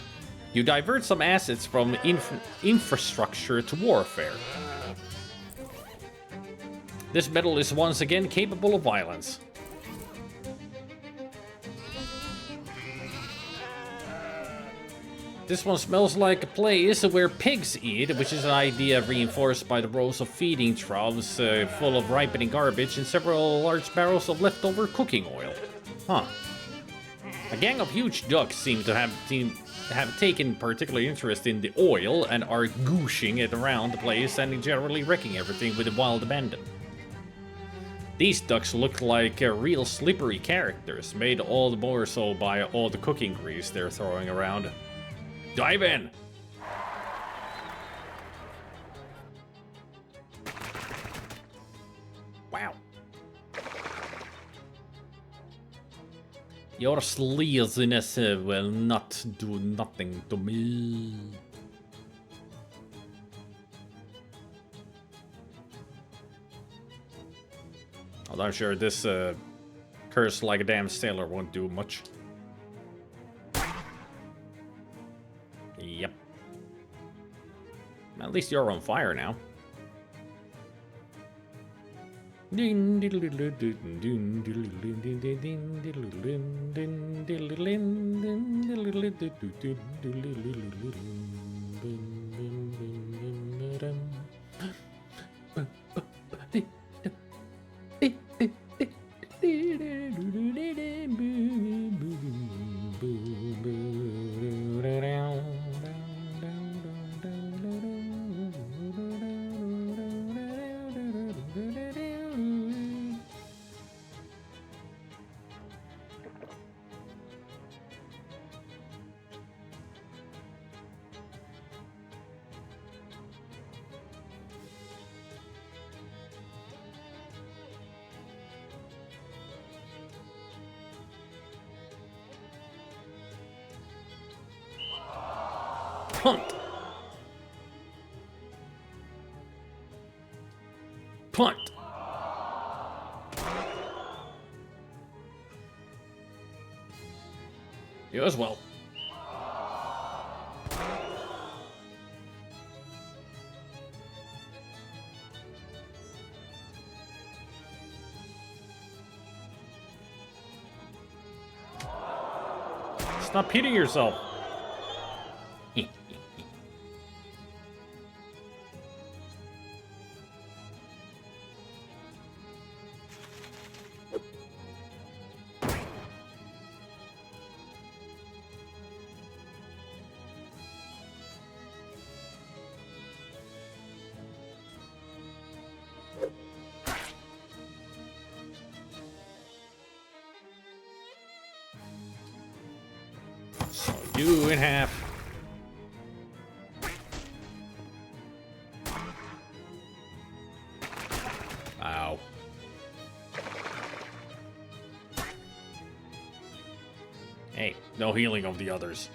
You divert some assets from infrastructure to warfare. This metal is once again capable of violence. This one smells like a place where pigs eat, which is an idea reinforced by the rows of feeding troughs full of ripening garbage and several large barrels of leftover cooking oil. Huh. A gang of huge ducks seem to have taken particular interest in the oil and are gooshing it around the place and generally wrecking everything with wild abandon. These ducks look like real slippery characters, made all the more so by all the cooking grease they're throwing around. Dive in! Wow. Your sleaziness will not do nothing to me. Although I'm sure this curse like a damn sailor won't do much. Yep. At least you're on fire now. Punt. Punt. You as well. Stop hitting yourself. So you in half. Ow. Hey, no healing of the others.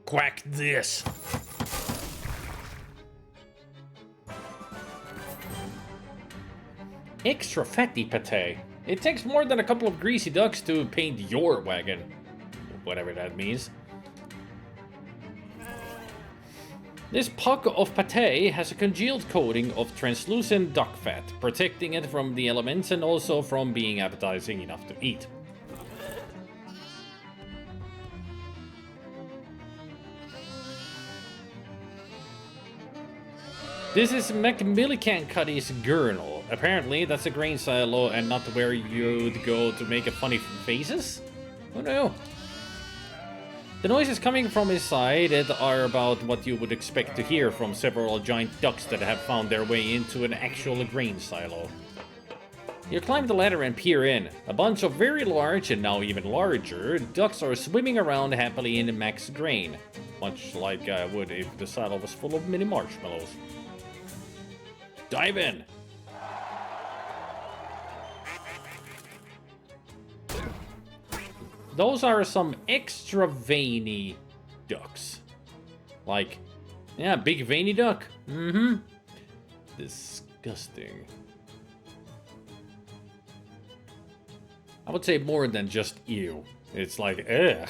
Quack this. Extra fatty pate. It takes more than a couple of greasy ducks to paint your wagon. Whatever that means. This puck of pate has a congealed coating of translucent duck fat, protecting it from the elements and also from being appetizing enough to eat. This is McMillicantcuddy's Gurnal. Apparently, that's a grain silo and not where you'd go to make funny faces? Oh no. The noises coming from his side are about what you would expect to hear from several giant ducks that have found their way into an actual grain silo. You climb the ladder and peer in. A bunch of very large, and now even larger, ducks are swimming around happily in max grain. Much like I would if the silo was full of mini marshmallows. Dive in! Those are some extra veiny ducks. Like, yeah, big veiny duck. Mm-hmm. Disgusting. I would say more than just ew. It's like, ugh.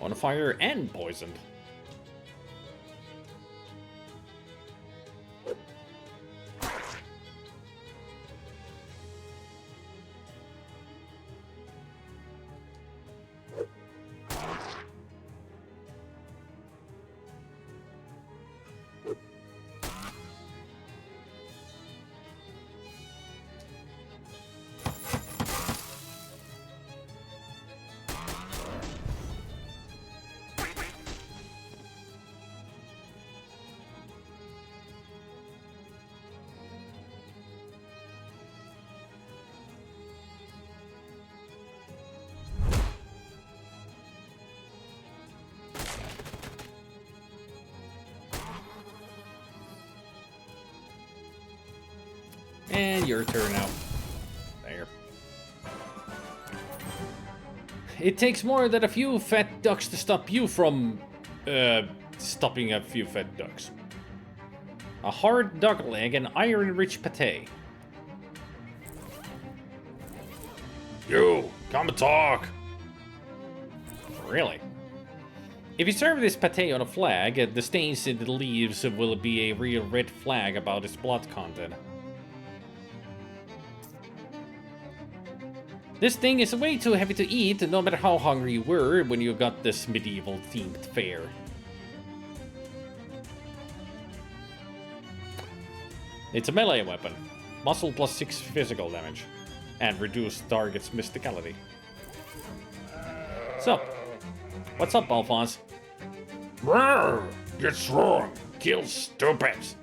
On fire and poisoned. And your turn now. There. It takes more than a few fat ducks to stop you from, stopping a few fat ducks. A hard duck leg and iron-rich pate. You, come talk. Really? If you serve this pate on a flag, the stains in the leaves will be a real red flag about its blood content. This thing is way too heavy to eat, no matter how hungry you were when you got this medieval-themed fare. It's a melee weapon. Muscle plus 6 physical damage. And reduced target's mysticality. So, what's up, Alphonse? Roar! Get strong! Kill stupids!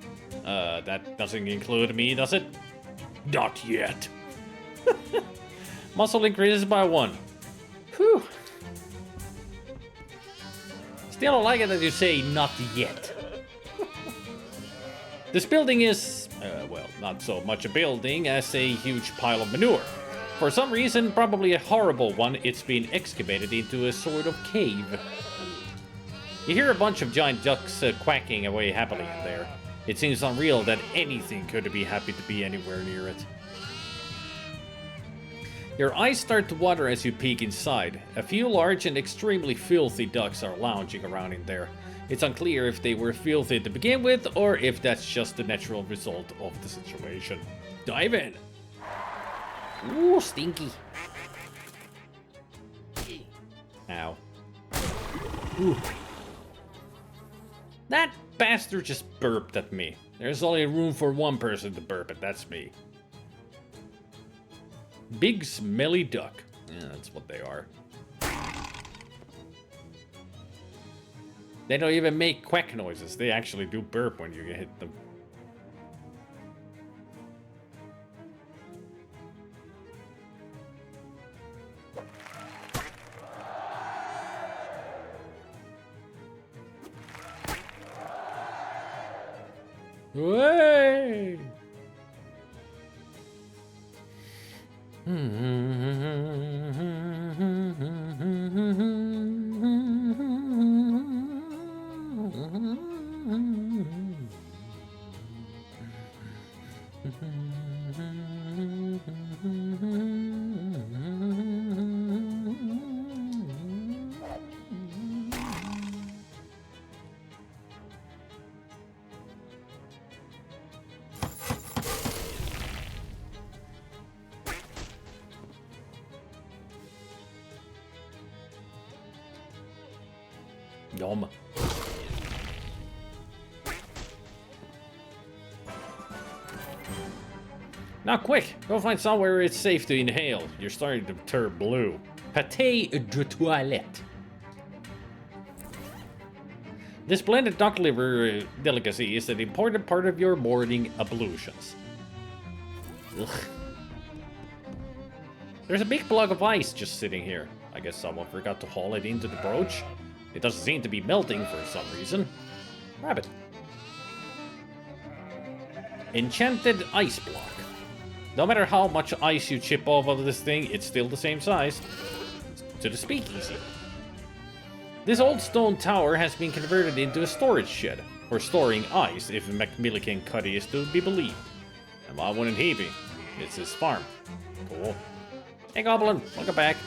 That doesn't include me, does it? Not yet. Muscle increases by 1. Whew. Still, I like it that you say not yet. This building is, well, not so much a building as a huge pile of manure. For some reason, probably a horrible one, it's been excavated into a sort of cave. You hear a bunch of giant ducks quacking away happily in there. It seems unreal that anything could be happy to be anywhere near it. Your eyes start to water as you peek inside. A few large and extremely filthy ducks are lounging around in there. It's unclear if they were filthy to begin with, or if that's just the natural result of the situation. Dive in! Ooh, stinky. Ow. Ooh. That bastard just burped at me. There's only room for one person to burp, and that's me. Big smelly duck. Yeah, that's what they are. They don't even make quack noises. They actually do burp when you hit them. Way! Yum. Now quick, go find somewhere where it's safe to inhale. You're starting to turn blue. Pâté de toilette. This blended duck liver delicacy is an important part of your morning ablutions. Ugh. There's a big block of ice just sitting here. I guess someone forgot to haul it into the brooch. It doesn't seem to be melting for some reason. Grab it. Enchanted ice block. No matter how much ice you chip off of this thing, it's still the same size. To the speakeasy. This old stone tower has been converted into a storage shed for storing ice, if Macmillan Cuddy is to be believed. And why wouldn't he be? It's his farm. Cool. Hey Goblin, welcome back.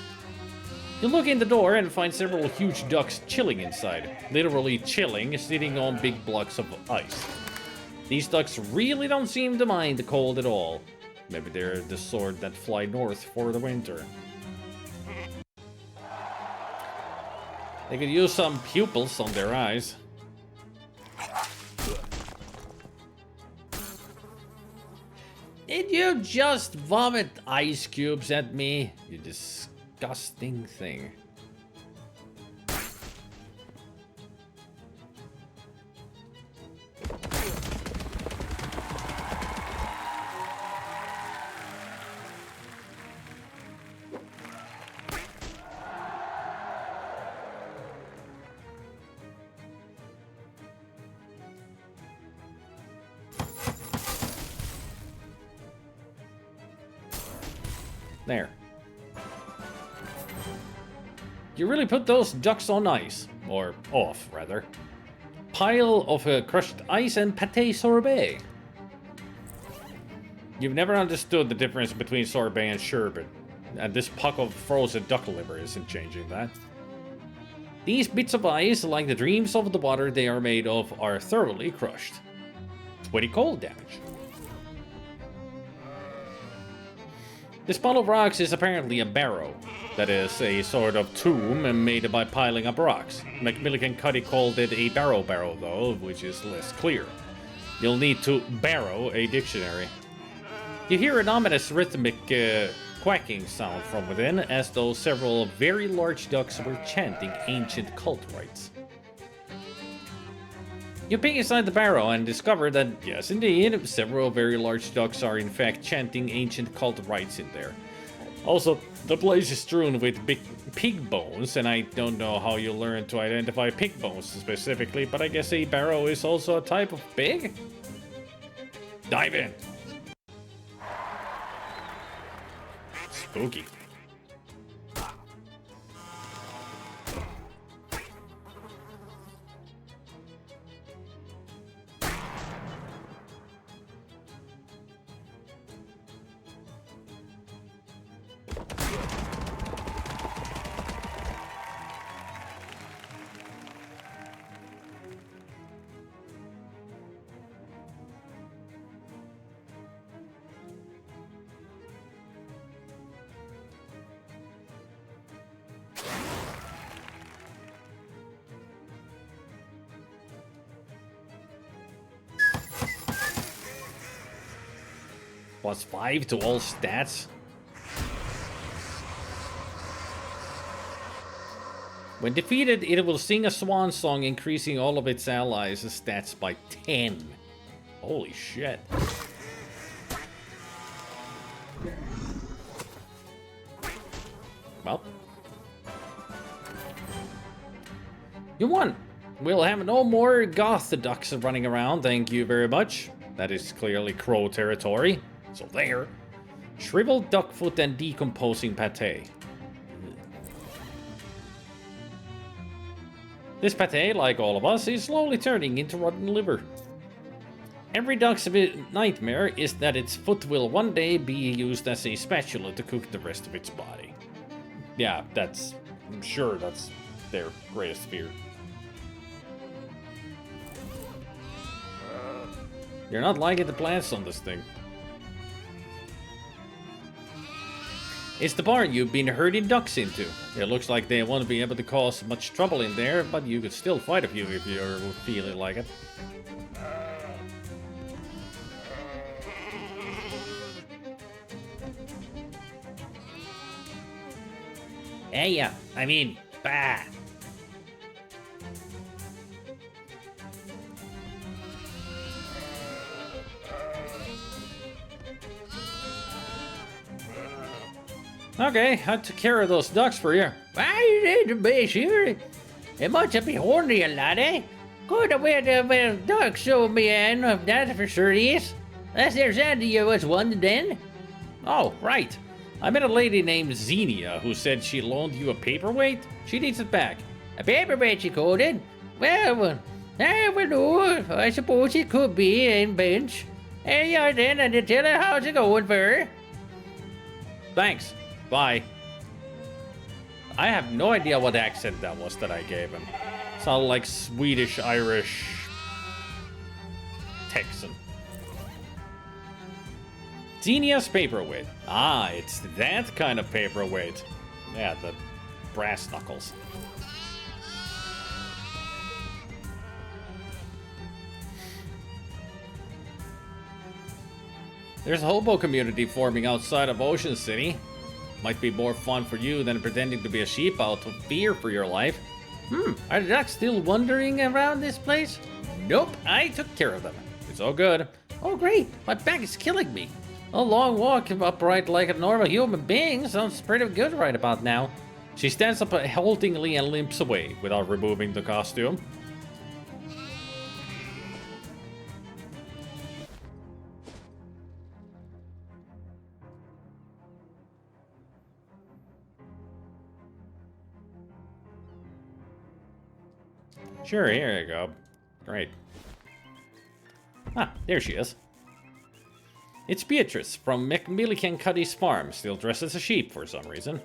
You look in the door and find several huge ducks chilling inside. Literally chilling, sitting on big blocks of ice. These ducks really don't seem to mind the cold at all. Maybe they're the sort that fly north for the winter. They could use some pupils on their eyes. Did you just vomit ice cubes at me? You disgusting thing. There. You really put those ducks on ice. Or off, rather. Pile of crushed ice and pâté sorbet. You've never understood the difference between sorbet and sherbet. And this puck of frozen duck liver isn't changing that. These bits of ice, like the dreams of the water they are made of, are thoroughly crushed. 20 cold damage. This pile of rocks is apparently a barrow. That is, a sort of tomb made by piling up rocks. Macmillan Cuddy called it a barrow though, which is less clear. You'll need to barrow a dictionary. You hear an ominous rhythmic quacking sound from within, as though several very large ducks were chanting ancient cult rites. You peek inside the barrow and discover that, yes indeed, several very large ducks are in fact chanting ancient cult rites in there. Also, the place is strewn with big pig bones, and I don't know how you learn to identify pig bones specifically, but I guess a barrow is also a type of pig? Dive in! Spooky. +5 to all stats. When defeated, it will sing a swan song, increasing all of its allies' stats by 10. Holy shit. Well. You won! We'll have no more goth ducks running around, thank you very much. That is clearly crow territory. So there. Shriveled duckfoot and decomposing pate. This pate, like all of us, is slowly turning into rotten liver. Every duck's nightmare is that its foot will one day be used as a spatula to cook the rest of its body. Yeah, I'm sure that's their greatest fear. You're not liking the plants on this thing. It's the part you've been herding ducks into. It looks like they won't be able to cause much trouble in there, but you could still fight a few if you're feeling like it. Hey, I mean, bah. Okay, I took care of those ducks for you. Why did the base here? It must be horny a lot, eh? Good way to duck so man of that for sure is. That's their Sandy was one then. Oh, right. I met a lady named Xenia who said she loaned you a paperweight. She needs it back. A paperweight she called it? Well, I will know. I suppose it could be in bench. Hey, you then, and tell her how's it going for her. Thanks. Bye. I have no idea what accent that was that I gave him. Sounded like Swedish, Irish, Texan. Xenia's paperweight. Ah, it's that kind of paperweight. Yeah, the brass knuckles. There's a hobo community forming outside of Ocean City. Might be more fun for you than pretending to be a sheep out of fear for your life. Are the ducks still wandering around this place? Nope, I took care of them. It's all good. Oh, great. My back is killing me. A long walk upright like a normal human being sounds pretty good right about now. She stands up haltingly and limps away without removing the costume. Sure, here you go. Great. Ah, there she is. It's Beatrice from McMillicuddy's farm, still dressed as a sheep for some reason.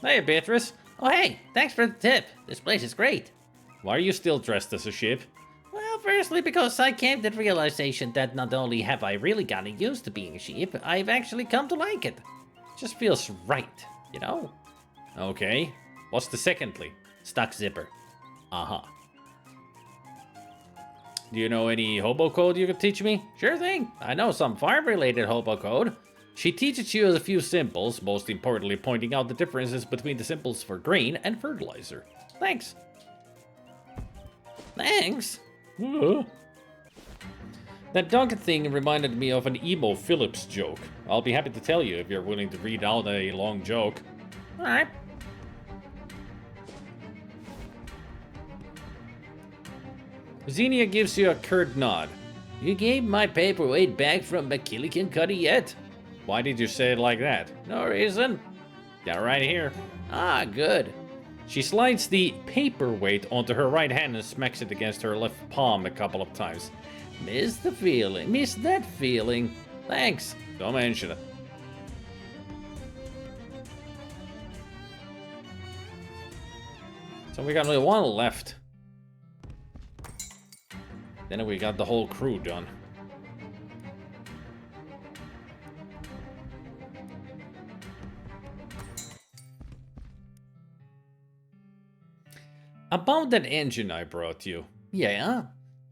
Hey, Beatrice. Oh, hey, thanks for the tip. This place is great. Why are you still dressed as a sheep? Well, firstly, because I came to the realization that not only have I really gotten used to being a sheep, I've actually come to like it. It just feels right, you know? Okay. What's the secondly? Stuck zipper. Uh-huh. Do you know any hobo code you could teach me? Sure thing. I know some farm-related hobo code. She teaches you a few symbols, most importantly pointing out the differences between the symbols for grain and fertilizer. Thanks. Thanks? That donkey thing reminded me of an emo Phillips joke. I'll be happy to tell you if you're willing to read out a long joke. Alright. Xenia gives you a curt nod. You gave my paperweight back from McMillicuddy yet? Why did you say it like that? No reason. Got it right here. Ah, good. She slides the paperweight onto her right hand and smacks it against her left palm a couple of times. Miss the feeling. Miss that feeling. Thanks. Don't mention it. So we got only one left. Then we got the whole crew done. About that engine I brought you. Yeah?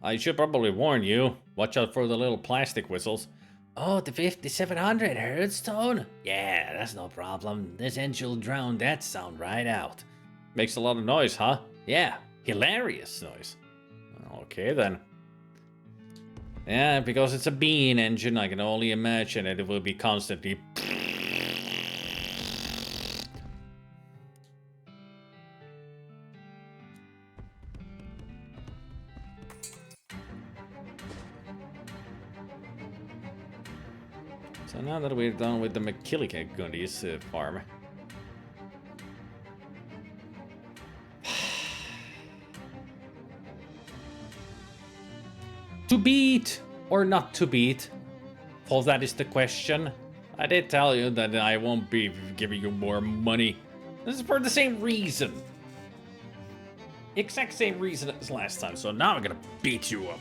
I should probably warn you. Watch out for the little plastic whistles. Oh, the 5700 Hearthstone? Yeah, that's no problem. This engine'll drown that sound right out. Makes a lot of noise, huh? Yeah, hilarious noise. Okay then. Yeah, because it's a bean engine, I can only imagine that it will be constantly. So now that we're done with the McKillican farm. To beat or not to beat? For that is the question. I did tell you that I won't be giving you more money. This is for the same reason. Exact same reason as last time, so now I'm gonna beat you up.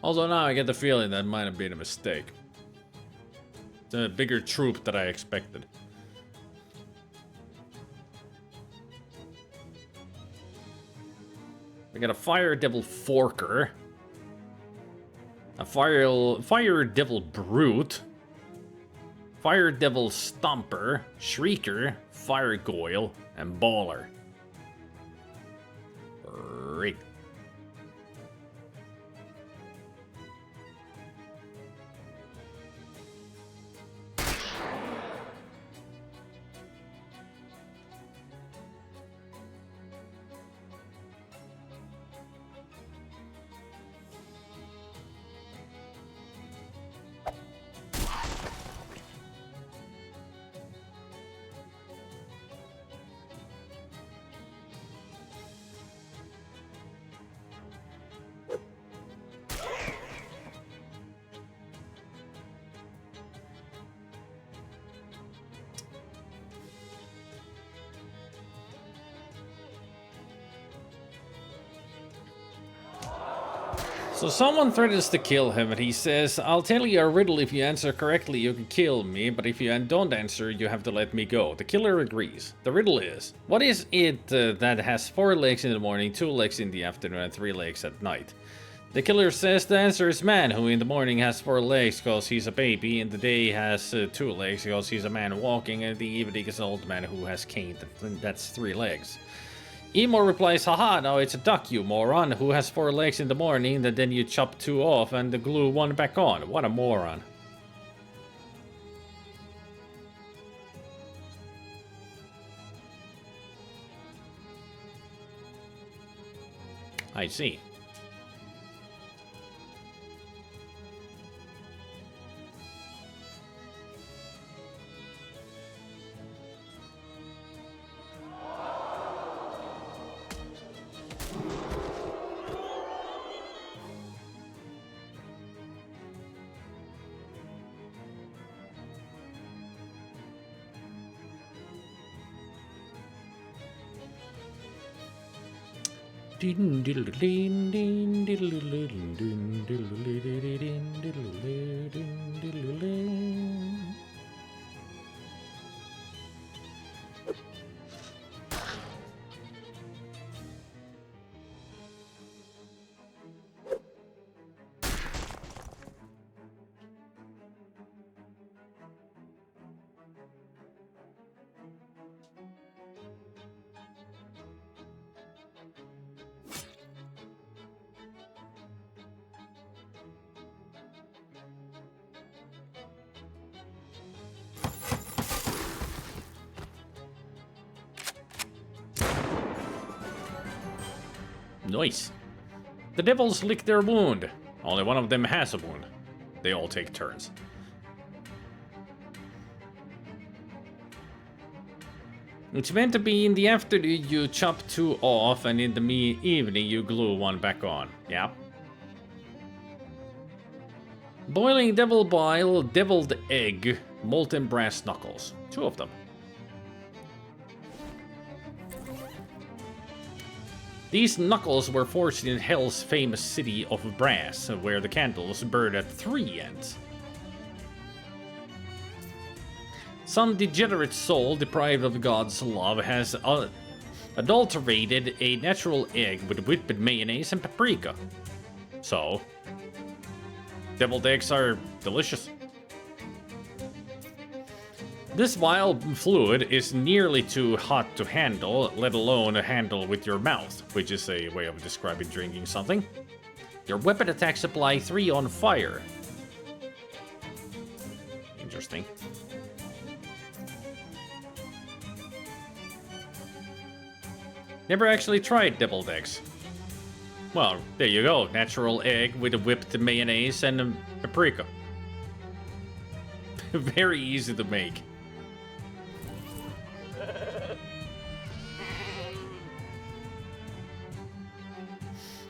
Although now I get the feeling that might have been a mistake. It's a bigger troop than I expected. We got a Fire Devil Forker. A Fire Devil Brute. Fire Devil Stomper. Shrieker. Fire Goyle. And Baller. Great. So someone threatens to kill him and he says, I'll tell you a riddle, if you answer correctly you can kill me, but if you don't answer you have to let me go. The killer agrees. The riddle is, what is it that has 4 legs in the morning, 2 legs in the afternoon and 3 legs at night? The killer says the answer is man, who in the morning has 4 legs because he's a baby, in the day has 2 legs because he's a man walking, and in the evening is an old man who has cane, that's 3 legs. Emo replies, haha, no, it's a duck, you moron, who has 4 legs in the morning, and then you chop 2 off and glue 1 back on. What a moron. I see. Nice. The devils lick their wound. Only one of them has a wound. They all take turns. It's meant to be in the afternoon you chop 2 off, and in the evening you glue 1 back on. Yeah. Boiling devil bile, deviled egg, molten brass knuckles. 2 of them. These knuckles were forged in Hell's famous city of brass, where the candles burned at 3 ends. Some degenerate soul deprived of God's love has adulterated a natural egg with whipped mayonnaise and paprika. So, deviled eggs are delicious. This vile fluid is nearly too hot to handle, let alone handle with your mouth, which is a way of describing drinking something. Your weapon attacks apply 3 on fire. Interesting. Never actually tried deviled eggs. Well, there you go. Natural egg with a whipped mayonnaise and paprika. Very easy to make.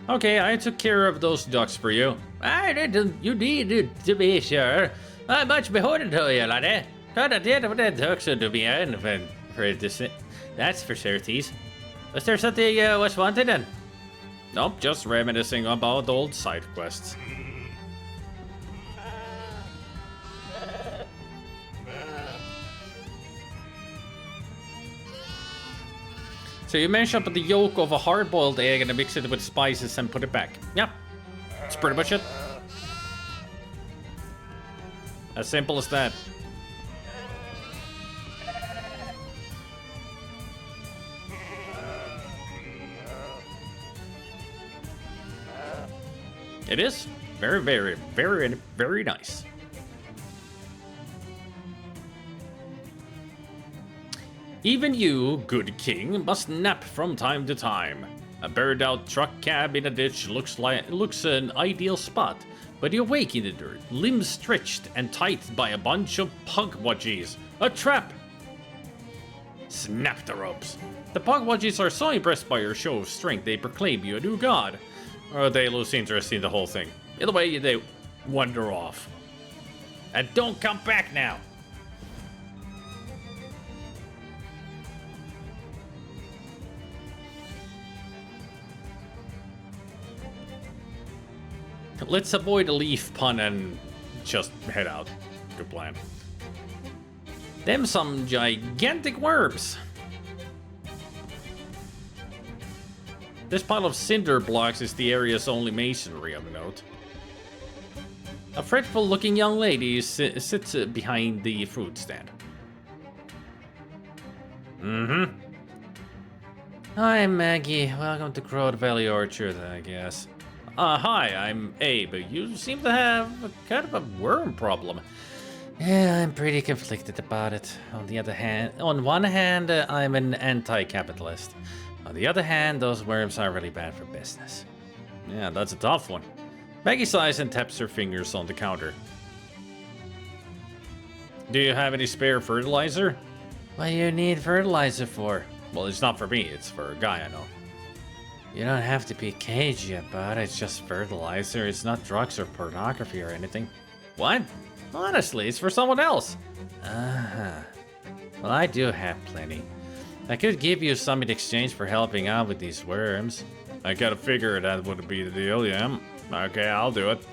Okay, I took care of those ducks for you. I didn't. You needed to be sure. I'm much beholden to you, laddie. Gotta did what that ducks to be in for this. That's for certies. Was there something was wanted then? Nope, just reminiscing about old side quests. So you mash up the yolk of a hard-boiled egg and mix it with spices and put it back. Yeah, that's pretty much it. As simple as that. It is very, very, very, very nice. Even you, good king, must nap from time to time. A burned-out truck cab in a ditch looks an ideal spot, but you wake in the dirt, limbs stretched and tight by a bunch of pugwudgies. A trap! Snap the ropes. The pugwudgies are so impressed by your show of strength they proclaim you a new god. Or they lose interest in the whole thing. Either way, they wander off. And don't come back now! Let's avoid a leaf pun and just head out. Good plan. Them some gigantic worms. This pile of cinder blocks is the area's only masonry of note. A fretful-looking young lady sits behind the fruit stand. Mm-hmm. Hi, Maggie. Welcome to Crowd Valley Orchard, I guess. Hi, I'm Abe. You seem to have kind of a worm problem. Yeah, I'm pretty conflicted about it. On one hand, I'm an anti-capitalist. On the other hand, those worms are really bad for business. Yeah, that's a tough one. Maggie sighs and taps her fingers on the counter. Do you have any spare fertilizer? What do you need fertilizer for? Well, it's not for me, it's for a guy I know. You don't have to be cagey about it, it's just fertilizer. It's not drugs or pornography or anything. What? Honestly, it's for someone else. Uh-huh. Well, I do have plenty. I could give you some in exchange for helping out with these worms. I gotta figure that would be the deal, yeah. Okay, I'll do it.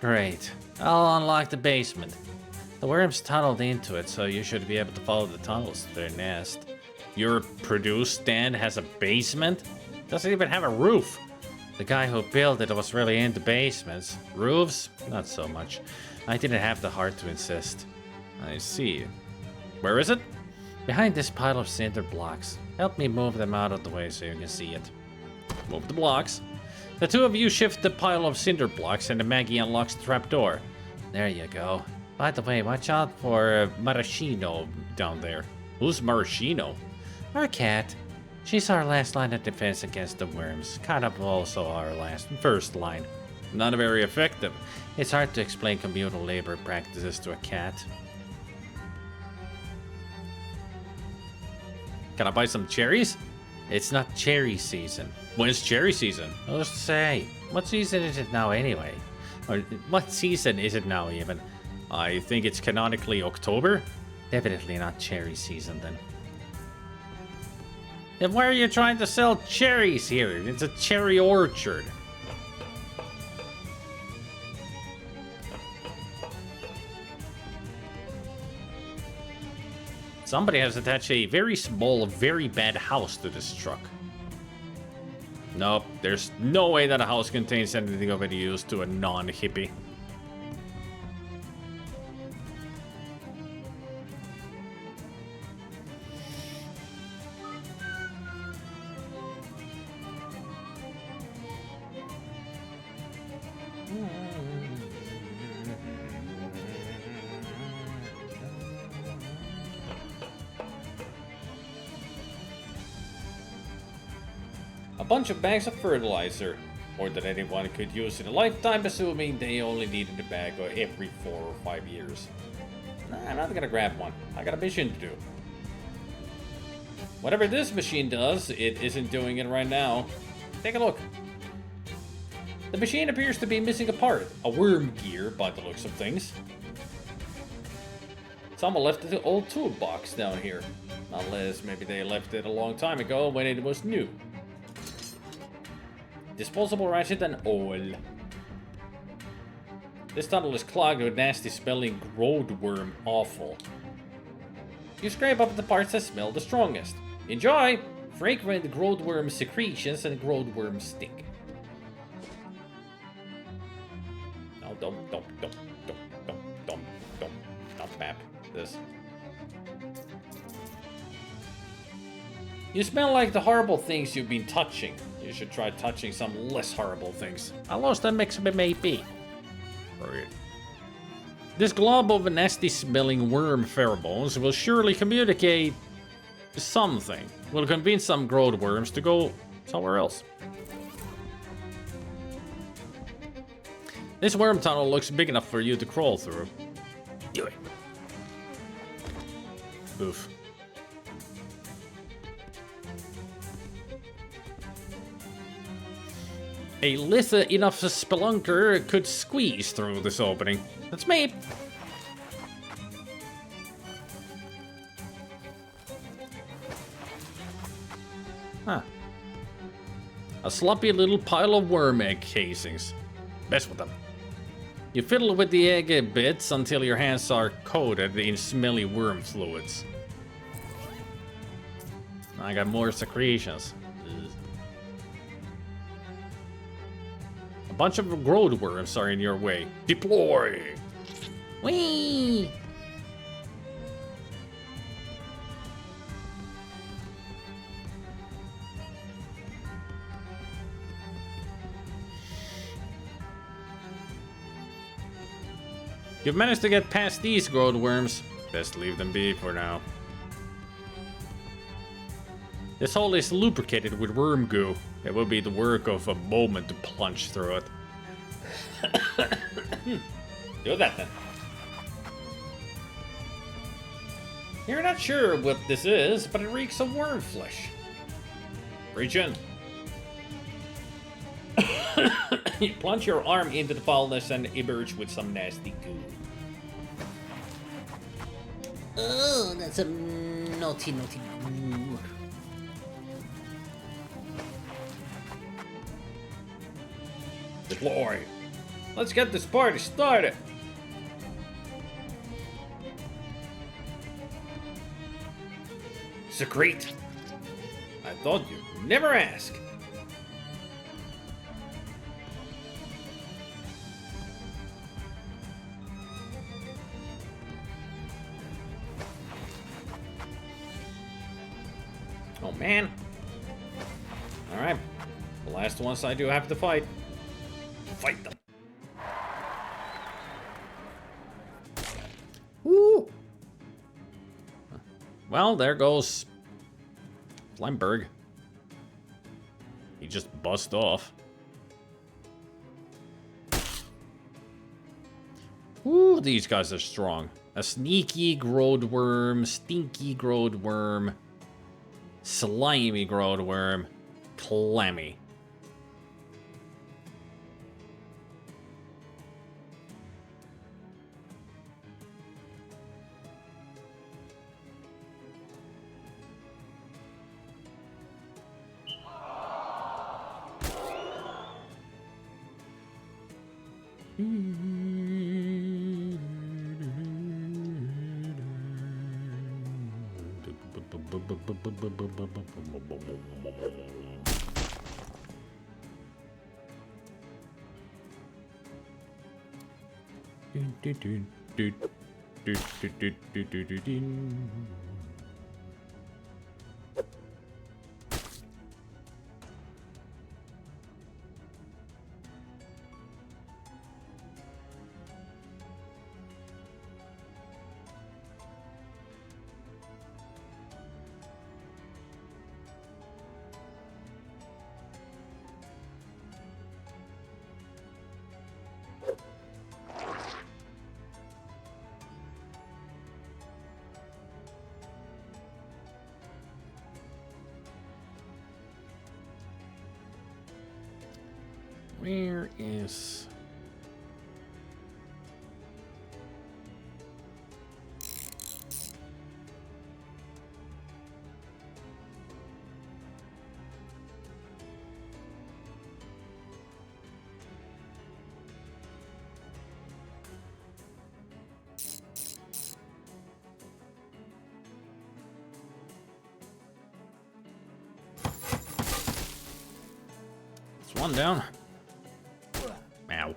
Great. I'll unlock the basement. The worms tunneled into it, so you should be able to follow the tunnels to their nest. Your produce stand has a basement? Doesn't even have a roof. The guy who built it was really into basements. Roofs? Not so much. I didn't have the heart to insist. I see. Where is it? Behind this pile of cinder blocks. Help me move them out of the way so you can see it. Move the blocks. The two of you shift the pile of cinder blocks and Maggie unlocks the trapdoor. There you go. By the way, watch out for Maraschino down there. Who's Maraschino? Our cat. She's our last line of defense against the worms. Kind of also our first line. Not very effective. It's hard to explain communal labor practices to a cat. Can I buy some cherries? It's not cherry season. When is cherry season? Who's to say? What season is it now anyway? Or what season is it now even? I think it's canonically October? Definitely not cherry season then. Then why are you trying to sell cherries here? It's a cherry orchard. Somebody has attached a very small, very bad house to this truck. Nope, there's no way that a house contains anything of any use to a non-hippie. A bunch of bags of fertilizer. More than anyone could use in a lifetime, assuming they only needed a bag every 4 or 5 years. Nah, I'm not gonna grab one. I got a mission to do. Whatever this machine does, it isn't doing it right now. Take a look. The machine appears to be missing a part. A worm gear, by the looks of things. Someone left the old toolbox down here. Unless maybe they left it a long time ago when it was new. Disposable ratchet and oil. This tunnel is clogged with nasty smelling growed worm offal. You scrape up the parts that smell the strongest. Enjoy! Fragrant growed worm secretions and growed worm stink. No, don't map this. You smell like the horrible things you've been touching. You should try touching some less horrible things. I lost a mix of it may be. Right. This glob of nasty smelling worm pheromones will surely communicate something. Will convince some growed worms to go somewhere else. This worm tunnel looks big enough for you to crawl through. Do it. Oof. A little enough spelunker could squeeze through this opening. That's me. Huh. A sloppy little pile of worm egg casings. Mess with them. You fiddle with the egg bits until your hands are coated in smelly worm fluids. I got more secretions. A bunch of growed worms are in your way. Deploy! Whee! You've managed to get past these growed worms. Best leave them be for now. This hole is lubricated with worm goo. It will be the work of a moment to plunge through it. Do that then. You're not sure what this is, but it reeks of worm flesh. Reach in. You plunge your arm into the foulness and emerge with some nasty goo. Oh, that's a naughty goo. Deploy. Let's get this party started. Secrete. I thought you'd never ask. Oh man. Alright. The last ones I do have to fight. Fight them. Woo! Well, there goes Flemberg. He just bust off. Ooh, these guys are strong. A sneaky growed worm, stinky growed worm, slimy growed worm, clammy. Where is... It's one down. Ow.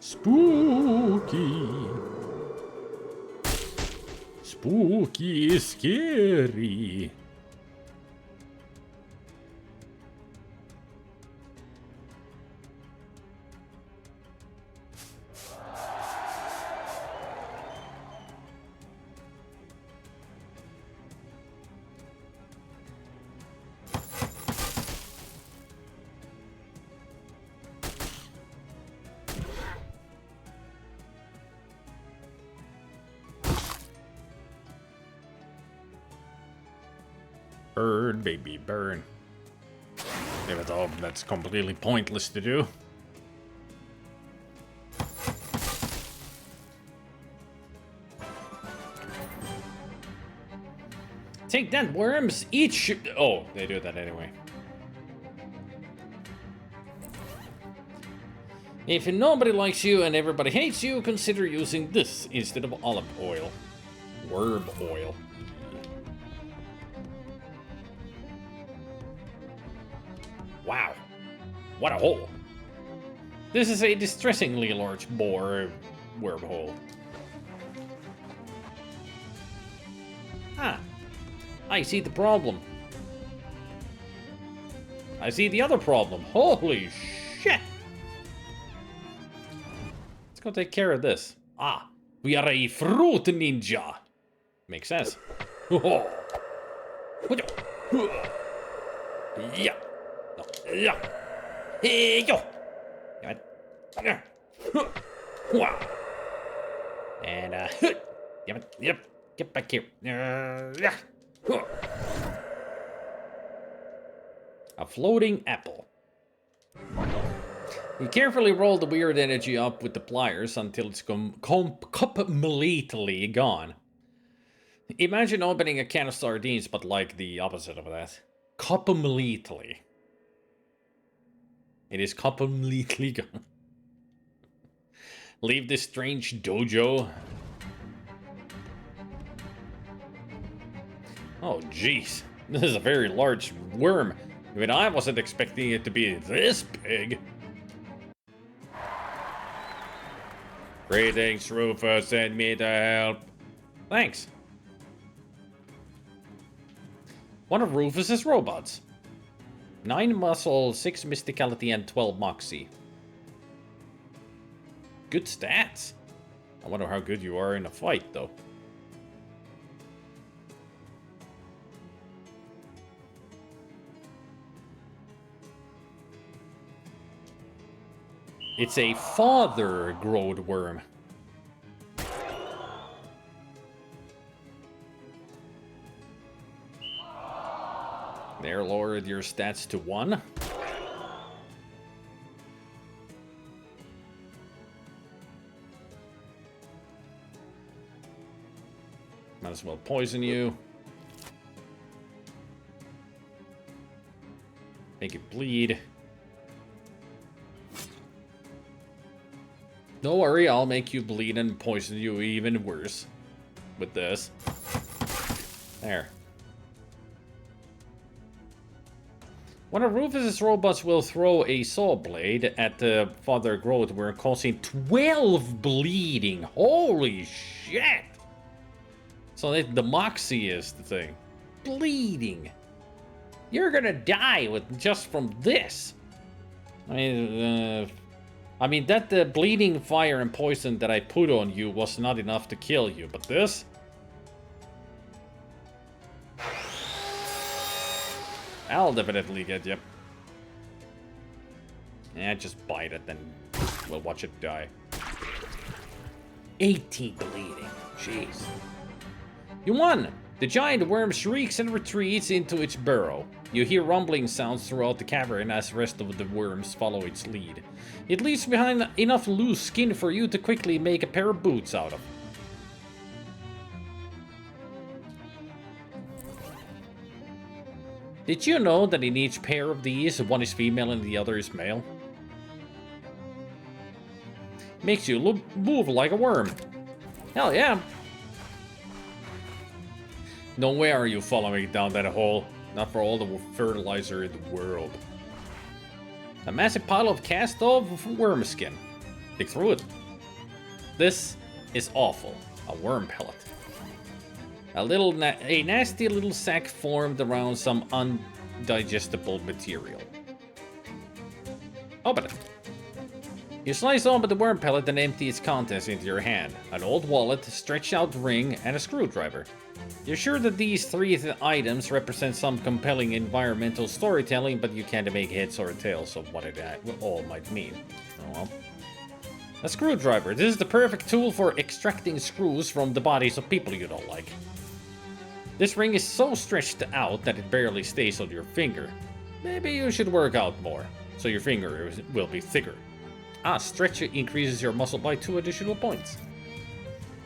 Spooky. Spooky is scary. Burn, baby, burn. Even though that's completely pointless to do. Take that, worms! Each... Oh, they do that anyway. If nobody likes you and everybody hates you, consider using this instead of olive oil. Worm oil. Wow, what a hole. This is a distressingly large bore wormhole. Ah, I see the problem. I see the other problem. Holy shit! Let's go take care of this. Ah, we are a fruit ninja. Makes sense. Yeah. Yeah. Hey, yo. And yep. Get back here. A floating apple. You carefully roll the weird energy up with the pliers until it's completely gone. Imagine opening a can of sardines, but like the opposite of that. Completely. It is completely gone. Leave this strange dojo. Oh, jeez. This is a very large worm. I mean, I wasn't expecting it to be this big. Greetings, Rufus. Send me to help. Thanks. One of Rufus's robots. 9 muscle, 6 mysticality, and 12 moxie. Good stats. I wonder how good you are in a fight, though. It's a father-growed worm. There, lowered your stats to 1. Might as well poison you. Make it bleed. Don't worry, I'll make you bleed and poison you even worse. with this. There. One of Rufus's robots will throw a saw blade at the Father Growth, where causing 12 bleeding. Holy shit! So the Moxie is the thing. Bleeding. You're gonna die with just from this. I mean that the bleeding fire and poison that I put on you was not enough to kill you, but this? I'll definitely get you. Yeah, just bite it, then we'll watch it die. 18 bleeding. Jeez. You won! The giant worm shrieks and retreats into its burrow. You hear rumbling sounds throughout the cavern as the rest of the worms follow its lead. It leaves behind enough loose skin for you to quickly make a pair of boots out of. Did you know that in each pair of these, one is female and the other is male? Makes you move like a worm. Hell yeah. No way are you following down that hole. Not for all the fertilizer in the world. A massive pile of cast-off worm skin. Dig through it. This is awful. A worm pellet. A nasty little sack formed around some undigestible material. Open it. You slice open the worm pellet and empty its contents into your hand. An old wallet, stretched out ring, and a screwdriver. You're sure that these three items represent some compelling environmental storytelling, but you can't make heads or tails of what it all might mean. Oh well. A screwdriver. This is the perfect tool for extracting screws from the bodies of people you don't like. This ring is so stretched out that it barely stays on your finger. Maybe you should work out more, so your finger will be thicker. Stretch increases your muscle by 2 additional points.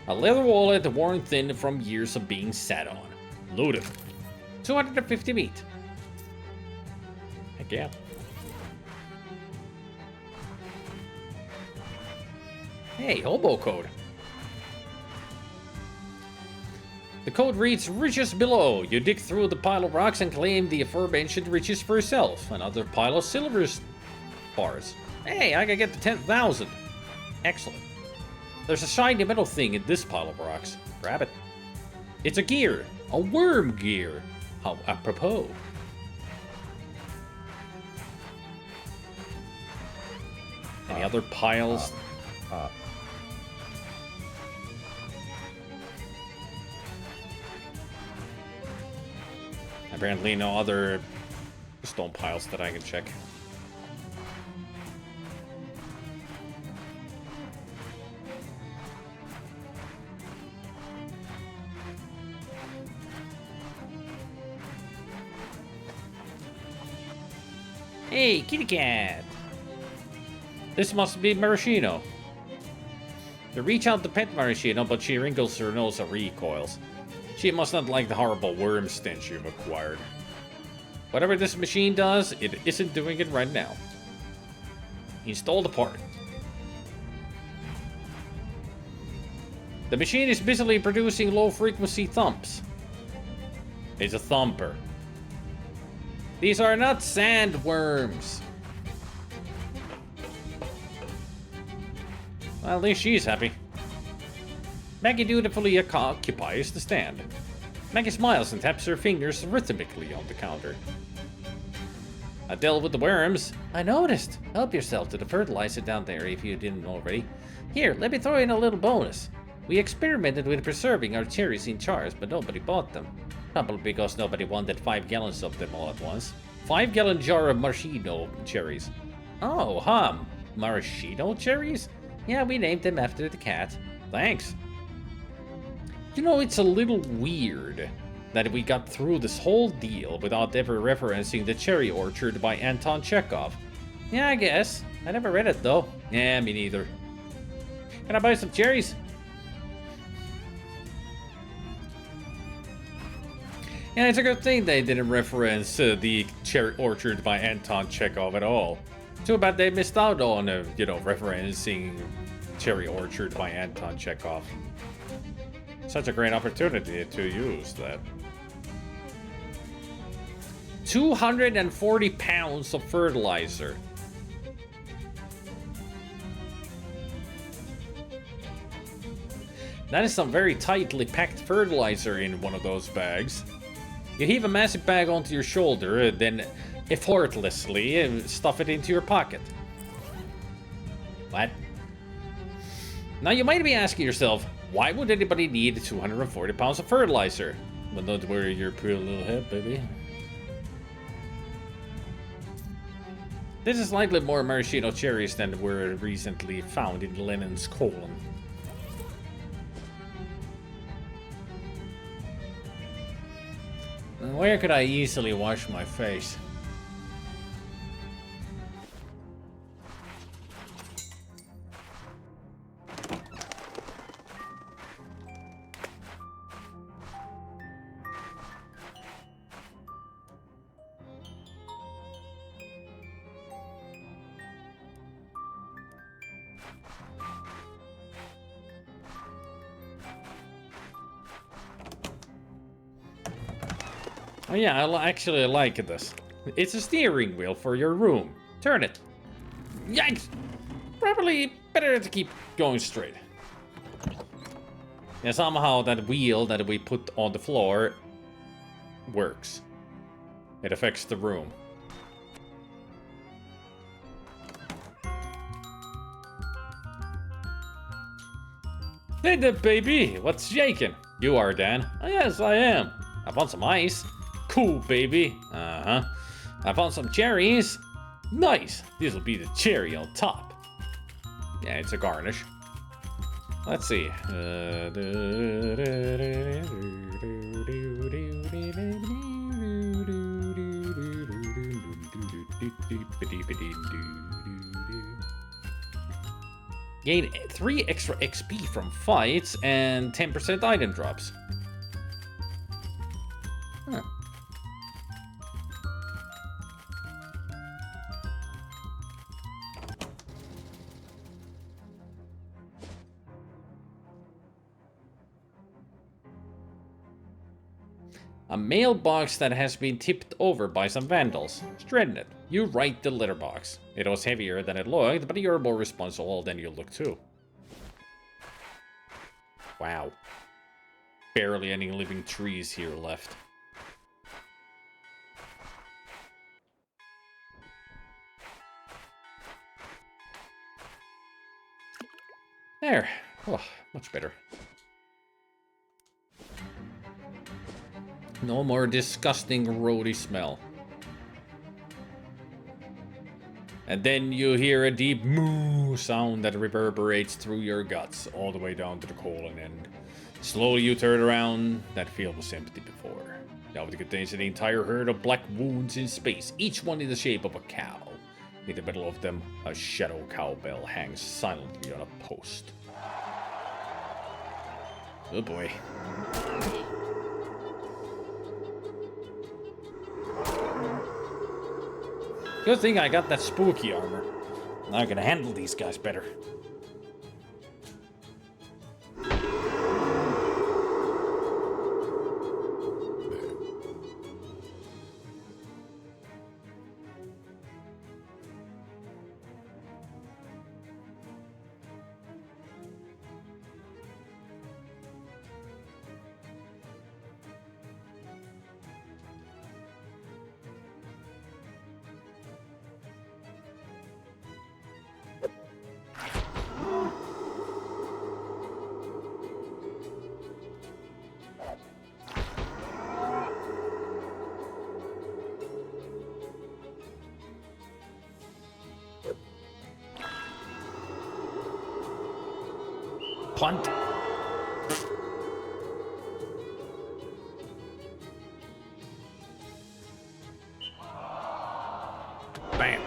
A leather wallet worn thin from years of being sat on. Loathing. 250 meat. Heck yeah. Hey, hobo code. The code reads, riches below. You dig through the pile of rocks and claim the aforementioned riches for yourself. Another pile of silver bars. Hey, I can get to 10,000. Excellent. There's a shiny metal thing in this pile of rocks. Grab it. It's a gear. A worm gear. How apropos. Any other piles? Apparently no other stone piles that I can check. Hey, kitty cat! This must be Maraschino. You reach out to pet Maraschino, but she wrinkles her nose and recoils. She must not like the horrible worm stench you've acquired. Whatever this machine does, it isn't doing it right now. Install the part. The machine is busily producing low-frequency thumps. It's a thumper. These are not sandworms. Well, at least she's happy. Maggie dutifully occupies the stand. Maggie smiles and taps her fingers rhythmically on the counter. I dealt with the worms. I noticed. Help yourself to the fertilizer down there if you didn't already. Here, let me throw in a little bonus. We experimented with preserving our cherries in jars, but nobody bought them. Probably because nobody wanted 5 gallons of them all at once. 5-gallon jar of maraschino cherries. Oh, maraschino cherries? Yeah, we named them after the cat. Thanks. You know, it's a little weird that we got through this whole deal without ever referencing The Cherry Orchard by Anton Chekhov. Yeah, I guess. I never read it, though. Yeah, me neither. Can I buy some cherries? Yeah, it's a good thing they didn't reference The Cherry Orchard by Anton Chekhov at all. Too bad they missed out on, referencing Cherry Orchard by Anton Chekhov. Such a great opportunity to use that. 240 pounds of fertilizer. That is some very tightly packed fertilizer in one of those bags. You heave a massive bag onto your shoulder, then effortlessly stuff it into your pocket. What? Now you might be asking yourself, why would anybody need 240 pounds of fertilizer? But don't worry your pretty little head, baby. This is likely more maraschino cherries than were recently found in Lennon's colon. Where could I easily wash my face? Oh yeah, actually like this. It's a steering wheel for your room. Turn it. Yikes! Probably better to keep going straight. Yeah, somehow that wheel that we put on the floor works. It affects the room. Hey there, baby! What's shaking? You are, Dan. Oh, yes, I am. I found some ice. Cool, baby. Uh-huh. I found some cherries. Nice. This will be the cherry on top. Yeah, it's a garnish. Let's see. Gain 3 extra XP from fights and 10% item drops. Huh. A mailbox that has been tipped over by some vandals. Straighten it. You write the letterbox. It was heavier than it looked, but you're more responsible than you look too. Wow. Barely any living trees here left. There. Oh, much better. No more disgusting roady smell. And then you hear a deep moo sound that reverberates through your guts all the way down to the colon, and slowly you turn around. That field was empty before. Now it contains an entire herd of black wounds in space, each one in the shape of a cow. In the middle of them, a shadow cowbell hangs silently on a post. Oh boy. Good thing I got that spooky armor. Now I can handle these guys better. Punt. Bam.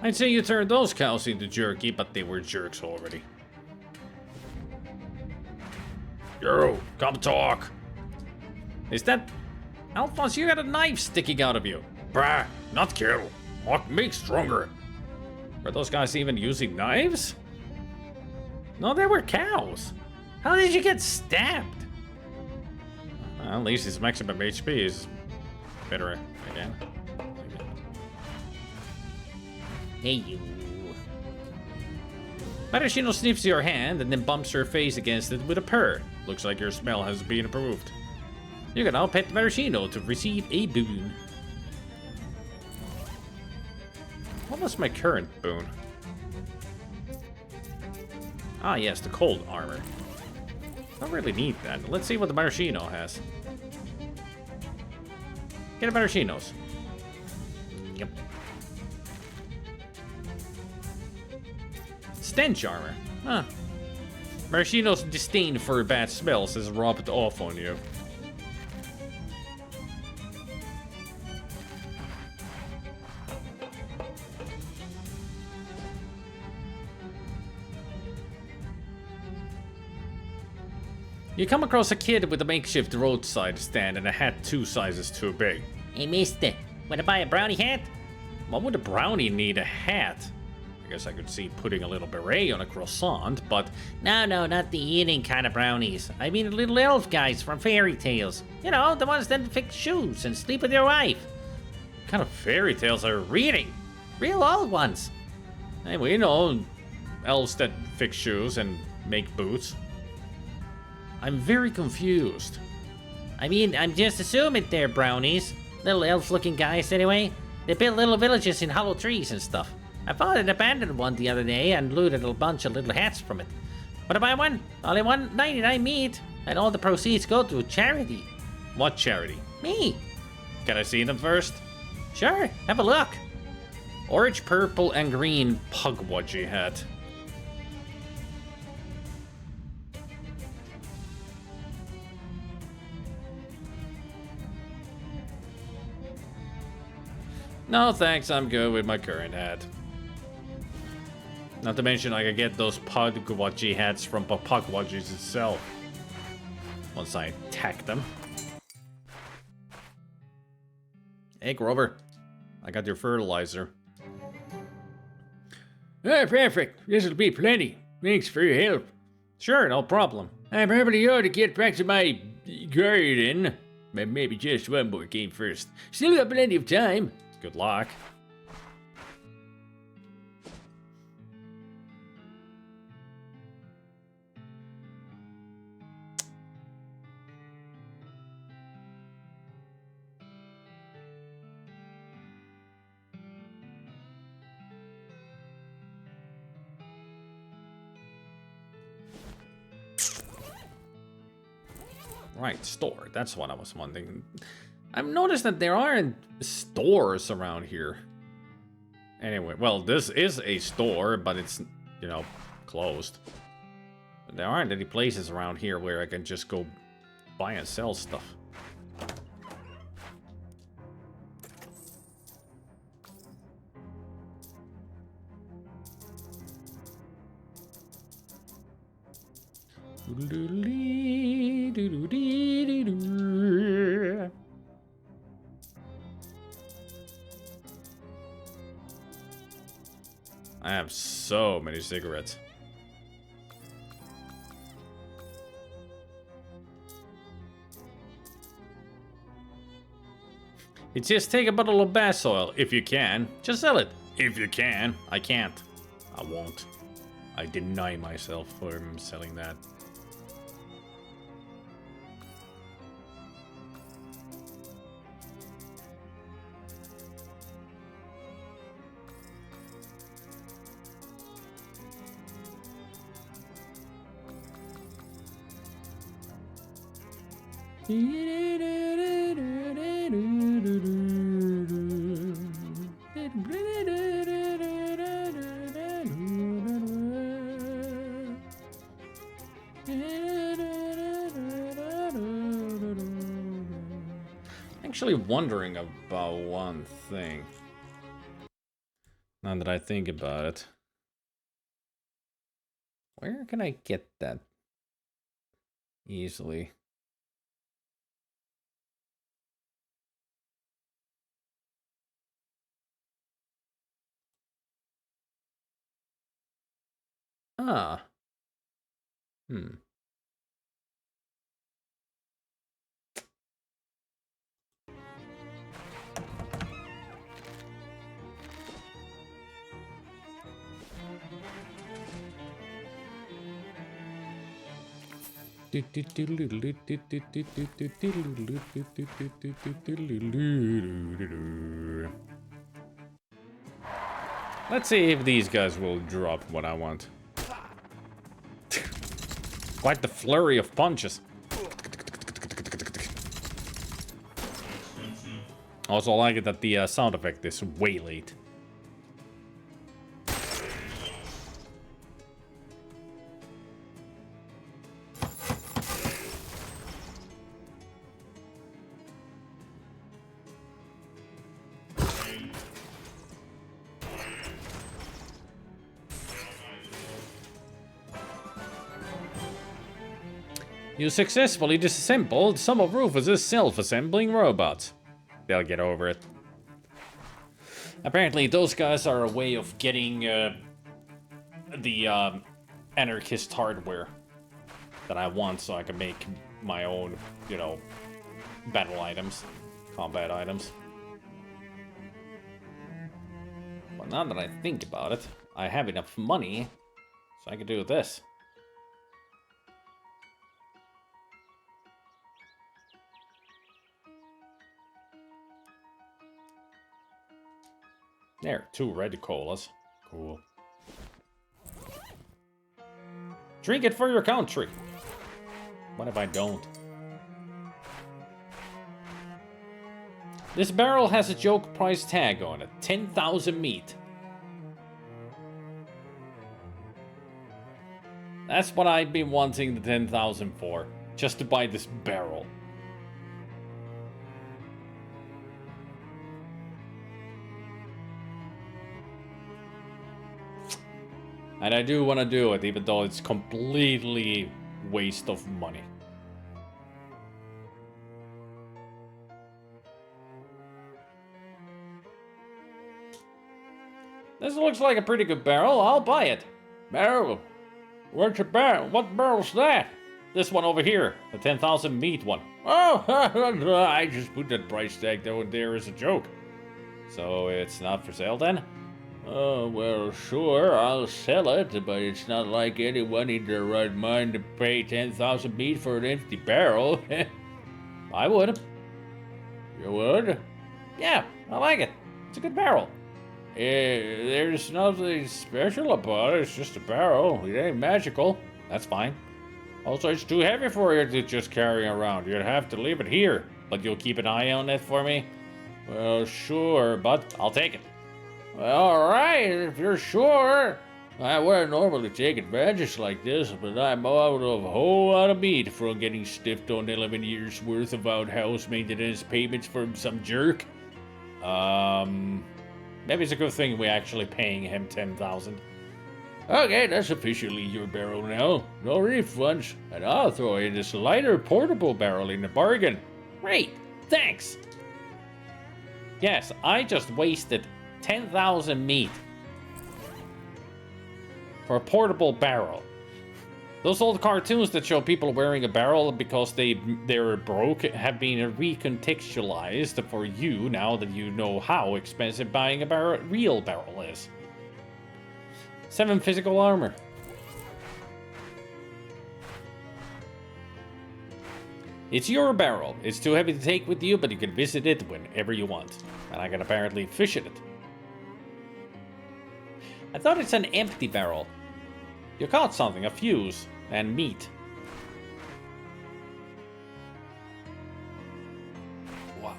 I'd say you turned those cows into jerky, but they were jerks already. Yo, come talk. Is that... Alphonse, you got a knife sticking out of you. Bah, not kill. Make stronger. Were those guys even using knives? No, they were cows. How did you get stabbed? Well, at least his maximum HP is better again. Hey, you. Maraschino sniffs your hand and then bumps her face against it with a purr. Looks like your smell has been approved. You can now pet Maraschino to receive a boon. What was my current boon? Ah, yes, the cold armor. Don't really need that. Let's see what the Maraschino has. Get a Maraschino's. Yep. Stench armor. Huh. Maraschino's disdain for bad smells has rubbed off on you. You come across a kid with a makeshift roadside stand and a hat 2 sizes too big. Hey, mister. Wanna buy a brownie hat? Why would a brownie need a hat? I guess I could see putting a little beret on a croissant, but... No, not the eating kind of brownies. I mean the little elf guys from fairy tales. You know, the ones that fix shoes and sleep with your wife. What kind of fairy tales are you reading? Real old ones. Hey, well, you know, elves that fix shoes and make boots. I'm very confused. I mean, I'm just assuming they're brownies. Little elf-looking guys, anyway. They build little villages in hollow trees and stuff. I found an abandoned one the other day and looted a bunch of little hats from it. But I buy one, only 1.99 meat, and all the proceeds go to charity. What charity? Me. Can I see them first? Sure, have a look. Orange, purple, and green pugwudgie hat. No thanks, I'm good with my current hat. Not to mention I could get those pugwudgie hats from pugwudgies itself. Once I attack them. Hey Grover, I got your fertilizer. Ah, perfect. This'll be plenty. Thanks for your help. Sure, no problem. I probably ought to get back to my garden. But maybe just one more game first. Still got plenty of time. Good luck. Right, store. That's what I was wondering. I've noticed that there aren't stores around here. Anyway, well, this is a store, but it's, you know, closed. There aren't any places around here where I can just go buy and sell stuff. I have so many cigarettes. It says take a bottle of bath oil if you can. Just sell it if you can. I can't. I won't. I deny myself from selling that. Actually wondering about one thing. Now that I think about it. Where can I get that easily? Ah. Hmm. Let's see if these guys will drop what I want. Quite the flurry of punches. Also, I like it that the sound effect is way late. You successfully disassembled some of Rufus's self-assembling robots. They'll get over it. Apparently, those guys are a way of getting the anarchist hardware that I want so I can make my own, you know, battle items, combat items. But now that I think about it, I have enough money so I can do this. There, 2 red colas. Cool. Drink it for your country. What if I don't? This barrel has a joke price tag on it. 10,000 meat. That's what I've been wanting the 10,000 for. Just to buy this barrel. And I do want to do it, even though it's completely waste of money. This looks like a pretty good barrel. I'll buy it. Barrel? Where's your barrel? What barrel's that? This one over here. The 10,000 meat one. Oh, I just put that price tag down there as a joke. So it's not for sale then? Oh, well, sure, I'll sell it, but it's not like anyone in their right mind to pay 10,000 meat for an empty barrel. I would. You would? Yeah, I like it. It's a good barrel. There's nothing special about it, it's just a barrel. It ain't magical. That's fine. Also, it's too heavy for you to just carry around. You'd have to leave it here. But you'll keep an eye on it for me? Well, sure, but I'll take it. Alright, if you're sure. I wouldn't normally take advantage like this, but I'm out of a whole lot of meat from getting stiffed on 11 years worth of outhouse maintenance payments from some jerk. Maybe it's a good thing we're actually paying him 10,000. Okay, that's officially your barrel now. No refunds, and I'll throw in this lighter portable barrel in the bargain. Great, thanks. Yes, I just wasted 10,000 meat for a portable barrel. Those old cartoons that show people wearing a barrel because they're broke have been recontextualized for you now that you know how expensive buying a real barrel is. 7 physical armor. It's your barrel. It's too heavy to take with you, but you can visit it whenever you want. And I can apparently fish in it. I thought it's an empty barrel. You caught something, a fuse, and meat. What?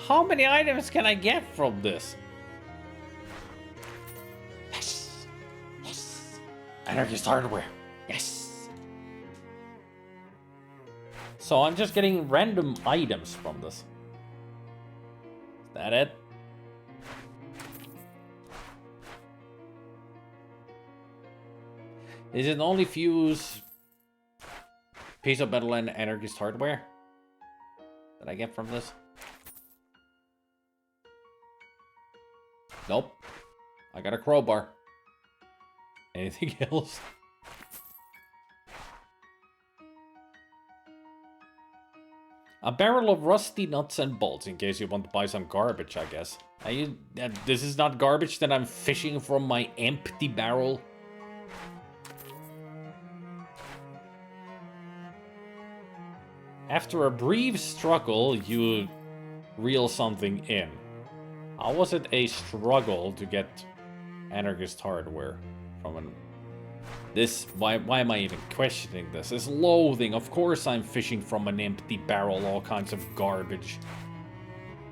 How many items can I get from this? Yes! Yes! Anarchist hardware. Yes! So I'm just getting random items from this. Is that it? Is it only fuse, piece of metal, and anarchist hardware that I get from this? Nope. I got a crowbar. Anything else? A barrel of rusty nuts and bolts, in case you want to buy some garbage, I guess. This is not garbage that I'm fishing from my empty barrel. After a brief struggle, you reel something in. How was it a struggle to get anarchist hardware from an... This, why am I even questioning this? It's loathing. Of course I'm fishing from an empty barrel, all kinds of garbage.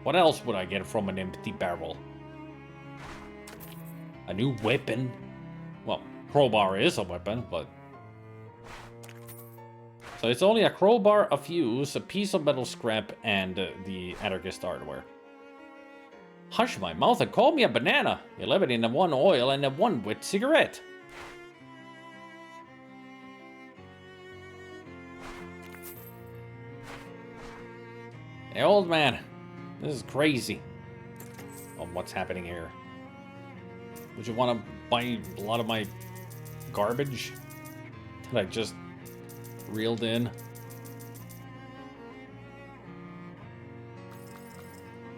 What else would I get from an empty barrel? A new weapon? Well, crowbar is a weapon, but... So it's only a crowbar, a fuse, a piece of metal scrap, and the anarchist hardware. Hush my mouth and call me a banana. You live it in a one oil and a one wet cigarette. Hey, old man. This is crazy. Oh, what's happening here? Would you want to buy a lot of my garbage that I just reeled in?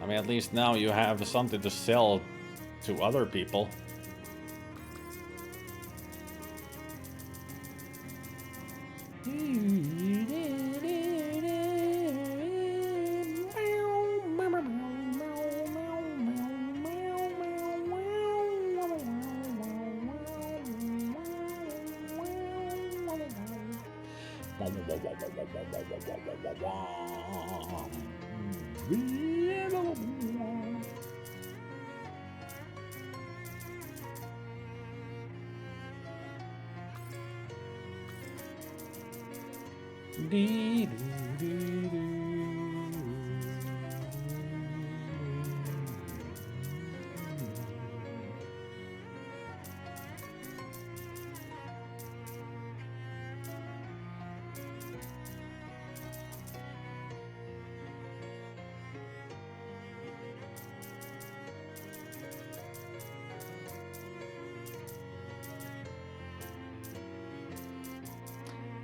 I mean, at least now you have something to sell to other people.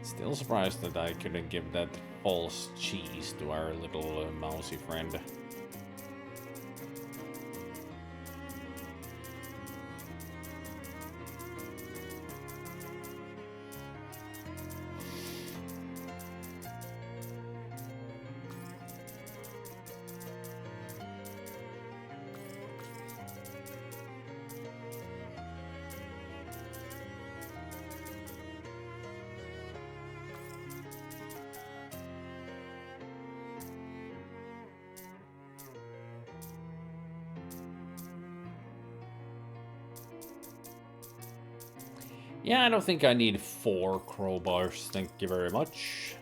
Still surprised that I couldn't give that false cheese to our little mousy friend. Yeah, I don't think I need 4 crowbars, thank you very much.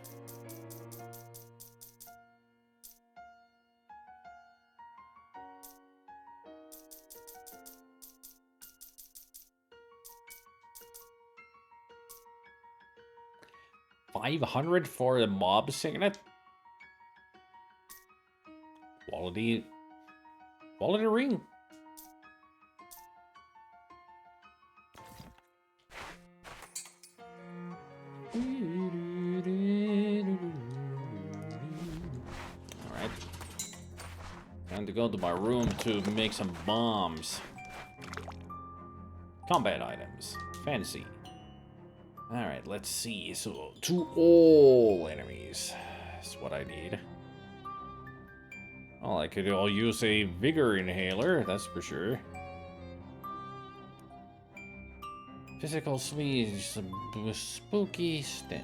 $500 for the mob signet? Quality ring. Alright. Time to go to my room to make some bombs. Combat items. Fancy. Alright, let's see. So, to all enemies. That's what I need. Well, I could all use a vigor inhaler, that's for sure. Physical sneeze, spooky stench.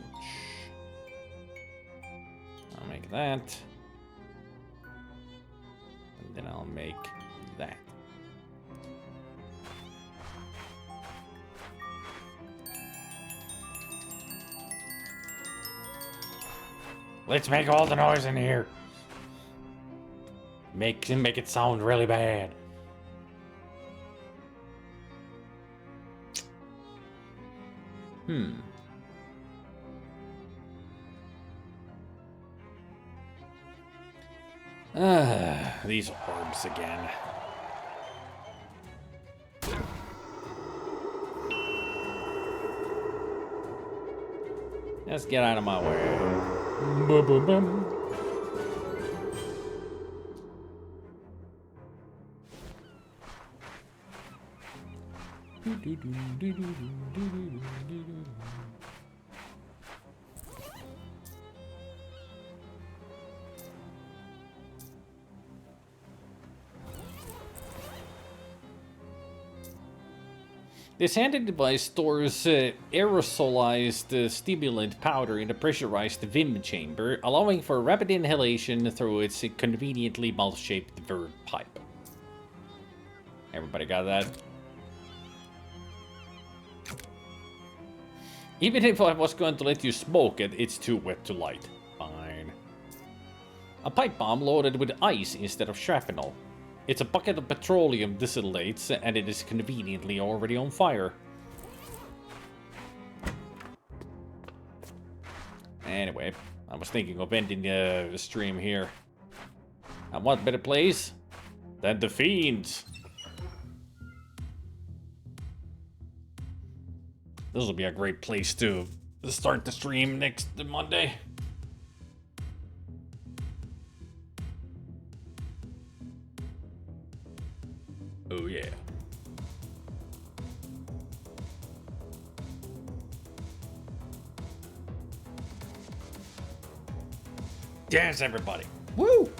I'll make that. And then I'll make that. Let's make all the noise in here. Make it sound really bad. These orbs again. Let's get out of my way. Ba-ba-bum. This handheld device stores aerosolized stimulant powder in a pressurized Vim chamber, allowing for rapid inhalation through its conveniently mouth-shaped verb pipe. Everybody got that? Even if I was going to let you smoke it, it's too wet to light. Fine. A pipe bomb loaded with ice instead of shrapnel. It's a bucket of petroleum distillates, and it is conveniently already on fire. Anyway, I was thinking of ending the stream here. And what better place than the Fiends? This will be a great place to start the stream next Monday. Oh yeah. Dance, everybody. Woo!